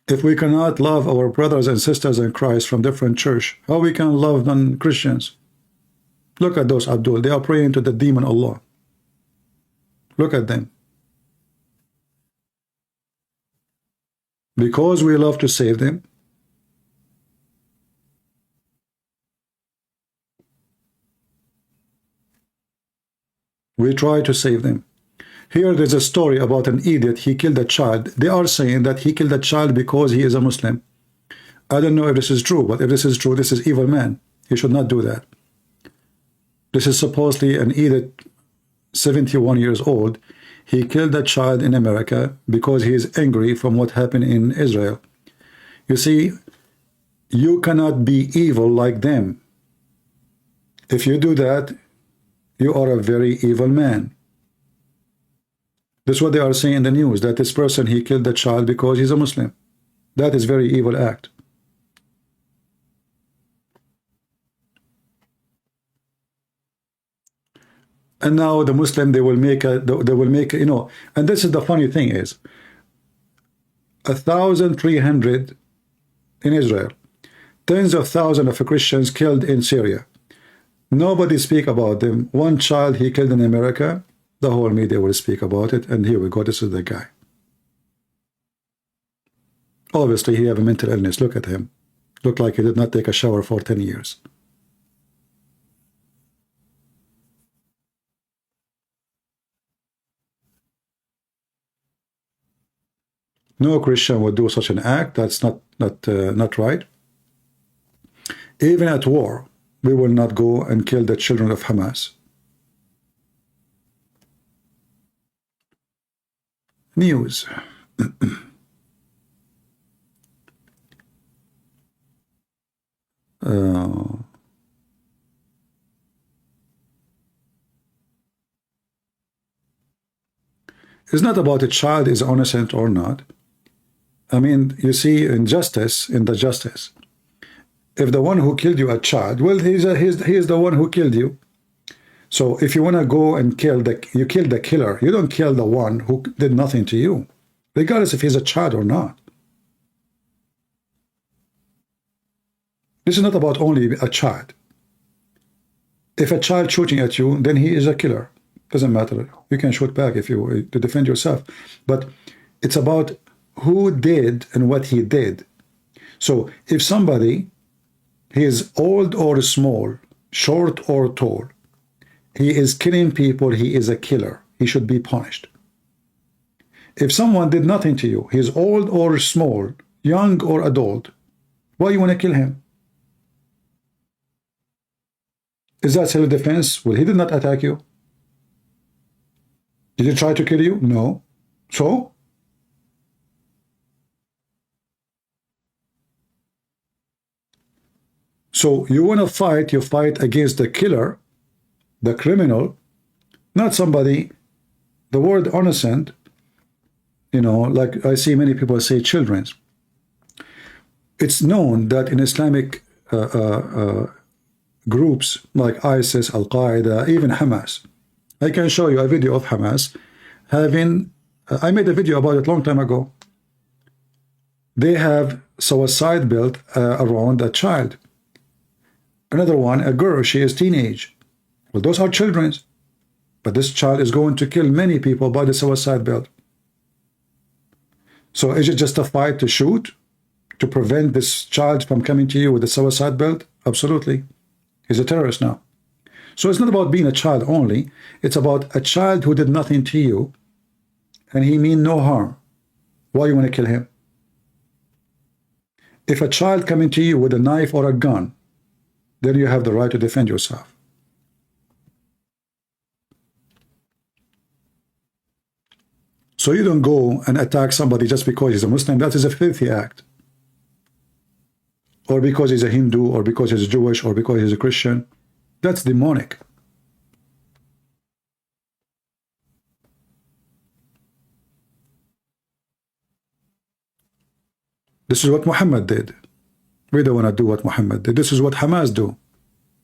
If we cannot love our brothers and sisters in Christ from different church, how we can love non-Christians? Look at those, Abdul. They are praying to the demon Allah. Look at them. Because we love to save them, we try to save them. Here there's a story about an idiot. He killed a child. They are saying that he killed a child because he is a Muslim. I don't know if this is true, but if this is true, this is evil man. He should not do that. This is supposedly an idiot, 71 years old. He killed a child in America because he is angry from what happened in Israel. You see, you cannot be evil like them. If you do that, you are a very evil man. That's what they are saying in the news, that this person, he killed the child because he's a Muslim. That is very evil act. And now the Muslim, they will make, you know, and this is the funny thing is, 1,300 in Israel, tens of thousands of Christians killed in Syria. Nobody speak about them. One child he killed in America, the whole media will speak about it, and here we go, this is the guy. Obviously, he have a mental illness. Look at him. Look like he did not take a shower for 10 years. No Christian would do such an act. That's not right. Even at war, we will not go and kill the children of Hamas. News. It's not about a child is innocent or not. I mean, you see, in justice, in the justice, if the one who killed you a child, well, he's the one who killed you. So if you want to go and kill you kill the killer. You don't kill the one who did nothing to you, regardless if he's a child or not. This is not about only a child. If a child shooting at you, then he is a killer. Doesn't matter. You can shoot back if you to defend yourself. But it's about who did and what he did. So if somebody, he is old or small, short or tall, he is killing people, he is a killer. He should be punished. If someone did nothing to you, he is old or small, young or adult, why you want to kill him? Is that self-defense? Well, he did not attack you. Did he try to kill you? No. So? So you want to fight, you fight against the killer, the criminal, not somebody. The word innocent, you know, like I see many people say children. It's known that in Islamic groups like ISIS, Al-Qaeda, even Hamas, I can show you a video of Hamas having, I made a video about it a long time ago. They have suicide built around a child. Another one, a girl, she is teenage. Well, those are children. But this child is going to kill many people by the suicide belt. So is it just a fight to shoot? To prevent this child from coming to you with a suicide belt? Absolutely. He's a terrorist now. So it's not about being a child only. It's about a child who did nothing to you and he mean no harm. Why you want to kill him? If a child coming to you with a knife or a gun, then you have the right to defend yourself. So you don't go and attack somebody just because he's a Muslim. That is a filthy act. Or because he's a Hindu, or because he's Jewish, or because he's a Christian. That's demonic. This is what Muhammad did. We don't want to do what Muhammad did. This is what Hamas do.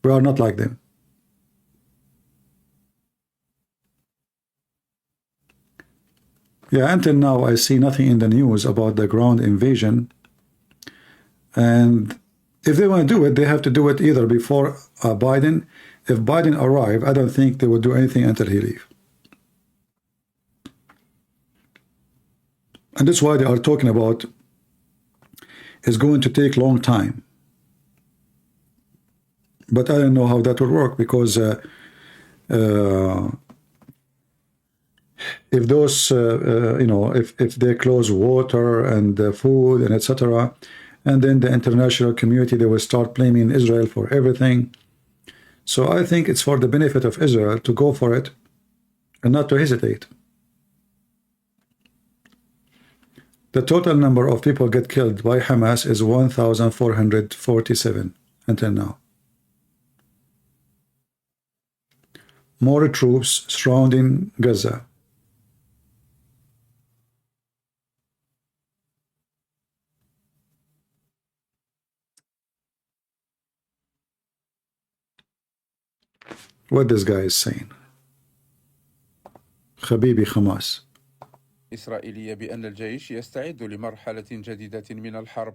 We are not like them. Yeah, until now I see nothing in the news about the ground invasion. And if they want to do it, they have to do it either before Biden. If Biden arrive, I don't think they will do anything until he leave. And that's why they are talking about it's going to take long time. But I don't know how that will work, because if those, you know, if they close water and food and etc., and then the international community, they will start blaming Israel for everything. So I think it's for the benefit of Israel to go for it and not to hesitate. The total number of people get killed by Hamas is 1,447 until now. More troops surrounding Gaza. What this guy is saying. Habibi Hamas. إسرائيلية بأن الجيش يستعد لمرحلة جديدة من الحرب.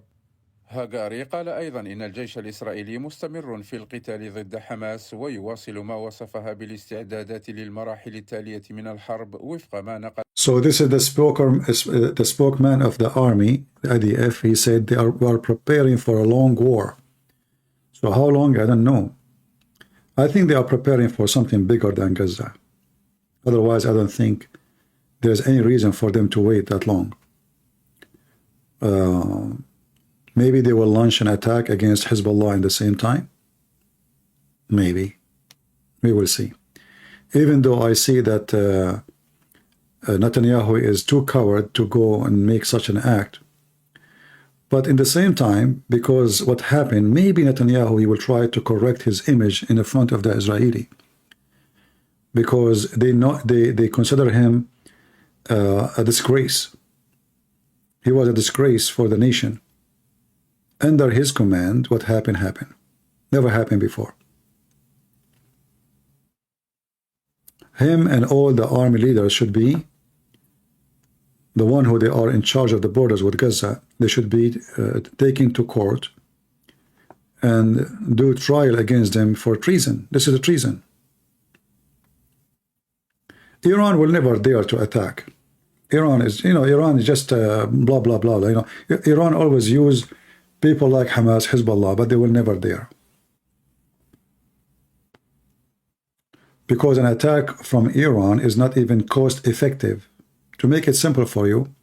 هاغاري قال أيضا إن الجيش الإسرائيلي مستمر في القتال ضد حماس ويواصل ما وصفها بالاستعدادات للمراحل التالية من الحرب وفق ما نقل. So this is the spokesman of the army, the IDF. He said we are preparing for a long war. So how long? I don't know. I think they are preparing for something bigger than Gaza. Otherwise, I don't think there's any reason for them to wait that long. Maybe they will launch an attack against Hezbollah at the same time. Maybe. We will see. Even though I see that Netanyahu is too coward to go and make such an act. But in the same time, because what happened, maybe Netanyahu, he will try to correct his image in the front of the Israeli. Because they consider him a disgrace. He was a disgrace for the nation. Under his command, what happened, happened. Never happened before. Him and all the army leaders should be the one who they are in charge of the borders with Gaza. They should be taken to court and do trial against them for treason. This is a treason. Iran will never dare to attack. Iran is, Iran is just blah, blah, blah. Iran always use people like Hamas, Hezbollah, but they will never dare. Because an attack from Iran is not even cost effective. To make it simple for you,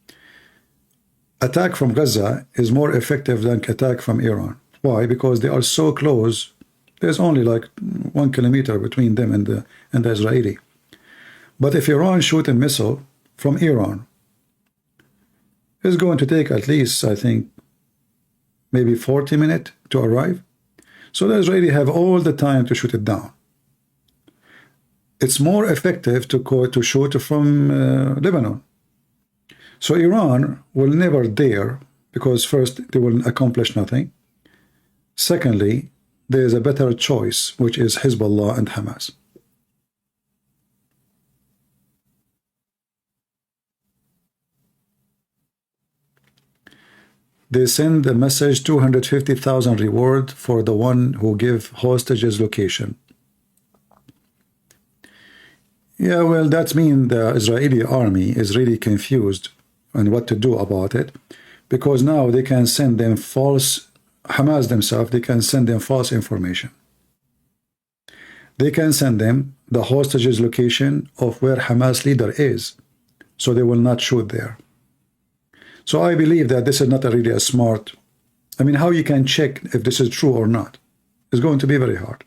attack from Gaza is more effective than attack from Iran. Why? Because they are so close. There's only like 1 kilometer between them and the Israeli. But if Iran shoot a missile from Iran, it's going to take at least, I think, maybe 40 minutes to arrive. So the Israeli have all the time to shoot it down. It's more effective to shoot from Lebanon. So Iran will never dare, because first, they will accomplish nothing. Secondly, there is a better choice, which is Hezbollah and Hamas. They send a message, 250,000 reward for the one who give hostages location. Yeah, well, that means the Israeli army is really confused on what to do about it, because now they can send them false, Hamas themselves, they can send them false information. They can send them the hostages location of where Hamas leader is, so they will not shoot there. So I believe that this is not really a smart I mean, how you can check if this is true or not? It's going to be very hard.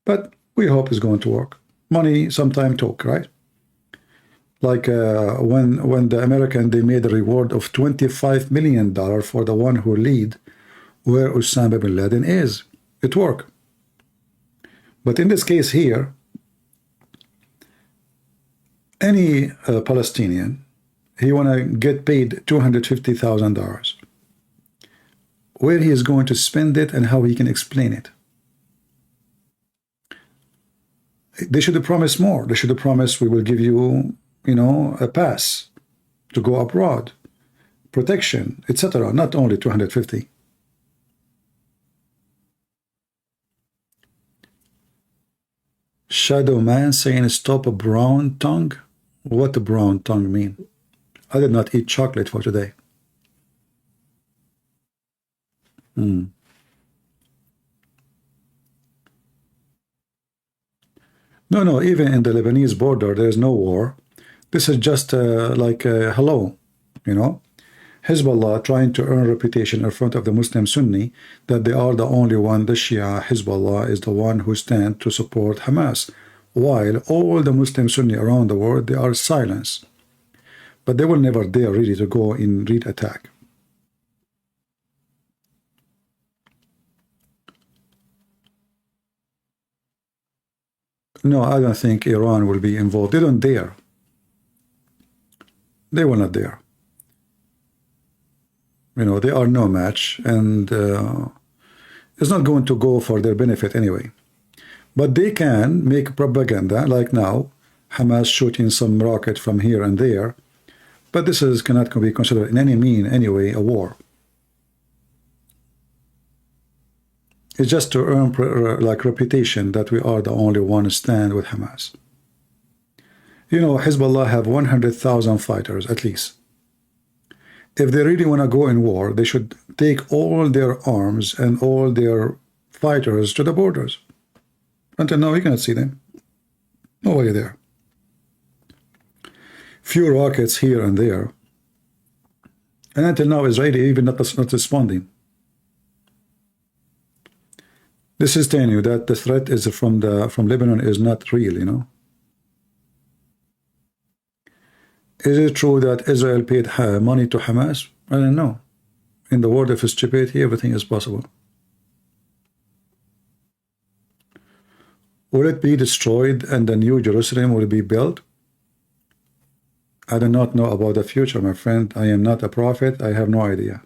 But we hope it's going to work. Money sometime talk, right? Like when the American, they made a reward of $25 million for the one who lead where Osama bin Laden is. It worked. But in this case here, any Palestinian, he want to get paid $250,000. Where he is going to spend it and how he can explain it. They should have promised more. They should have promised we will give you, you know, a pass to go abroad, protection, etc. Not only 250. Shadow man saying stop a brown tongue. What a brown tongue mean? I did not eat chocolate for today. No, even in the Lebanese border, there is no war. This is just like hello, you know. Hezbollah trying to earn reputation in front of the Muslim Sunni that they are the only one, the Shia, Hezbollah is the one who stand to support Hamas, while all the Muslim Sunni around the world, they are silenced. But they will never dare really to go in read attack. No, I don't think Iran will be involved. They don't dare. They will not dare. You know, they are no match, and it's not going to go for their benefit anyway. But they can make propaganda, like now, Hamas shooting some rocket from here and there, but this is cannot be considered in any mean, anyway, a war. It's just to earn like reputation that we are the only one who stand with Hamas. You know, Hezbollah have 100,000 fighters at least. If they really want to go in war, they should take all their arms and all their fighters to the borders. Until now, you cannot see them. Nobody there. Few rockets here and there. And until now, Israeli even not responding. This is telling you that the threat is from Lebanon is not real, you know. Is it true that Israel paid money to Hamas? I don't know. In the world of stupidity, everything is possible. Will it be destroyed and the new Jerusalem will be built? I do not know about the future, my friend. I am not a prophet. I have no idea.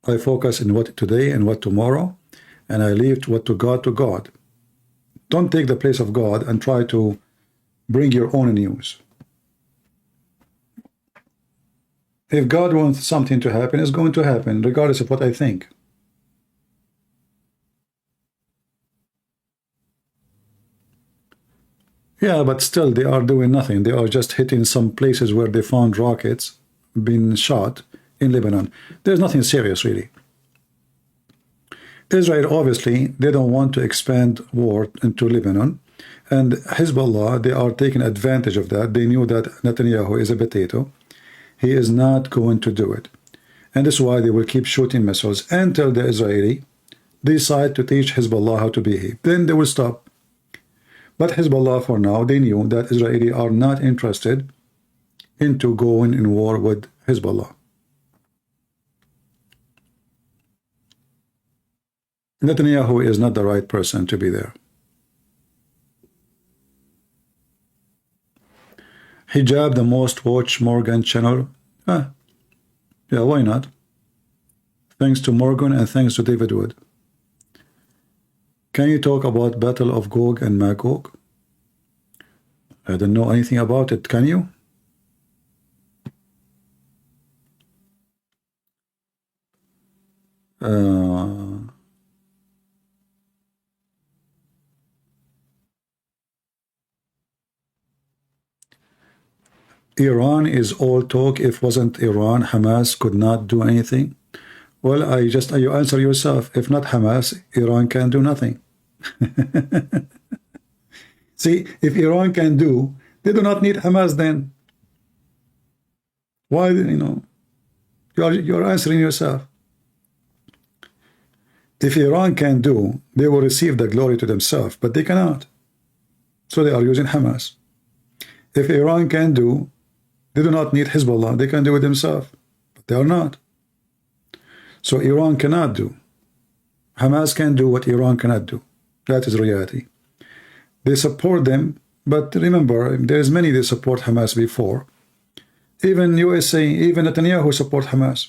I focus in what today and what tomorrow, and I leave what to God to God. Don't take the place of God and try to bring your own news. If God wants something to happen, it's going to happen, regardless of what I think. Yeah, but still they are doing nothing. They are just hitting some places where they found rockets being shot in Lebanon. There's nothing serious, really. Israel, obviously, they don't want to expand war into Lebanon. And Hezbollah, they are taking advantage of that. They knew that Netanyahu is a potato. He is not going to do it. And that's why they will keep shooting missiles until the Israeli decide to teach Hezbollah how to behave. Then they will stop. But Hezbollah, for now, they knew that Israeli are not interested into going in war with Hezbollah. Netanyahu is not the right person to be there. Hijab, the most watched Morgan channel. Yeah, why not? Thanks to Morgan and thanks to David Wood. Can you talk about Battle of Gog and Magog? I don't know anything about it. Can you? Iran is all talk. If wasn't Iran, Hamas could not do anything. Well, you answer yourself. If not Hamas, Iran can do nothing. See, if Iran can do, they do not need Hamas then. Why, you're answering yourself. If Iran can do, they will receive the glory to themselves, but they cannot. So they are using Hamas. If Iran can do, they do not need Hezbollah. They can do it themselves, but they are not. So Iran cannot do. Hamas can do what Iran cannot do. That is reality. They support them, but remember, there is many that support Hamas before. Even USA, even Netanyahu support Hamas.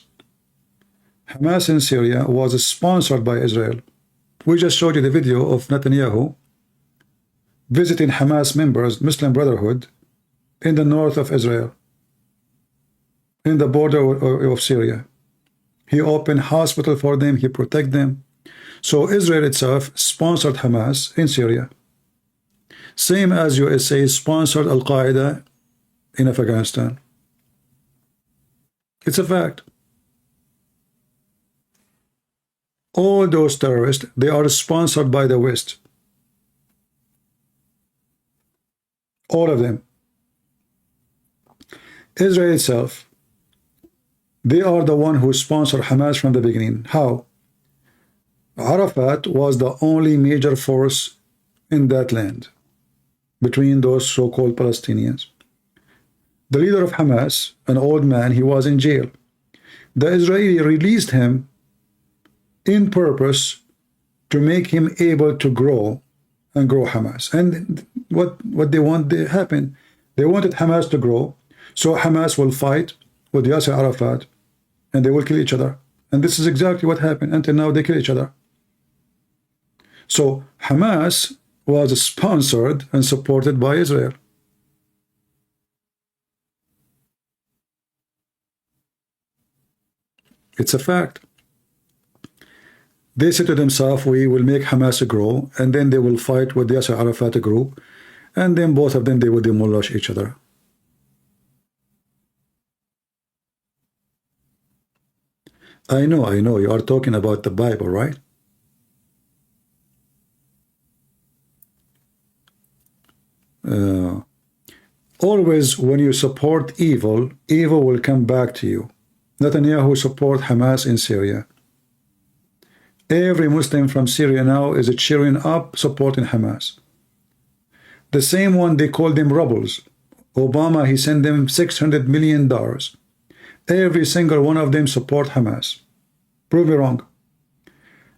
Hamas in Syria was sponsored by Israel. We just showed you the video of Netanyahu visiting Hamas members, Muslim Brotherhood, in the north of Israel, in the border of Syria. He opened hospital for them, he protect them. So Israel itself sponsored Hamas in Syria. Same as USA sponsored Al-Qaeda in Afghanistan. It's a fact. All those terrorists, they are sponsored by the West. All of them. Israel itself, they are the one who sponsored Hamas from the beginning. How? Arafat was the only major force in that land between those so-called Palestinians. The leader of Hamas, an old man, he was in jail. The Israeli released him in purpose to make him able to grow and grow Hamas. And what they want happened. They wanted Hamas to grow, so Hamas will fight with Yasser Arafat and they will kill each other. And this is exactly what happened. Until now, they kill each other. So Hamas was sponsored and supported by Israel. It's a fact. They said to themselves, we will make Hamas grow, and then they will fight with the Yasser Arafat group, and then both of them, they will demolish each other. I know, you are talking about the Bible, right? Always when you support evil, evil will come back to you. Netanyahu support Hamas in Syria. Every Muslim from Syria now is cheering up, supporting Hamas. The same one, they call them rebels. Obama, he sent them $600 million. Every single one of them support Hamas. Prove me wrong.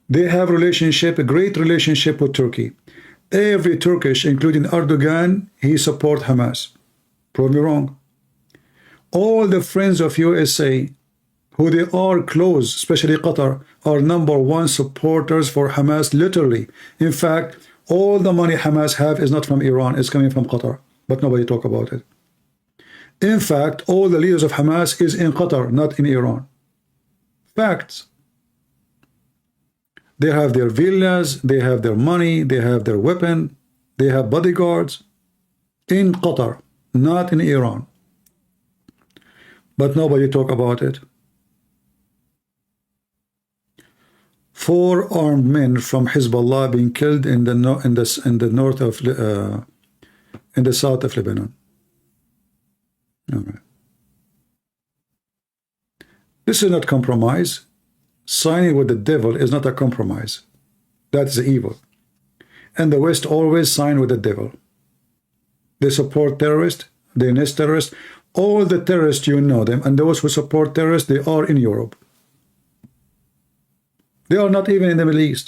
They have a great relationship with Turkey. Every Turkish, including Erdogan, he support Hamas. Prove me wrong. All the friends of USA, who they are close, especially Qatar, are #1 supporters for Hamas, literally. In fact, all the money Hamas have is not from Iran, it's coming from Qatar, but nobody talk about it. In fact, all the leaders of Hamas is in Qatar, not in Iran. Facts. They have their villas, they have their money, they have their weapon, they have bodyguards in Qatar, not in Iran. But nobody talk about it. 4 armed men from Hezbollah being killed in the north of in the south of Lebanon. Okay. This is not compromise. Signing with the devil is not a compromise. That is evil. And the West always sign with the devil. They support terrorists, they nest terrorists. All the terrorists, you know them, and those who support terrorists, they are in Europe. They are not even in the Middle East.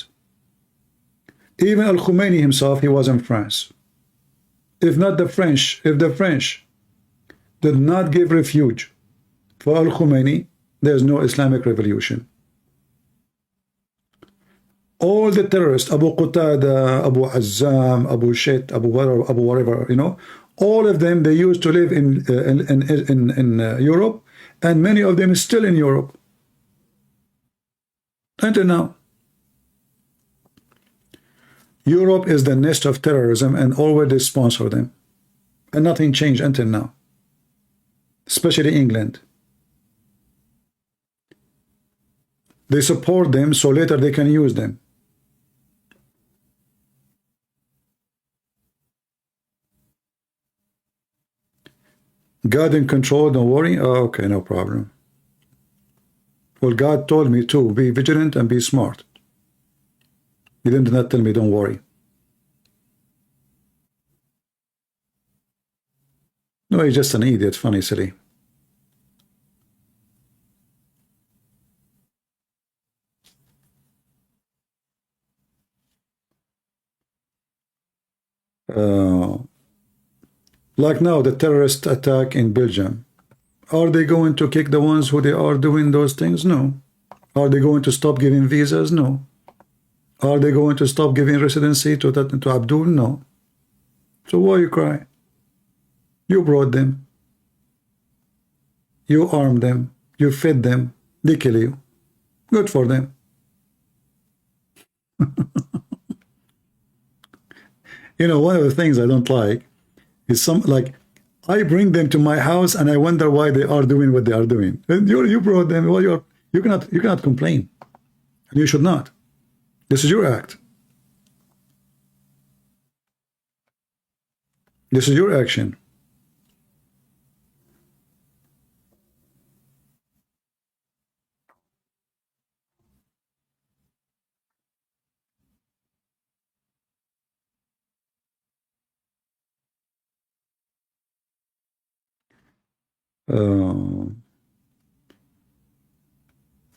Even Al-Khomeini himself, he was in France. If the French did not give refuge for Al-Khomeini, there is no Islamic revolution. All the terrorists, Abu Qatada, Abu Azzam, Abu Shet, Abu whatever, all of them, they used to live in Europe, and many of them is still in Europe. Until now. Europe is the nest of terrorism, and always they sponsor them. And nothing changed until now. Especially England. They support them so later they can use them. God in control, don't worry. Oh, okay, no problem. Well, God told me to be vigilant and be smart. He did not tell me don't worry. No, he's just an idiot, funny, silly. Like now, the terrorist attack in Belgium. Are they going to kick the ones who they are doing those things? No. Are they going to stop giving visas? No. Are they going to stop giving residency to Abdul? No. So why you cry? You brought them. You armed them. You fed them. They kill you. Good for them. You know, one of the things I don't like is I bring them to my house and I wonder why they are doing what they are doing. And you brought them. Well, you cannot complain, and you should not. This is your act. This is your action.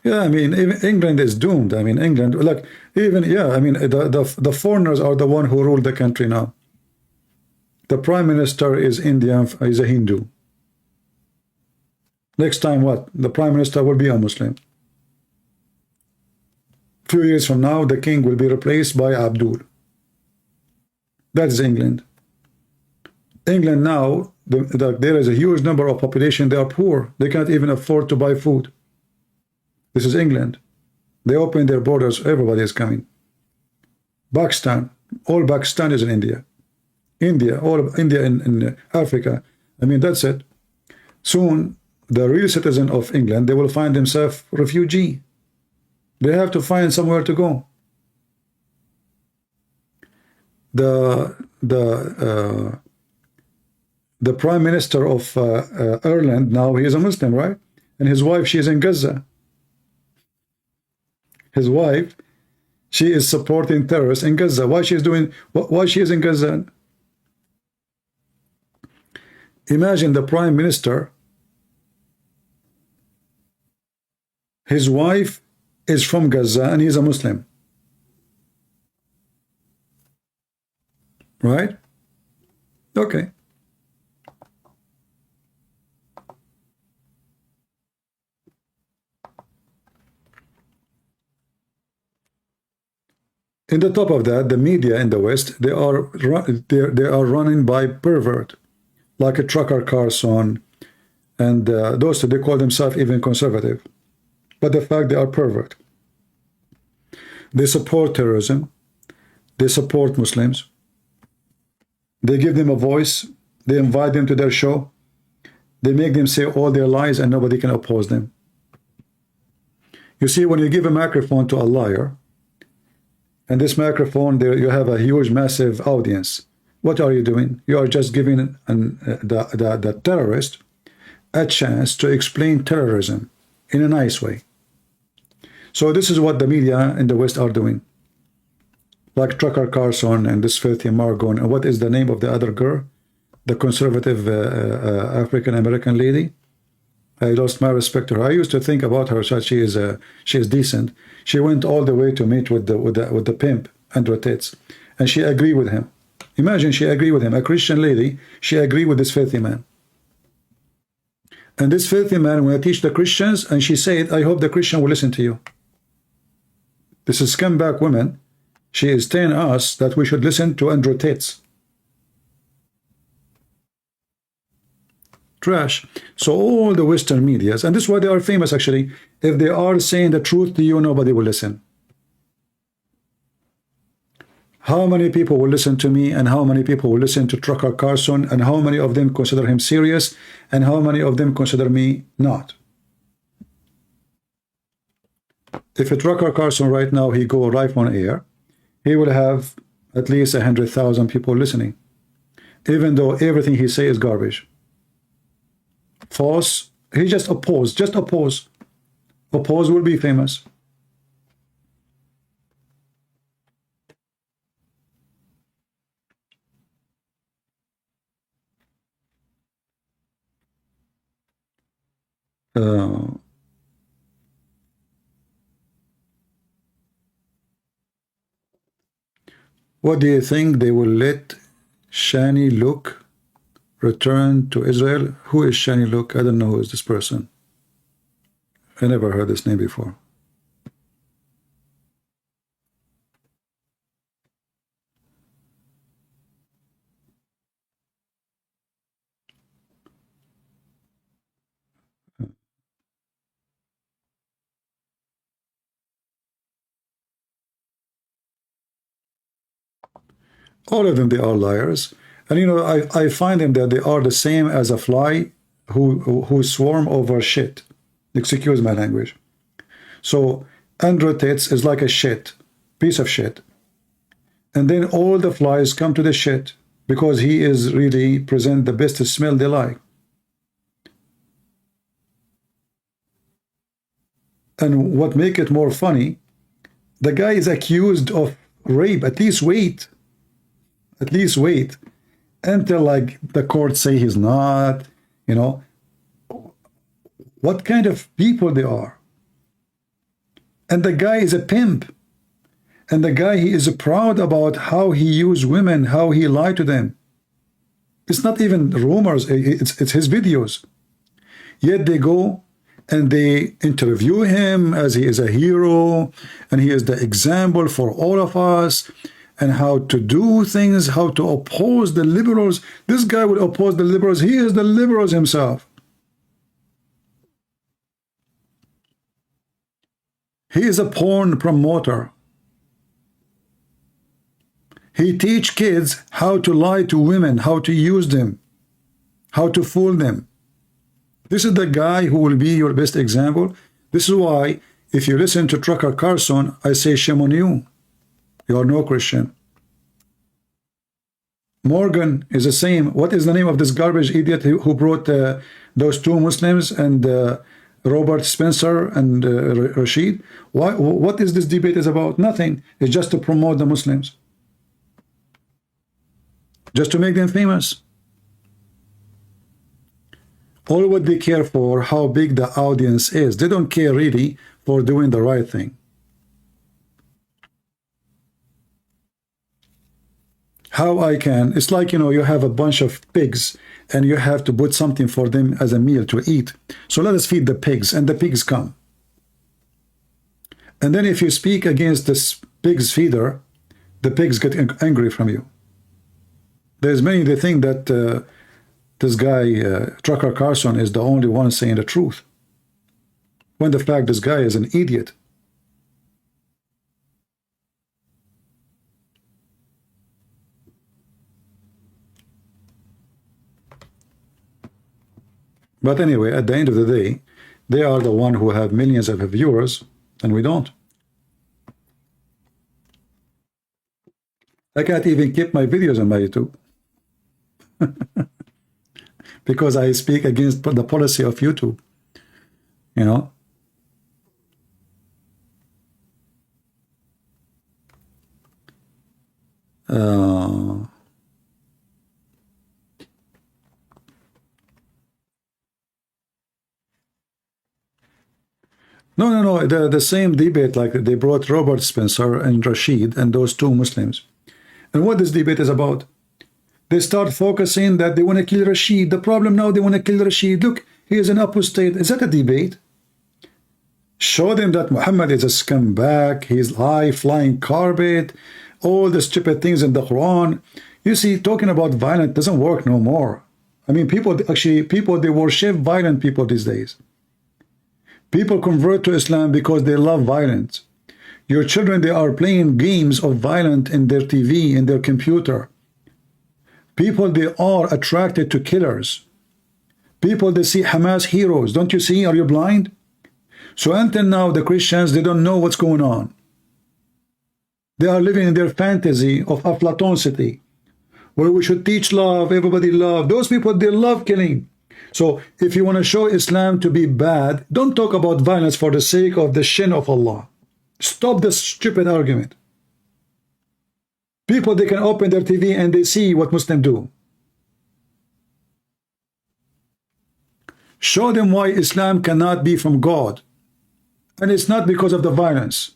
Yeah, I mean, even England is doomed. I mean, England, like, even, yeah, I mean, the foreigners are the one who rule the country now. The prime minister is Indian, is a Hindu. Next time, what? The prime minister will be a Muslim. Few years from now, the king will be replaced by Abdul. That is England. England now, there is a huge number of population. They are poor. They can't even afford to buy food. This is England. They open their borders. Everybody is coming. Pakistan. All Pakistan is in India. India. All of India in Africa. I mean, that's it. Soon, the real citizen of England, they will find themselves refugee. They have to find somewhere to go. The prime minister of Ireland now, he is a Muslim, right? And his wife, she is in Gaza. His wife, she is supporting terrorists in Gaza. Why she is doing? Why she is in Gaza? Imagine the prime minister. His wife is from Gaza and he's a Muslim. Right? Okay. In the top of that, the media in the West, they are running by pervert, like a Trucker Carson, and those they call themselves even conservative, but the fact they are pervert. They support terrorism. They support Muslims. They give them a voice. They invite them to their show. They make them say all their lies, and nobody can oppose them. You see, when you give a microphone to a liar, and this microphone, there you have a huge, massive audience. What are you doing? You are just giving the terrorist a chance to explain terrorism in a nice way. So this is what the media in the West are doing. Like Trucker Carson and this filthy Margon. And what is the name of the other girl? The conservative African-American lady. I lost my respect to her. I used to think about her that she is decent. She went all the way to meet with the pimp Andrew Tate, and she agreed with him. Imagine she agreed with him, a Christian lady. She agreed with this filthy man. And this filthy man, when I teach the Christians, and she said, "I hope the Christian will listen to you." This is scumbag woman. She is telling us that we should listen to Andrew Tate. Trash. So all the Western medias, and this is why they are famous actually, if they are saying the truth to you, nobody will listen. How many people will listen to me, and how many people will listen to Trucker Carson, and how many of them consider him serious, and how many of them consider me not? If a Trucker Carson right now, he go live on air, he will have at least 100,000 people listening, even though everything he say is garbage. false. He just oppose. Just oppose. Oppose will be famous. What do you think they will let Shani Look return to Israel? Who is Shani Look? I don't know who is this person. I never heard this name before. All of them, they are liars. And you know, I find them that they are the same as a fly who swarm over shit. Excuse my language. So Andrew Tate is like a shit, piece of shit. And then all the flies come to the shit because he is really present the best smell they like. And what make it more funny, the guy is accused of rape. At least wait. At least wait until like the court say he's not, you know. What kind of people they are. And the guy is a pimp. And the guy, he is proud about how he used women, how he lied to them. It's not even rumors, it's his videos. Yet they go and they interview him as he is a hero, and he is the example for all of us, and how to do things, how to oppose the liberals. This guy will oppose the liberals. He is the liberals himself. He is a porn promoter. He teach kids how to lie to women, how to use them, how to fool them. This is the guy who will be your best example. This is why, if you listen to Tucker Carlson, I say shame on you. You are no Christian. Morgan is the same. What is the name of this garbage idiot who brought those two Muslims and Robert Spencer and Rashid? What is this debate is about? Nothing. It's just to promote the Muslims. Just to make them famous. All what they care for, how big the audience is. They don't care really for doing the right thing. How I can, it's like, you know, you have a bunch of pigs and you have to put something for them as a meal to eat. So let us feed the pigs, and the pigs come. And then if you speak against this pig's feeder, the pigs get angry from you. There's many, they think that this guy, Tucker Carlson, is the only one saying the truth. When the fact this guy is an idiot. But anyway, at the end of the day, they are the one who have millions of viewers, and we don't. I can't even keep my videos on my YouTube. Because I speak against the policy of YouTube. You know? No. The same debate, like they brought Robert Spencer and Rashid and those two Muslims. And what this debate is about? They start focusing that they want to kill Rashid. The problem now, they want to kill Rashid. Look, he is an apostate. Is that a debate? Show them that Muhammad is a scumbag. He's high flying carpet. All the stupid things in the Quran. You see, talking about violence doesn't work no more. I mean, people, they worship violent people these days. People convert to Islam because they love violence. Your children, they are playing games of violence in their TV, in their computer. People, they are attracted to killers. People, they see Hamas heroes. Don't you see? Are you blind? So until now, the Christians, they don't know what's going on. They are living in their fantasy of Aflatonicity, where we should teach love, everybody love. Those people, they love killing. So if you want to show Islam to be bad, don't talk about violence for the sake of the shin of Allah. Stop the stupid argument. People, they can open their TV and they see what Muslims do. Show them why Islam cannot be from God. And it's not because of the violence.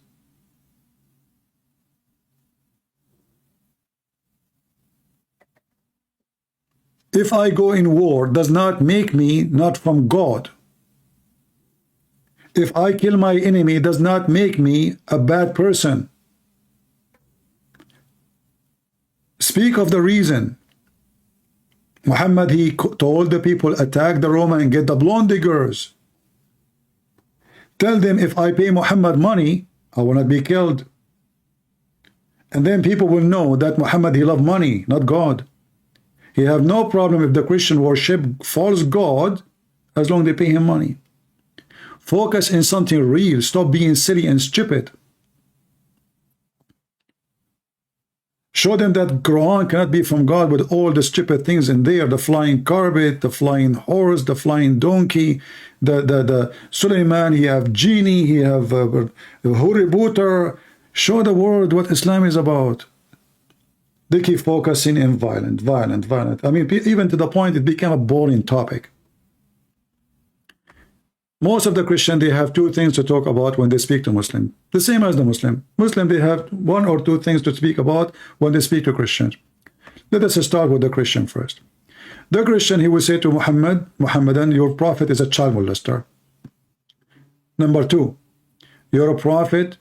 If I go in war, does not make me not from God. If I kill my enemy, does not make me a bad person. Speak of the reason. Muhammad, he told the people, attack the Roman and get the blonde diggers. Tell them, if I pay Muhammad money, I will not be killed. And then people will know that Muhammad, he loved money, not God. He have no problem if the Christian worship false God, as long as they pay him money. Focus in something real. Stop being silly and stupid. Show them that Quran cannot be from God with all the stupid things in there. The flying carpet, the flying horse, the flying donkey, the Suleiman, he have genie, he have Hurributer. Show the world what Islam is about. They keep focusing in violent. I mean, even to the point it became a boring topic. Most of the Christians, they have two things to talk about when they speak to Muslim. The same as the Muslim. Muslim, they have one or two things to speak about when they speak to Christians. Let us start with the Christian first. The Christian, he will say to Muhammadan, your prophet is a child molester. Number two, you're a prophet,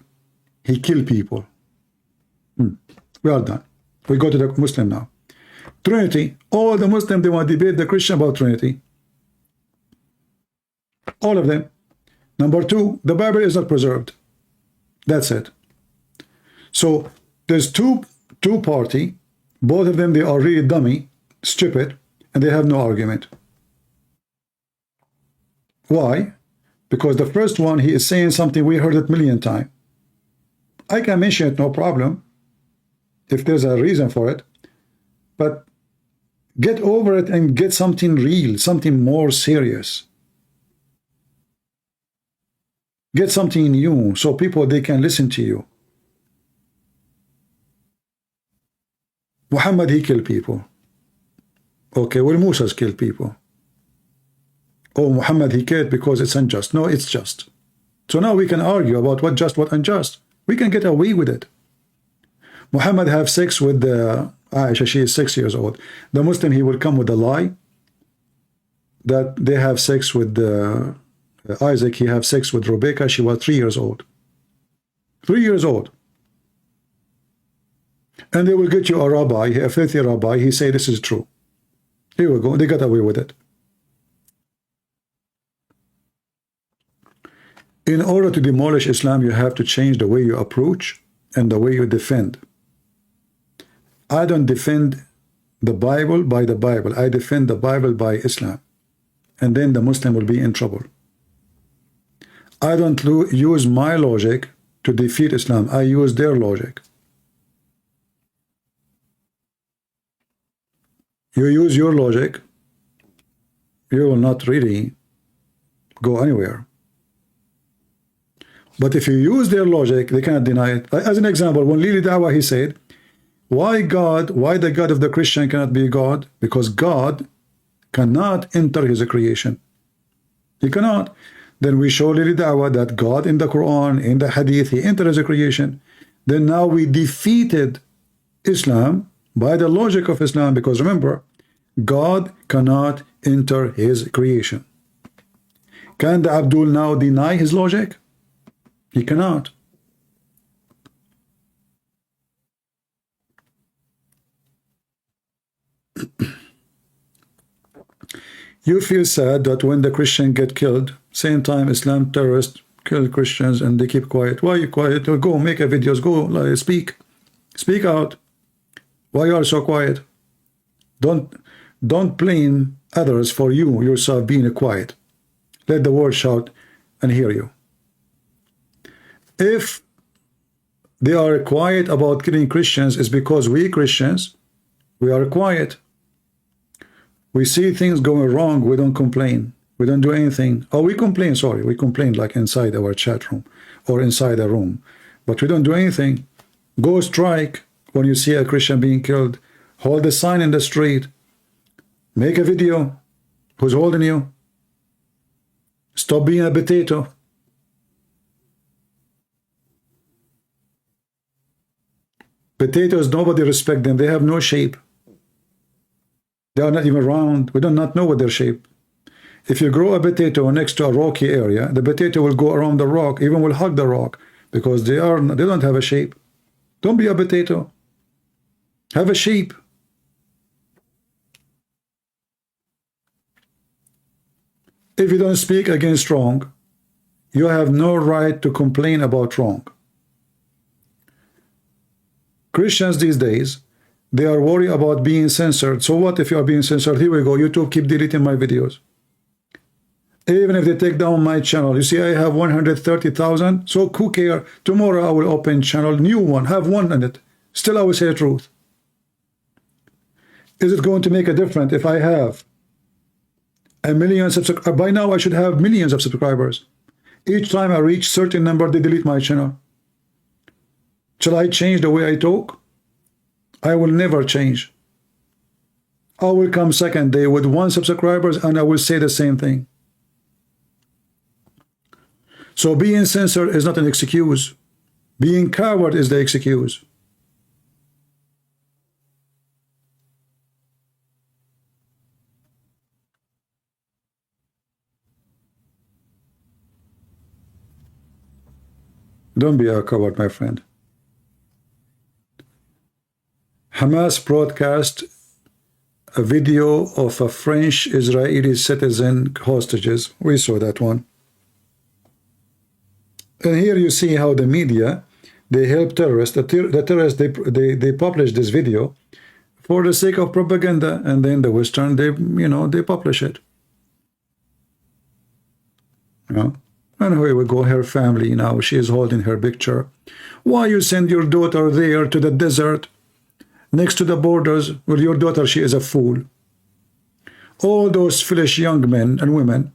he killed people. We are done. We go to the Muslim now. Trinity, all the Muslims, they want to debate the Christian about Trinity. All of them. Number two, the Bible is not preserved. That's it. So there's two party. Both of them, they are really dummy, stupid, and they have no argument. Why? Because the first one, he is saying something we heard it a million times. I can mention it, no problem, if there's a reason for it. But get over it and get something real, something more serious. Get something new so people, they can listen to you. Muhammad, he killed people. Okay, well, Musa's killed people. Oh, Muhammad, he killed because it's unjust. No, it's just. So now we can argue about what just, what unjust. We can get away with it. Muhammad have sex with Aisha, she is 6 years old. The Muslim, he will come with a lie that they have sex with Isaac, he have sex with Rebecca, she was 3 years old. 3 years old. And they will get you a rabbi, a filthy rabbi, he say this is true. Here we go, they got away with it. In order to demolish Islam, you have to change the way you approach and the way you defend. I don't defend the Bible by the Bible. I defend the Bible by Islam. And then the Muslim will be in trouble. I don't use my logic to defeat Islam. I use their logic. You use your logic, you will not really go anywhere. But if you use their logic, they cannot deny it. As an example, when Lili Dawah, he said, why the God of the Christian cannot be God? Because God cannot enter his creation. He cannot. Then we show Lili Dawah that God in the Quran, in the Hadith, he entered his creation. Then now we defeated Islam by the logic of Islam, because remember, God cannot enter his creation. Can the Abdul now deny his logic? He cannot. You feel sad that when the Christian get killed, same time Islam terrorists kill Christians and they keep quiet. Why are you quiet? Go make a videos, go speak. Speak out. Why you are so quiet? Don't blame others for you yourself being quiet. Let the world shout and hear you. If they are quiet about killing Christians, it's because we Christians, we are quiet. We see things going wrong, we don't complain. We don't do anything. Oh, we complain, sorry. We complain like inside our chat room or inside a room. But we don't do anything. Go strike when you see a Christian being killed. Hold a sign in the street. Make a video. Who's holding you? Stop being a potato. Potatoes, nobody respect them. They have no shape. They are not even round. We do not know what their shape. If you grow a potato next to a rocky area, the potato will go around the rock, even will hug the rock, because they don't have a shape. Don't be a potato. Have a shape. If you don't speak against wrong, you have no right to complain about wrong. Christians these days, they are worried about being censored. So what if you are being censored? Here we go. YouTube keep deleting my videos. Even if they take down my channel. You see, I have 130,000. So who care? Tomorrow I will open channel, new one, have one in it. Still I will say the truth. Is it going to make a difference if I have a million subscribers? By now I should have millions of subscribers. Each time I reach certain number, they delete my channel. Shall I change the way I talk? I will never change. I will come second day with 1 subscribers and I will say the same thing. So being censored is not an excuse. Being coward is the excuse. Don't be a coward, my friend. Hamas broadcast a video of a French Israeli citizen hostages. We saw that one. And here you see how the media, they help terrorists. The terrorists, they publish this video for the sake of propaganda, and then the Western, they publish it. And here we go, her family now, she is holding her picture. Why you send your daughter there to the desert, next to the borders, with your daughter, she is a fool. All those foolish young men and women,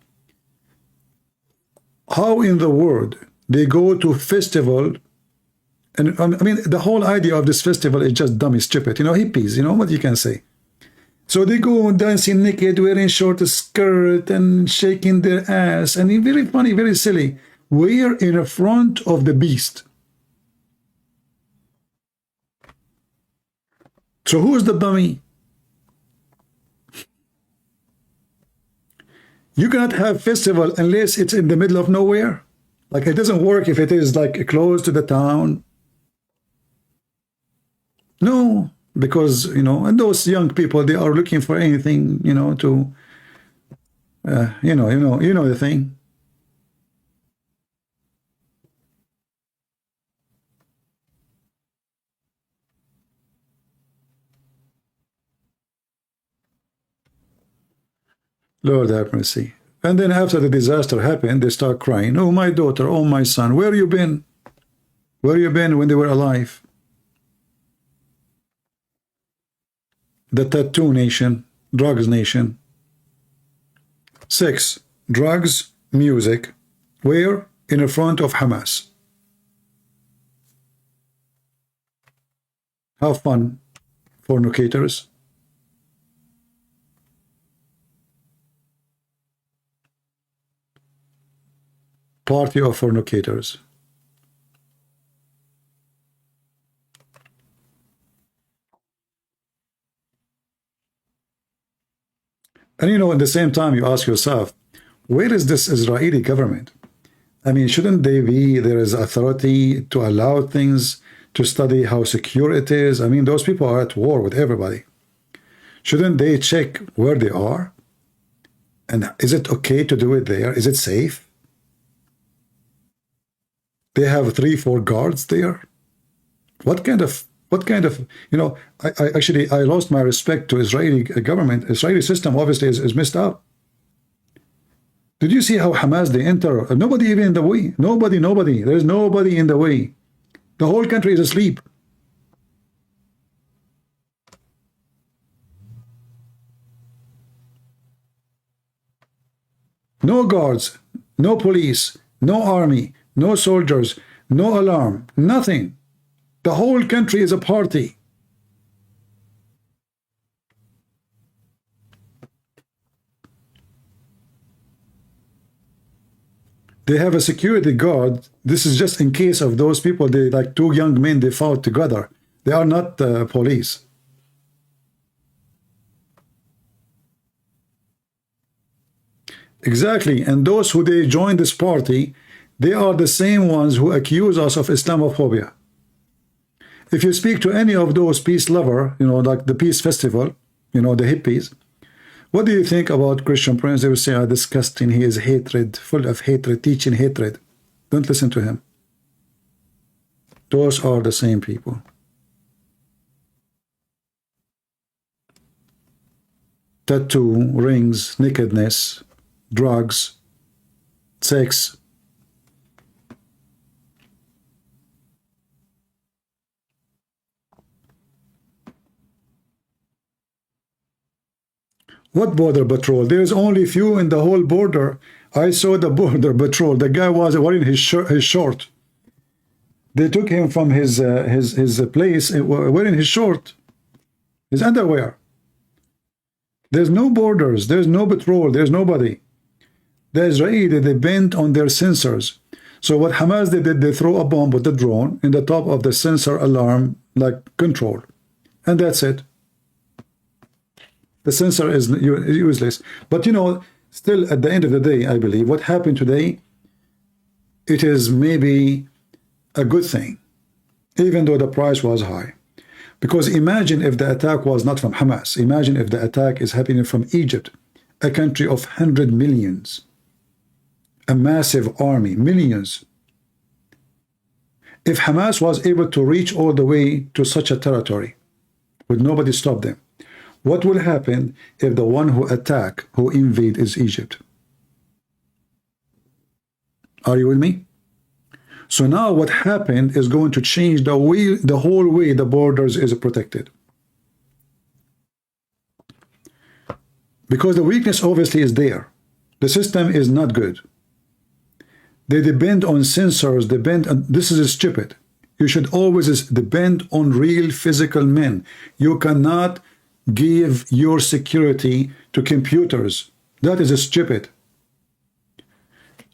how in the world they go to festival, and I mean, the whole idea of this festival is just dummy, stupid, hippies, what you can say. So they go dancing naked, wearing short skirt and shaking their ass, and very funny, very silly. We're in front of the beast. So who is the dummy? You cannot have festival unless it's in the middle of nowhere. Like, it doesn't work if it is like close to the town. No, because, and those young people, they are looking for anything, to, you know the thing. Lord have mercy. And then after the disaster happened, they start crying, oh, my daughter, oh, my son, where you been? Where you been when they were alive? The tattoo nation, drugs nation. 6, drugs, music. Where? In front of Hamas. Have fun, fornicators. Party of fornicators. And at the same time, you ask yourself, where is this Israeli government? I mean, shouldn't they be, there is authority to allow things, to study how secure it is? I mean, those people are at war with everybody. Shouldn't they check where they are? And is it okay to do it there? Is it safe? They have 3-4 guards there. What kind of, I lost my respect to Israeli government. Israeli system obviously is messed up. Did you see how Hamas, they enter? Nobody even in the way. Nobody. There's nobody in the way. The whole country is asleep. No guards, no police, no army, no soldiers, no alarm, nothing. The whole country is a party. They have a security guard. This is just in case of those people, they like two young men, they fought together. They are not police. Exactly. And those who they join this party, they are the same ones who accuse us of Islamophobia. If you speak to any of those peace lover, you know, like the peace festival, you know, the hippies, what do you think about Christian Prince? They will say, disgusting, he is hatred, full of hatred, teaching hatred. Don't listen to him. Those are the same people. Tattoo, rings, nakedness, drugs, sex. What border patrol? There's only few in the whole border. I saw the border patrol. The guy was wearing his short. They took him from his place wearing his short, his underwear. There's no borders. There's no patrol. There's nobody. The Israeli, they bent on their sensors. So what Hamas did, they throw a bomb with the drone in the top of the sensor alarm, like control. And that's it. The sensor is useless. But you know, still at the end of the day, I believe what happened today, it is maybe a good thing, even though the price was high. Because imagine if the attack was not from Hamas. Imagine if the attack is happening from Egypt, a country of 100 millions, a massive army, millions. If Hamas was able to reach all the way to such a territory, would nobody stop them? What will happen if the one who attack, who invade is Egypt? Are you with me? So now what happened is going to change the whole way the borders is protected. Because the weakness obviously is there. The system is not good. They depend on sensors, this is stupid. You should always depend on real physical men. You cannot give your security to computers. That is stupid.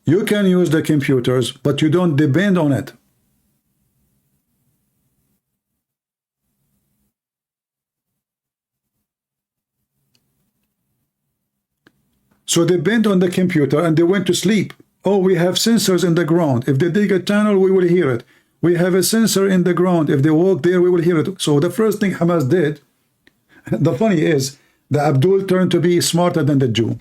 You can use the computers, but you don't depend on it. So they bent on the computer and they went to sleep. Oh, we have sensors in the ground. If they dig a tunnel, we will hear it. We have a sensor in the ground. If they walk there, we will hear it. So the first thing Hamas did, the funny is, the Abdul turned to be smarter than the Jew.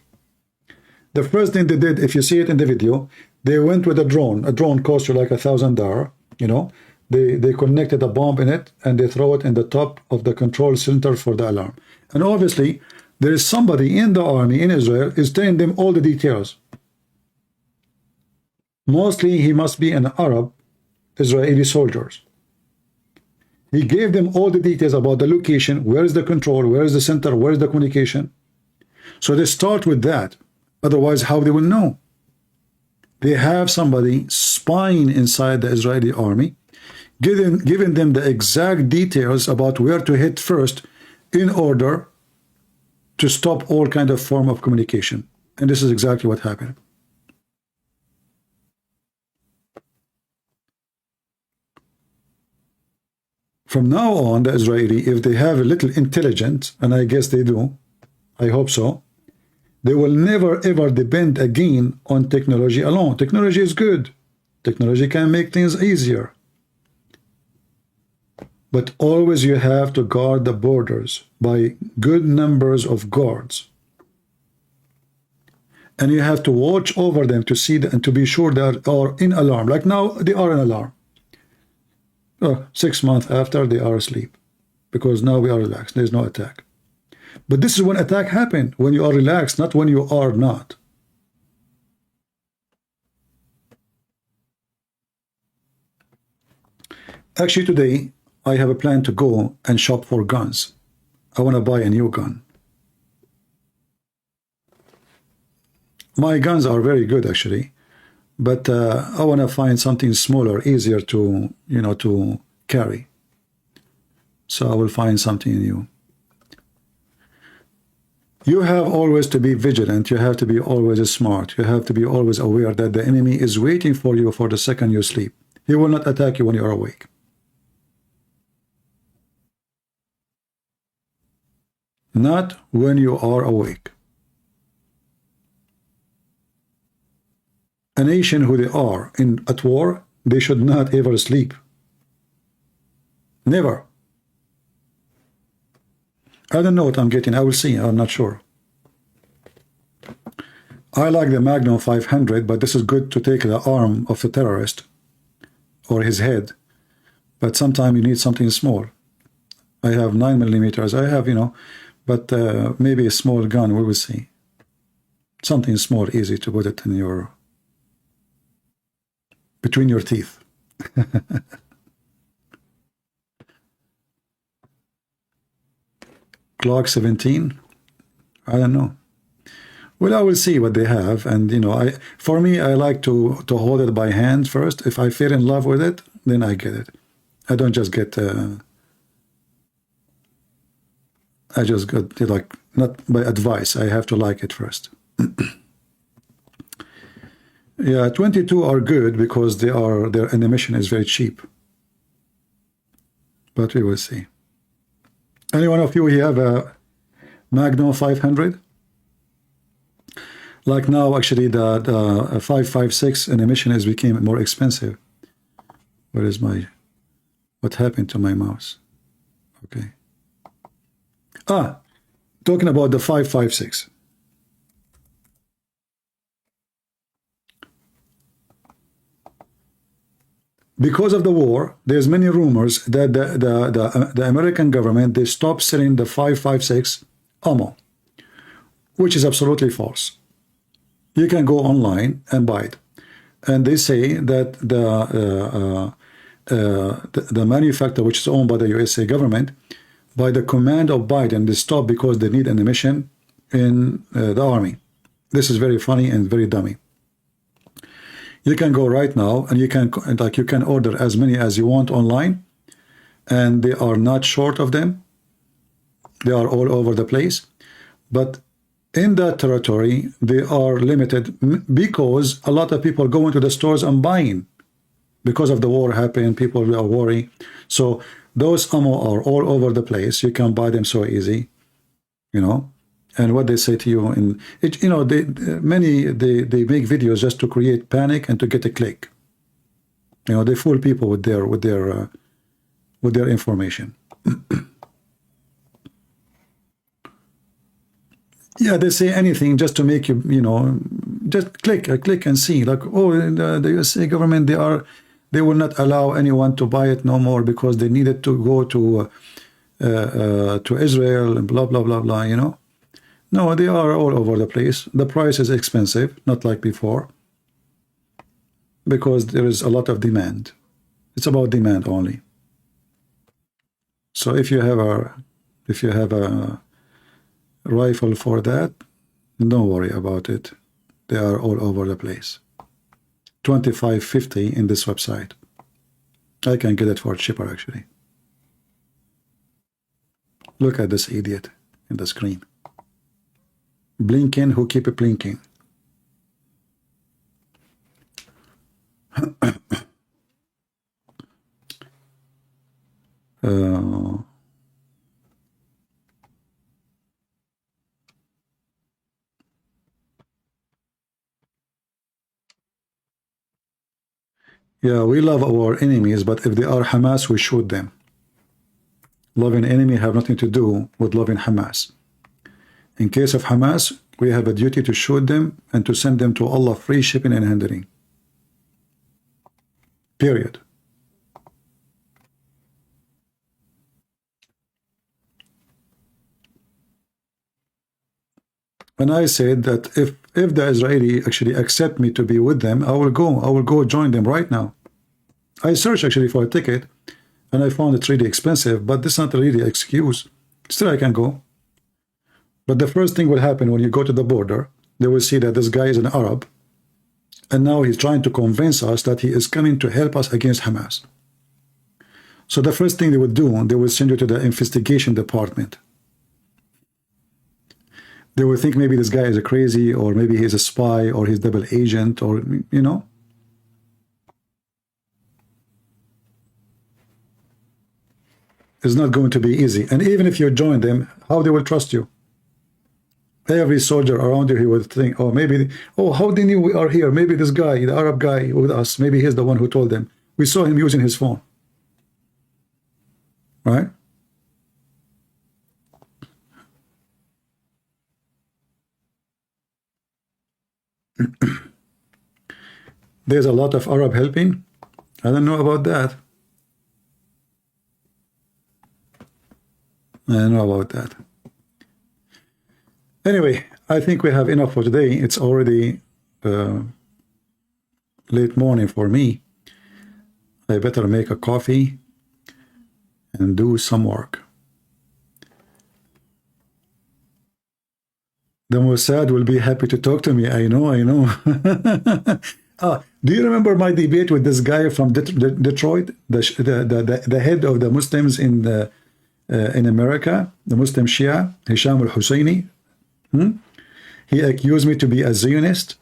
The first thing they did, if you see it in the video, they went with a drone. A drone costs you like $1,000, you know. They connected a bomb in it and they throw it in the top of the control center for the alarm. And obviously, there is somebody in the army in Israel is telling them all the details. Mostly, he must be an Arab Israeli soldiers. He gave them all the details about the location, where is the control, where is the center, where is the communication. So they start with that. Otherwise, how they will know? They have somebody spying inside the Israeli army, giving them the exact details about where to hit first in order to stop all kind of form of communication. And this is exactly what happened. From now on, the Israeli, if they have a little intelligence, and I guess they do, I hope so, they will never ever depend again on technology alone. Technology is good. Technology can make things easier. But always you have to guard the borders by good numbers of guards. And you have to watch over them to see and to be sure they are in alarm. Like now, they are in alarm. 6 months after, they are asleep. Because now we are relaxed. There is no attack. But this is when attack happened, when you are relaxed, not when you are not. Actually, today, I have a plan to go and shop for guns. I want to buy a new gun. My guns are very good actually, but I want to find something smaller, easier to, you know, to carry. So I will find something new. You have always to be vigilant. You have to be always smart. You have to be always aware that the enemy is waiting for you for the second you sleep. He will not attack you when you are awake. Not when you are awake. A nation who they are at war, they should not ever sleep. Never. I don't know what I'm getting. I will see. I'm not sure. I like the Magnum 500, but this is good to take the arm of the terrorist or his head. But sometimes you need something small. I have 9mm. I have, you know, but maybe a small gun. We will see. Something small, easy to put it in your, between your teeth. Glock 17. I don't know. Well, I will see what they have, and you know, for me, I like to hold it by hand first. If I feel in love with it, then I get it. I don't just get. I just got like, not by advice. I have to like it first. Yeah, 22 are good because their ammunition is very cheap. But we will see. Any one of you here have a Magnum 500? Like now, actually, the 5.56 ammunition has became more expensive. Where is my? What happened to my mouse? Okay. Talking about the 5.56. Because of the war, there's many rumors that the American government, they stopped selling the 5.56 ammo, which is absolutely false. You can go online and buy it, and they say that the manufacturer, which is owned by the USA government, by the command of Biden, they stopped because they need ammunition in the army. This is very funny and very dummy. You can go right now and you can order as many as you want online, and they are not short of them. They are all over the place, but in that territory they are limited because a lot of people go into the stores and buying. Because of the war happening, people are worried. So those ammo are all over the place. You can buy them so easy, you know. And what they say to you, in it, you know, they make videos just to create panic and to get a click. You know, they fool people with their information. Yeah, they say anything just to make you, you know, just click and see. Like, oh, the USA government, they will not allow anyone to buy it no more because they needed to go to Israel and blah blah blah blah. You know. No, they are all over the place. The price is expensive, not like before, because there is a lot of demand. It's about demand only. So if you have a rifle for that, don't worry about it. They are all over the place. $25.50 in this website. I can get it for cheaper actually. Look at this idiot in the screen. Blinking, who keep it blinking. Yeah, we love our enemies, but if they are Hamas, we shoot them. Loving enemy have nothing to do with loving Hamas. In case of Hamas, we have a duty to shoot them and to send them to Allah free shipping and handling. Period. And I said that if the Israeli actually accept me to be with them, I will go join them right now. I searched actually for a ticket and I found it really expensive, but this is not really an excuse. Still I can go. But the first thing will happen when you go to the border, they will see that this guy is an Arab, and now he's trying to convince us that he is coming to help us against Hamas. So the first thing they would do, they will send you to the investigation department. They will think maybe this guy is a crazy, or maybe he's a spy, or he's double agent, or, you know. It's not going to be easy. And even if you join them, how they will trust you? Every soldier around you, he would think, oh, maybe, oh, how they knew we are here? Maybe this guy, the Arab guy with us, maybe he's the one who told them. We saw him using his phone. Right? There's a lot of Arab helping. I don't know about that. I don't know about that. Anyway, I think we have enough for today. It's already late morning for me. I better make a coffee and do some work. The Mossad will be happy to talk to me. I know, I know. Do you remember my debate with this guy from Detroit, the head of the Muslims in America, the Muslim Shia, Hisham al-Husseini? He accused me to be a Zionist,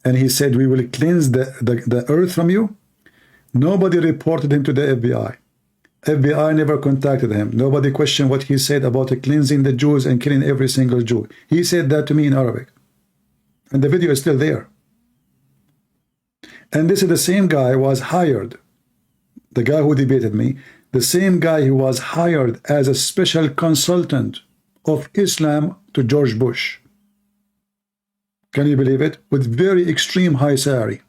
and he said, we will cleanse the earth from you. Nobody reported him to the FBI. FBI never contacted him. Nobody questioned what he said about cleansing the Jews and killing every single Jew. He said that to me in Arabic. And the video is still there. And this is the same guy who was hired, the guy who debated me, the same guy who was hired as a special consultant of Islam to George Bush. Can you believe it? With very extreme high salary.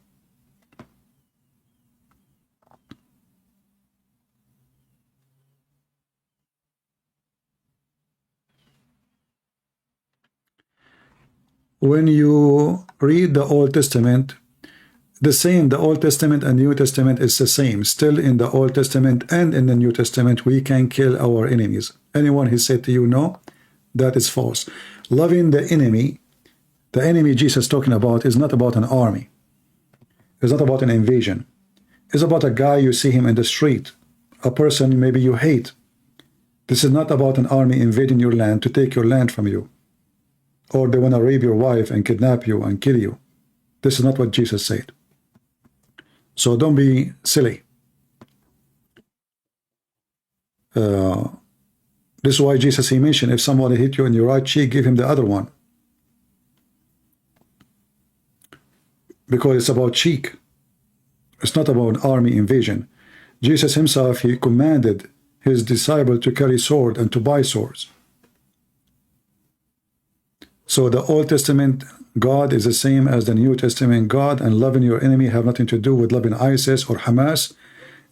When you read the Old Testament, the Old Testament and New Testament is the same. Still in the Old Testament and in the New Testament, we can kill our enemies. Anyone who said to you no, that is false. Loving the enemy Jesus is talking about is not about an army. It's not about an invasion. It's about a guy you see him in the street, a person maybe you hate. This is not about an army invading your land to take your land from you. Or they want to rape your wife and kidnap you and kill you. This is not what Jesus said. So don't be silly. This is why Jesus, he mentioned, if somebody hit you in your right cheek, give him the other one. Because it's about cheek. It's not about an army invasion. Jesus himself, he commanded his disciple to carry sword and to buy swords. So the Old Testament God is the same as the New Testament God, and loving your enemy have nothing to do with loving ISIS or Hamas.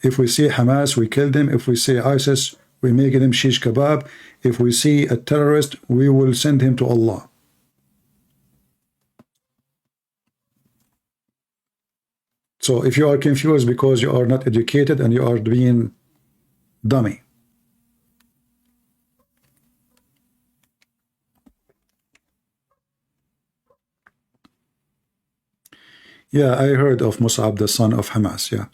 If we see Hamas, we kill them. If we see ISIS, we make them shish kebab. If we see a terrorist, we will send him to Allah. So if you are confused because you are not educated and you are being dummy. Yeah, I heard of Mus'ab, the son of Hamas, yeah.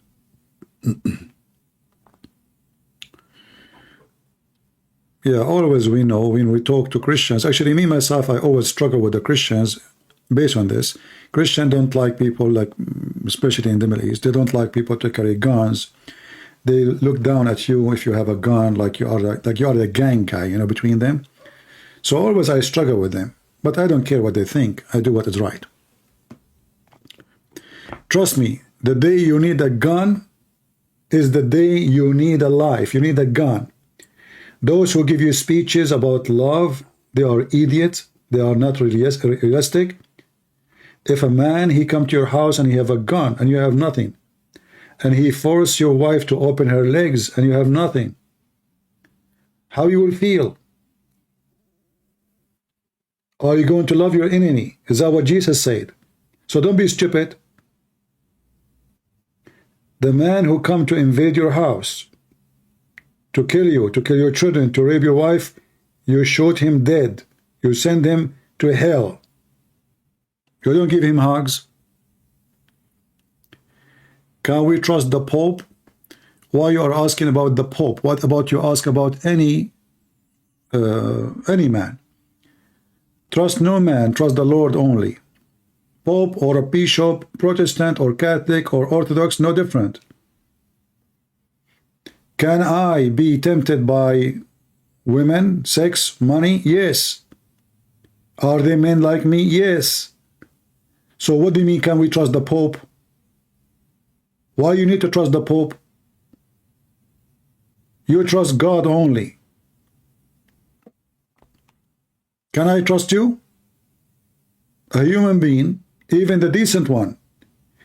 Yeah, always we know when we talk to Christians. Actually, me, myself, I always struggle with the Christians based on this. Christians don't like people, like, especially in the Middle East, they don't like people to carry guns. They look down at you if you have a gun, like you are the gang guy, you know, between them. So always I struggle with them. But I don't care what they think. I do what is right. Trust me, the day you need a gun is the day you need a life. You need a gun. Those who give you speeches about love, they are idiots. They are not realistic. If a man, he come to your house and he have a gun and you have nothing, and he force your wife to open her legs and you have nothing, how you will feel? Are you going to love your enemy? Is that what Jesus said? So don't be stupid. The man who come to invade your house, to kill you, to kill your children, to rape your wife, you shoot him dead. You send him to hell. You don't give him hugs. Can we trust the Pope? Why you are asking about the Pope? What about you ask about any man? Trust no man, trust the Lord only. Pope or a bishop, Protestant or Catholic or Orthodox, no different. Can I be tempted by women, sex, money? Yes. Are they men like me? Yes. So what do you mean, can we trust the Pope? Why you need to trust the Pope? You trust God only. Can I trust you? A human being, even the decent one,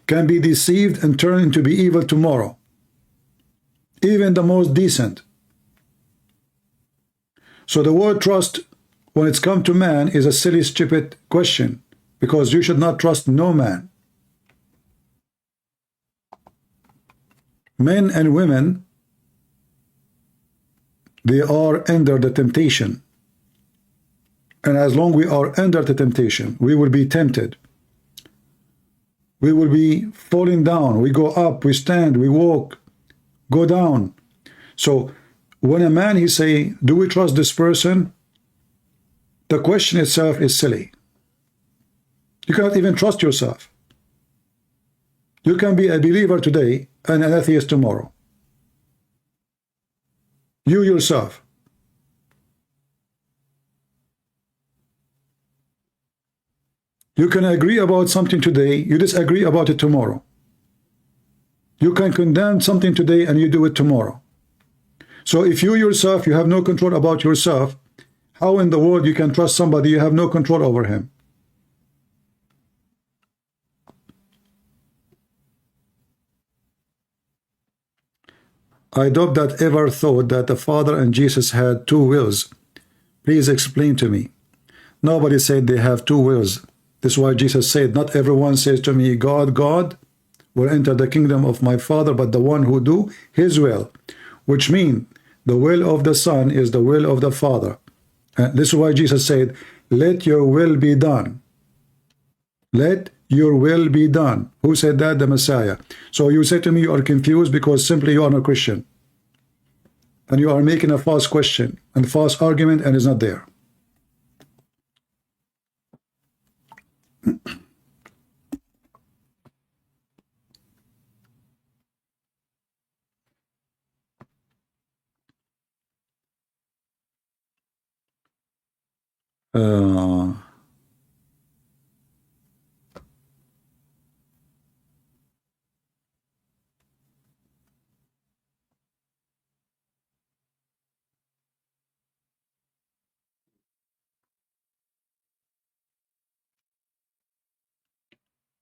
can be deceived and turn into be evil tomorrow. Even the most decent. So the word trust, when it's come to man, is a silly, stupid question, because you should not trust no man. Men and women, they are under the temptation. And as long we are under the temptation, we will be tempted. We will be falling down. We go up, we stand, we walk, go down. So when a man, he say, do we trust this person? The question itself is silly. You cannot even trust yourself. You can be a believer today and an atheist tomorrow. You yourself. You can agree about something today, you disagree about it tomorrow. You can condemn something today and you do it tomorrow. So if you yourself, you have no control about yourself, how in the world you can trust somebody you have no control over him? I doubt that ever thought that the Father and Jesus had two wills. Please explain to me. Nobody said they have two wills. This is why Jesus said, not everyone says to me, God, God, will enter the kingdom of my Father, but the one who do his will. Which means the will of the Son is the will of the Father. And this is why Jesus said, let your will be done. Let your will be done. Who said that? The Messiah. So you say to me you are confused because simply you are not Christian. And you are making a false question and false argument and it's not there.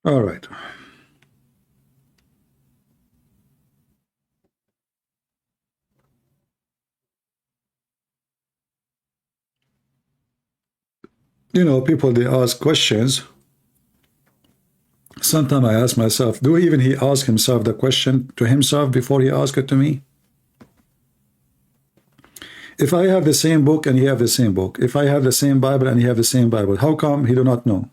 All right. You know, people, they ask questions. Sometimes I ask myself, do even he ask himself the question to himself before he asks it to me? If I have the same book and he have the same book, if I have the same Bible and he have the same Bible, how come he do not know?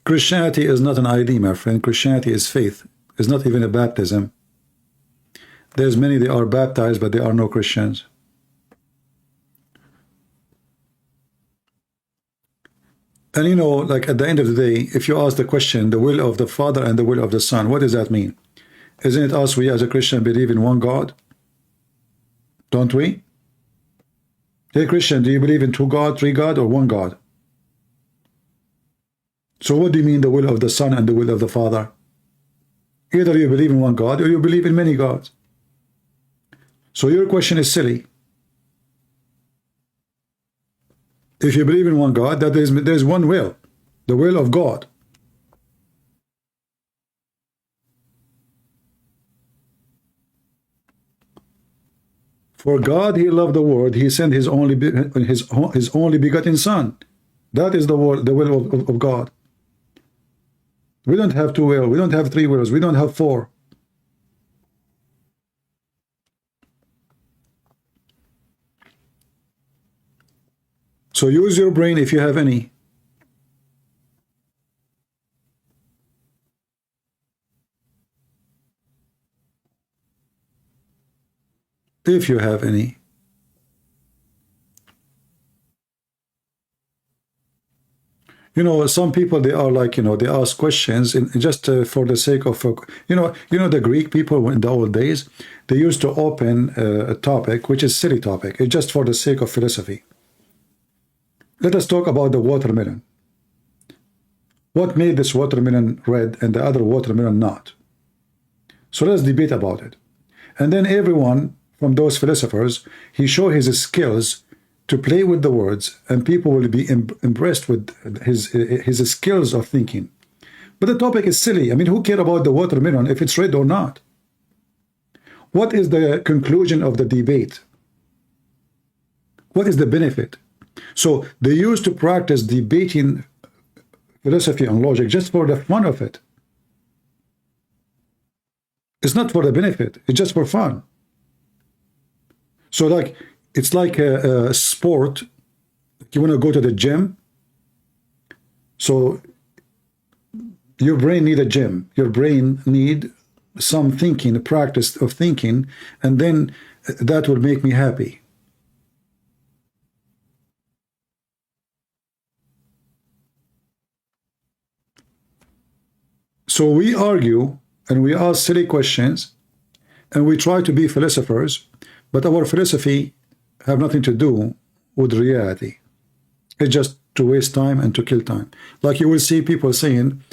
Christianity is not an ID, my friend. Christianity is faith. It's not even a baptism. There's many, they are baptized, but they are no Christians. And you know, like at the end of the day, if you ask the question, the will of the Father and the will of the Son, what does that mean? Isn't it us, we as a Christian believe in one God? Don't we? Hey Christian, do you believe in two God, three God, or one God? So what do you mean the will of the Son and the will of the Father? Either you believe in one God or you believe in many gods. So your question is silly. If you believe in one God, that there is one will, the will of God. For God, he loved the world, he sent his only begotten Son. That is the will of God. We don't have two wills, we don't have three wills, we don't have four. So use your brain if you have any. If you have any. You know, some people, they are like, you know, they ask questions just for the sake of, you know, the Greek people in the old days, they used to open a topic, which is silly topic. It's just for the sake of philosophy. Let us talk about the watermelon. What made this watermelon red and the other watermelon not? So let's debate about it. And then everyone from those philosophers, he show his skills to play with the words, and people will be impressed with his skills of thinking. But the topic is silly. I mean, who cares about the watermelon if it's red or not? What is the conclusion of the debate? What is the benefit? So they used to practice debating philosophy and logic just for the fun of it. It's not for the benefit. It's just for fun. So like, it's like a sport. You want to go to the gym. So your brain need a gym. Your brain need some thinking, a practice of thinking, and then that will make me happy. So we argue and we ask silly questions and we try to be philosophers, but our philosophy have nothing to do with reality. It's just to waste time and to kill time. Like you will see people saying,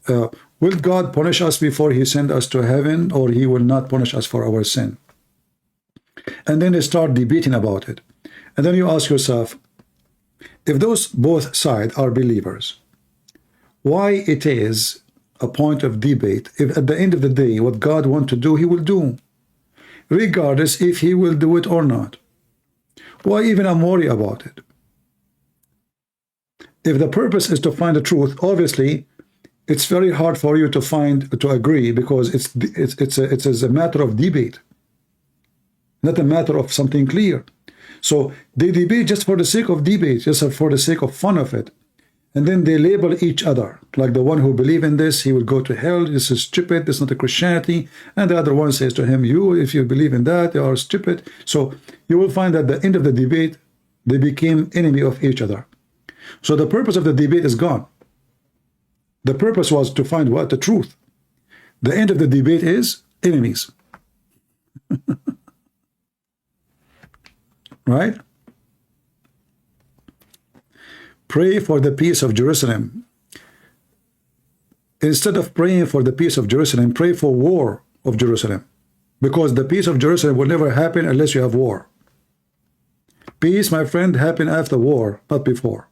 will God punish us before he send us to heaven, or he will not punish us for our sin? And then they start debating about it. And then you ask yourself, if those both sides are believers, why it is a point of debate if at the end of the day what God wants to do, he will do, regardless if he will do it or not? Why even I'm worried about it? If the purpose is to find the truth, obviously it's very hard for you to agree, because it's a matter of debate, not a matter of something clear. So they debate just for the sake of debate, just for the sake of fun of it. And then they label each other, like the one who believe in this, he will go to hell, this is stupid, this is not a Christianity. And the other one says to him, you, if you believe in that, you are stupid. So you will find that at the end of the debate, they became enemy of each other. So the purpose of the debate is gone. The purpose was to find what? The truth. The end of the debate is enemies. Right? Pray for the peace of Jerusalem. Instead of praying for the peace of Jerusalem, pray for war of Jerusalem. Because the peace of Jerusalem will never happen unless you have war. Peace, my friend, happen after war, not before.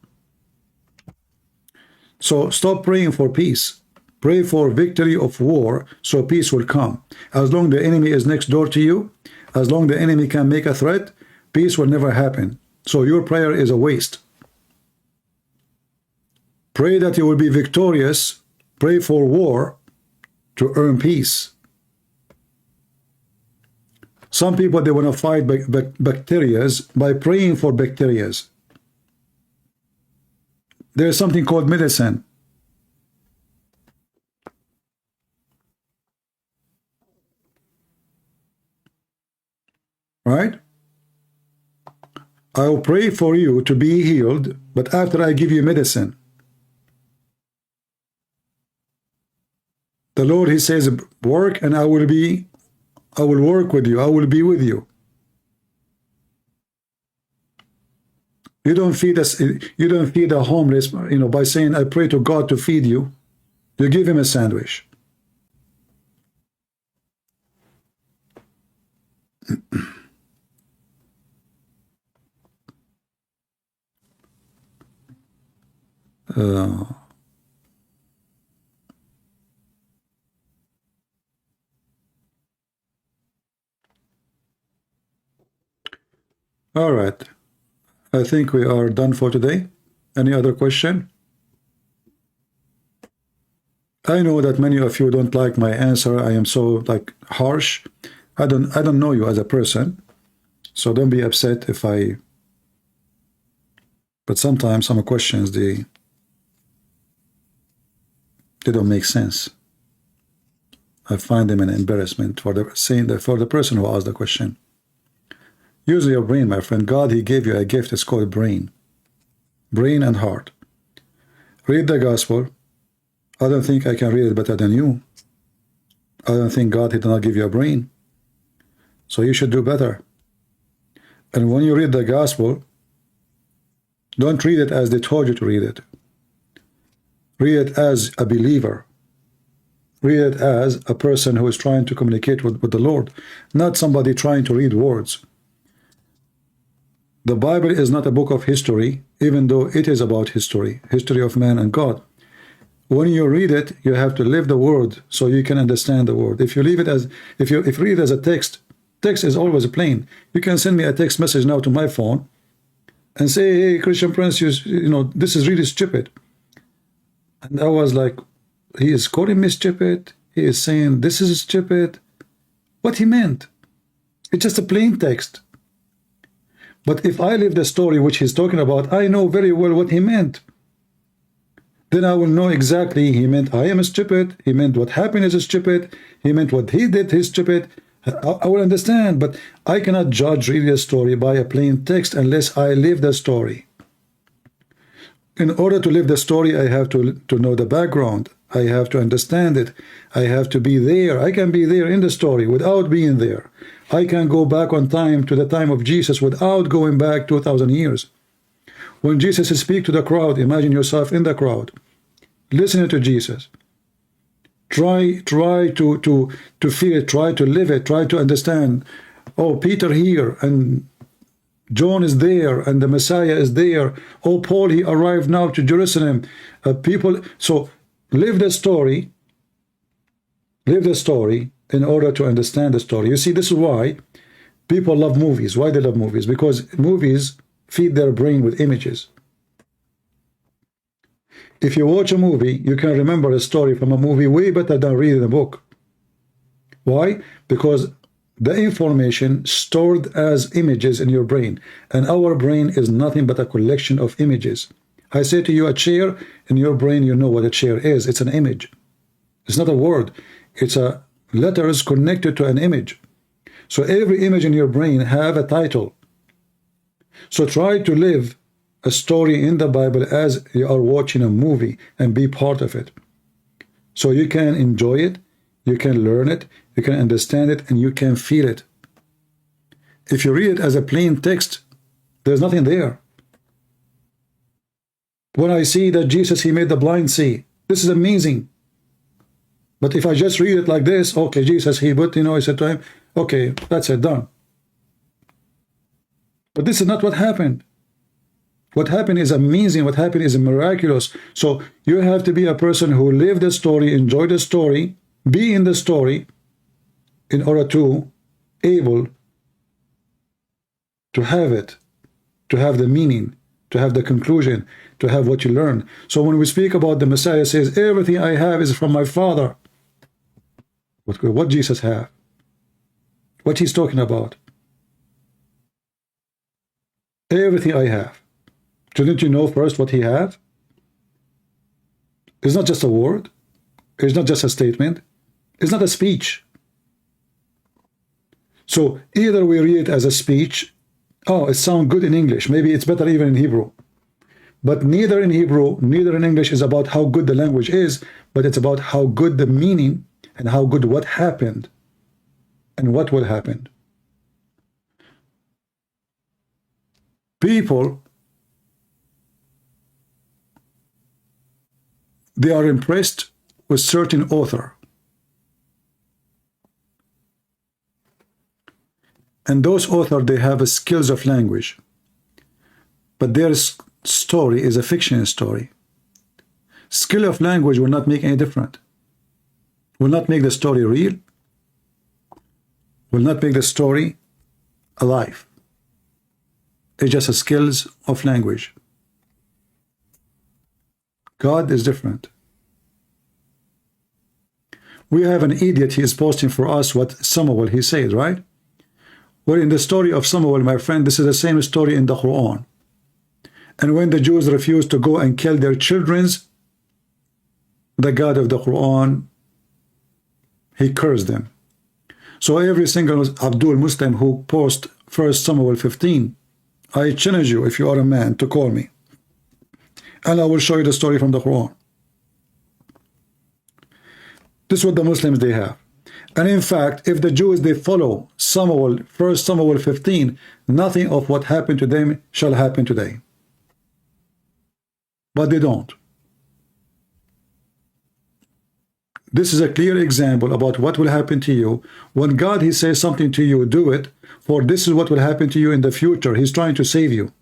So stop praying for peace. Pray for victory of war, so peace will come. As long the enemy is next door to you, as long the enemy can make a threat, peace will never happen. So your prayer is a waste. Pray that you will be victorious. Pray for war to earn peace. Some people, they want to fight bacteria by praying for bacteria. There's something called medicine. Right? I'll pray for you to be healed, but after I give you medicine. The Lord, he says, work and I will work with you. I will be with you. You don't feed us. You don't feed the homeless, by saying, I pray to God to feed you. You give him a sandwich. All right. I think we are done for today. Any other question? I know that many of you don't like my answer. I am so harsh. I don't know you as a person, so don't be upset if I But sometimes some questions, they don't make sense. I find them an embarrassment for the person who asked the question. Use your brain, my friend. God, he gave you a gift. It's called brain. Brain and heart. Read the gospel. I don't think I can read it better than you. I don't think God, he did not give you a brain. So you should do better. And when you read the gospel, don't read it as they told you to read it. Read it as a believer. Read it as a person who is trying to communicate with the Lord, not somebody trying to read words. The Bible is not a book of history, even though it is about history of man and God. When you read it, you have to live the word so you can understand the word. If you leave it as, if you read it as a text is always plain. You can send me a text message now to my phone and say, hey, Christian Prince, you know, this is really stupid. And I was like, he is calling me stupid. He is saying this is stupid. What he meant? It's just a plain text. But if I live the story which he's talking about, I know very well what he meant. Then I will know exactly he meant I am stupid. He meant what happiness is stupid. He meant what he did is stupid. I will understand, but I cannot judge really a story by a plain text unless I live the story. In order to live the story, I have to know the background. I have to understand it. I have to be there. I can be there in the story without being there. I can go back on time to the time of Jesus without going back 2,000 years. When Jesus speaks to the crowd, imagine yourself in the crowd, listening to Jesus. Try to feel it, try to live it, try to understand. Oh, Peter here, and John is there, and the Messiah is there. Oh, Paul, he arrived now to Jerusalem. People, so live the story in order to understand the story. You see, this is why people love movies. Why they love movies? Because movies feed their brain with images. If you watch a movie, you can remember a story from a movie way better than reading a book. Why? Because the information stored as images in your brain, and our brain is nothing but a collection of images. I say to you, a chair, in your brain, you know what a chair is. It's an image. It's not a word. It's a letters connected to an image. So every image in your brain have a title. So try to live a story in the Bible as you are watching a movie and be part of it. So you can enjoy it, you can learn it, you can understand it, and you can feel it. If you read it as a plain text, there's nothing there. When I see that Jesus, he made the blind see, this is amazing. But if I just read it like this, okay, Jesus, he put, he said to him, okay, that's it, done. But this is not what happened. What happened is amazing. What happened is miraculous. So you have to be a person who live the story, enjoy the story, be in the story, in order to able to have it, to have the meaning, to have the conclusion, to have what you learn. So when we speak about the Messiah says, everything I have is from my Father. What Jesus have? What he's talking about? Everything I have. Shouldn't you know first what he have? It's not just a word. It's not just a statement. It's not a speech. So either we read it as a speech. Oh, it sounds good in English. Maybe it's better even in Hebrew. But neither in Hebrew, neither in English is about how good the language is, but it's about how good the meaning and how good what happened and what will happen. People, they are impressed with certain author. And those authors, they have a skills of language. But their story is a fiction story. Skill of language will not make any difference. Will not make the story real. Will not make the story alive. It's just a skills of language. God is different. We have an idiot, he is posting for us what Samuel, he said, right? Well, in the story of Samuel, my friend, this is the same story in the Quran. And when the Jews refused to go and kill their children, the God of the Quran, he cursed them. So every single Abdul Muslim who posts 1 Samuel 15, I challenge you, if you are a man, to call me. And I will show you the story from the Quran. This is what the Muslims they have. And in fact, if the Jews they follow Samuel, 1 Samuel 15, nothing of what happened to them shall happen today. But they don't. This is a clear example about what will happen to you. When God, he says something to you, do it, for this is what will happen to you in the future. He's trying to save you.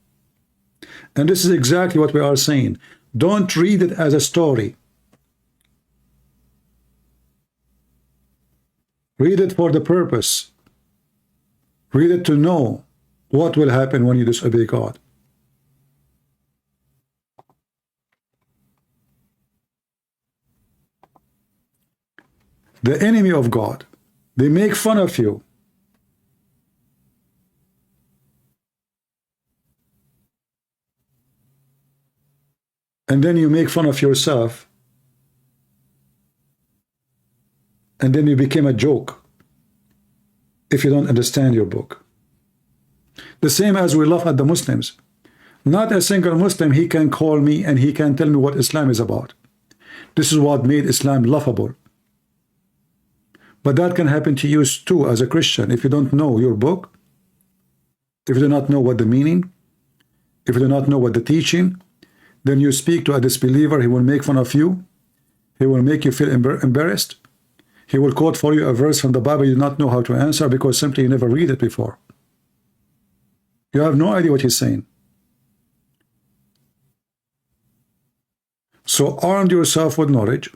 And this is exactly what we are saying. Don't read it as a story. Read it for the purpose. Read it to know what will happen when you disobey God. The enemy of God, they make fun of you. And then you make fun of yourself. And then you became a joke if you don't understand your book. The same as we laugh at the Muslims. Not a single Muslim, he can call me and he can tell me what Islam is about. This is what made Islam laughable. But that can happen to you too as a Christian. If you don't know your book, if you do not know what the meaning, if you do not know what the teaching, then you speak to a disbeliever, he will make fun of you, he will make you feel embarrassed, he will quote for you a verse from the Bible you do not know how to answer because simply you never read it before. You have no idea what he's saying. So arm yourself with knowledge,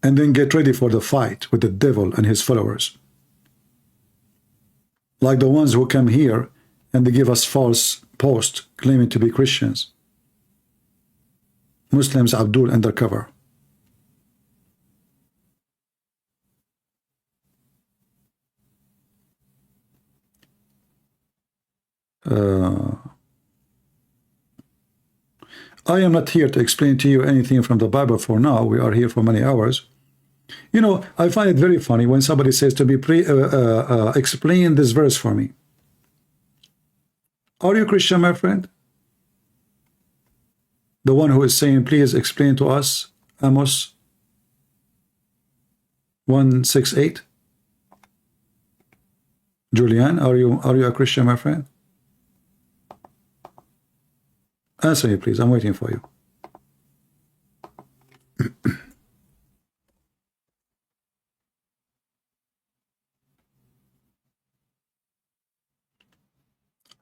and then get ready for the fight with the devil and his followers. Like the ones who come here and they give us false posts claiming to be Christians. Muslims Abdul undercover. I am not here to explain to you anything from the Bible for now. We are here for many hours. You know, I find it very funny when somebody says to me, explain this verse for me. Are you Christian, my friend? The one who is saying, please explain to us Amos 1:6-8. Julian, are you a Christian, my friend? Answer me, please. I'm waiting for you.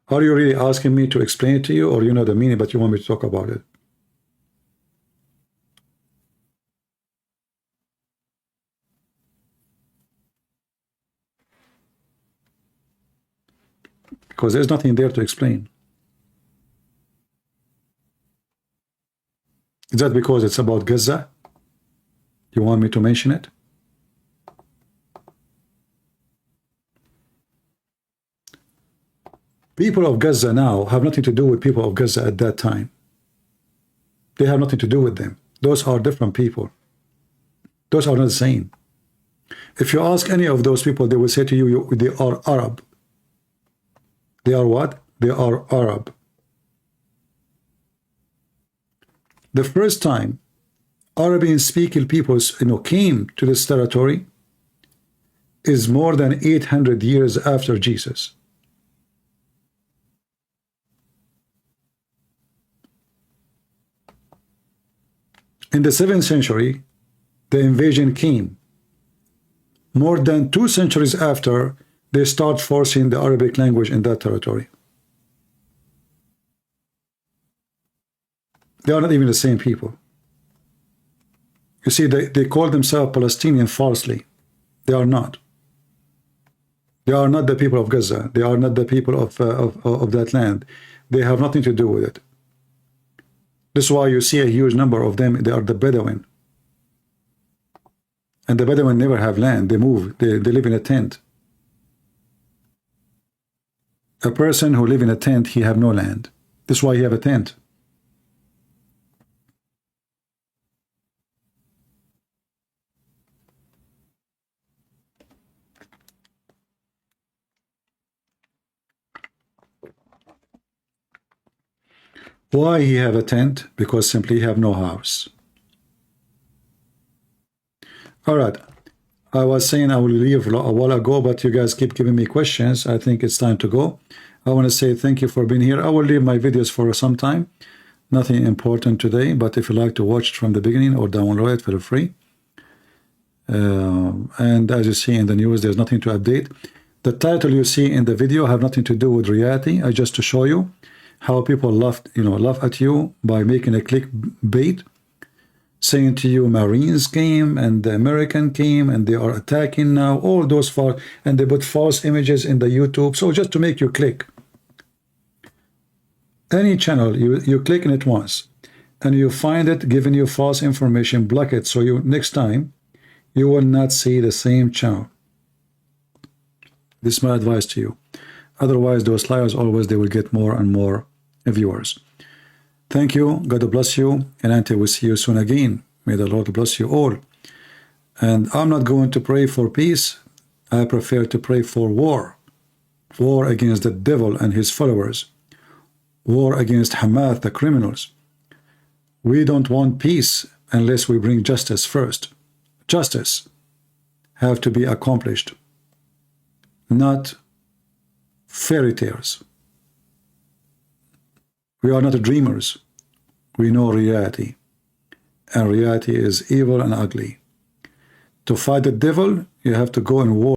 Are you really asking me to explain it to you, or you know the meaning, but you want me to talk about it? Because there's nothing there to explain. Is that because it's about Gaza? You want me to mention it? People of Gaza now have nothing to do with people of Gaza at that time. They have nothing to do with them. Those are different people. Those are not the same. If you ask any of those people, they will say to you, they are Arab. They are what? They are Arab. The first time Arabian-speaking peoples came to this territory is more than 800 years after Jesus. In the 7th century, the invasion came. More than 2 centuries after, they start forcing the Arabic language in that territory. They are not even the same people. You see, they call themselves Palestinian falsely. They are not. They are not the people of Gaza. They are not the people of that land. They have nothing to do with it. This is why you see a huge number of them. They are the Bedouin. And the Bedouin never have land. They move. They live in a tent. A person who live in a tent, he have no land. That's why he have a tent. Why he have a tent? Because simply he have no house. All right. I was saying I will leave a while ago, but you guys keep giving me questions. I think it's time to go. I want to say thank you for being here. I will leave my videos for some time. Nothing important today, but if you like to watch it from the beginning or download it, feel free. And as you see in the news, there's nothing to update. The title you see in the video have nothing to do with reality. I just to show you how people laugh at you by making a clickbait, saying to you Marines came and the American came and they are attacking now, all those false, and they put false images in the YouTube, so just to make you click. Any channel, you click on it once and you find it giving you false information, block it, so you next time you will not see the same channel. This is my advice to you. Otherwise, those liars always, they will get more and more viewers. Thank you. God bless you. And until we see you soon again, may the Lord bless you all. And I'm not going to pray for peace. I prefer to pray for war. War against the devil and his followers. War against Hamas, the criminals. We don't want peace unless we bring justice first. Justice have to be accomplished, not fairy tales. We are not dreamers. We know reality. And reality is evil and ugly. To fight the devil, you have to go and war.